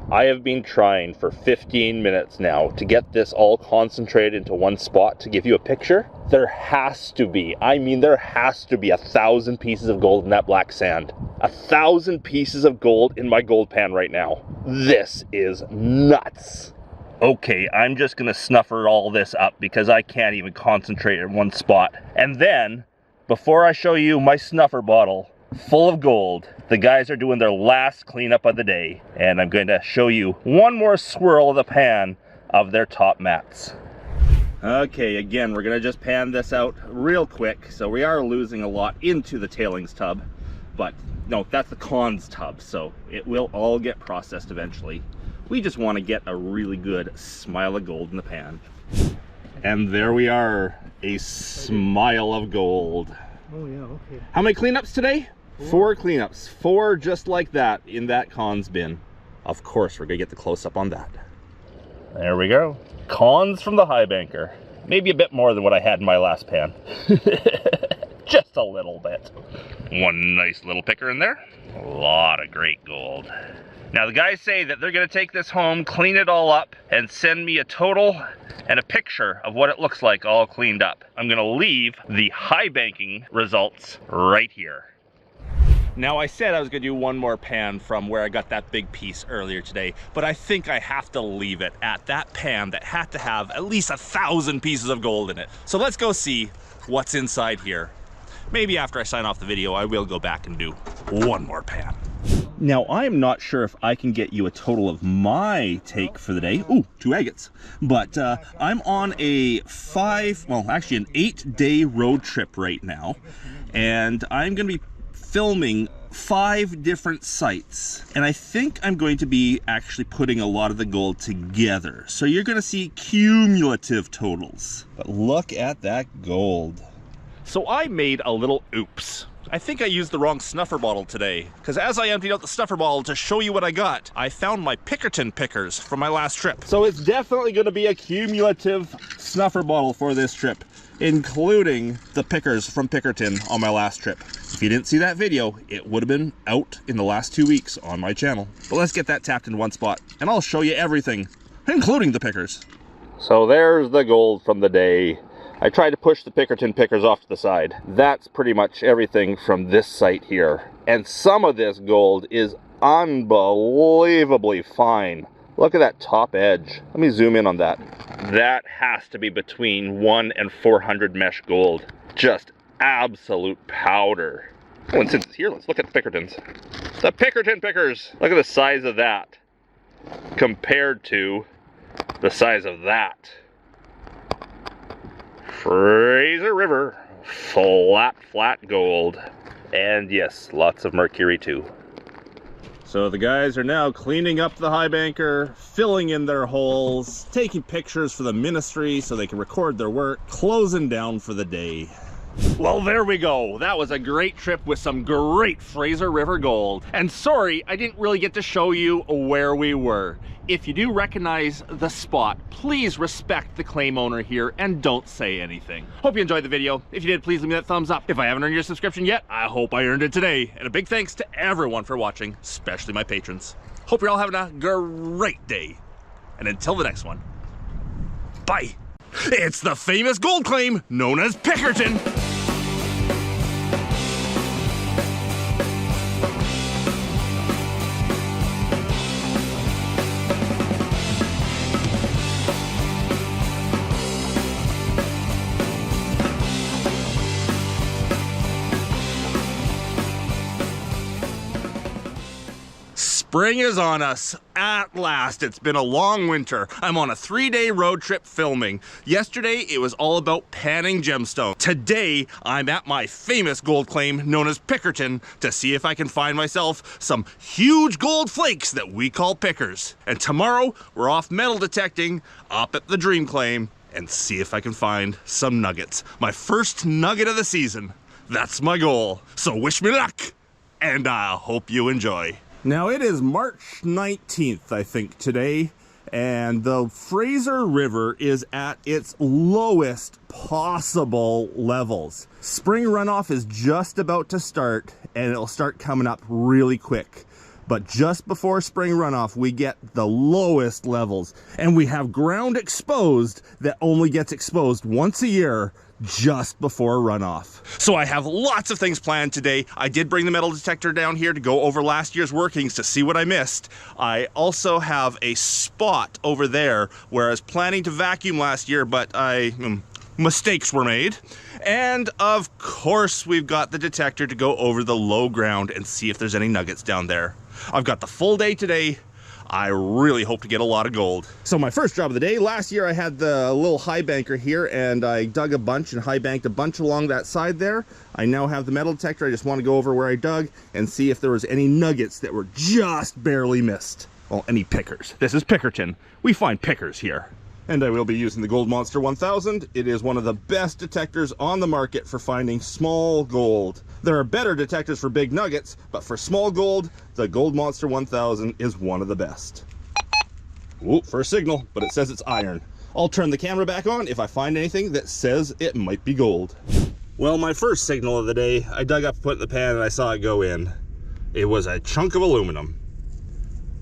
S1: I have been trying for 15 minutes now to get this all concentrated into one spot to give you a picture. There has to be, I mean there has to be 1,000 pieces of gold in that black sand. 1,000 pieces of gold in my gold pan right now. This is nuts. Okay, I'm just gonna snuffer all this up because I can't even concentrate in one spot. And then, before I show you my snuffer bottle full of gold, the guys are doing their last cleanup of the day. And I'm going to show you one more swirl of the pan of their top mats. Okay, again, we're gonna just pan this out real quick. So we are losing a lot into the tailings tub, but no, that's the cons tub, so it will all get processed eventually. We just want to get a really good smile of gold in the pan. And there we are, a smile of gold.
S3: Oh yeah, okay.
S1: How many cleanups today? 4 cleanups. 4 just like that in that cons bin. Of course, we're gonna get the close-up on that. There we go. Cons from the high banker. Maybe a bit more than what I had in my last pan. Just a little bit. One nice little picker in there. A lot of great gold. Now the guys say that they're gonna take this home, clean it all up, and send me a total and a picture of what it looks like all cleaned up. I'm gonna leave the high banking results right here. Now I said I was gonna do one more pan from where I got that big piece earlier today, but I think I have to leave it at that pan that had to have at least 1,000 pieces of gold in it. So let's go see what's inside here. Maybe after I sign off the video, I will go back and do one more pan. Now, I'm not sure if I can get you a total of my take for the day. Ooh, 2 agates. But I'm on an 8-day road trip right now. And I'm gonna be filming 5 different sites. And I think I'm going to be actually putting a lot of the gold together. So you're gonna see cumulative totals. But look at that gold. So I made a little oops. I think I used the wrong snuffer bottle today, because as I emptied out the snuffer bottle to show you what I got, I found my Pickerton pickers from my last trip. So it's definitely going to be a cumulative snuffer bottle for this trip, including the pickers from Pickerton on my last trip. If you didn't see that video, it would have been out in the last 2 weeks on my channel. But let's get that tapped in one spot, and I'll show you everything, including the pickers. So there's the gold from the day. I tried to push the Pickerton pickers off to the side. That's pretty much everything from this site here. And some of this gold is unbelievably fine. Look at that top edge. Let me zoom in on that. That has to be between 1 and 400 mesh gold. Just absolute powder. Oh, and since it's here, let's look at the Pickertons. The Pickerton pickers! Look at the size of that compared to the size of that. Fraser River, flat gold. And yes, lots of mercury too. So the guys are now cleaning up the high banker, filling in their holes, taking pictures for the ministry so they can record their work, closing down for the day. Well, there we go. That was a great trip with some great Fraser River gold. And sorry, I didn't really get to show you where we were. If you do recognize the spot, please respect the claim owner here and don't say anything. Hope you enjoyed the video. If you did, please leave me that thumbs up. If I haven't earned your subscription yet, I hope I earned it today. And a big thanks to everyone for watching, especially my patrons. Hope you're all having a great day. And until the next one, bye. It's the famous gold claim known as Pickerton. Spring is on us. At last. It's been a long winter. I'm on a 3-day road trip filming. Yesterday, it was all about panning gemstone. Today, I'm at my famous gold claim known as Pickerton to see if I can find myself some huge gold flakes that we call pickers. And tomorrow, we're off metal detecting up at the dream claim and see if I can find some nuggets. My first nugget of the season. That's my goal. So wish me luck, and I hope you enjoy. Now it is March 19th, I think, today, and the Fraser River is at its lowest possible levels. Spring runoff is just about to start, and it'll start coming up really quick. But just before spring runoff, we get the lowest levels, and we have ground exposed that only gets exposed once a year, just before runoff. So I have lots of things planned today. I did bring the metal detector down here to go over last year's workings to see what I missed. I also have a spot over there where I was planning to vacuum last year, but mistakes were made. And of course, we've got the detector to go over the low ground and see if there's any nuggets down there. I've got the full day today. I really hope to get a lot of gold. So my first job of the day, last year I had the little high banker here and I dug a bunch and high banked a bunch along that side there. I now have the metal detector. I just want to go over where I dug and see if there was any nuggets that were just barely missed. Well, any pickers. This is Pickerton. We find pickers here. And I will be using the Gold Monster 1000. It is one of the best detectors on the market for finding small gold. There are better detectors for big nuggets, but for small gold, the Gold Monster 1000 is one of the best. Ooh, first signal, but it says it's iron. I'll turn the camera back on if I find anything that says it might be gold. Well, my first signal of the day, I dug up, put in the pan, and I saw it go in. It was a chunk of aluminum.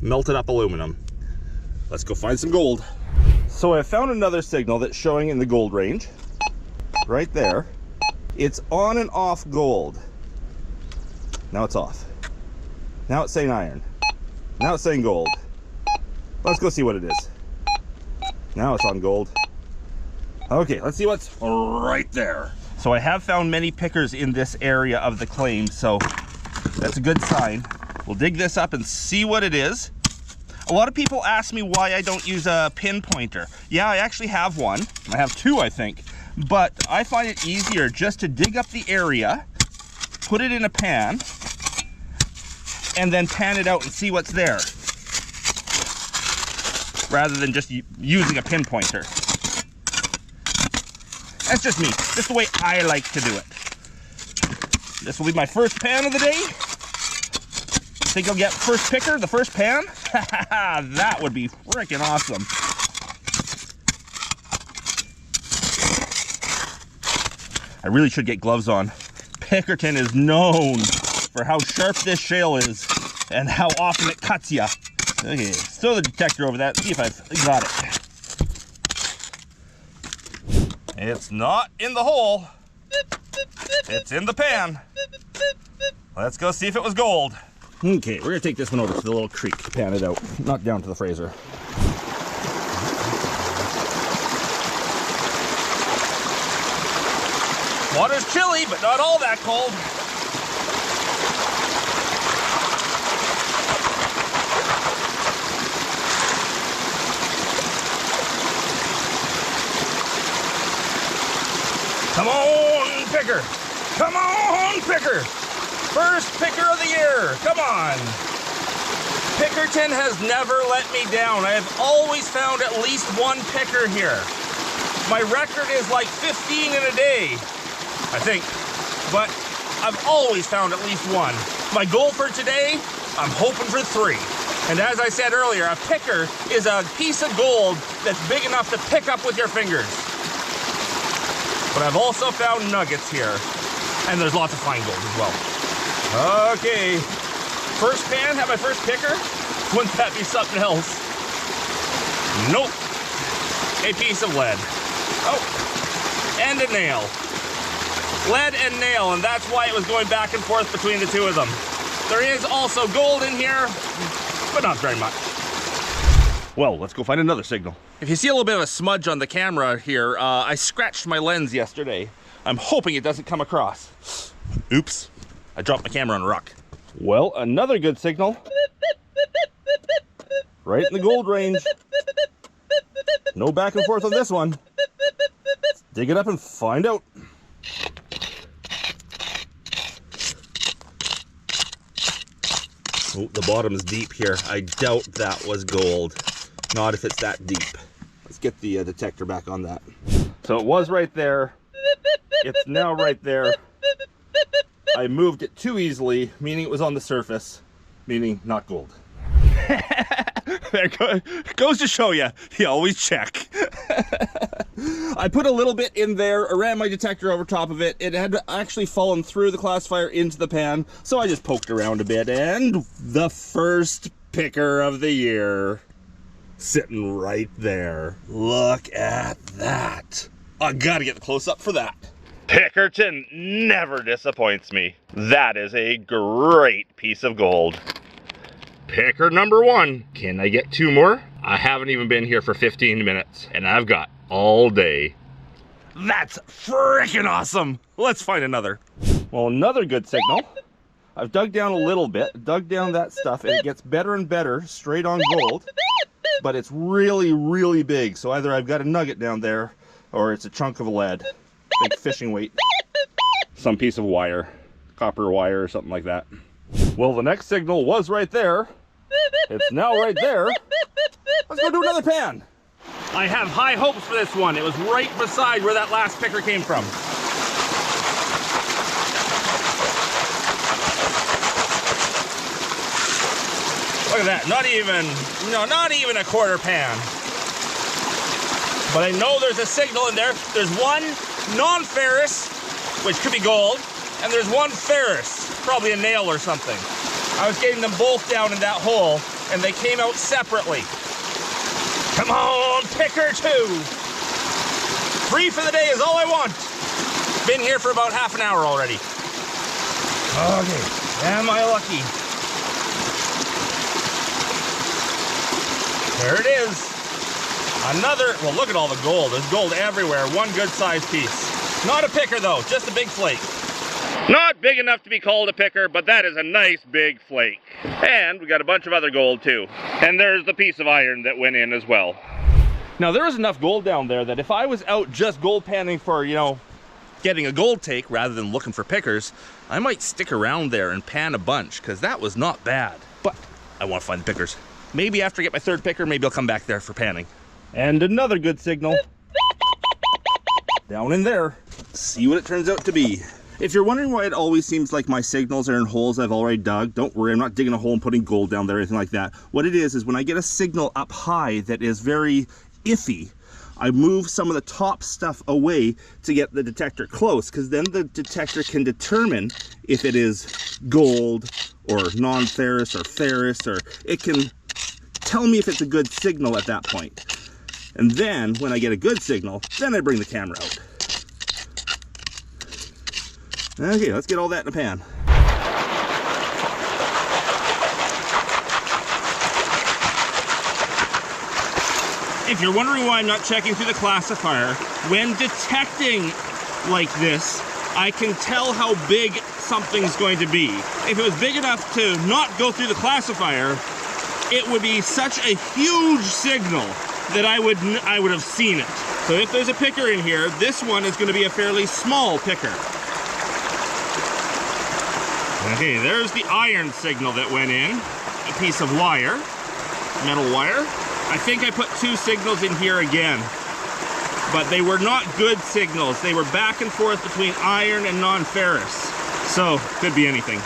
S1: melted up aluminum. Let's go find some gold. So I found another signal that's showing in the gold range. Right there. It's on and off gold. Now it's off. Now it's saying iron. Now it's saying gold. Let's go see what it is. Now it's on gold. Okay, let's see what's right there. So I have found many pickers in this area of the claim, so that's a good sign. We'll dig this up and see what it is. A lot of people ask me why I don't use a pinpointer. Yeah, I actually have one. I have two, I think. But I find it easier just to dig up the area, put it in a pan, and then pan it out and see what's there, rather than just using a pinpointer. That's just me. Just the way I like to do it. This will be my first pan of the day. Think I'll get first picker, the first pan? That would be freaking awesome. I really should get gloves on. Pickerton is known for how sharp this shale is and how often it cuts ya. Okay, let's throw the detector over that, see if I've got it. It's not in the hole. It's in the pan. Let's go see if it was gold. Okay, we're gonna take this one over to the little creek to pan it out, not down to the Fraser. Water's chilly, but not all that cold. Come on, picker. Come on, picker. First picker of the year. Come on. Pickerton has never let me down. I have always found at least one picker here. My record is like 15 in a day, I think. But I've always found at least one. My goal for today, I'm hoping for 3. And as I said earlier, a picker is a piece of gold that's big enough to pick up with your fingers. But I've also found nuggets here. And there's lots of fine gold as well. Okay. First pan, have my first picker? Wouldn't that be something else? Nope. A piece of lead. Oh. And a nail. Lead and nail, and that's why it was going back and forth between the two of them. There is also gold in here, but not very much. Well, let's go find another signal. If you see a little bit of a smudge on the camera here, I scratched my lens yesterday. I'm hoping it doesn't come across. Oops, I dropped my camera on a rock. Well, another good signal. Right in the gold range. No back and forth on this one. Let's dig it up and find out. Oh, the bottom is deep here. I doubt that was gold. Not if it's that deep. Let's get the detector back on that. So it was right there. It's now right there. I moved it too easily, meaning it was on the surface, meaning not gold. There goes to show you always check. I put a little bit in there, I ran my detector over top of it. It had actually fallen through the classifier into the pan, so I just poked around a bit, and the first picker of the year sitting right there. Look at that. I gotta get the close-up for that. Pickerton never disappoints me. That is a great piece of gold. Picker number 1. Can I get 2 more? I haven't even been here for 15 minutes, and I've got all day. That's freaking awesome. Let's find another. Well, another good signal. I've dug down a little bit, dug down that stuff, and it gets better and better, straight on gold, but it's really, really big. So either I've got a nugget down there, or it's a chunk of lead, big fishing weight. Some piece of wire, copper wire or something like that. Well, the next signal was right there. It's now right there. Let's go do another pan. I have high hopes for this one. It was right beside where that last picker came from. Look at that, not even a quarter pan. But I know there's a signal in there. There's one non-ferrous, which could be gold, and there's one ferrous, probably a nail or something. I was getting them both down in that hole, and they came out separately. Come on, picker 2. 3 for the day is all I want. Been here for about half an hour already. Okay, am I lucky? There it is. Another, well, look at all the gold. There's gold everywhere. One good sized piece. Not a picker though, just a big flake. Not big enough to be called a picker, but that is a nice big flake. And we got a bunch of other gold too. And there's the piece of iron that went in as well. Now there is enough gold down there that if I was out just gold panning for, you know, getting a gold take rather than looking for pickers, I might stick around there and pan a bunch, because that was not bad. But I want to find the pickers. Maybe after I get my third picker, maybe I'll come back there for panning. And another good signal. Down in there. See what it turns out to be. If you're wondering why it always seems like my signals are in holes I've already dug, don't worry, I'm not digging a hole and putting gold down there or anything like that. What it is when I get a signal up high that is very iffy, I move some of the top stuff away to get the detector close, because then the detector can determine if it is gold or non-ferrous or ferrous, or it can tell me if it's a good signal at that point. And then when I get a good signal, then I bring the camera out. Okay, let's get all that in a pan. If you're wondering why I'm not checking through the classifier, when detecting like this, I can tell how big something's going to be. If it was big enough to not go through the classifier, it would be such a huge signal that I would have seen it. So if there's a picker in here, this one is going to be a fairly small picker. Okay, there's the iron signal that went in. A piece of wire, metal wire. I think I put 2 signals in here again, but they were not good signals. They were back and forth between iron and non-ferrous. So, could be anything.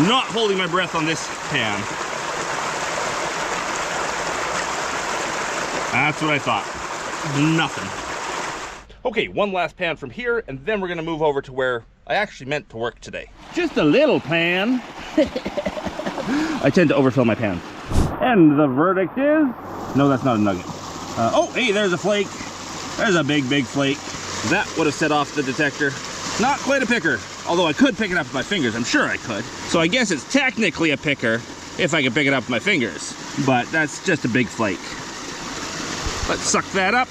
S1: Not holding my breath on this pan. That's what I thought. Nothing. Okay, one last pan from here, and then we're gonna move over to where I actually meant to work today. Just a little pan. I tend to overfill my pans. And the verdict is, no, that's not a nugget. Oh, hey, there's a flake. There's a big, big flake. That would have set off the detector. Not quite a picker, although I could pick it up with my fingers. I'm sure I could. So I guess it's technically a picker if I could pick it up with my fingers. But that's just a big flake. Let's suck that up.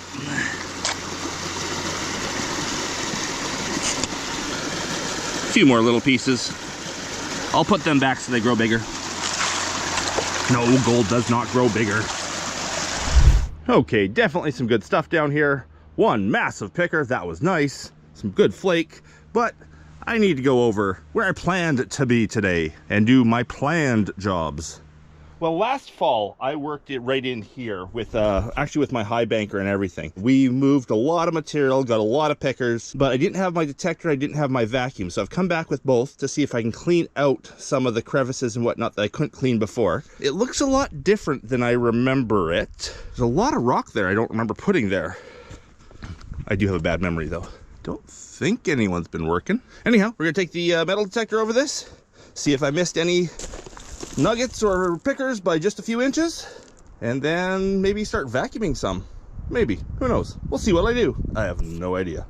S1: A few more little pieces. I'll put them back so they grow bigger. No, gold does not grow bigger. Okay, definitely some good stuff down here. One massive picker, that was nice. Some good flake, but I need to go over where I planned to be today and do my planned jobs. Well, last fall, I worked it right in here with, actually with my high banker and everything. We moved a lot of material, got a lot of pickers, but I didn't have my detector, I didn't have my vacuum. So I've come back with both to see if I can clean out some of the crevices and whatnot that I couldn't clean before. It looks a lot different than I remember it. There's a lot of rock there I don't remember putting there. I do have a bad memory though. Don't think anyone's been working. Anyhow, we're gonna take the metal detector over this, see if I missed any nuggets or pickers by just a few inches, and then maybe start vacuuming some. Maybe, who knows? We'll see what I do. I have no idea.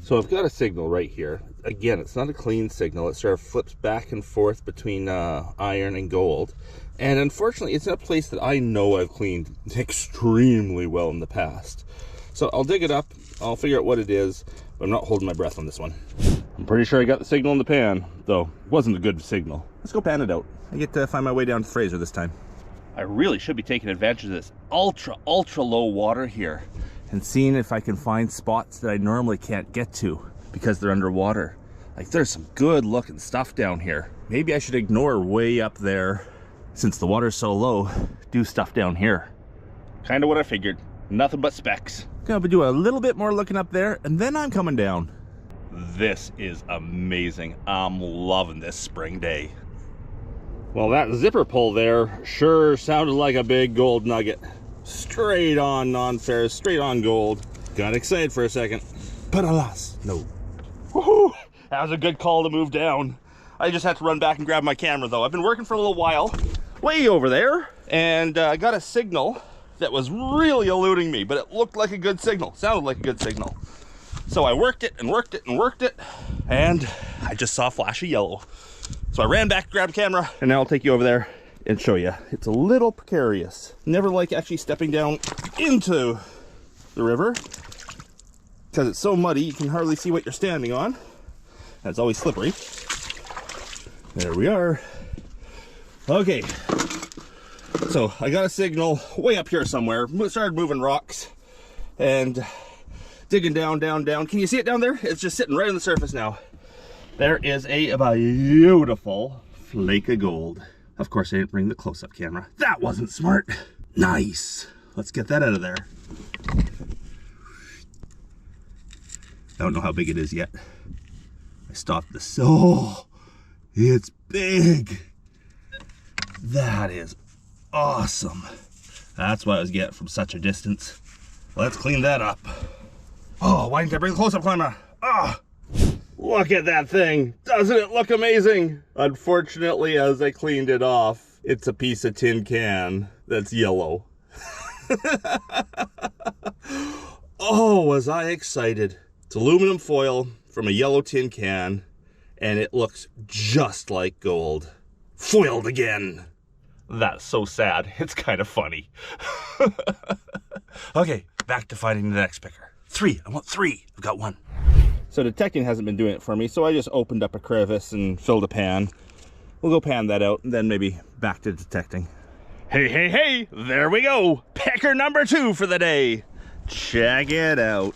S1: So I've got a signal right here. Again, it's not a clean signal. It sort of flips back and forth between iron and gold. And unfortunately, it's in a place that I know I've cleaned extremely well in the past. So I'll dig it up, I'll figure out what it is, but I'm not holding my breath on this one. I'm pretty sure I got the signal in the pan, though it wasn't a good signal. Let's go pan it out. I get to find my way down to Fraser this time. I really should be taking advantage of this ultra low water here and seeing if I can find spots that I normally can't get to because they're underwater. Like, there's some good looking stuff down here. Maybe I should ignore way up there since the water's so low, do stuff down here. Kind of what I figured. Nothing but specks. Gonna do a little bit more looking up there and then I'm coming down. This is amazing. I'm loving this spring day. Well, that zipper pull there sure sounded like a big gold nugget. Straight on non-ferrous, straight on gold. Got excited for a second, but alas, no. Woohoo! That was a good call to move down. I just had to run back and grab my camera though. I've been working for a little while, way over there, and I got a signal that was really eluding me, but it looked like a good signal, sounded like a good signal. So I worked it and worked it and worked it, and I just saw a flash of yellow. So I ran back, grabbed a camera, and now I'll take you over there and show you. It's a little precarious. Never like actually stepping down into the river because it's so muddy you can hardly see what you're standing on. And it's always slippery. There we are. Okay. So I got a signal way up here somewhere. Started moving rocks and digging down, down, down. Can you see it down there? It's just sitting right on the surface now. There is a beautiful flake of gold. Of course, I didn't bring the close-up camera. That wasn't smart. Nice. Let's get that out of there. I don't know how big it is yet. I stopped the... Oh, it's big. That is awesome. That's what I was getting from such a distance. Let's clean that up. Oh, why didn't I bring the close-up camera? Ah! Look at that thing. Doesn't it look amazing? Unfortunately, as I cleaned it off, it's a piece of tin can that's yellow. Oh, was I excited. It's aluminum foil from a yellow tin can, and it looks just like gold. Foiled again. That's so sad. It's kind of funny. Okay, back to finding the next picker. 3. I want 3. I've got 1. So detecting hasn't been doing it for me, so I just opened up a crevice and filled a pan. We'll go pan that out and then maybe back to detecting. Hey, hey, hey, there we go. Picker number 2 for the day. Check it out.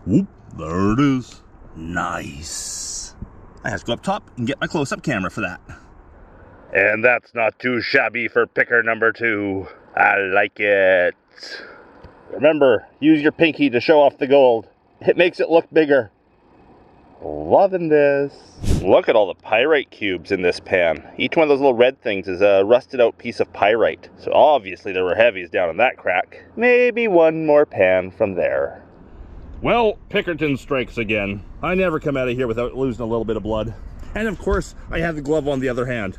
S1: Whoop, there it is. Nice. I have to go up top and get my close-up camera for that. And that's not too shabby for picker number 2. I like it. Remember, use your pinky to show off the gold. It makes it look bigger. Loving this. Look at all the pyrite cubes in this pan. Each one of those little red things is a rusted out piece of pyrite. So obviously there were heavies down in that crack. Maybe one more pan from there. Well, Pickerton strikes again. I never come out of here without losing a little bit of blood. And of course, I have the glove on the other hand.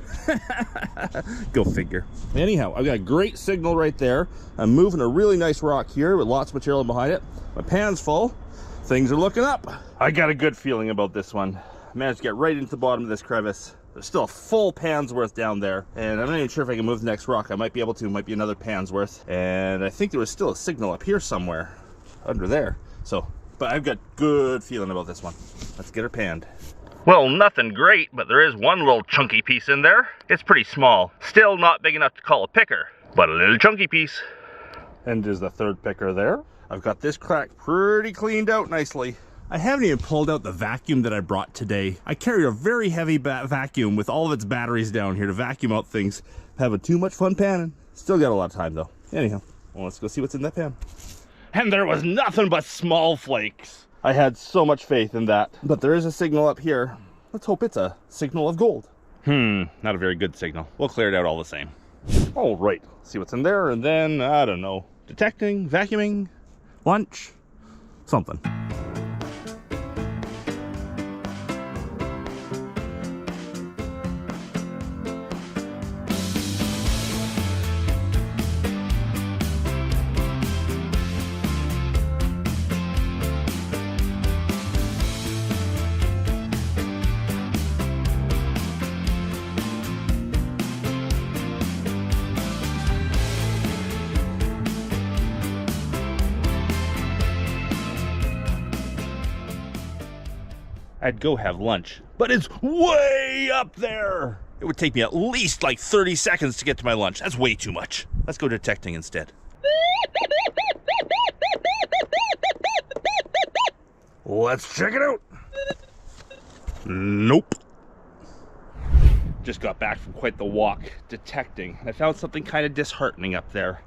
S1: Go figure. Anyhow, I've got a great signal right there. I'm moving a really nice rock here with lots of material behind it. My pan's full. Things are looking up. I got a good feeling about this one. I managed to get right into the bottom of this crevice. There's still a full pan's worth down there. And I'm not even sure if I can move the next rock. I might be able to. It might be another pan's worth. And I think there was still a signal up here somewhere. Under there. So, but I've got good feeling about this one. Let's get her panned. Well, nothing great, but there is one little chunky piece in there. It's pretty small. Still not big enough to call a picker, but a little chunky piece. And there's the 3rd picker there. I've got this crack pretty cleaned out nicely. I haven't even pulled out the vacuum that I brought today. I carry a very heavy vacuum with all of its batteries down here to vacuum out things. Having too much fun panning. Still got a lot of time though. Anyhow, well, let's go see what's in that pan. And there was nothing but small flakes. I had so much faith in that. But there is a signal up here. Let's hope it's a signal of gold. Not a very good signal. We'll clear it out all the same. All right, see what's in there, and then, I don't know, detecting, vacuuming, lunch, something. I'd go have lunch, but it's way up there. It would take me at least like 30 seconds to get to my lunch. That's way too much. Let's go detecting instead. Let's check it out. Nope. Just got back from quite the walk detecting. I found something kind of disheartening up there.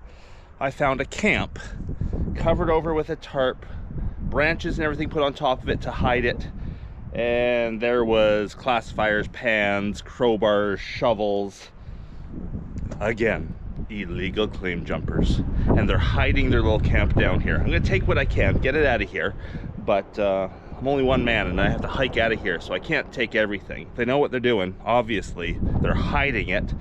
S1: I found a camp covered over with a tarp, branches and everything put on top of it to hide it. And there was classifiers, pans, crowbars, shovels. Again, illegal claim jumpers. And they're hiding their little camp down here. I'm gonna take what I can, get it out of here, but I'm only one man and I have to hike out of here, so I can't take everything. They know what they're doing, obviously. They're hiding it.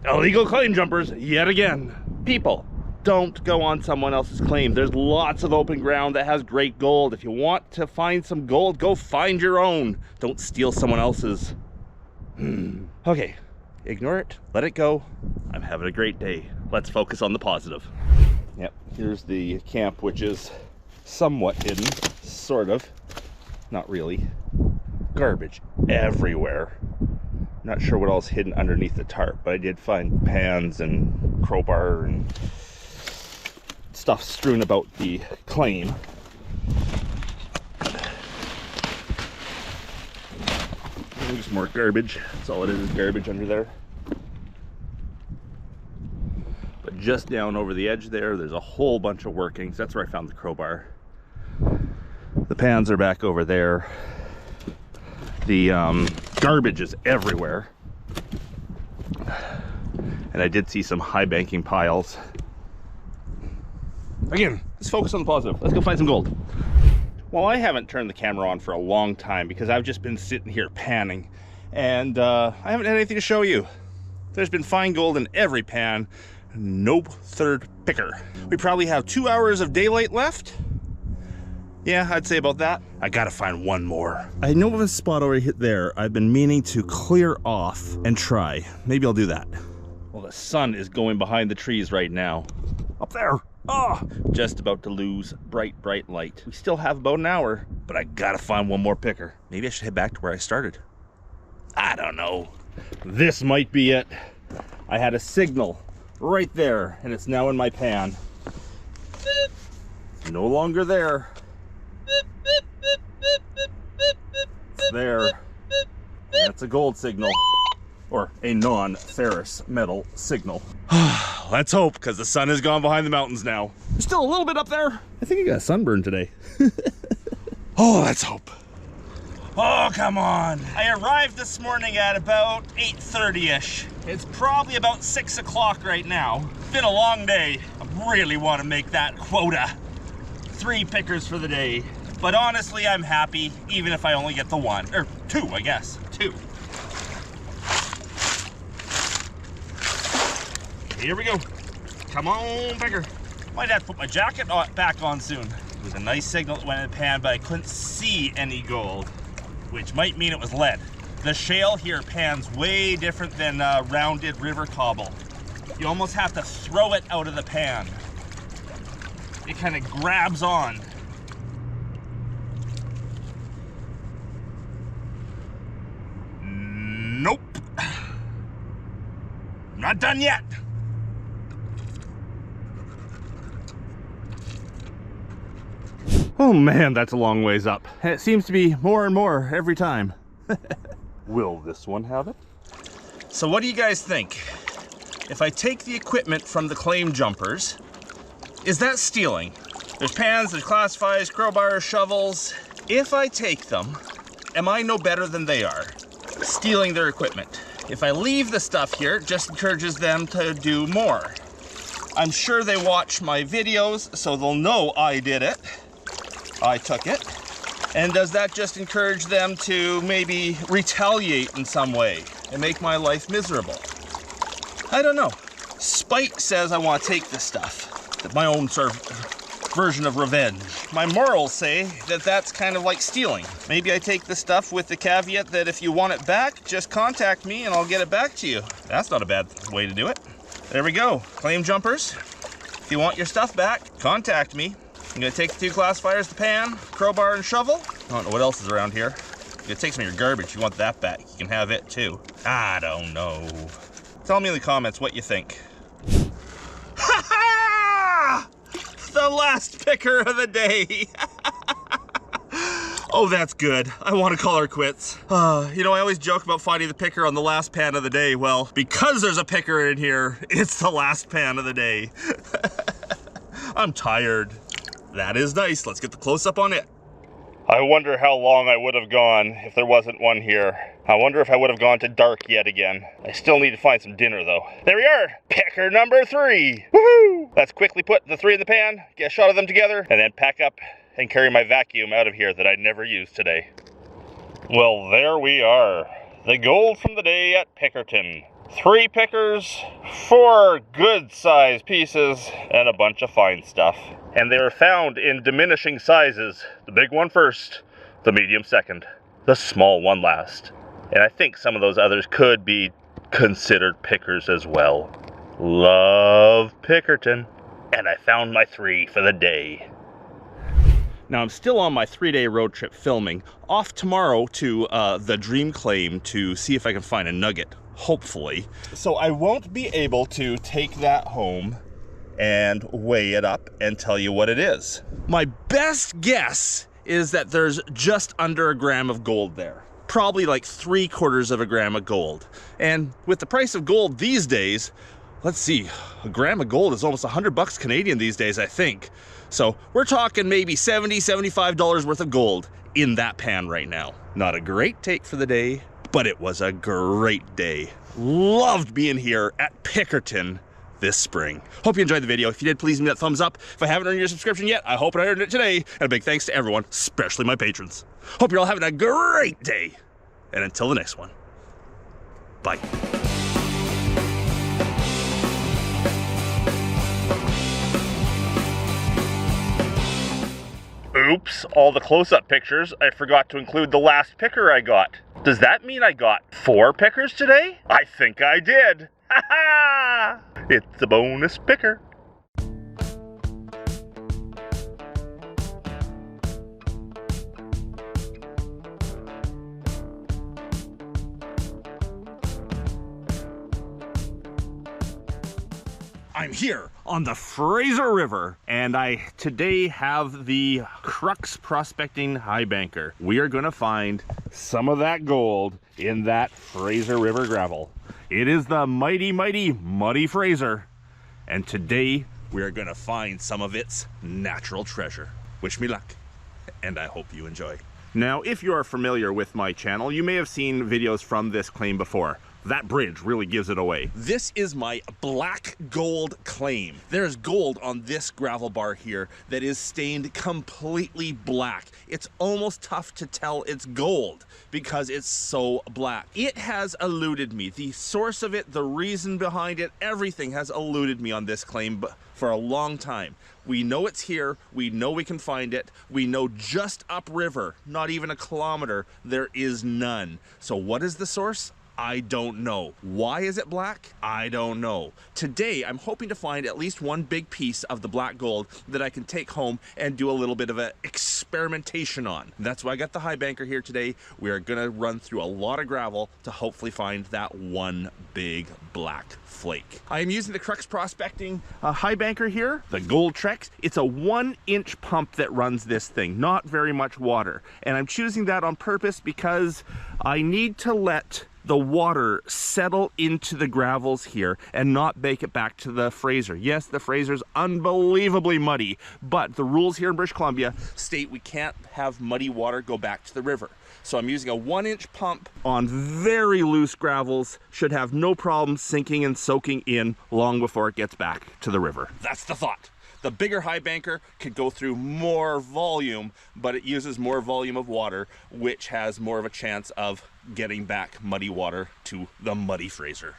S1: Illegal claim jumpers, yet again. People, don't go on someone else's claim. There's lots of open ground that has great gold. If you want to find some gold, go find your own. Don't steal someone else's. Okay, ignore it, let it go. I'm having a great day. Let's focus on the positive. Yep, here's the camp, which is somewhat hidden, sort of. Not really. Garbage everywhere. Not sure what else hidden underneath the tarp, but I did find pans and crowbar and stuff strewn about the claim. There's more garbage. That's all it is garbage under there. But just down over the edge there, there's a whole bunch of workings. That's where I found the crowbar. The pans are back over there. The garbage is everywhere. And I did see some high banking piles. Again, let's focus on the positive. Let's go find some gold. Well, I haven't turned the camera on for a long time because I've just been sitting here panning. And I haven't had anything to show you. There's been fine gold in every pan. Nope, third picker. We probably have 2 hours of daylight left. Yeah, I'd say about that. I gotta find one more. I know of a spot over there I've been meaning to clear off and try. Maybe I'll do that. Well, the sun is going behind the trees right now. Up there. Oh, just about to lose bright, bright light. We still have about an hour, but I gotta find one more picker. Maybe I should head back to where I started. I don't know. This might be it. I had a signal right there, and it's now in my pan. It's no longer there. It's there. That's a gold signal, or a non-ferrous metal signal. Let's hope, because the sun has gone behind the mountains now. There's still a little bit up there. I think I got a sunburn today. Oh, let's hope. Oh, come on. I arrived this morning at about 8:30-ish. It's probably about 6 o'clock right now. It's been a long day. I really want to make that quota. 3 pickers for the day. But honestly, I'm happy, even if I only get the 1. Or 2, I guess. 2. Here we go. Come on, picker. Might have to put my jacket back on soon. It was a nice signal that went in the pan, but I couldn't see any gold, which might mean it was lead. The shale here pans way different than rounded river cobble. You almost have to throw it out of the pan. It kind of grabs on. Nope. Not done yet. Oh man, that's a long ways up. And it seems to be more and more every time. Will this one have it? So what do you guys think? If I take the equipment from the claim jumpers, is that stealing? There's pans, there's classifiers, crowbars, shovels. If I take them, am I no better than they are? Stealing their equipment. If I leave the stuff here, it just encourages them to do more. I'm sure they watch my videos, so they'll know I did it. I took it. And does that just encourage them to maybe retaliate in some way and make my life miserable? I don't know. Spite says I want to take this stuff. My own sort of version of revenge. My morals say that that's kind of like stealing. Maybe I take the stuff with the caveat that if you want it back, just contact me and I'll get it back to you. That's not a bad way to do it. There we go. Claim jumpers. If you want your stuff back, contact me. I'm gonna take the 2 classifiers, the pan, crowbar, and shovel. I don't know what else is around here. I'm gonna take some of your garbage. You want that back, you can have it too. I don't know. Tell me in the comments what you think. Ha ha! The last picker of the day. Oh, that's good. I want to call her quits. You know, I always joke about finding the picker on the last pan of the day. Well, because there's a picker in here, it's the last pan of the day. I'm tired. That is nice. Let's get the close-up on it. I wonder how long I would have gone if there wasn't one here. I wonder if I would have gone to dark yet again. I still need to find some dinner though. There we are! Picker number 3! Woohoo! Let's quickly put the 3 in the pan, get a shot of them together, and then pack up and carry my vacuum out of here that I never used today. Well, there we are. The gold from the day at Pickerton. 3 pickers, 4 good-sized pieces, and a bunch of fine stuff. And they were found in diminishing sizes. The big one first, the medium second, the small one last. And I think some of those others could be considered pickers as well. Love Pickerton. And I found my 3 for the day. Now I'm still on my 3-day road trip filming. Off tomorrow to the Dream Claim to see if I can find a nugget. Hopefully. So I won't be able to take that home and weigh it up and tell you what it is. My best guess is that there's just under a gram of gold there. Probably like 3/4 of a gram of gold. And with the price of gold these days, let's see, a gram of gold is almost $100 Canadian these days, I think. So we're talking maybe $70, $75 worth of gold in that pan right now. Not a great take for the day, but it was a great day. Loved being here at Pickerton this spring. Hope you enjoyed the video. If you did, please give me that thumbs up. If I haven't earned your subscription yet, I hope I earned it today. And a big thanks to everyone, especially my patrons. Hope you're all having a great day. And until the next one, bye. Oops, all the close-up pictures, I forgot to include the last picker I got. Does that mean I got 4 pickers today? I think I did. Ha ha! It's a bonus picker. I'm here on the Fraser River, and I today have the Crux Prospecting High Banker. We are gonna find some of that gold in that Fraser River gravel. It is the mighty, mighty, muddy Fraser, and today we are gonna find some of its natural treasure. Wish me luck, and I hope you enjoy. Now, if you are familiar with my channel, you may have seen videos from this claim before. That bridge really gives it away. This is my black gold claim. There's gold on this gravel bar here that is stained completely black. It's almost tough to tell it's gold because it's so black. It has eluded me. The source of it, the reason behind it, everything has eluded me on this claim for a long time. We know it's here, we know we can find it, we know just upriver, not even a kilometer, there is none. So what is the source? I don't know. Why is it black? I don't know. Today, I'm hoping to find at least one big piece of the black gold that I can take home and do a little bit of an experimentation on. That's why I got the high banker here today. We are gonna run through a lot of gravel to hopefully find that one big black flake. I am using the Crux Prospecting high banker here, the Gold Trex. It's a 1-inch pump that runs this thing, not very much water. And I'm choosing that on purpose because I need to let the water settle into the gravels here and not bake it back to the Fraser. Yes, the Fraser's unbelievably muddy, but the rules here in British Columbia state we can't have muddy water go back to the river. So I'm using a 1-inch pump on very loose gravels, should have no problem sinking and soaking in long before it gets back to the river. That's the thought. The bigger high banker could go through more volume, but it uses more volume of water, which has more of a chance of getting back muddy water to the muddy Fraser.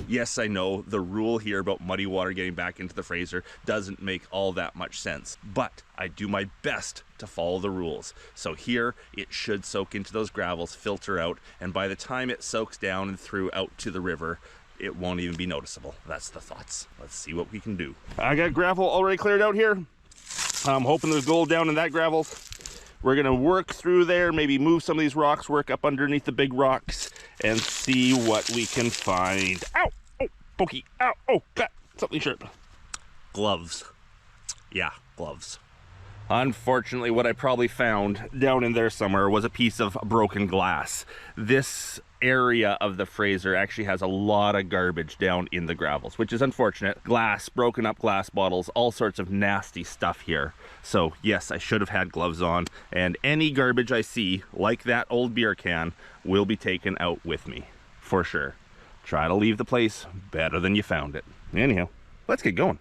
S1: Yes, I know the rule here about muddy water getting back into the Fraser doesn't make all that much sense, but I do my best to follow the rules. So here it should soak into those gravels, filter out, and by the time it soaks down and through out to the river, it won't even be noticeable. That's the thoughts. Let's see what we can do. I got gravel already cleared out here. I'm hoping there's gold down in that gravel. We're gonna work through there, maybe move some of these rocks, work up underneath the big rocks, and see what we can find. Ow! Oh, pokey! Ow! Oh, got something sharp. Gloves. Yeah, gloves. Unfortunately, what I probably found down in there somewhere was a piece of broken glass. This area of the Fraser actually has a lot of garbage down in the gravels, which is unfortunate. Glass, broken up glass bottles, all sorts of nasty stuff here. So yes, I should have had gloves on, and any garbage I see, like that old beer can, will be taken out with me, for sure. Try to leave the place better than you found it. Anyhow, let's get going.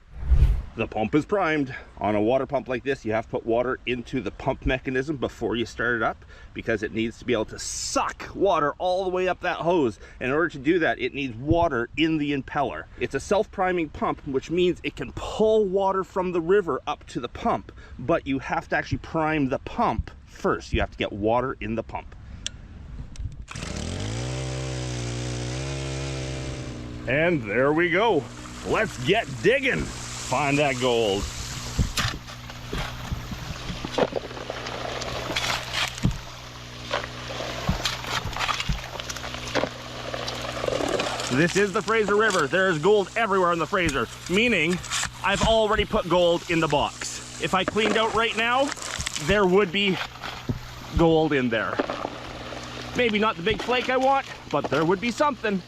S1: The pump is primed. On a water pump like this, you have to put water into the pump mechanism before you start it up, because it needs to be able to suck water all the way up that hose. And in order to do that, it needs water in the impeller. It's a self-priming pump, which means it can pull water from the river up to the pump, but you have to actually prime the pump first. You have to get water in the pump. And there we go. Let's get digging. Find that gold. This is the Fraser River. There's gold everywhere in the Fraser, meaning I've already put gold in the box. If I cleaned out right now, there would be gold in there. Maybe not the big flake I want, but there would be something.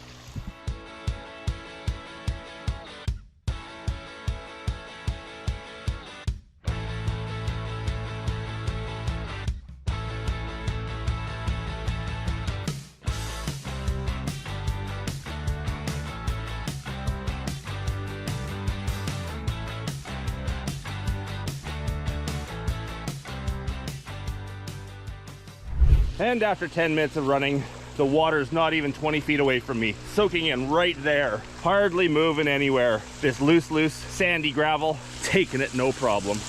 S1: And after 10 minutes of running, the water's not even 20 feet away from me, soaking in right there, hardly moving anywhere. This loose, sandy gravel, taking it no problem.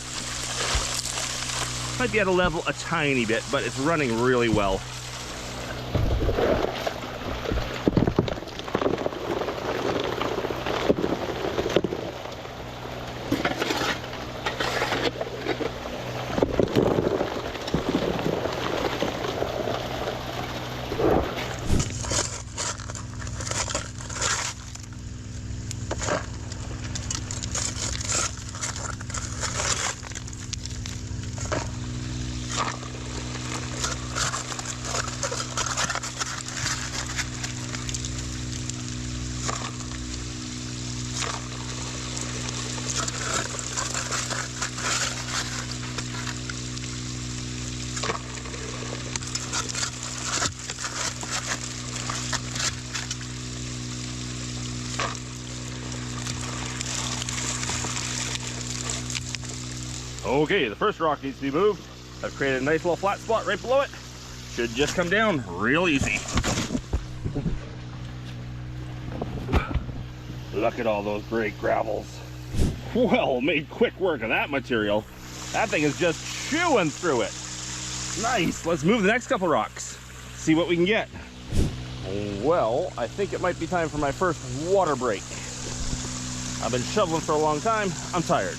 S1: Might be at a level a tiny bit, but it's running really well. Okay, the first rock needs to be moved. I've created a nice little flat spot right below it. Should just come down real easy. Look at all those great gravels. Well, made quick work of that material. That thing is just chewing through it. Nice, let's move the next couple rocks. See what we can get. Well, I think it might be time for my first water break. I've been shoveling for a long time, I'm tired.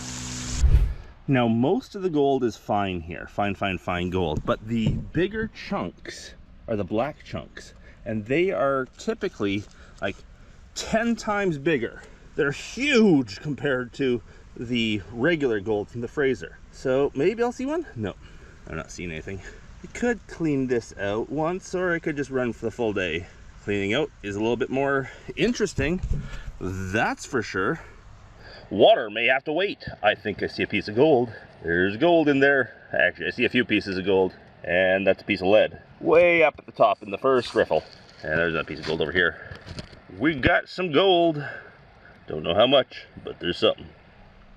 S1: Now, most of the gold is fine here, fine gold, but the bigger chunks are the black chunks, and they are typically like 10 times bigger. They're huge compared to the regular gold from the Fraser. So maybe I'll see one? No, I'm not seeing anything. I could clean this out once, or I could just run for the full day. Cleaning out is a little bit more interesting, that's for sure. Water may have to wait. I think I see a piece of gold. There's gold in there. Actually, I see a few pieces of gold, and that's a piece of lead. Way up at the top in the first riffle. And there's that piece of gold over here. We got some gold. Don't know how much, but there's something.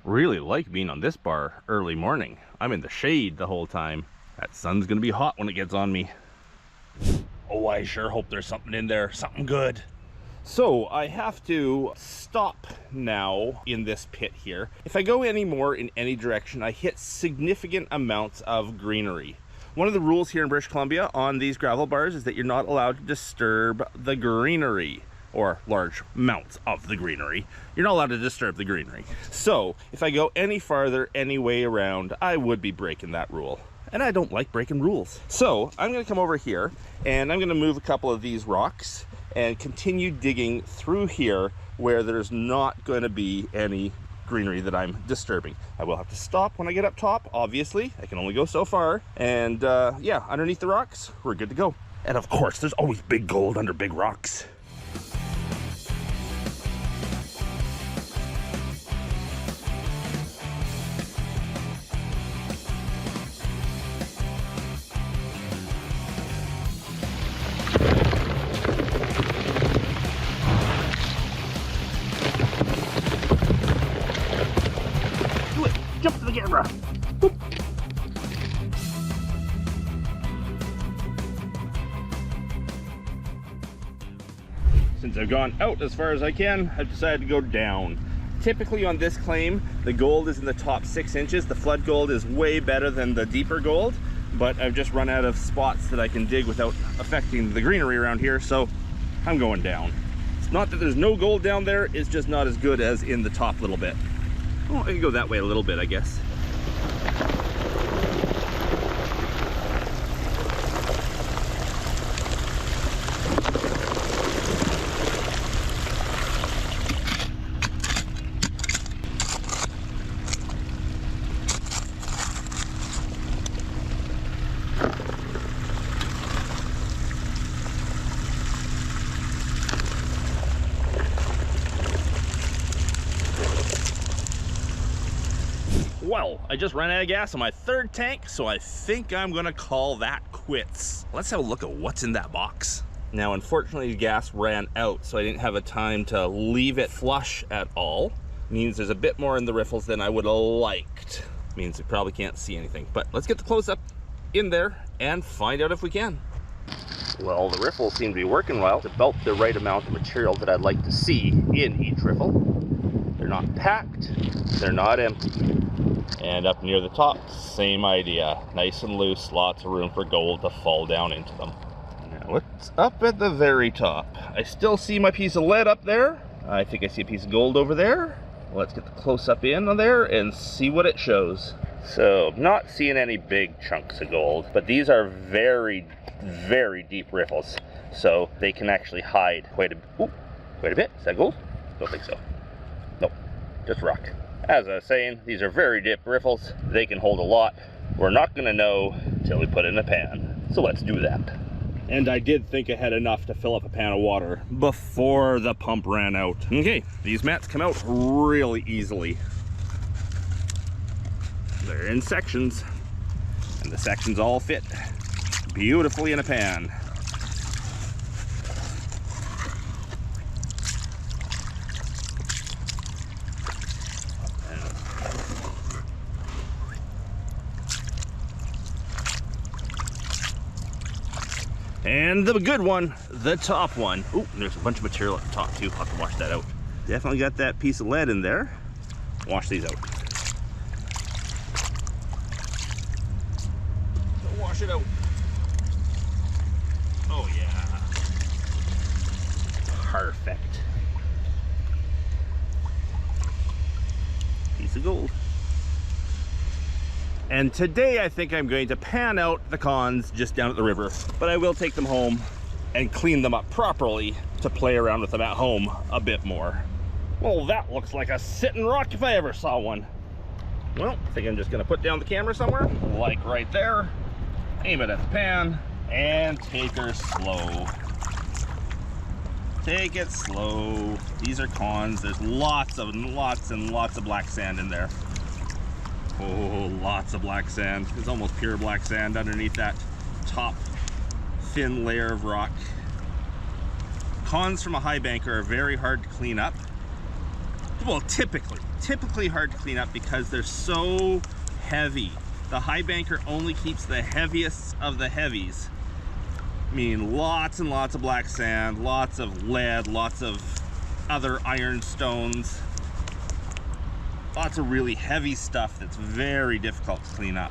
S1: Really like being on this bar early morning. I'm in the shade the whole time. That sun's gonna be hot when it gets on me. Oh, I sure hope there's something in there, something good. So I have to stop now in this pit here. If I go any more in any direction, I hit significant amounts of greenery. One of the rules here in British Columbia on these gravel bars is that you're not allowed to disturb the greenery, or large amounts of the greenery. You're not allowed to disturb the greenery. So if I go any farther, any way around, I would be breaking that rule. And I don't like breaking rules. So I'm gonna come over here and I'm gonna move a couple of these rocks and continue digging through here where there's not going to be any greenery that I'm disturbing. I will have to stop when I get up top, obviously. I can only go so far. And yeah, underneath the rocks, we're good to go. And of course, there's always big gold under big rocks. Do it! Jump to the camera! Boop. Since I've gone out as far as I can, I've decided to go down. Typically on this claim, the gold is in the top 6 inches. The flood gold is way better than the deeper gold, but I've just run out of spots that I can dig without affecting the greenery around here, so I'm going down. It's not that there's no gold down there, it's just not as good as in the top little bit. Well, I can go that way a little bit, I guess. Well, I just ran out of gas on my 3rd tank, so I think I'm gonna call that quits. Let's have a look at what's in that box. Now, unfortunately, gas ran out, so I didn't have a time to leave it flush at all. Means there's a bit more in the riffles than I would have liked. Means we probably can't see anything, but let's get the close-up in there and find out if we can. Well, the riffles seem to be working well. It's about the right amount of material that I'd like to see in each riffle. They're not packed, they're not empty. And up near the top, same idea. Nice and loose, lots of room for gold to fall down into them. Now, what's up at the very top? I still see my piece of lead up there. I think I see a piece of gold over there. Let's get the close-up in on there and see what it shows. So, not seeing any big chunks of gold, but these are very, very deep riffles. So, they can actually hide quite a bit. Is that gold? Don't think so. Nope, just rock. As I was saying, these are very deep riffles. They can hold a lot. We're not gonna know till we put it in a pan. So let's do that. And I did think I had enough to fill up a pan of water before the pump ran out. Okay, these mats come out really easily. They're in sections, and the sections all fit beautifully in a pan. And the good one, the top one. Oh, there's a bunch of material at the top too. I'll have to wash that out. Definitely got that piece of lead in there. Wash these out. So wash it out. Oh yeah. Perfect. Piece of gold. And today I think I'm going to pan out the cons just down at the river, but I will take them home and clean them up properly to play around with them at home a bit more. Well, that looks like a sitting rock if I ever saw one. Well, I think I'm just gonna put down the camera somewhere, like right there, aim it at the pan, and take her slow. Take it slow. These are cons. There's lots and lots of black sand in there. Oh, lots of black sand. There's almost pure black sand underneath that top thin layer of rock. Cons from a high banker are very hard to clean up. Well, typically hard to clean up because they're so heavy. The high banker only keeps the heaviest of the heavies. I mean, lots and lots of black sand, lots of lead, lots of other iron stones. Lots of really heavy stuff that's very difficult to clean up.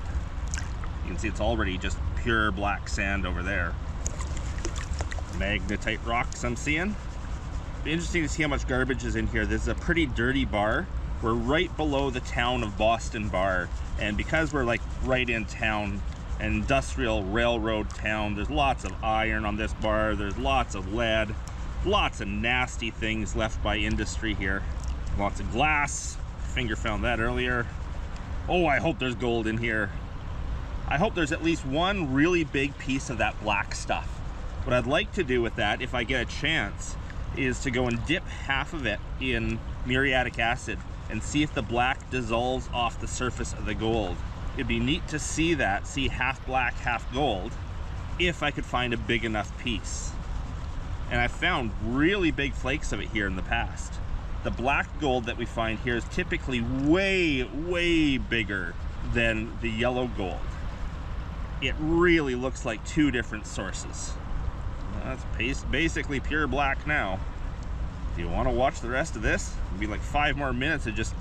S1: You can see it's already just pure black sand over there. Magnetite rocks I'm seeing. Be interesting to see how much garbage is in here. This is a pretty dirty bar. We're right below the town of Boston Bar, and because we're like right in town, an industrial railroad town, there's lots of iron on this bar, there's lots of lead, lots of nasty things left by industry here. Lots of glass. Finger found that earlier. Oh, I hope there's gold in here. I hope there's at least one really big piece of that black stuff. What I'd like to do with that, if I get a chance, is to go and dip half of it in muriatic acid and see if the black dissolves off the surface of the gold. It'd be neat to see that, see half black, half gold, if I could find a big enough piece. And I've found really big flakes of it here in the past. The black gold that we find here is typically way, way bigger than the yellow gold. It really looks like two different sources. That's basically pure black now. If you want to watch the rest of this, it'll be like 5 more minutes of just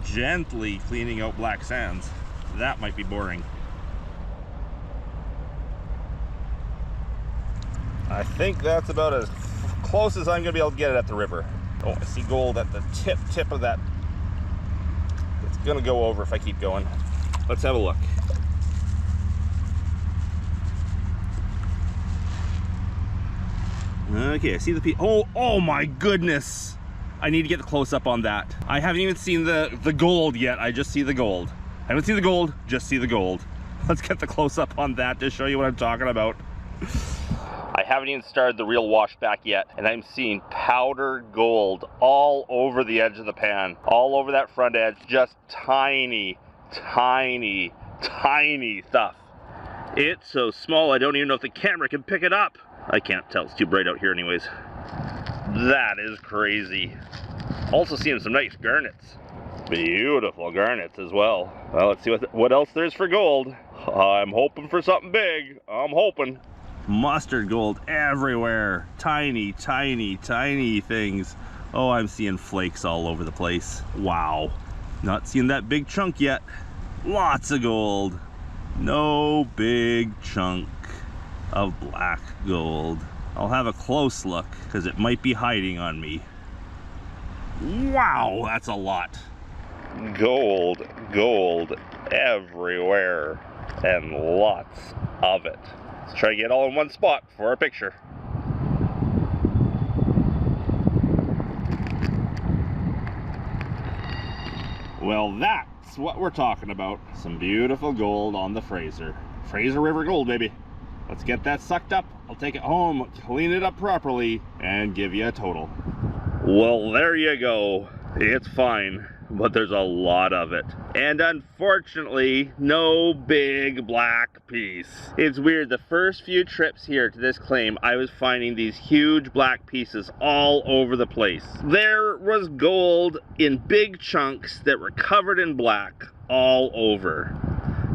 S1: gently cleaning out black sands. That might be boring. I think that's about as close as I'm gonna be able to get it at the river. Oh, I see gold at the tip of that. It's gonna go over if I keep going. Let's have a look. Okay, I see the piece. Oh my goodness! I need to get the close up on that. I haven't even seen the gold yet. I just see the gold. I haven't seen the gold, just see the gold. Let's get the close up on that to show you what I'm talking about. I haven't even started the real wash back yet, and I'm seeing powdered gold all over the edge of the pan, all over that front edge, just tiny, tiny, tiny stuff. It's so small I don't even know if the camera can pick it up. I can't tell, it's too bright out here anyways. That is crazy. Also seeing some nice garnets. Beautiful garnets as well. Well, let's see what else there's for gold. I'm hoping for something big. I'm hoping. Mustard gold everywhere. Tiny, tiny, tiny things. Oh, I'm seeing flakes all over the place. Wow. Not seeing that big chunk yet. Lots of gold. No big chunk of black gold. I'll have a close look because it might be hiding on me. Wow, that's a lot. Gold, gold everywhere, and lots of it. Let's try to get it all in one spot for a picture. Well, that's what we're talking about. Some beautiful gold on the Fraser. Fraser River gold, baby. Let's get that sucked up. I'll take it home, clean it up properly, and give you a total. Well, there you go. It's fine, but there's a lot of it. And unfortunately, no big black piece. It's weird, the first few trips here to this claim, I was finding these huge black pieces all over the place. There was gold in big chunks that were covered in black all over.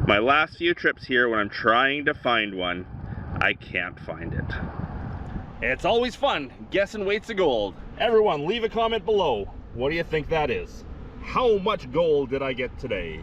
S1: My last few trips here, when I'm trying to find one, I can't find it. It's always fun guessing weights of gold. Everyone, leave a comment below. What do you think that is? How much gold did I get today?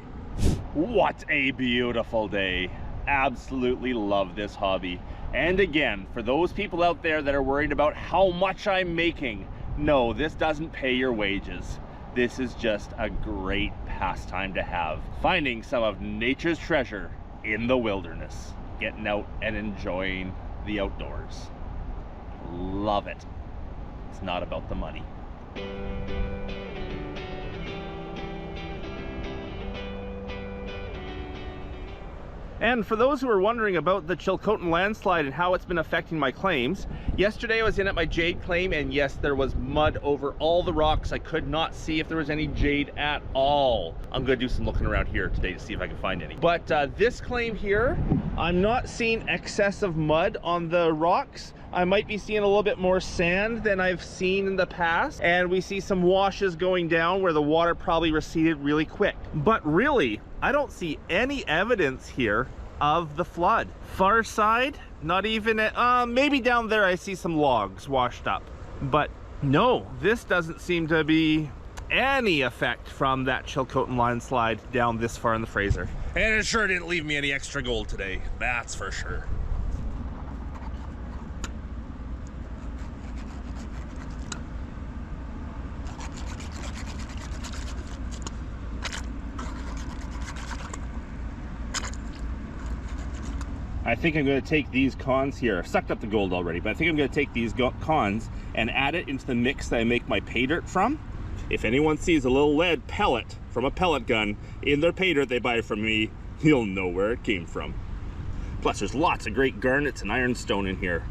S1: What a beautiful day. Absolutely love this hobby. And again, for those people out there that are worried about how much I'm making, no, this doesn't pay your wages. This is just a great pastime to have. Finding some of nature's treasure in the wilderness. Getting out and enjoying the outdoors. Love it. It's not about the money. And for those who are wondering about the Chilcotin landslide and how it's been affecting my claims, yesterday I was in at my jade claim, and yes, there was mud over all the rocks. I could not see if there was any jade at all. I'm gonna do some looking around here today to see if I can find any. But this claim here, I'm not seeing excessive mud on the rocks. I might be seeing a little bit more sand than I've seen in the past, and we see some washes going down where the water probably receded really quick. But really, I don't see any evidence here of the flood. Far side, not even, maybe down there I see some logs washed up. But no, this doesn't seem to be any effect from that Chilcotin landslide down this far in the Fraser. And it sure didn't leave me any extra gold today, that's for sure. I think I'm going to take these cons here. I've sucked up the gold already, but I think I'm going to take these cons and add it into the mix that I make my pay dirt from. If anyone sees a little lead pellet from a pellet gun in their pay dirt they buy from me, you'll know where it came from. Plus, there's lots of great garnets and ironstone in here.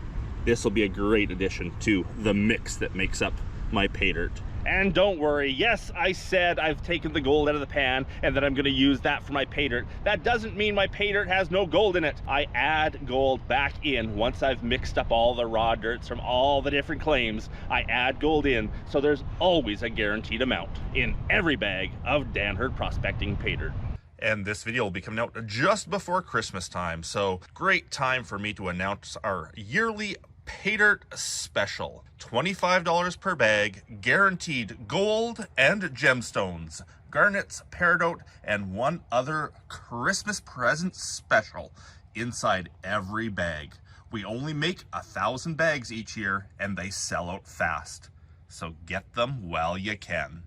S1: This will be a great addition to the mix that makes up my pay dirt. And don't worry, yes, I said I've taken the gold out of the pan and that I'm gonna use that for my pay dirt. That doesn't mean my pay dirt has no gold in it. I add gold back in once I've mixed up all the raw dirts from all the different claims. I add gold in, so there's always a guaranteed amount in every bag of Dan Hurd prospecting pay dirt. And this video will be coming out just before Christmas time, so great time for me to announce our yearly pay dirt special. $25 per bag, guaranteed gold and gemstones, garnets, peridot, and one other Christmas present special inside every bag. We only make 1,000 bags each year and they sell out fast. So get them while you can.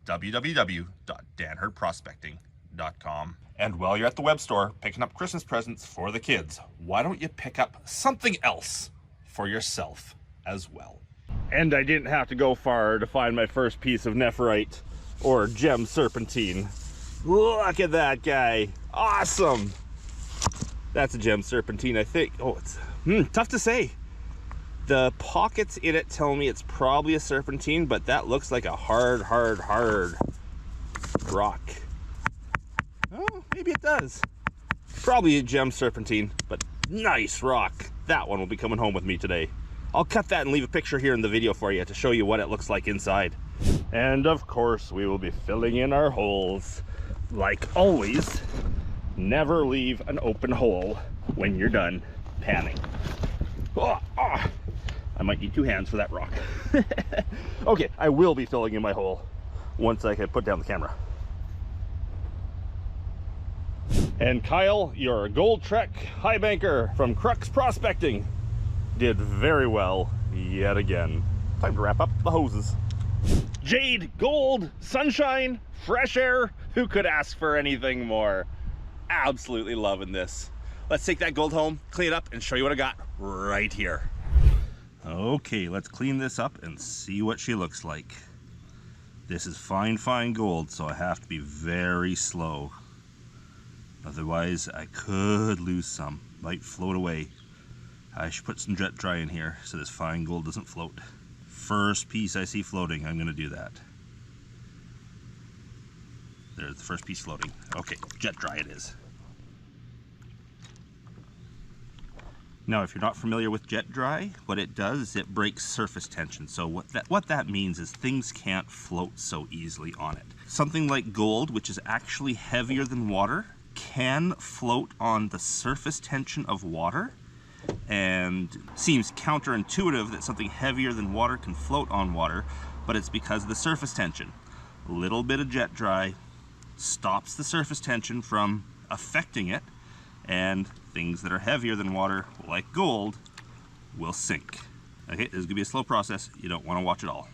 S1: www.danhurdprospecting.com. And while you're at the web store picking up Christmas presents for the kids, why don't you pick up something else for yourself as well? And I didn't have to go far to find my first piece of nephrite or gem serpentine. Look at that guy. Awesome. That's a gem serpentine, I think. Oh, it's tough to say. The pockets in it tell me it's probably a serpentine, but that looks like a hard rock. Oh, maybe it does. Probably a gem serpentine, but nice rock. That one will be coming home with me today. I'll cut that and leave a picture here in the video for you to show you what it looks like inside. And of course, we will be filling in our holes. Like always, never leave an open hole when you're done panning. I might need 2 hands for that rock. Okay, I will be filling in my hole once I can put down the camera. And Kyle, your Gold Trek high banker from Crux Prospecting, did very well yet again. Time to wrap up the hoses. Jade, gold, sunshine, fresh air. Who could ask for anything more? Absolutely loving this. Let's take that gold home, clean it up, and show you what I got right here. Okay, let's clean this up and see what she looks like. This is fine gold, so I have to be very slow. Otherwise, I could lose some. Might float away. I should put some jet dry in here so this fine gold doesn't float. First piece I see floating, I'm gonna do that. There's the first piece floating. Okay, jet dry it is. Now, if you're not familiar with jet dry, what it does is it breaks surface tension. So what that means is things can't float so easily on it. Something like gold, which is actually heavier than water, can float on the surface tension of water, and seems counterintuitive that something heavier than water can float on water, but it's because of the surface tension. A little bit of jet dry stops the surface tension from affecting it, and things that are heavier than water, like gold, will sink. Okay, this is gonna be a slow process. You don't want to watch it all.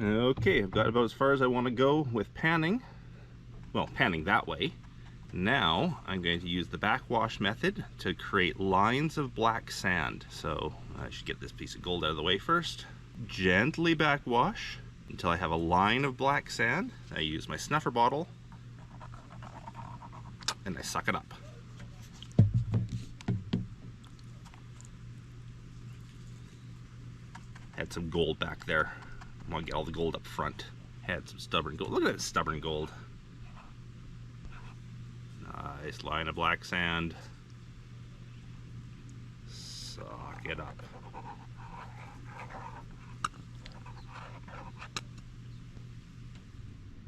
S1: Okay, I've got about as far as I want to go with panning. Well, panning that way. Now I'm going to use the backwash method to create lines of black sand. So I should get this piece of gold out of the way first. Gently backwash until I have a line of black sand. I use my snuffer bottle and I suck it up. Had some gold back there. I want to get all the gold up front. Had some stubborn gold. Look at that stubborn gold. Nice line of black sand. Suck it up.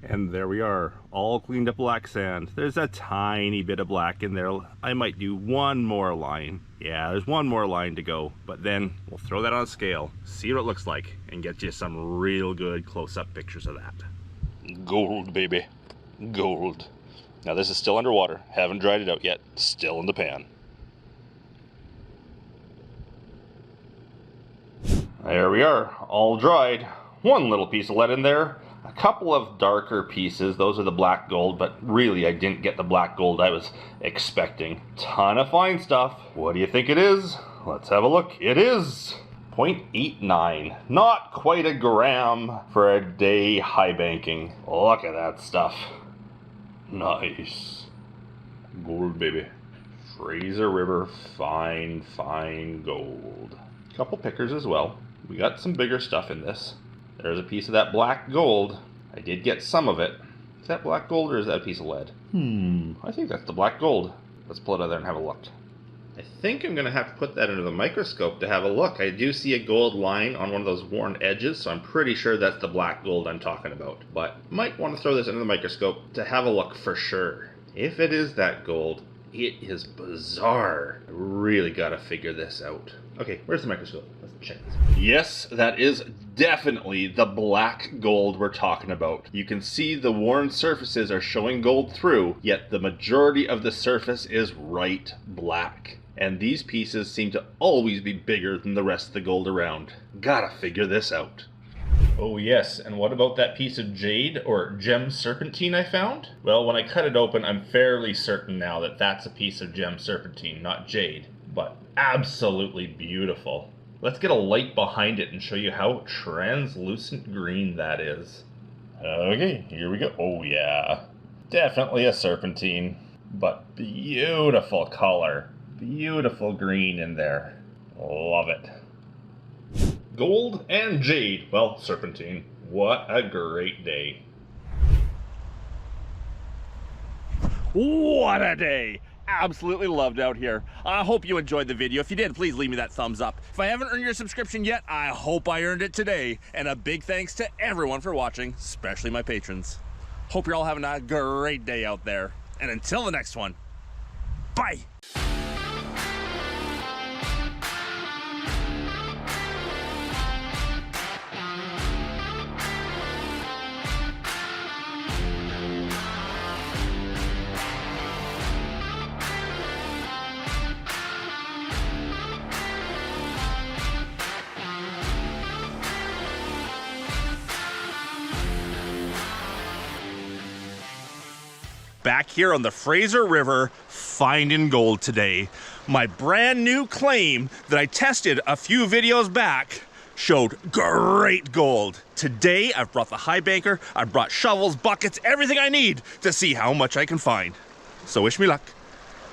S1: And there we are, all cleaned up black sand. There's a tiny bit of black in there. I might do one more line. Yeah, there's one more line to go, but then we'll throw that on a scale, see what it looks like, and get you some real good close-up pictures of that. Gold, baby, gold. Now this is still underwater, haven't dried it out yet, still in the pan. There we are, all dried. one little piece of lead in there, a couple of darker pieces, those are the black gold, but really I didn't get the black gold I was expecting. Ton of fine stuff. What do you think it is? Let's have a look. It is 0.89. Not quite a gram for a day high banking. Look at that stuff. Nice. Gold, baby. Fraser River, fine, fine gold. Couple pickers as well. We got some bigger stuff in this. There's a piece of that black gold. I did get some of it. Is that black gold or is that a piece of lead? I think that's the black gold. Let's pull it out of there and have a look. I think I'm going to have to put that under the microscope to have a look. I do see a gold line on one of those worn edges, so I'm pretty sure that's the black gold I'm talking about. But might want to throw this under the microscope to have a look for sure. If it is that gold, it is bizarre. I really got to figure this out. Okay, where's the microscope? Let's check this. Yes, that is definitely the black gold we're talking about. You can see the worn surfaces are showing gold through, yet the majority of the surface is right black. And these pieces seem to always be bigger than the rest of the gold around. Gotta figure this out. Oh yes, and what about that piece of jade or gem serpentine I found? Well, when I cut it open, I'm fairly certain now that that's a piece of gem serpentine, not jade. But absolutely beautiful. Let's get a light behind it and show you how translucent green that is. Okay, here we go. Oh yeah, definitely a serpentine, but beautiful color. Beautiful green in there. Love it. Gold and jade. Well, serpentine. What a great day. What a day. Absolutely loved out here. I hope you enjoyed the video. If you did, please leave me that thumbs up. If I haven't earned your subscription yet, I hope I earned it today. And a big thanks to everyone for watching, especially my patrons. Hope you're all having a great day out there. And until the next one, bye. Back here on the Fraser River, finding gold today. My brand new claim that I tested a few videos back showed great gold. Today, I've brought the high banker, I've brought shovels, buckets, everything I need to see how much I can find. So wish me luck,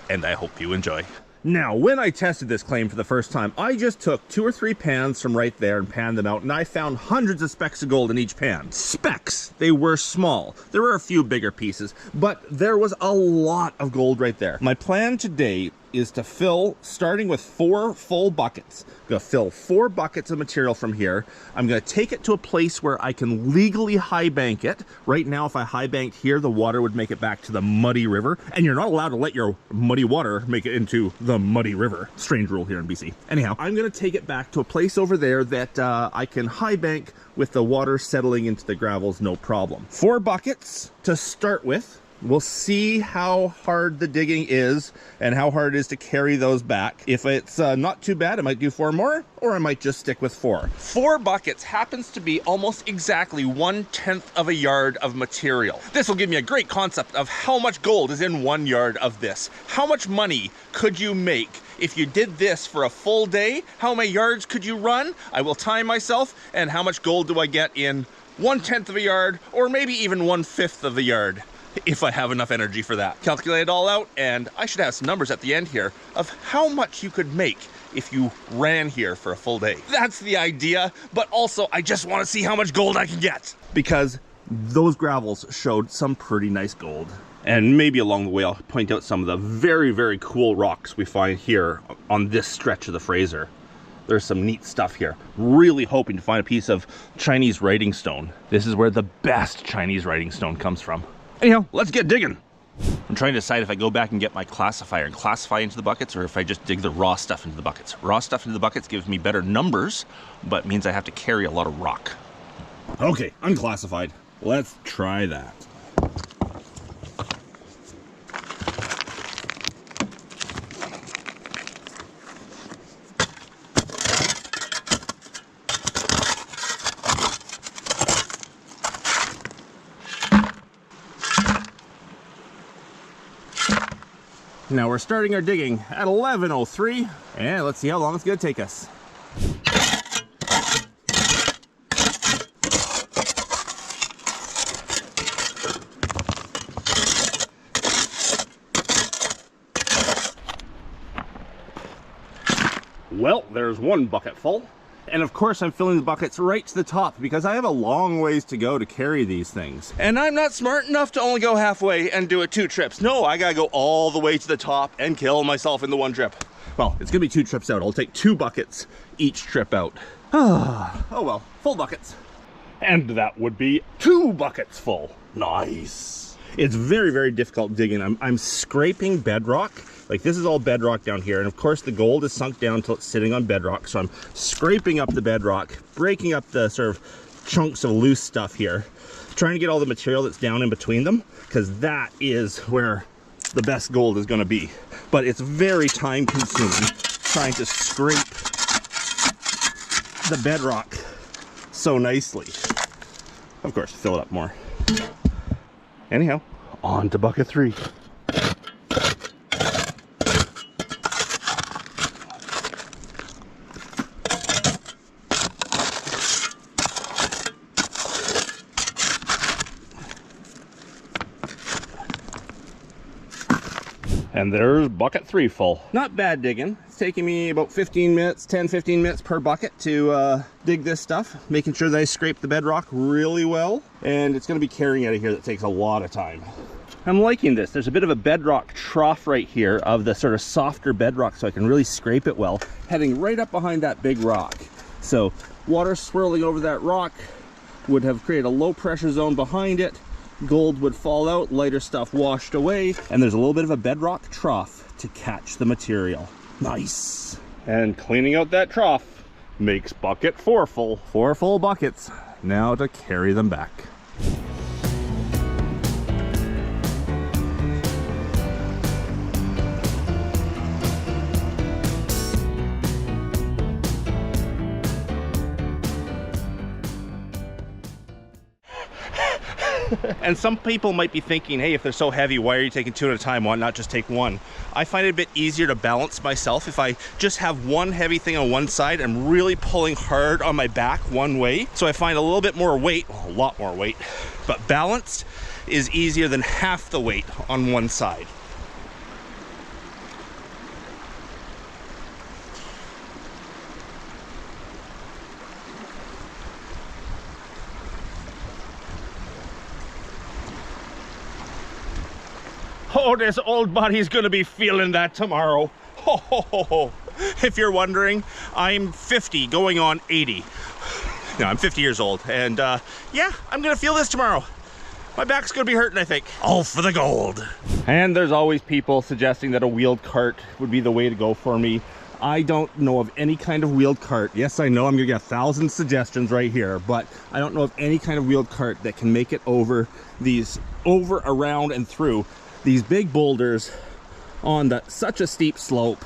S1: and I hope you enjoy. Now, when I tested this claim for the first time, I just took 2 or 3 pans from right there and panned them out, and I found hundreds of specks of gold in each pan. Specks! They were small. There were a few bigger pieces, but there was a lot of gold right there. My plan today is to fill, starting with 4 full buckets. I'm gonna fill 4 buckets of material from here. I'm gonna take it to a place where I can legally high bank it. Right now, if I high banked here, the water would make it back to the muddy river, and you're not allowed to let your muddy water make it into the muddy river. Strange rule here in BC. Anyhow, I'm gonna take it back to a place over there that I can high bank with the water settling into the gravels, no problem. 4 buckets to start with. We'll see how hard the digging is and how hard it is to carry those back. If it's not too bad, I might do 4 more, or I might just stick with 4. 4 buckets happens to be almost exactly 1/10 of a yard of material. This will give me a great concept of how much gold is in 1 yard of this. How much money could you make if you did this for a full day? How many yards could you run? I will time myself, and how much gold do I get in 1/10 of a yard, or maybe even 1/5 of the yard? If I have enough energy for that. Calculate it all out, and I should have some numbers at the end here of how much you could make if you ran here for a full day. That's the idea, but also I just want to see how much gold I can get. Because those gravels showed some pretty nice gold. And maybe along the way I'll point out some of the very, very cool rocks we find here on this stretch of the Fraser. There's some neat stuff here. Really hoping to find a piece of Chinese writing stone. This is where the best Chinese writing stone comes from. Anyhow, let's get digging. I'm trying to decide if I go back and get my classifier and classify into the buckets, or if I just dig the raw stuff into the buckets. Raw stuff into the buckets gives me better numbers, but means I have to carry a lot of rock. Okay, unclassified. Let's try that. Now we're starting our digging at 11:03, and let's see how long it's gonna take us. Well, there's one bucket full. And of course I'm filling the buckets right to the top because I have a long ways to go to carry these things. And I'm not smart enough to only go halfway and do it 2 trips. No, I gotta go all the way to the top and kill myself in the 1 trip. Well, it's gonna be 2 trips out. I'll take 2 buckets each trip out. Oh well, full buckets. And that would be 2 buckets full. Nice. It's very, very difficult digging. I'm scraping bedrock. Like this is all bedrock down here, and of course the gold is sunk down until it's sitting on bedrock, so I'm scraping up the bedrock, breaking up the sort of chunks of loose stuff here, trying to get all the material that's down in between them, because that is where the best gold is going to be. But it's very time consuming trying to scrape the bedrock so nicely. Of course, fill it up more. Anyhow, on to bucket 3. And there's bucket 3 full. Not bad digging. It's taking me about 15 minutes, 10-15 minutes per bucket to dig this stuff, making sure that I scrape the bedrock really well. And it's gonna be carrying out of here that takes a lot of time. I'm liking this. There's a bit of a bedrock trough right here of the sort of softer bedrock, so I can really scrape it well, heading right up behind that big rock. So water swirling over that rock would have created a low pressure zone behind it. Gold would fall out, lighter stuff washed away, and there's a little bit of a bedrock trough to catch the material. Nice. And cleaning out that trough makes bucket 4 full. 4 full buckets. Now to carry them back. And some people might be thinking, hey, if they're so heavy, why are you taking 2 at a time? Why not just take 1? I find it a bit easier to balance myself if I just have one heavy thing on one side. I'm really pulling hard on my back one way, so I find a little bit more weight, well, a lot more weight, but balanced is easier than half the weight on one side. Oh, this old body's gonna be feeling that tomorrow. Ho, ho, ho, ho. If you're wondering, I'm 50 going on 80. No, I'm 50 years old, and yeah, I'm gonna feel this tomorrow. My back's gonna be hurting, I think. All for the gold. And there's always people suggesting that a wheeled cart would be the way to go for me. I don't know of any kind of wheeled cart. Yes, I know I'm gonna get 1,000 suggestions right here, but I don't know of any kind of wheeled cart that can make it over these, around, and through these big boulders on such a steep slope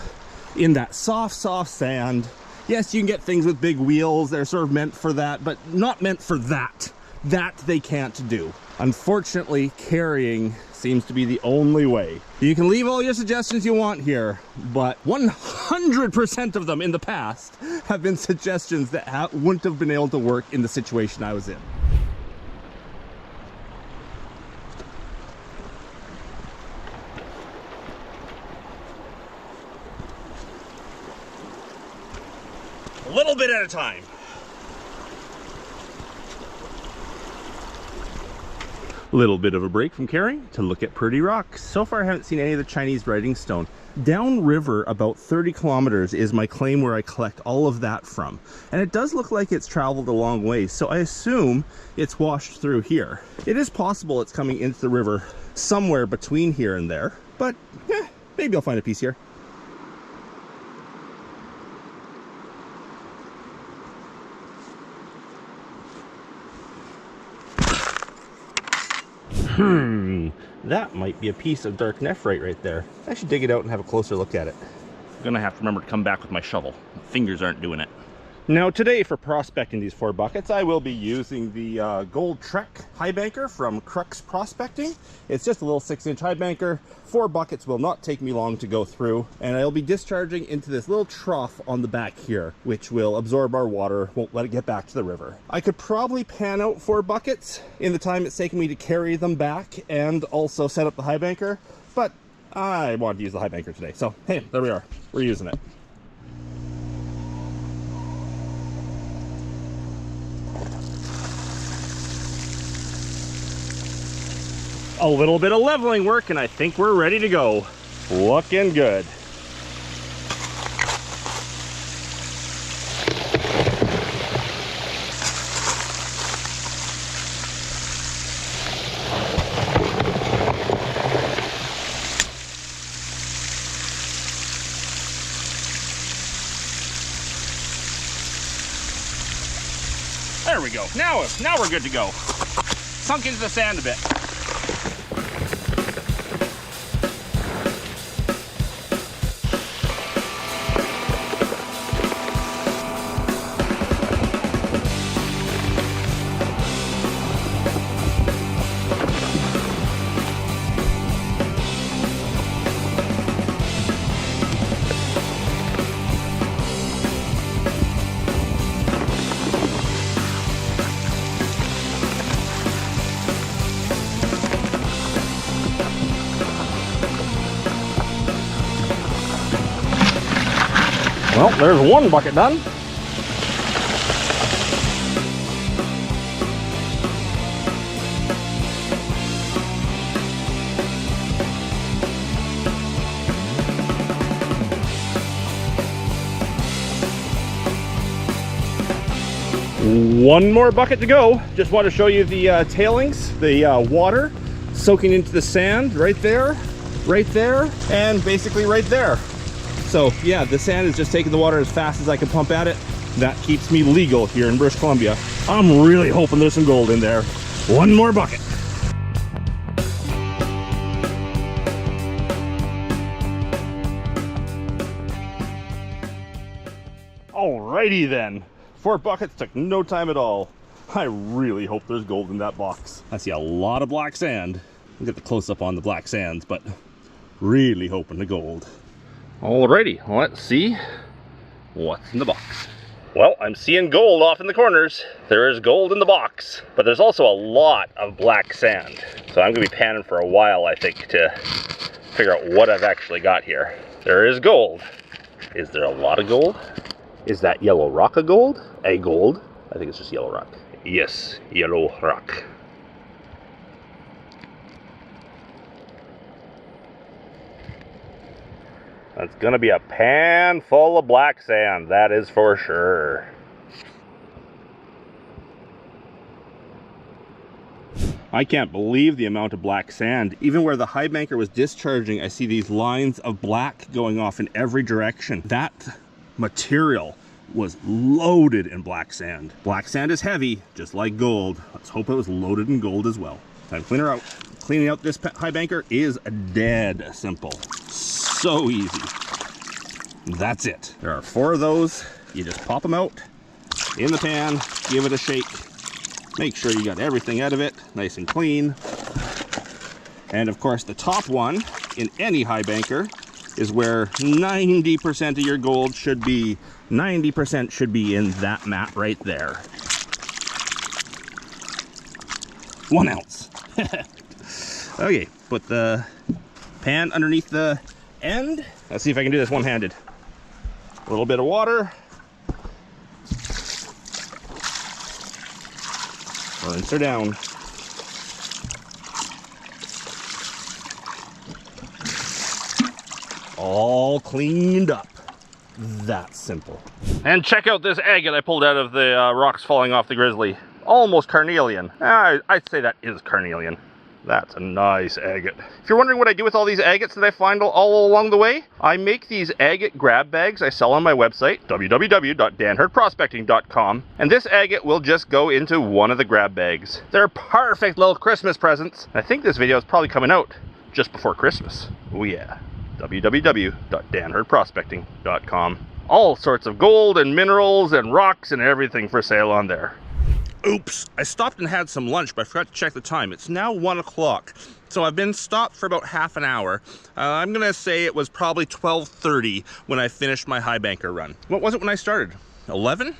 S1: in that soft sand. Yes, you can get things with big wheels. They're sort of meant for that, but not meant for that. That they can't do. Unfortunately, carrying seems to be the only way. You can leave all your suggestions you want here, but 100% of them in the past have been suggestions that wouldn't have been able to work in the situation I was in. A little bit at a time. Little bit of a break from carrying to look at pretty rocks. So far I haven't seen any of the Chinese writing stone. Downriver about 30 kilometers is my claim where I collect all of that from. And it does look like it's traveled a long way, so I assume it's washed through here. It is possible it's coming into the river somewhere between here and there, but maybe I'll find a piece here. That might be a piece of dark nephrite right there. I should dig it out and have a closer look at it. I'm gonna have to remember to come back with my shovel. My fingers aren't doing it. Now today for prospecting these 4 buckets, I will be using the Gold Trek high banker from Crux Prospecting. It's just a little 6-inch high banker. 4 buckets will not take me long to go through, and I'll be discharging into this little trough on the back here, which will absorb our water, won't let it get back to the river. I could probably pan out 4 buckets in the time it's taken me to carry them back and also set up the high banker, but I wanted to use the high banker today. So hey, there we are. We're using it. A little bit of leveling work and I think we're ready to go. Looking good. There we go. Now we're good to go. Sunk into the sand a bit. Well, there's 1 bucket done. One more bucket to go. Just want to show you the tailings, the water soaking into the sand right there, and basically right there. So yeah, the sand is just taking the water as fast as I can pump at it. That keeps me legal here in British Columbia. I'm really hoping there's some gold in there. 1 more bucket. Alrighty then. 4 buckets took no time at all. I really hope there's gold in that box. I see a lot of black sand. I'll get the close-up on the black sands, but really hoping the gold. Alrighty, let's see what's in the box. Well, I'm seeing gold off in the corners. There is gold in the box, but there's also a lot of black sand. So I'm gonna be panning for a while, I think, to figure out what I've actually got here. There is gold. Is there a lot of gold? Is that yellow rock a gold? A gold? I think it's just yellow rock. Yes, yellow rock. That's gonna be a pan full of black sand, that is for sure. I can't believe the amount of black sand. Even where the high banker was discharging, I see these lines of black going off in every direction. That material was loaded in black sand. Black sand is heavy, just like gold. Let's hope it was loaded in gold as well. Time to clean her out. Cleaning out this high banker is dead simple. So easy. That's it. There are 4 of those. You just pop them out in the pan, give it a shake. Make sure you got everything out of it, nice and clean. And of course the top one in any high banker is where 90% of your gold should be. 90% should be in that mat right there. 1 ounce. Okay, put the pan underneath the end. Let's see if I can do this one-handed. A little bit of water. Rinse her down. All cleaned up. That simple. And check out this agate I pulled out of the rocks falling off the grizzly. Almost carnelian. I'd say that is carnelian. That's a nice agate. If you're wondering what I do with all these agates that I find all along the way, I make these agate grab bags I sell on my website, www.danhurdprospecting.com, and this agate will just go into one of the grab bags. They're perfect little Christmas presents. I think this video is probably coming out just before Christmas. Oh yeah. www.danhurdprospecting.com. All sorts of gold and minerals and rocks and everything for sale on there. Oops, I stopped and had some lunch, but I forgot to check the time. It's now 1 o'clock. So I've been stopped for about half an hour. I'm gonna say it was probably 12:30 when I finished my high banker run. What was it when I started? 11?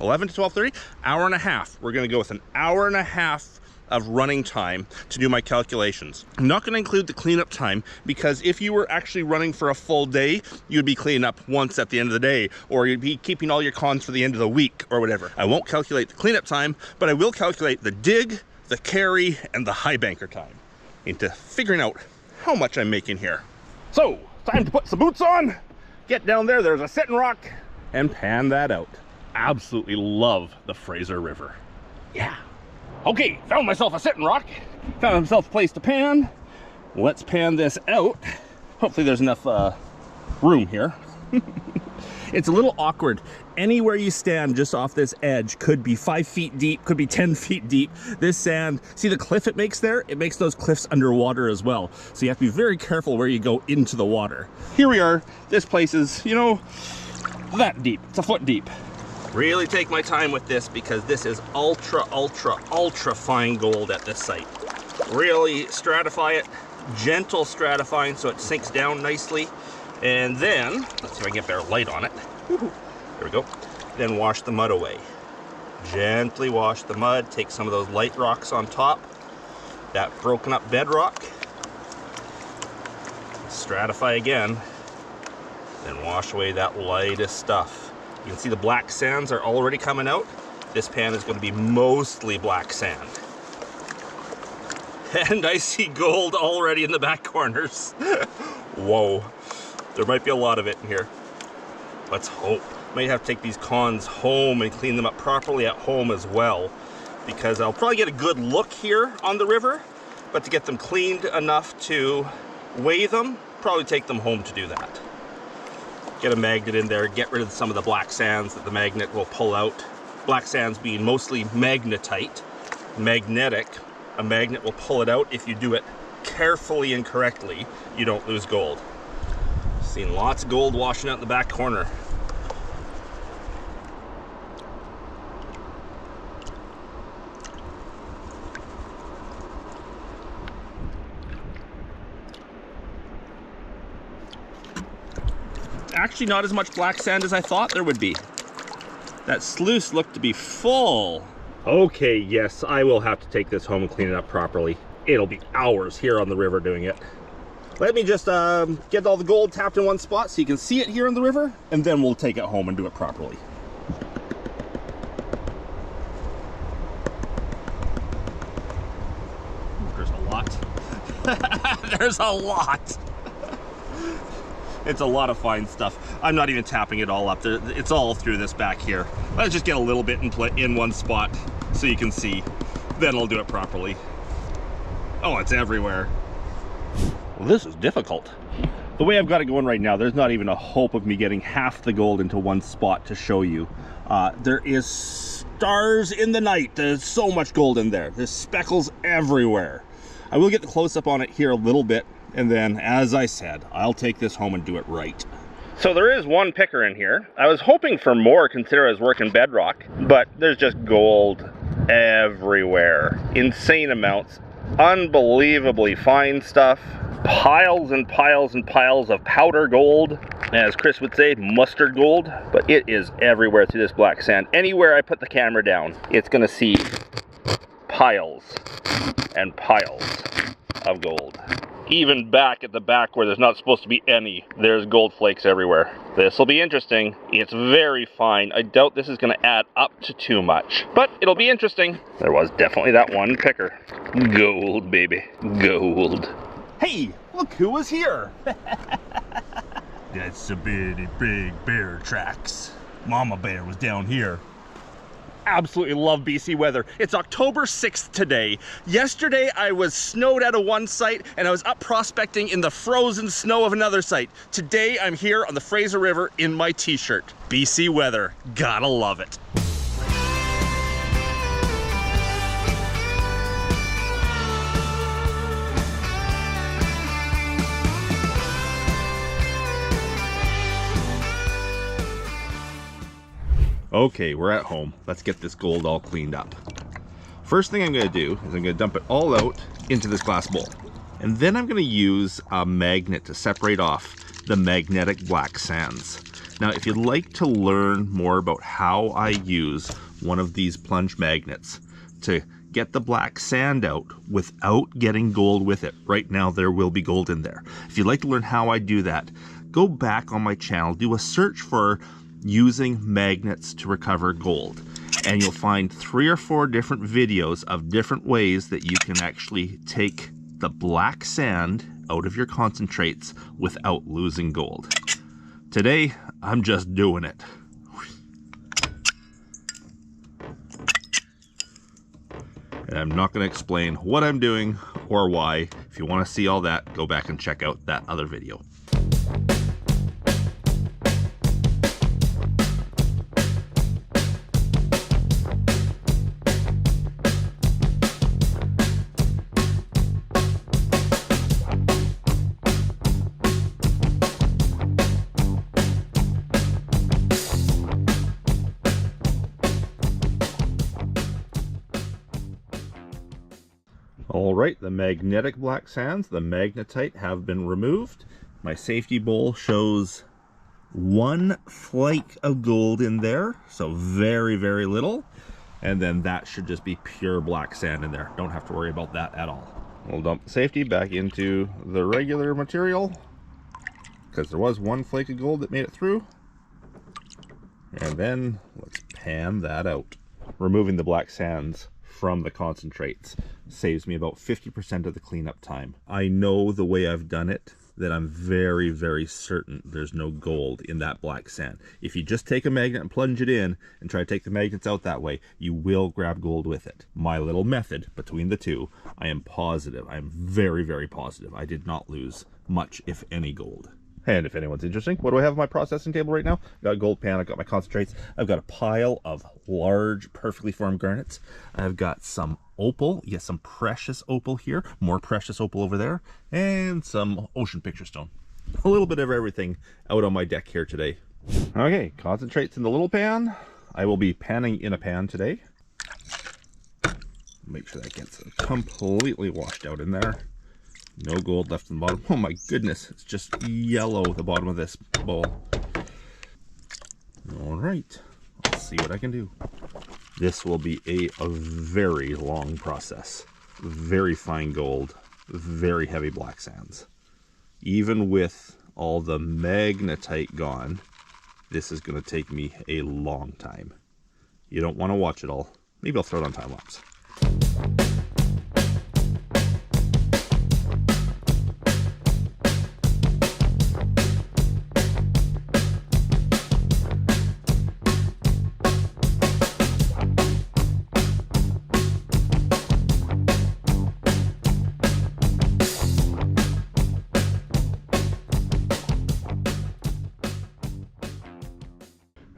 S1: 11 to 12:30? Hour and a half. We're gonna go with an hour and a half of running time to do my calculations. I'm not gonna include the cleanup time because if you were actually running for a full day, you'd be cleaning up once at the end of the day, or you'd be keeping all your cons for the end of the week or whatever. I won't calculate the cleanup time, but I will calculate the dig, the carry, and the high banker time into figuring out how much I'm making here. So, time to put some boots on, get down there, there's a sitting rock, and pan that out. Absolutely love the Fraser River. Yeah. Okay, found myself a sitting rock, found myself a place to pan. Let's pan this out. Hopefully there's enough room here. It's a little awkward. Anywhere you stand just off this edge could be 5 feet deep, could be 10 feet deep. This sand, see the cliff it makes there? It makes those cliffs underwater as well. So you have to be very careful where you go into the water. Here we are. This place is, you know, that deep. It's a foot deep. Really take my time with this because this is ultra, ultra, ultra fine gold at this site. Really stratify it, gentle stratifying so it sinks down nicely. And then, let's see if I can get better light on it. There we go. Then wash the mud away. Gently wash the mud, take some of those light rocks on top, that broken up bedrock, stratify again, then wash away that lightest stuff. You can see the black sands are already coming out. This pan is going to be mostly black sand. And I see gold already in the back corners. Whoa, there might be a lot of it in here. Let's hope. Might have to take these cons home and clean them up properly at home as well, because I'll probably get a good look here on the river, but to get them cleaned enough to weigh them, probably take them home to do that. Get a magnet in there, get rid of some of the black sands that the magnet will pull out. Black sands being mostly magnetite, magnetic. A magnet will pull it out. If you do it carefully and correctly, you don't lose gold. Seen lots of gold washing out in the back corner. Actually not as much black sand as I thought there would be. That sluice looked to be full. Okay, yes, I will have to take this home and clean it up properly. It'll be hours here on the river doing it. Let me just get all the gold tapped in one spot so you can see it here on the river, and then we'll take it home and do it properly. There's a lot. There's a lot. It's a lot of fine stuff. I'm not even tapping it all up. It's all through this back here. Let's just get a little bit in one spot so you can see. Then I'll do it properly. Oh, it's everywhere. Well, this is difficult. The way I've got it going right now, there's not even a hope of me getting half the gold into one spot to show you. There is stars in the night. There's so much gold in there. There's speckles everywhere. I will get the close-up on it here a little bit. And then, as I said, I'll take this home and do it right. So there is one picker in here. I was hoping for more considering I was working bedrock, but there's just gold everywhere. Insane amounts. Unbelievably fine stuff. Piles and piles and piles of powder gold. As Chris would say, mustard gold. But it is everywhere through this black sand. Anywhere I put the camera down, it's going to see piles and piles of gold. Even back at the back where there's not supposed to be any, there's gold flakes everywhere. This will be interesting. It's very fine. I doubt this is going to add up to too much, but it'll be interesting. There was definitely that one picker. Gold, baby. Gold. Hey, look who was here. That's the big bear tracks. Mama bear was down here. Absolutely love BC weather. It's October 6th today. Yesterday I was snowed out of one site and I was up prospecting in the frozen snow of another site. Today I'm here on the Fraser River in my t-shirt. BC weather, gotta love it. Okay, we're at home. Let's get this gold all cleaned up. First thing I'm going to do is I'm going to dump it all out into this glass bowl. And then I'm going to use a magnet to separate off the magnetic black sands. Now, if you'd like to learn more about how I use one of these plunge magnets to get the black sand out without getting gold with it, right now there will be gold in there. If you'd like to learn how I do that, go back on my channel, do a search for using magnets to recover gold, and you'll find 3 or 4 different videos of different ways that you can actually take the black sand out of your concentrates without losing gold. Today, I'm just doing it. And I'm not going to explain what I'm doing or why. If you want to see all that, go back and check out that other video. All right, the magnetic black sands, the magnetite, have been removed. My safety bowl shows 1 flake of gold in there, so very, very little. And then that should just be pure black sand in there. Don't have to worry about that at all. We'll dump the safety back into the regular material, because there was 1 flake of gold that made it through. And then let's pan that out. Removing the black sands from the concentrates saves me about 50% of the cleanup time. I know the way I've done it that I'm very, very certain there's no gold in that black sand. If you just take a magnet and plunge it in and try to take the magnets out that way, you will grab gold with it. My little method between the two, I am positive, I'm very, very positive I did not lose much, if any, gold. And if anyone's interested, what do I have on my processing table right now? I've got a gold pan, I've got my concentrates, I've got a pile of large, perfectly formed garnets. I've got some opal, yes, some precious opal here, more precious opal over there, and some ocean picture stone. A little bit of everything out on my deck here today. Okay, concentrates in the little pan. I will be panning in a pan today. Make sure that gets completely washed out in there. No gold left in the bottom. Oh my goodness, it's just yellow at the bottom of this bowl. All right, let's see what I can do. This will be a very long process. Very fine gold, very heavy black sands. Even with all the magnetite gone, this is going to take me a long time. You don't want to watch it all. Maybe I'll throw it on time lapse.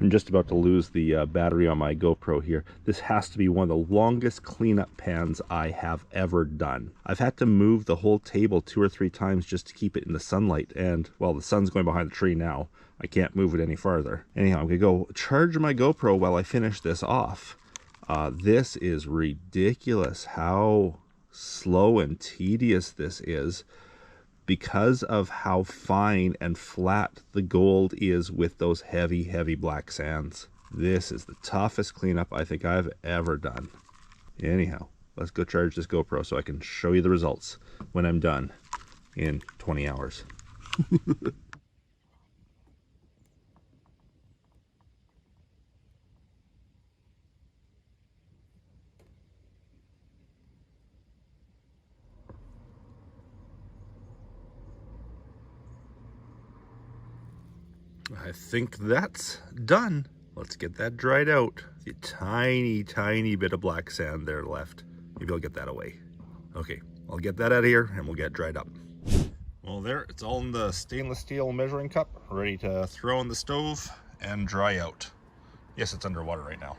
S1: I'm just about to lose the battery on my GoPro here. This has to be one of the longest cleanup pans I have ever done. I've had to move the whole table 2 or 3 times just to keep it in the sunlight, and well, the sun's going behind the tree now. I can't move it any farther. Anyhow, I'm gonna go charge my GoPro while I finish this off. This is ridiculous how slow and tedious this is, because of how fine and flat the gold is with those heavy, heavy black sands. This is the toughest cleanup I think I've ever done. Anyhow, let's go charge this GoPro so I can show you the results when I'm done in 20 hours. I think that's done. Let's get that dried out. The tiny, tiny bit of black sand there left. Maybe I'll get that away. Okay, I'll get that out of here and we'll get dried up. Well, there, it's all in the stainless steel measuring cup, ready to throw in the stove and dry out. Yes, it's underwater right now.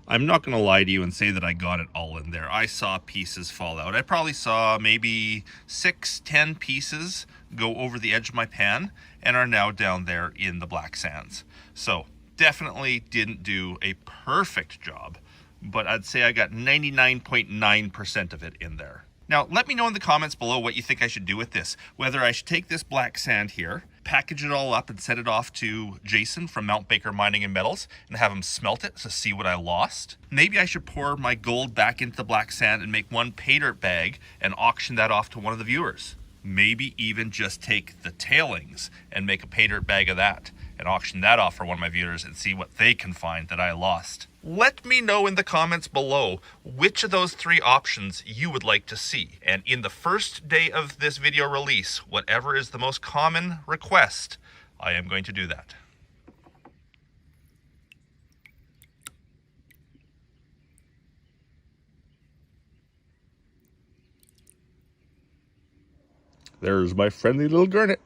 S1: I'm not gonna lie to you and say that I got it all in there. I saw pieces fall out. I probably saw maybe 6-10 pieces go over the edge of my pan and are now down there in the black sands. So Definitely didn't do a perfect job, but I'd say I got 99.9% of it in there. Now, let me know in the comments below what you think I should do with this. Whether I should take this black sand here, package it all up and send it off to Jason from Mount Baker Mining and Metals and have him smelt it to see what I lost. Maybe I should pour my gold back into the black sand and make one pay dirt bag and auction that off to one of the viewers. Maybe even just take the tailings and make a pay dirt bag of that and auction that off for one of my viewers and see what they can find that I lost. Let me know in the comments below which of those three options you would like to see. And in the first day of this video release, whatever is the most common request, I am going to do that. There's my friendly little garnet.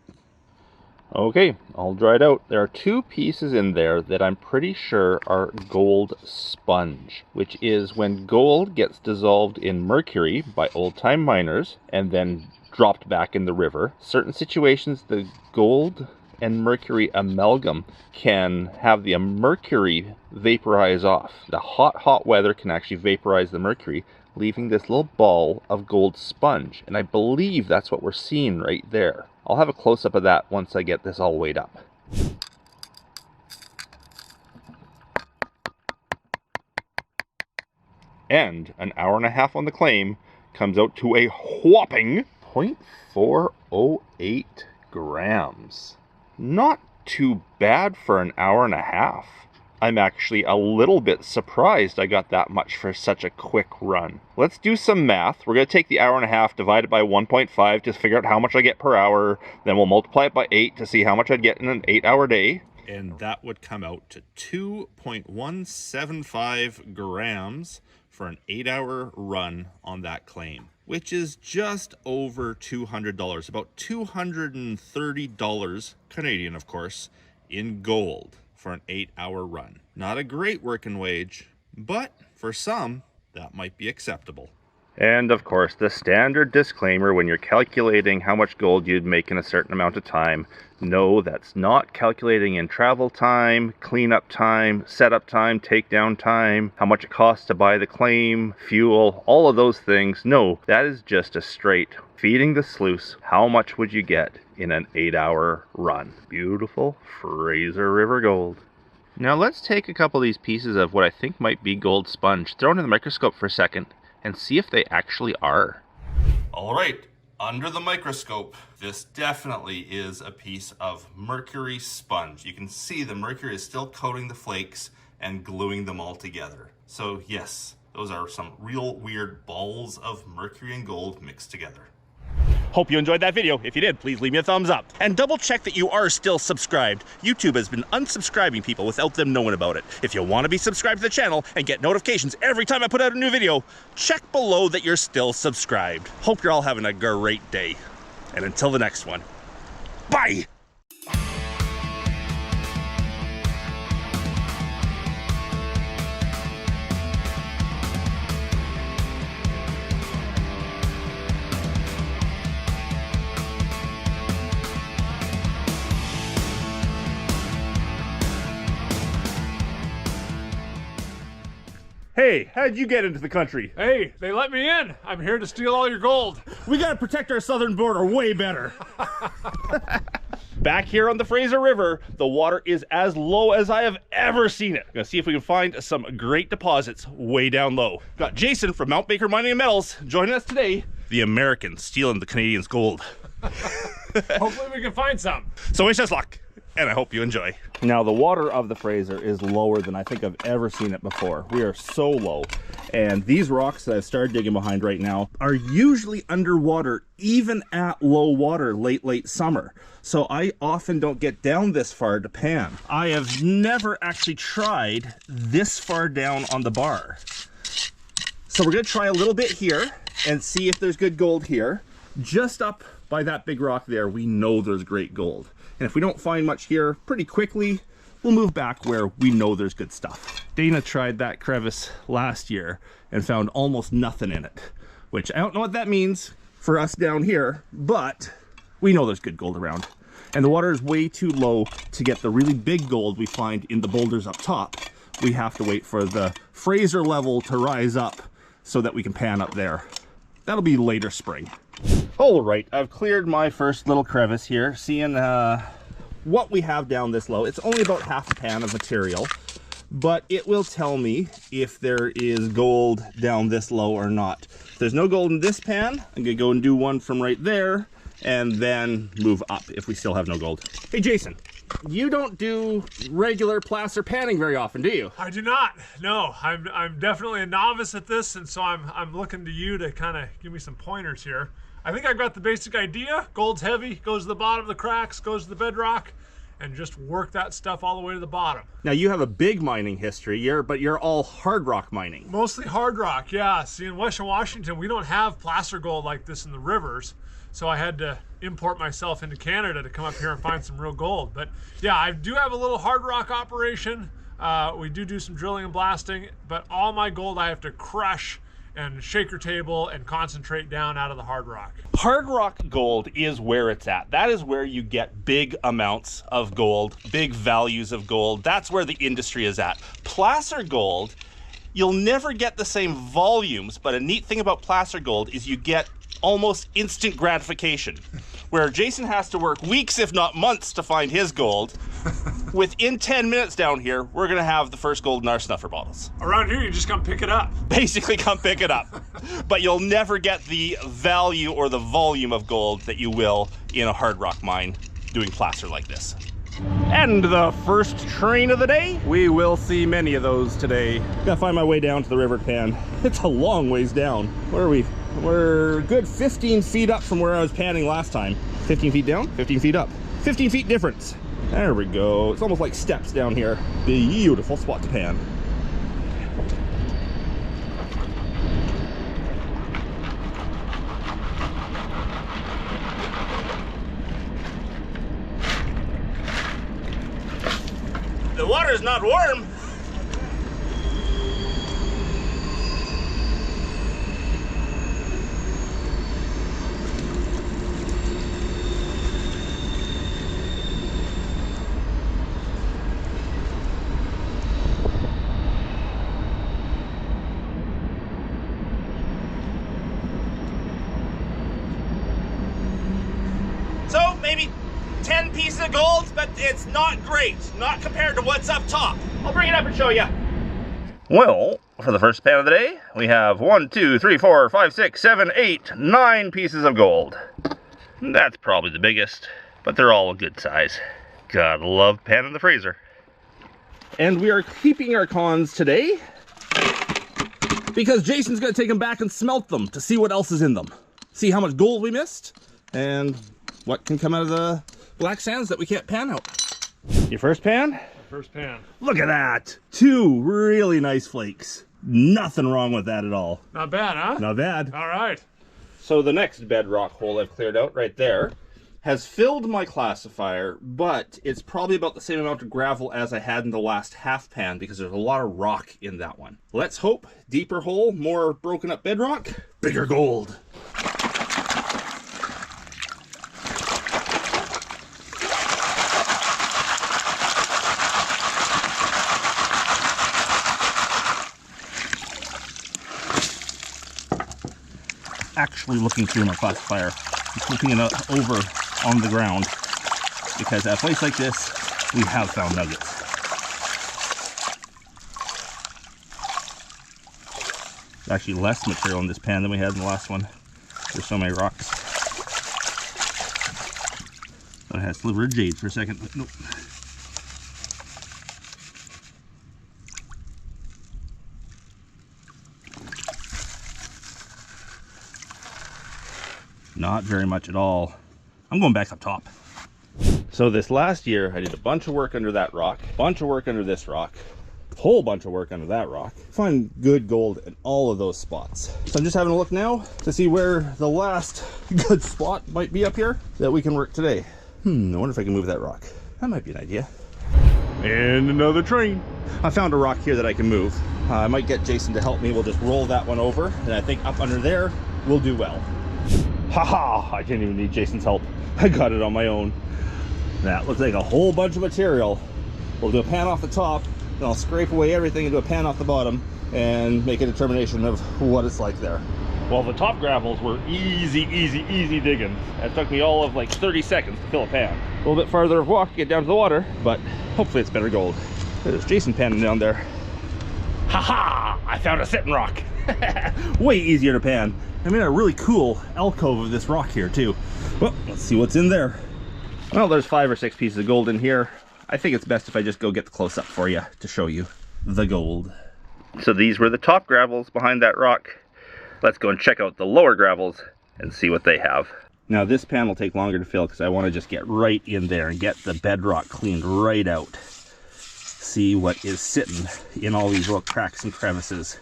S1: Okay, all dried out. There are two pieces in there that I'm pretty sure are gold sponge, which is when gold gets dissolved in mercury by old-time miners and then dropped back in the river. Certain situations, the gold and mercury amalgam can have the mercury vaporize off. The hot weather can actually vaporize the mercury, leaving this little ball of gold sponge. And I believe that's what we're seeing right there. I'll have a close-up of that once I get this all weighed up. And an hour and a half on the claim comes out to a whopping 0.408 grams. Not too bad for an hour and a half. I'm actually a little bit surprised I got that much for such a quick run. Let's do some math. We're going to take the hour and a half, divide it by 1.5 to figure out how much I get per hour. Then we'll multiply it by 8 to see how much I'd get in an 8-hour day. And that would come out to 2.175 grams for an 8-hour run on that claim, which is just over $200, about $230 Canadian, of course, in gold for an 8-hour run. Not a great working wage, but for some, that might be acceptable. And of course, the standard disclaimer when you're calculating how much gold you'd make in a certain amount of time. No, that's not calculating in travel time, cleanup time, setup time, takedown time, how much it costs to buy the claim, fuel, all of those things. No, that is just a straight feeding the sluice. How much would you get in an 8-hour run? Beautiful Fraser River gold. Now let's take a couple of these pieces of what I think might be gold sponge, throw it in the microscope for a second, and see if they actually are. All right, under the microscope, this definitely is a piece of mercury sponge. You can see the mercury is still coating the flakes and gluing them all together. So yes, those are some real weird balls of mercury and gold mixed together. Hope you enjoyed that video. If you did, please leave me a thumbs up. And double check that you are still subscribed. YouTube has been unsubscribing people without them knowing about it. If you want to be subscribed to the channel and get notifications every time I put out a new video, check below that you're still subscribed. Hope you're all having a great day. And until the next one, bye! Hey, how'd you get into the country?
S4: Hey, they let me in. I'm here to steal all your gold.
S1: We gotta protect our southern border way better. Back here on the Fraser River, the water is as low as I have ever seen it. Gonna see if we can find some great deposits way down low. Got Jason from Mount Baker Mining and Metals joining us today. The Americans stealing the Canadians' gold.
S4: Hopefully we can find some.
S1: So wish us luck, and I hope you enjoy. Now the water of the Fraser is lower than I think I've ever seen it before. We are so low. And these rocks that I've started digging behind right now are usually underwater even at low water late summer. So I often don't get down this far to pan. I have never actually tried this far down on the bar. So we're gonna try a little bit here and see if there's good gold here. Just up by that big rock there, we know there's great gold. And if we don't find much here pretty quickly, we'll move back where we know there's good stuff. Dana tried that crevice last year and found almost nothing in it, which I don't know what that means for us down here, but we know there's good gold around. and the water is way too low to get the really big gold we find in the boulders up top. We have to wait for the Fraser level to rise up so that we can pan up there. That'll be later spring. All right, I've cleared my first little crevice here, seeing what we have down this low. It's only about half a pan of material, but it will tell me if there is gold down this low or not. If there's no gold in this pan, I'm gonna go and do one from right there and then move up if we still have no gold. Hey Jason, you don't do regular placer panning very often, do you?
S4: I do not. No, I'm definitely a novice at this, and so I'm looking to you to kind of give me some pointers here. I think I got the basic idea. Gold's heavy, goes to the bottom of the cracks, goes to the bedrock, and just work that stuff all the way to the bottom.
S1: Now you have a big mining history, but you're all hard rock mining.
S4: Mostly hard rock, yeah. See, in Western Washington, we don't have placer gold like this in the rivers, so I had to import myself into Canada to come up here and find some real gold. But yeah, I do have a little hard rock operation. We do some drilling and blasting, but all my gold I have to crush and shaker table and concentrate down out of the hard rock.
S1: Hard rock gold is where it's at. That is where you get big amounts of gold, big values of gold. That's where the industry is at. Placer gold, you'll never get the same volumes, but a neat thing about placer gold is you get almost instant gratification. Where Jason has to work weeks, if not months, to find his gold. Within 10 minutes down here, we're gonna have the first gold in our snuffer bottles.
S4: Around here, you just come pick it up.
S1: Basically come pick it up. But you'll never get the value or the volume of gold that you will in a hard rock mine doing placer like this. And the first train of the day. We will see many of those today. Gotta find my way down to the river pan. It's a long ways down. Where are we? We're good 15 feet up from where I was panning last time. 15 feet down, 15 feet up. 15 feet difference. There we go. It's almost like steps down here. Beautiful spot to pan. The water's not warm. So maybe 10 pieces of gold, but it's not great. Not compared to what's up top. I'll bring it up and show you. Well, for the first pan of the day, we have 1, 2, 3, 4, 5, 6, 7, 8, 9 pieces of gold. That's probably the biggest, but they're all a good size. Gotta love panning the Fraser. And we are keeping our cons today because Jason's gonna take them back and smelt them to see what else is in them. See how much gold we missed and what can come out of the black sands that we can't pan out. Your first pan?
S4: First pan.
S1: Look at that. 2 really nice flakes. Nothing wrong with that at all.
S4: Not bad, huh?
S1: Not bad.
S4: All right.
S1: So the next bedrock hole I've cleared out right there has filled my classifier, but it's probably about the same amount of gravel as I had in the last half pan because there's a lot of rock in that one. Let's hope deeper hole, more broken up bedrock, bigger gold. Actually looking through my classifier, I'm flipping it over on the ground because at a place like this, we have found nuggets. There's actually less material in this pan than we had in the last one. There's so many rocks. I had a sliver of jade for a second, but nope. Not very much at all. I'm going back up top. So this last year, I did a bunch of work under that rock, bunch of work under this rock, whole bunch of work under that rock. Find good gold in all of those spots. So I'm just having a look now to see where the last good spot might be up here that we can work today. I wonder if I can move that rock. That might be an idea. And another train. I found a rock here that I can move. I might get Jason to help me. We'll just roll that one over, and I think up under there, we'll do well. Haha, I didn't even need Jason's help. I got it on my own. That looks like a whole bunch of material. We'll do a pan off the top, then I'll scrape away everything and do a pan off the bottom and make a determination of what it's like there. Well, the top gravels were easy digging. It took me all of like 30 seconds to fill a pan. A little bit farther of walk to get down to the water, but hopefully it's better gold. There's Jason panning down there. Haha! I found a sitting rock. Way easier to pan. I made a really cool alcove of this rock here too. Well, let's see what's in there. Well, there's 5 or 6 pieces of gold in here. I think it's best if I just go get the close-up for you to show you the gold. So these were the top gravels behind that rock. Let's go and check out the lower gravels and see what they have. Now this pan will take longer to fill because I want to just get right in there and get the bedrock cleaned right out. See what is sitting in all these little cracks and crevices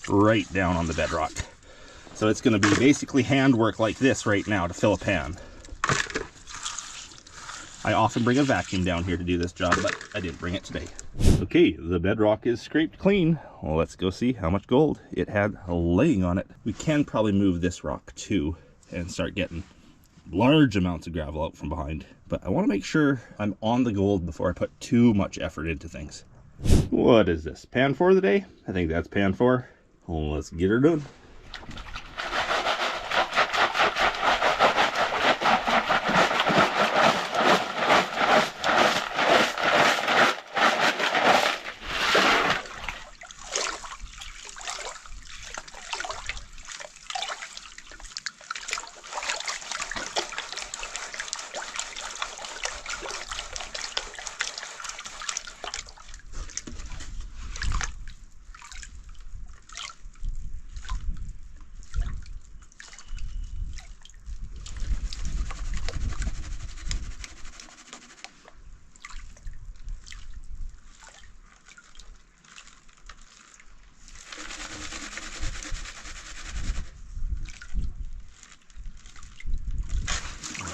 S1: right down on the bedrock. So it's going to be basically handwork like this right now to fill a pan. I often bring a vacuum down here to do this job, but I didn't bring it today. Okay, the bedrock is scraped clean. Well, let's go see how much gold it had laying on it. We can probably move this rock too and start getting large amounts of gravel out from behind. But I want to make sure I'm on the gold before I put too much effort into things. What is this, pan 4 of the day? I think that's pan 4. Well, let's get her done.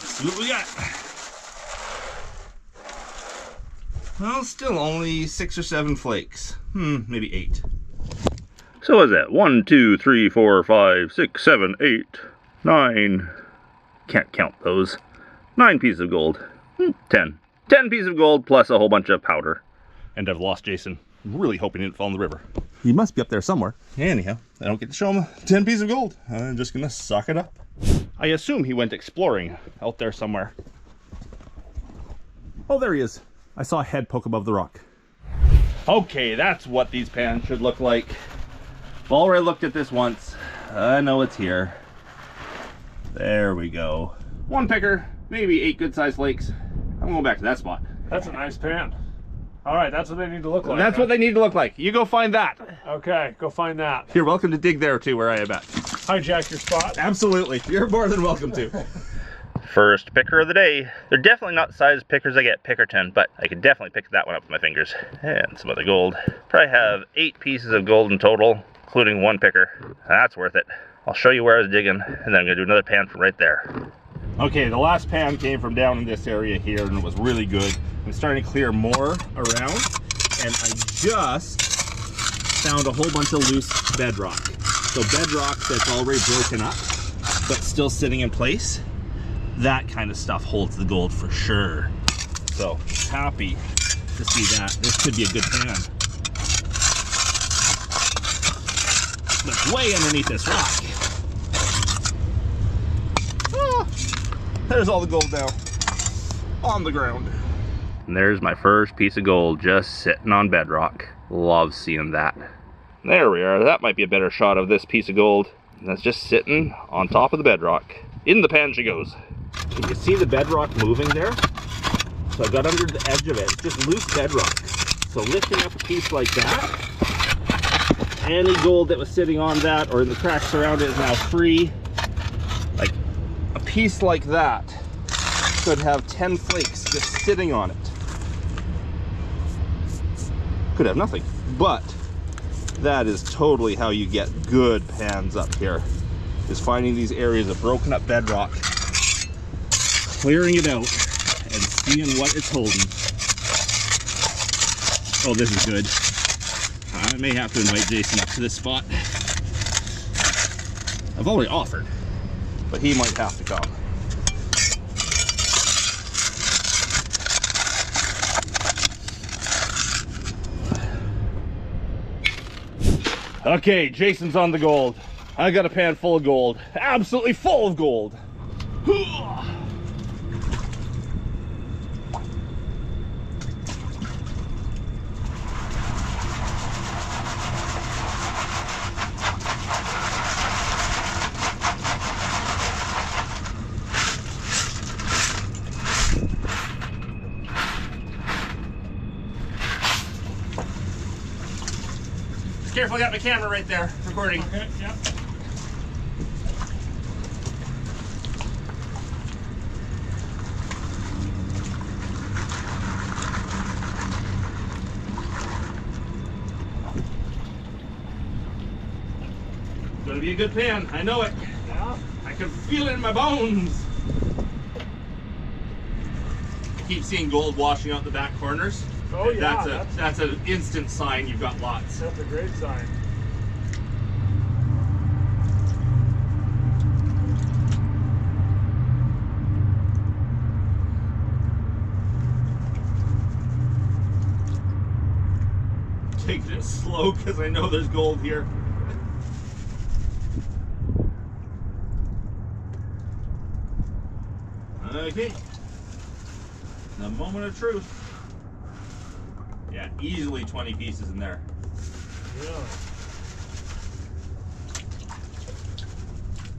S1: See what we got. Well, still only 6 or 7 flakes. Maybe 8. So what is that? 1, 2, 3, 4, 5, 6, 7, 8, 9. Can't count those. 9 pieces of gold. 10. 10 pieces of gold plus a whole bunch of powder. And I've lost Jason. I'm really hoping he didn't fall in the river. He must be up there somewhere. Anyhow, I don't get to show him 10 pieces of gold. I'm just gonna suck it up. I assume he went exploring out there somewhere. Oh, there he is. I saw a head poke above the rock. Okay, that's what these pans should look like. I've already looked at this once. I know it's here. There we go. 1 picker, maybe 8 good-sized flakes. I'm going back to that spot.
S4: That's a nice pan. All right, that's what they need to look like.
S1: That's what they need to look like. You go find that.
S4: Okay, go find that.
S1: You're welcome to dig there too, where I am at.
S4: Hijack your spot.
S1: Absolutely. You're more than welcome to.
S5: First picker of the day. They're definitely not size pickers I get Pickerton, but I can definitely pick that one up with my fingers. And some other gold. Probably have 8 pieces of gold in total, including 1 picker. That's worth it. I'll show you where I was digging, and then I'm gonna do another pan from right there.
S1: Okay, the last pan came from down in this area here, and it was really good. I'm starting to clear more around, and I just found a whole bunch of loose bedrock. So bedrock that's already broken up, but still sitting in place. That kind of stuff holds the gold for sure. So happy to see that. This could be a good pan. But it's way underneath this rock. Ah, there's all the gold now on the ground.
S5: And there's my first piece of gold just sitting on bedrock. Love seeing that. There we are. That might be a better shot of this piece of gold. That's just sitting on top of the bedrock. In the pan she goes.
S1: Can you see the bedrock moving there? So I got under the edge of it. It's just loose bedrock. So lifting up a piece like that, any gold that was sitting on that or in the cracks around it is now free. Like a piece like that could have 10 flakes just sitting on it. Could have nothing, but that is totally how you get good pans up here, is finding these areas of broken up bedrock, clearing it out, and seeing what it's holding. Oh, this is good. I may have to invite Jason up to this spot. I've already offered, but he might have to come. Okay, Jason's on the gold. I got a pan full of gold. Absolutely full of gold. Careful, I got my camera right there, recording.
S4: Okay, yep.
S1: Gonna be a good pan, I know it.
S4: Yeah.
S1: I can feel it in my bones. I keep seeing gold washing out the back corners.
S4: Oh yeah,
S1: That's an instant sign you've got lots.
S4: that's a great sign.
S1: Taking it slow because I know there's gold here. Okay, the moment of truth. Yeah, easily 20 pieces in there.
S4: Yeah.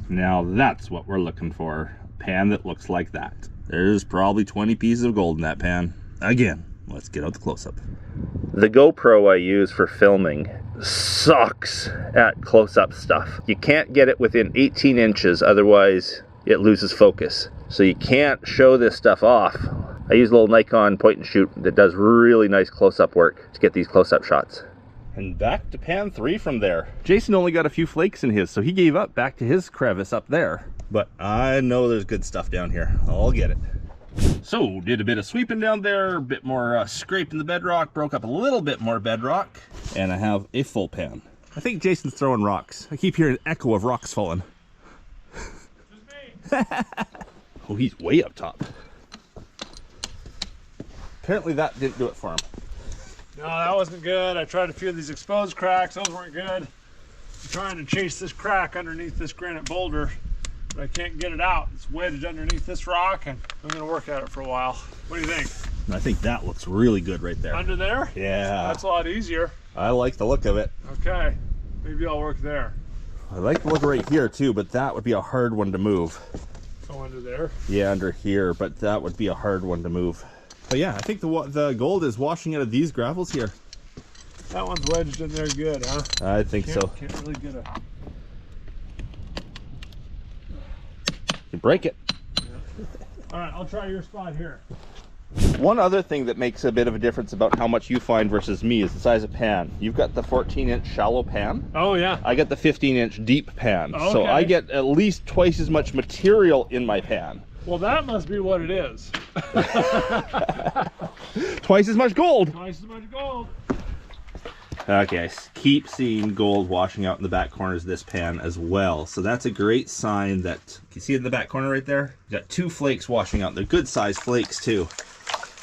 S1: Now that's what we're looking for. A pan that looks like that. There's probably 20 pieces of gold in that pan. Again, let's get out the close-up.
S5: The GoPro I use for filming sucks at close-up stuff. You can't get it within 18 inches, otherwise it loses focus. So you can't show this stuff off. I use a little Nikon point and shoot that does really nice close-up work to get these close-up shots.
S1: And back to pan 3 from there. Jason only got a few flakes in his, so he gave up back to his crevice up there. But I know there's good stuff down here. I'll get it. So, did a bit of sweeping down there, a bit more scraping the bedrock, broke up a little bit more bedrock, and I have a full pan. I think Jason's throwing rocks. I keep hearing an echo of rocks falling. Oh, he's way up top. Apparently that didn't do it for him.
S4: No, that wasn't good. I tried a few of these exposed cracks. Those weren't good. I'm trying to chase this crack underneath this granite boulder, but I can't get it out. It's wedged underneath this rock, and I'm going to work at it for a while. What do you think?
S1: I think that looks really good right there.
S4: Under there?
S1: Yeah.
S4: That's a lot easier.
S1: I like the look of it.
S4: Okay. Maybe I'll work there.
S1: I like the look right here too, but that would be a hard one to move.
S4: Go under there?
S1: Yeah, under here, but that would be a hard one to move. But yeah, I think the gold is washing out of these gravels here.
S4: That one's wedged in there good, huh?
S1: I think so.
S4: Can't really get a...
S1: You break it.
S4: Yeah. All right, I'll try your spot here.
S1: One other thing that makes a bit of a difference about how much you find versus me is the size of pan. You've got the 14-inch shallow pan.
S4: Oh, yeah.
S1: I got the 15-inch deep pan.
S4: Okay.
S1: So I get at least twice as much material in my pan.
S4: Well, that must be what it is.
S1: Twice as much gold.
S4: Twice as much gold.
S1: Okay, I keep seeing gold washing out in the back corners of this pan as well. So that's a great sign that, you see it in the back corner right there? You got 2 flakes washing out. They're good sized flakes too.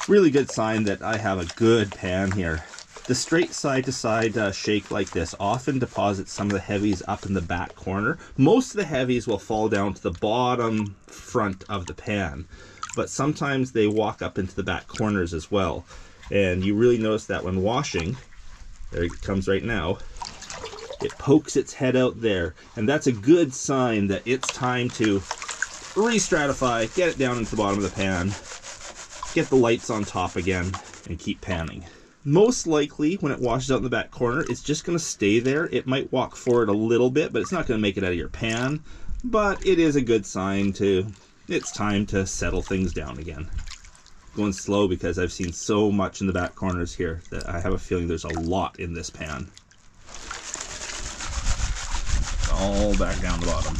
S1: Really good sign that I have a good pan here. The straight side to side shake like this often deposits some of the heavies up in the back corner. Most of the heavies will fall down to the bottom front of the pan, but sometimes they walk up into the back corners as well. And you really notice that when washing, there it comes right now, it pokes its head out there. And that's a good sign that it's time to re-stratify, get it down into the bottom of the pan, get the lights on top again, and keep panning. Most likely, when it washes out in the back corner, it's just going to stay there. It might walk forward a little bit, but it's not going to make it out of your pan. But it is a good sign it's time to settle things down again. Going slow because I've seen so much in the back corners here that I have a feeling there's a lot in this pan. All back down the bottom.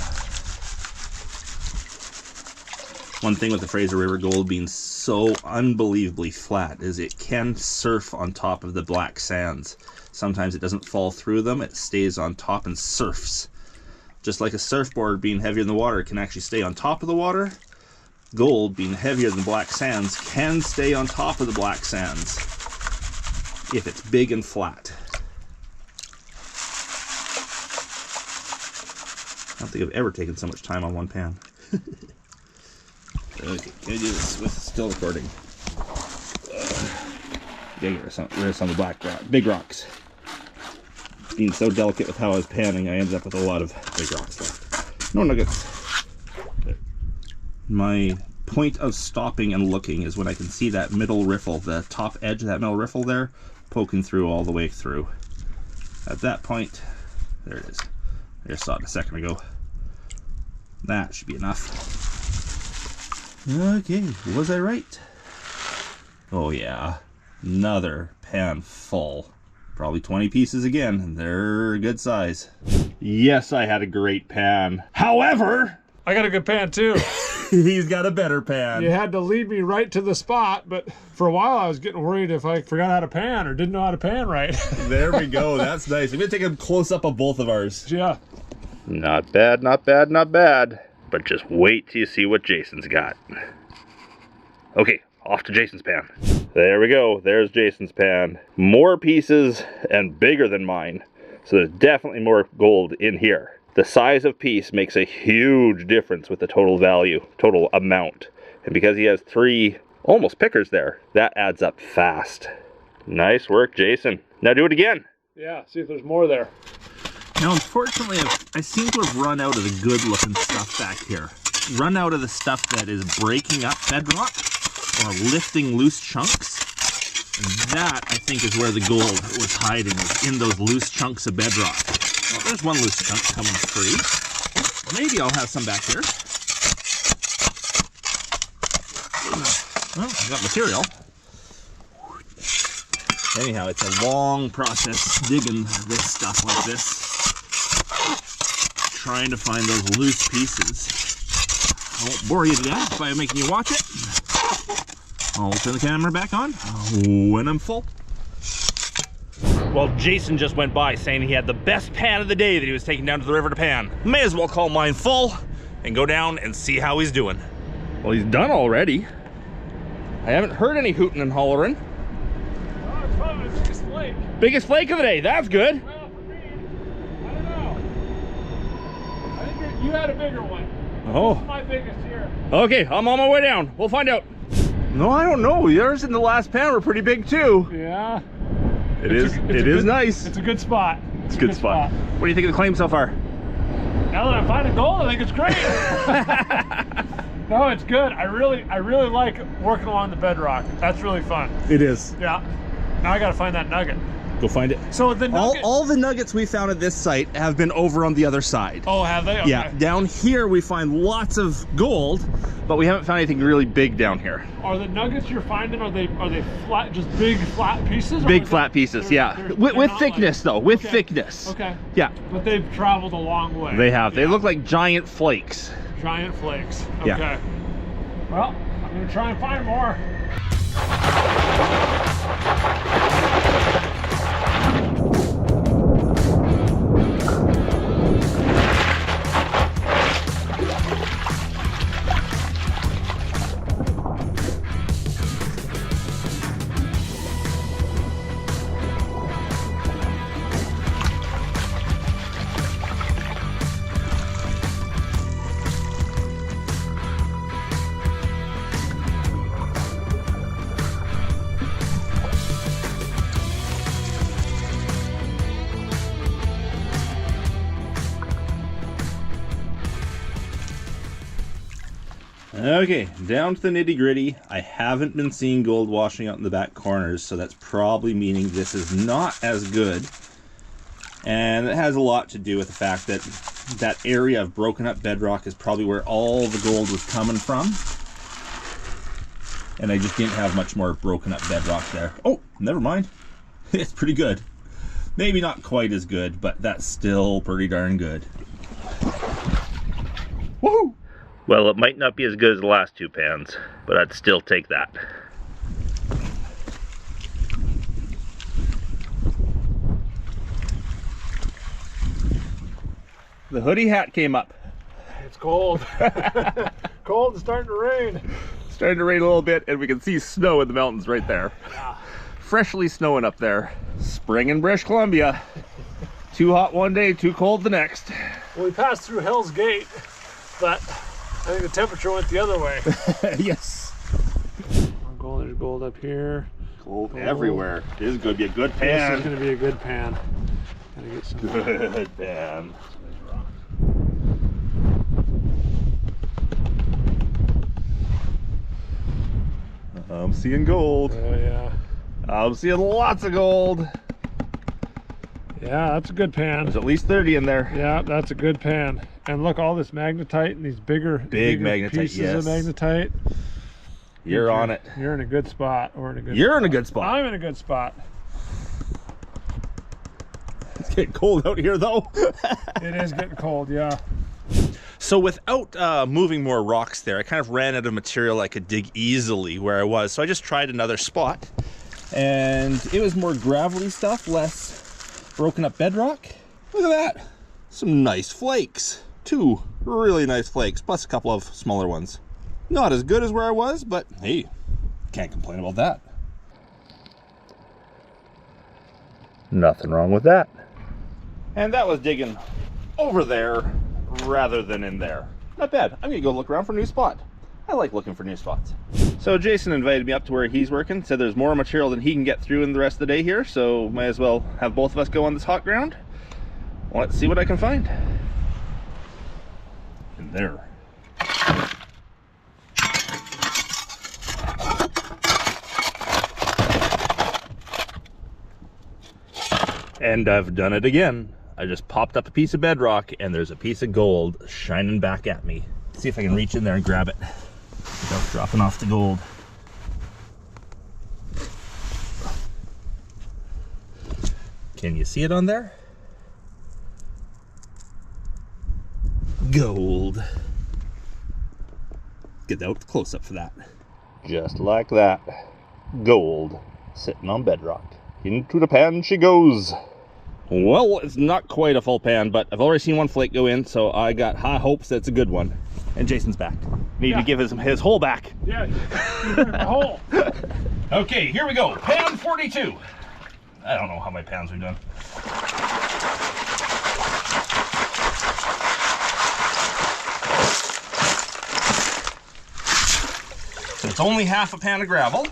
S1: One thing with the Fraser River gold being so unbelievably flat is it can surf on top of the black sands. Sometimes it doesn't fall through them, it stays on top and surfs. Just like a surfboard being heavier than the water can actually stay on top of the water, gold being heavier than black sands can stay on top of the black sands if it's big and flat.
S5: don't think I've ever taken so much time on one pan. Okay, can I do this with still recording? Yeah, there's some of the black big rocks. Being so delicate with how I was panning, I ended up with a lot of big rocks left. No nuggets. My point of stopping and looking is when I can see that middle riffle, the top edge of that middle riffle there, poking through all the way through. At that point, there it is. I just saw it a second ago. That should be enough. Okay, was I right? Oh yeah, another pan full. Probably 20 pieces again. They're good size. Yes, I had a great pan. However,
S4: I got a good pan too.
S5: he's got a better pan.
S4: You had to lead me right to the spot, but for a while I was getting worried if I forgot how to pan or didn't know how to pan right.
S5: There we go. That's nice. I'm gonna take a close up of both of ours.
S4: Yeah.
S5: Not bad, not bad, not bad. But just wait till you see what Jason's got. Okay, off to Jason's pan. There we go. There's Jason's pan. More pieces and bigger than mine. So there's definitely more gold in here. The size of piece makes a huge difference with the total value, total amount. And because he has 3 almost pickers there, that adds up fast. Nice work, Jason. Now do it again.
S4: Yeah, see if there's more there.
S5: Now, unfortunately, I seem to have run out of the good-looking stuff back here. Run out of the stuff that is breaking up bedrock or lifting loose chunks. And that, I think, is where the gold was hiding, was in those loose chunks of bedrock. Well, there's one loose chunk coming free. Maybe I'll have some back here. Well, I got material. Anyhow, it's a long process digging this stuff like this. Trying to find those loose pieces. I won't bore you to death by making you watch it. I'll turn the camera back on when I'm full. Well, Jason just went by saying he had the best pan of the day that he was taking down to the river to pan. May as well call mine full and go down and see how he's doing. Well, he's done already. I haven't heard any hooting and hollering.
S4: Oh, it's probably the biggest flake.
S5: Biggest flake of the day, that's good.
S4: Well, for me, I don't know. I think you had a bigger one.
S5: Oh.
S4: This is my biggest here.
S5: Okay, I'm on my way down. We'll find out. No, I don't know. Yours in the last pan were pretty big too.
S4: Yeah.
S5: It is nice.
S4: It's a good spot.
S5: It's a good spot. What do you think of the claim so far?
S4: Now that I'm finding gold, I think it's great. No, it's good. I really like working along the bedrock. That's really fun.
S5: It is.
S4: Yeah. Now I gotta find that nugget.
S5: Go find it.
S4: So the nugget.
S5: All the nuggets we found at this site have been over on the other side.
S4: Oh, have they? Okay.
S5: Yeah. Down here we find lots of gold, but we haven't found anything really big down here.
S4: Are the nuggets you're finding, are they flat, just big flat pieces?
S5: Big flat pieces, yeah. With thickness
S4: like,
S5: though, with
S4: okay.
S5: thickness.
S4: Okay.
S5: Yeah.
S4: But they've traveled a long way.
S5: They have.
S4: Yeah.
S5: They look like giant flakes.
S4: Giant flakes. Okay.
S5: Yeah.
S4: Well, I'm gonna try and find more.
S5: Okay, down to the nitty gritty. I haven't been seeing gold washing out in the back corners, so that's probably meaning this is not as good. And it has a lot to do with the fact that that area of broken up bedrock is probably where all the gold was coming from. And I just didn't have much more broken up bedrock there. Oh, never mind. It's pretty good. Maybe not quite as good, but that's still pretty darn good. Woohoo! Well, it might not be as good as the last 2 pans, but I'd still take that. The hoodie hat came up.
S4: It's cold. Cold, it's starting to rain.
S5: It's starting to rain a little bit, and we can see snow in the mountains right there.
S4: Yeah.
S5: Freshly snowing up there. Spring in British Columbia. Too hot one day, too cold the next.
S4: Well, we passed through Hell's Gate, but I think the temperature went the other way.
S1: Yes.
S4: Gold, there's gold up here.
S1: Gold everywhere. This is going to be a good pan.
S4: This is going to be a good pan. Gotta get some
S1: good pan. I'm seeing gold.
S4: Oh yeah.
S1: I'm seeing lots of gold.
S4: Yeah, that's a good pan.
S1: There's at least 30 in there.
S4: Yeah, that's a good pan. And look, all this magnetite and these bigger
S1: magnetite,
S4: pieces
S1: yes.
S4: of magnetite.
S1: You're on it.
S4: You're in a good spot. We're in a good
S1: You're
S4: spot.
S1: in a good spot.
S4: I'm in a good spot.
S1: It's getting cold out here though.
S4: It is getting cold, yeah.
S1: So without moving more rocks there, I kind of ran out of material I could dig easily where I was. So I just tried another spot. And it was more gravelly stuff, less broken up bedrock. Look at that. Some nice flakes. 2 really nice flakes, plus a couple of smaller ones. Not as good as where I was, but hey, can't complain about that. Nothing wrong with that. And that was digging over there rather than in there. Not bad. I'm gonna go look around for a new spot. I like looking for new spots. So Jason invited me up to where he's working, said there's more material than he can get through in the rest of the day here, so might as well have both of us go on this hot ground. Let's see what I can find. In there. And I've done it again. I just popped up a piece of bedrock and there's a piece of gold shining back at me. Let's see if I can reach in there and grab it without dropping off the gold. Can you see it on there? Gold. Get out the close-up for that. Just like that. Gold sitting on bedrock. Into the pan she goes. Well, it's not quite a full pan, but I've already seen one flake go in, so I got high hopes that it's a good one. And Jason's back. Need to give his hole back.
S4: Yeah, my hole.
S1: Okay, here we go. Pan 42. I don't know how many pans we've done. So it's only half a pan of gravel.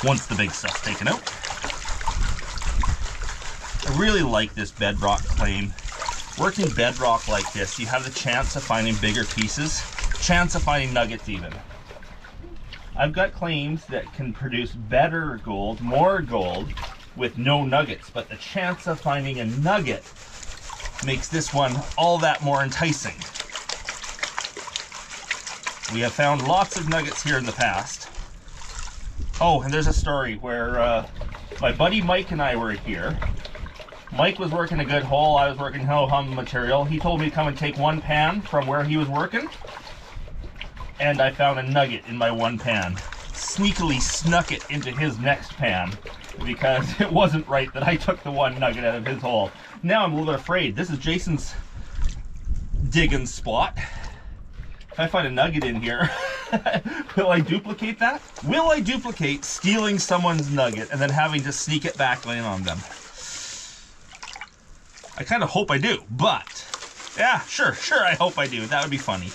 S1: Once the big stuff's taken out. I really like this bedrock claim. Working bedrock like this, you have the chance of finding bigger pieces, chance of finding nuggets even. I've got claims that can produce better gold, more gold, with no nuggets, but the chance of finding a nugget makes this one all that more enticing. We have found lots of nuggets here in the past. Oh, and there's a story where my buddy Mike and I were here. Mike was working a good hole, I was working ho-hum material. He told me to come and take one pan from where he was working, and I found a nugget in my one pan. Sneakily snuck it into his next pan because it wasn't right that I took the one nugget out of his hole. Now I'm a little bit afraid. This is Jason's digging spot. If I find a nugget in here, will I duplicate that? Will I duplicate stealing someone's nugget and then having to sneak it back in on them? I kind of hope I do, but yeah, sure, I hope I do. That would be funny.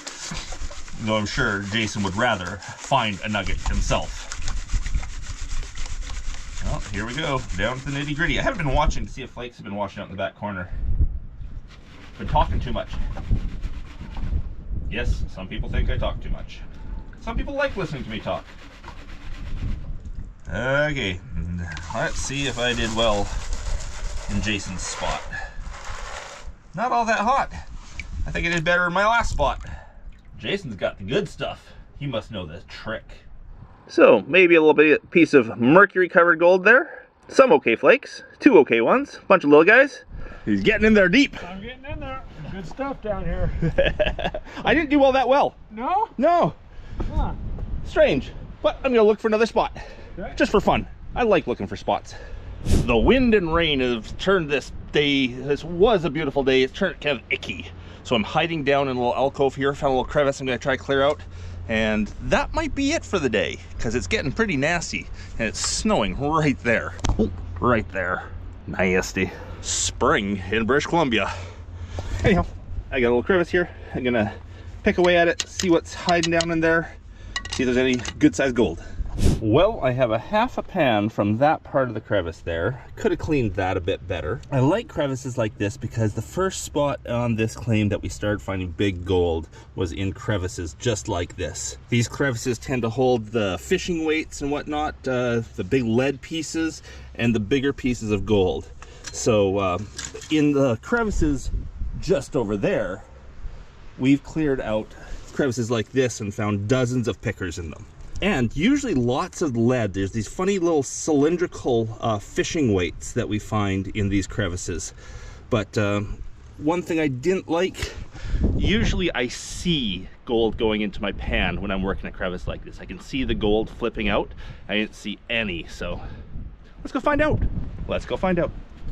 S1: Though I'm sure Jason would rather find a nugget himself. Well, here we go, down to the nitty gritty. I haven't been watching to see if flakes have been washing out in the back corner. Been talking too much. Yes, some people think I talk too much. Some people like listening to me talk. Okay, let's see if I did well in Jason's spot. Not all that hot. I think I did better in my last spot. Jason's got the good stuff. He must know the trick. So, maybe a little bit piece of mercury covered gold there. Some okay flakes, 2 okay ones, bunch of little guys. He's getting in there deep.
S4: I'm getting in there. Good stuff down here.
S1: I didn't do all that well.
S4: No?
S1: No.
S4: Huh.
S1: Strange. But I'm gonna look for another spot.
S4: Okay.
S1: Just for fun. I like looking for spots. The wind and rain have turned this day, this was a beautiful day, it's turned kind of icky. So I'm hiding down in a little alcove here, found a little crevice I'm gonna try to clear out. And that might be it for the day, because it's getting pretty nasty and it's snowing right there. Oh, right there. Nasty. Spring in British Columbia. Anyhow, I got a little crevice here. I'm gonna pick away at it, see what's hiding down in there, see if there's any good sized gold. Well, I have a half a pan from that part of the crevice there. Could have cleaned that a bit better. I like crevices like this because the first spot on this claim that we started finding big gold was in crevices just like this. These crevices tend to hold the fishing weights and whatnot, the big lead pieces and the bigger pieces of gold. So in the crevices just over there, we've cleared out crevices like this and found dozens of pickers in them. And usually lots of lead. There's these funny little cylindrical fishing weights that we find in these crevices. But one thing I didn't like, usually I see gold going into my pan when I'm working a crevice like this. I can see the gold flipping out. I didn't see any, so let's go find out. Let's go find out.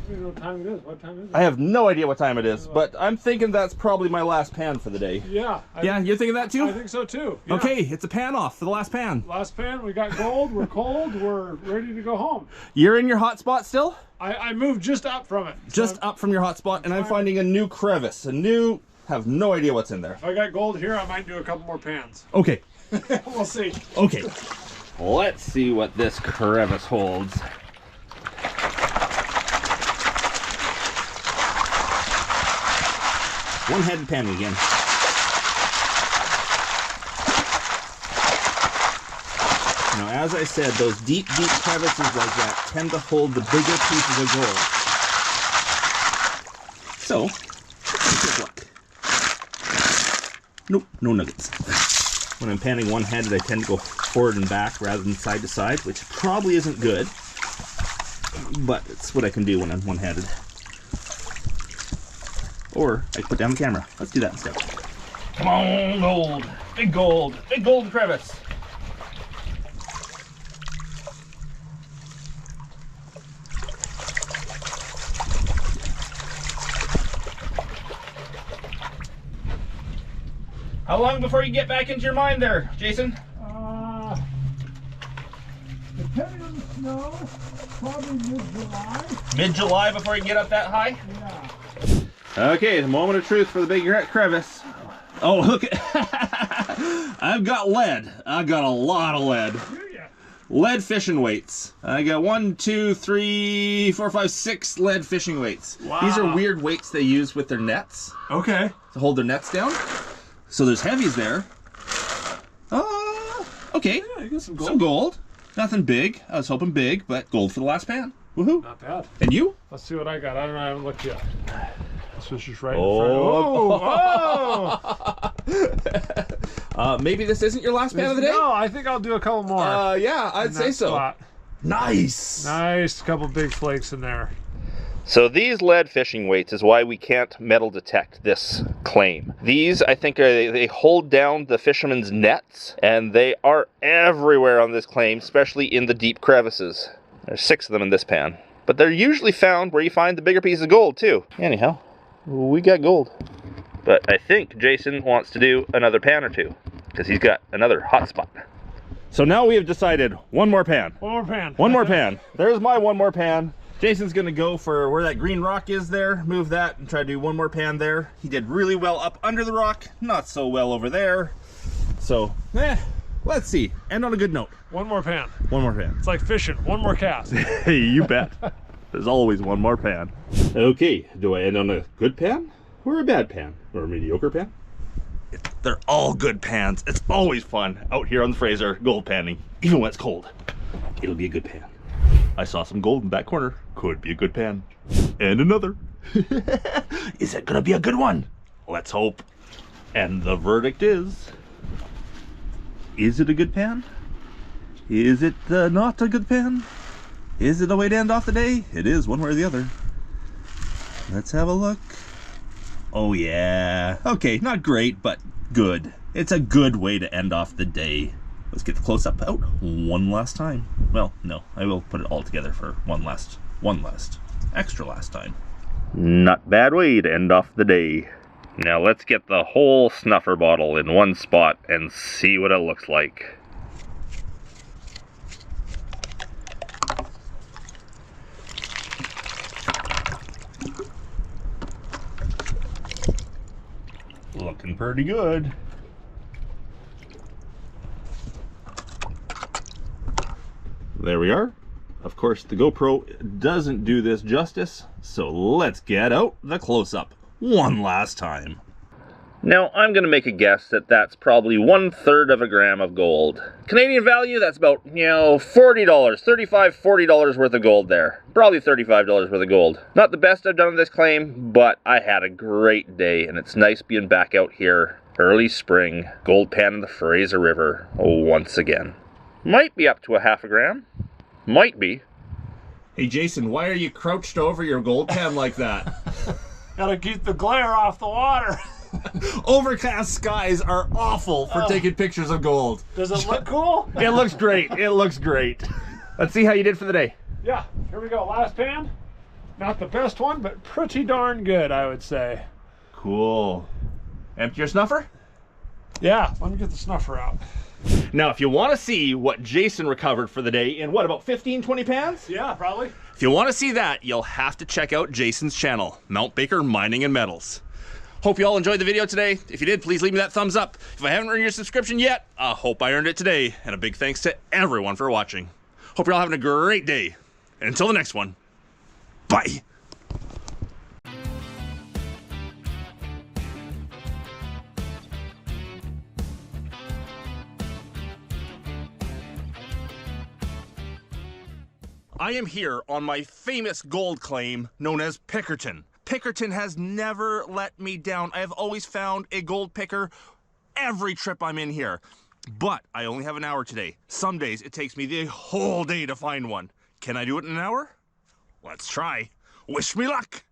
S4: I don't know what time it is. What time is it?
S1: I have no idea what time it is, but I'm thinking that's probably my last pan for the day.
S4: Yeah.
S1: Yeah, you're thinking that too?
S4: I think so too. Yeah.
S1: Okay, it's a pan off for the last pan.
S4: Last pan, we got gold, we're cold, we're ready to go home.
S1: You're in your hot spot still?
S4: I moved just up from it.
S1: Just up from your hot spot, and I'm finding a new crevice. Have no idea what's in there.
S4: If I got gold here, I might do a couple more pans.
S1: Okay.
S4: We'll see.
S1: Okay. Let's see what this crevice holds. One-headed pan again. Now, as I said, those deep crevices like that tend to hold the bigger pieces of gold. So, let's look. Nope, no nuggets. When I'm panning one-handed, I tend to go forward and back rather than side to side, which probably isn't good, but it's what I can do when I'm one-handed. Or I can put down the camera. Let's do that instead. Come on, gold. Big gold. Big gold crevice. How long before you get back into your mind there, Jason?
S4: Depending on the snow, probably mid-July.
S1: Mid-July before you get up that high?
S4: Yeah.
S1: Okay, the moment of truth for the big crevice. Oh, look. I've got lead. I've got a lot of lead. Lead fishing weights. I got 1, 2, 3, 4, 5, 6 lead fishing weights.
S4: Wow.
S1: These are weird weights they use with their nets.
S4: Okay.
S1: To hold their nets down. So there's heavies there. Okay.
S4: Yeah, you got some gold.
S1: Some gold. Nothing big. I was hoping big, but gold for the last pan. Woohoo.
S4: Not bad.
S1: And you?
S4: Let's see what I got. I don't know. I haven't looked yet. This was just right in front.
S1: Maybe this isn't your last pan of the day?
S4: No, I think I'll do a couple more.
S1: Yeah, I'd say so.
S4: Spot.
S1: Nice.
S4: Nice. Couple big flakes in there.
S5: So these lead fishing weights is why we can't metal detect this claim. These, I think, they hold down the fishermen's nets, and they are everywhere on this claim, especially in the deep crevices. There's 6 of them in this pan. But they're usually found where you find the bigger pieces of gold, too. Anyhow, we got gold. But I think Jason wants to do another pan or two, because he's got another hot spot.
S1: So now we have decided one more pan.
S4: One more pan.
S1: One more pan. There's my one more pan. Jason's gonna go for where that green rock is there, move that and try to do one more pan there. He did really well up under the rock, not so well over there. So, let's see. End on a good note.
S4: One more pan.
S1: One more pan.
S4: It's like fishing. One more cast.
S1: Hey, you bet. There's always one more pan. Okay, do I end on a good pan or a bad pan or a mediocre pan? They're all good pans. It's always fun out here on the Fraser gold panning, even when it's cold. It'll be a good pan. I saw some gold in that corner. Could be a good pan. And another. Is it gonna be a good one? Let's hope. And the verdict is it a good pan? Is it not a good pan? Is it a way to end off the day? It is, one way or the other. Let's have a look. Oh yeah. Okay, not great, but good. It's a good way to end off the day. Let's get the close-up out one last time. Well, no, I will put it all together for one last, extra last time.
S5: Not bad way to end off the day. Now let's get the whole snuffer bottle in one spot and see what it looks like.
S1: Looking pretty good. There we are. Of course, the GoPro doesn't do this justice, so let's get out the close-up one last time.
S5: Now, I'm going to make a guess that that's probably 1/3 of a gram of gold. Canadian value, that's about, $40, $35, $40 worth of gold there. Probably $35 worth of gold. Not the best I've done on this claim, but I had a great day, and it's nice being back out here. Early spring, gold pan in the Fraser River once again. Might be up to a half a gram. Might be.
S1: Hey Jason, why are you crouched over your gold pan like that?
S4: Gotta keep the glare off the water.
S1: Overcast skies are awful for taking pictures of gold.
S4: Does it look cool?
S1: It looks great. It looks great. Let's see how you did for the day.
S4: Yeah, here we go. Last pan. Not the best one, but pretty darn good, I would say.
S1: Cool. Empty your snuffer?
S4: Yeah, let me get the snuffer out.
S1: Now, if you want to see what Jason recovered for the day in what, about 15, 20 pans?
S4: Yeah, probably.
S1: If you want to see that, you'll have to check out Jason's channel, Mount Baker Mining and Metals. Hope you all enjoyed the video today. If you did, please leave me that thumbs up. If I haven't earned your subscription yet, I hope I earned it today. And a big thanks to everyone for watching. Hope you're all having a great day. And until the next one, bye. I am here on my famous gold claim known as Pickerton. Pickerton has never let me down. I have always found a gold picker every trip I'm in here. But I only have an hour today. Some days it takes me the whole day to find one. Can I do it in an hour? Let's try. Wish me luck.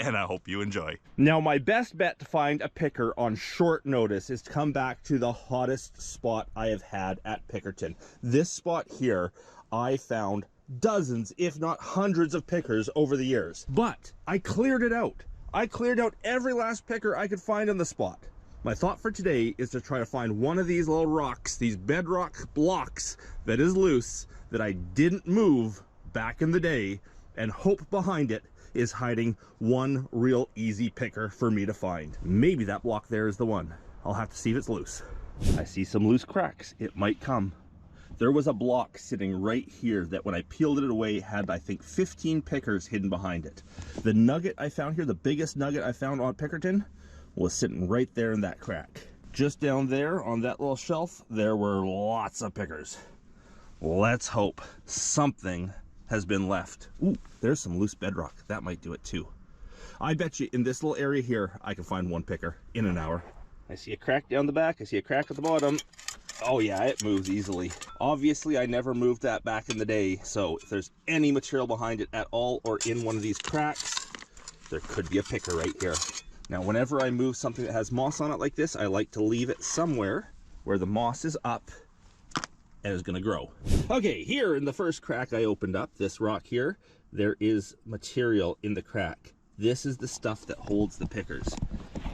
S1: And I hope you enjoy. Now, my best bet to find a picker on short notice is to come back to the hottest spot I have had at Pickerton. This spot here, I found dozens, if not hundreds of pickers over the years. But I cleared it out. I cleared out every last picker I could find on the spot. My thought for today is to try to find one of these little rocks, these bedrock blocks that is loose, that I didn't move back in the day, and hope behind it is hiding one real easy picker for me to find. Maybe that block there is the one. I'll have to see if it's loose. I see some loose cracks. It might come. There was a block sitting right here that when I peeled it away had, I think, 15 pickers hidden behind it. The nugget I found here, the biggest nugget I found on Pickerton, was sitting right there in that crack. Just down there on that little shelf, there were lots of pickers. Let's hope something has been left. Ooh, there's some loose bedrock. That might do it too. I bet you in this little area here, I can find one picker in an hour. I see a crack down the back. I see a crack at the bottom. Oh yeah, it moves easily. Obviously, I never moved that back in the day, so if there's any material behind it at all or in one of these cracks, there could be a picker right here. Now, whenever I move something that has moss on it like this, I like to leave it somewhere where the moss is up and is gonna grow. Okay, here in the first crack I opened up, this rock here, there is material in the crack. This is the stuff that holds the pickers.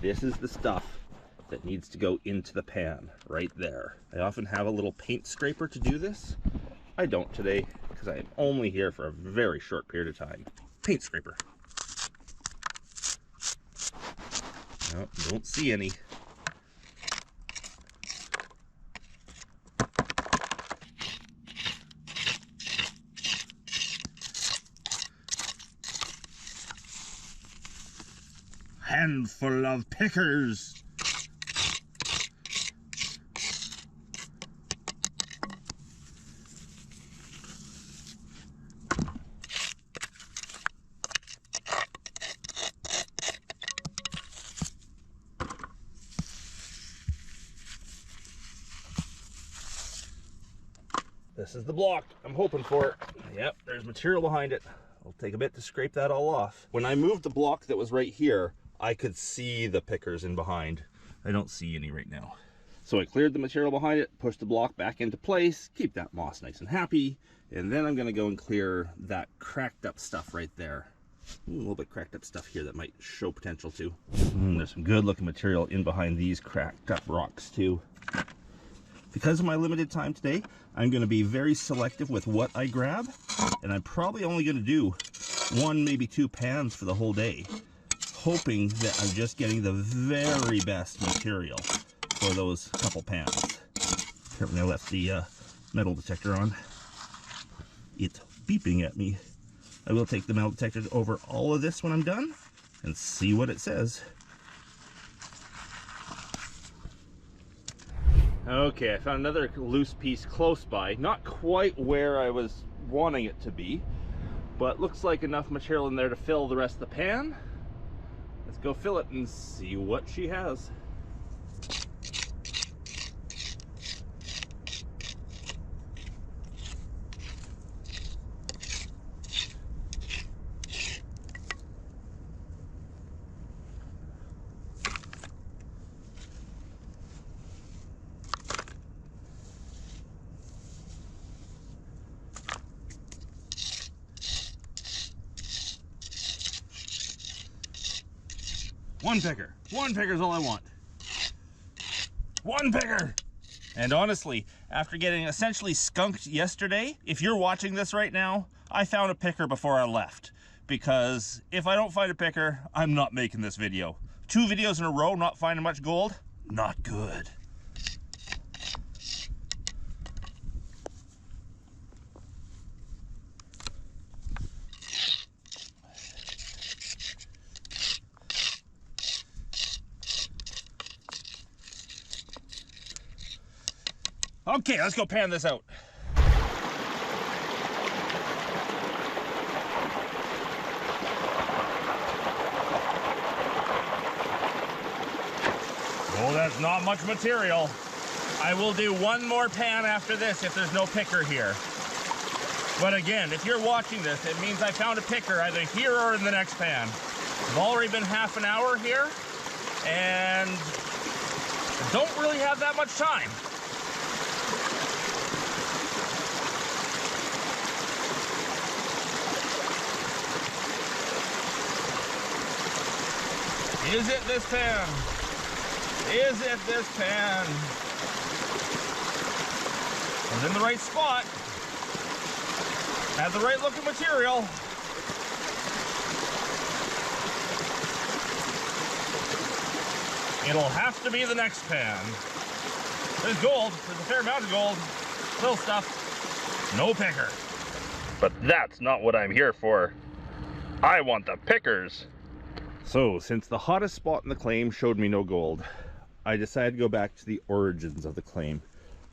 S1: This is the stuff that needs to go into the pan right there. I often have a little paint scraper to do this. I don't today because I am only here for a very short period of time. Paint scraper. No, don't see any. Handful of pickers. This is the block I'm hoping for. Yep, there's material behind it. It'll take a bit to scrape that all off. When I moved the block that was right here, I could see the pickers in behind. I don't see any right now. So I cleared the material behind it, pushed the block back into place, keep that moss nice and happy, and then I'm gonna go and clear that cracked up stuff right there. Ooh, a little bit cracked up stuff here that might show potential too. There's some good looking material in behind these cracked up rocks too. Because of my limited time today, I'm going to be very selective with what I grab, and I'm probably only going to do 1, maybe 2 pans for the whole day.
S5: hoping that I'm just getting the very best material for those couple pans. Apparently I left the metal detector on. It's beeping at me. I will take the metal detector over all of this when I'm done and see what it says. Okay, I found another loose piece close by. Not quite where I was wanting it to be, but looks like enough material in there to fill the rest of the pan. Let's go fill it and see what she has. One picker. One picker is all I want. One picker! And honestly, after getting essentially skunked yesterday, if you're watching this right now, I found a picker before I left. Because if I don't find a picker, I'm not making this video. 2 videos in a row not finding much gold? Not good. Okay, let's go pan this out. Oh, that's not much material. I will do one more pan after this if there's no picker here. But again, if you're watching this, it means I found a picker either here or in the next pan. I've already been half an hour here, and I don't really have that much time. Is it this pan? Is it this pan? I was in the right spot. Had the right looking material. It'll have to be the next pan. There's gold. There's a fair amount of gold. Little stuff. No picker. But that's not what I'm here for. I want the pickers. So, since the hottest spot in the claim showed me no gold, I decided to go back to the origins of the claim.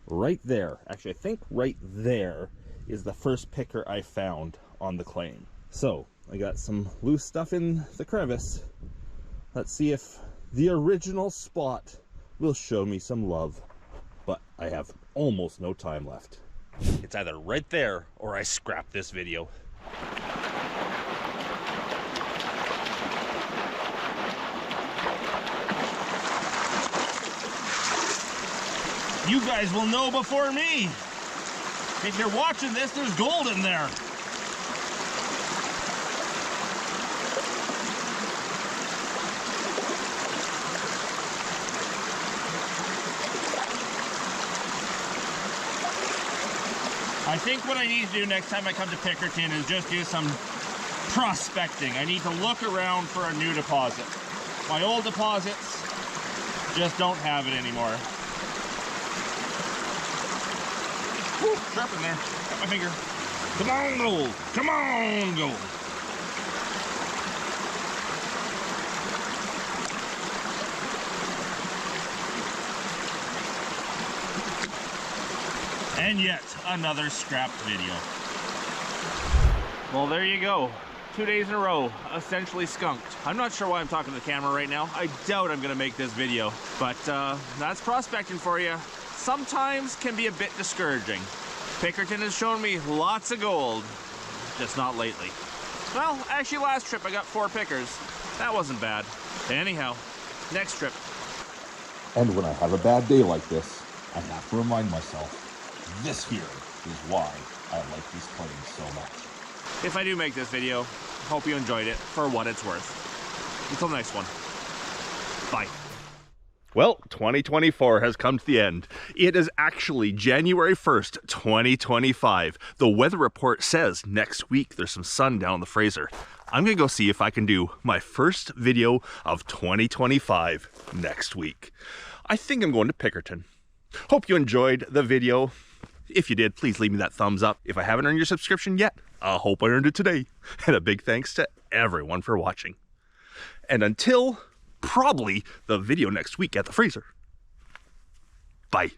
S5: Right there, actually I think right there, is the first picker I found on the claim. So, I got some loose stuff in the crevice. Let's see if the original spot will show me some love. But I have almost no time left. It's either right there or I scrap this video. You guys will know before me. If you're watching this, there's gold in there. I think what I need to do next time I come to Pickerton is just do some prospecting. I need to look around for a new deposit. My old deposits just don't have it anymore. Woo, sharp in there. Got my finger. Come on, gold. Come on, gold. And yet another scrapped video. Well, there you go. 2 days in a row, essentially skunked. I'm not sure why I'm talking to the camera right now. I doubt I'm gonna make this video, but that's prospecting for you. Sometimes can be a bit discouraging. Pickerton has shown me lots of gold, just not lately. Well, actually last trip I got 4 pickers. That wasn't bad. Anyhow, next trip.
S6: And when I have a bad day like this, I have to remind myself, this here is why I like these claims so much.
S1: If I do make this video, hope you enjoyed it for what it's worth. Until the next one. Bye. Well, 2024 has come to the end. It is actually January 1st, 2025. The weather report says next week there's some sun down the Fraser. I'm gonna go see if I can do my first video of 2025 next week. I think I'm going to Pickerton. Hope you enjoyed the video. If you did, please leave me that thumbs up. If I haven't earned your subscription yet, I hope I earned it today. And a big thanks to everyone for watching. And until probably the video next week at the Fraser. Bye.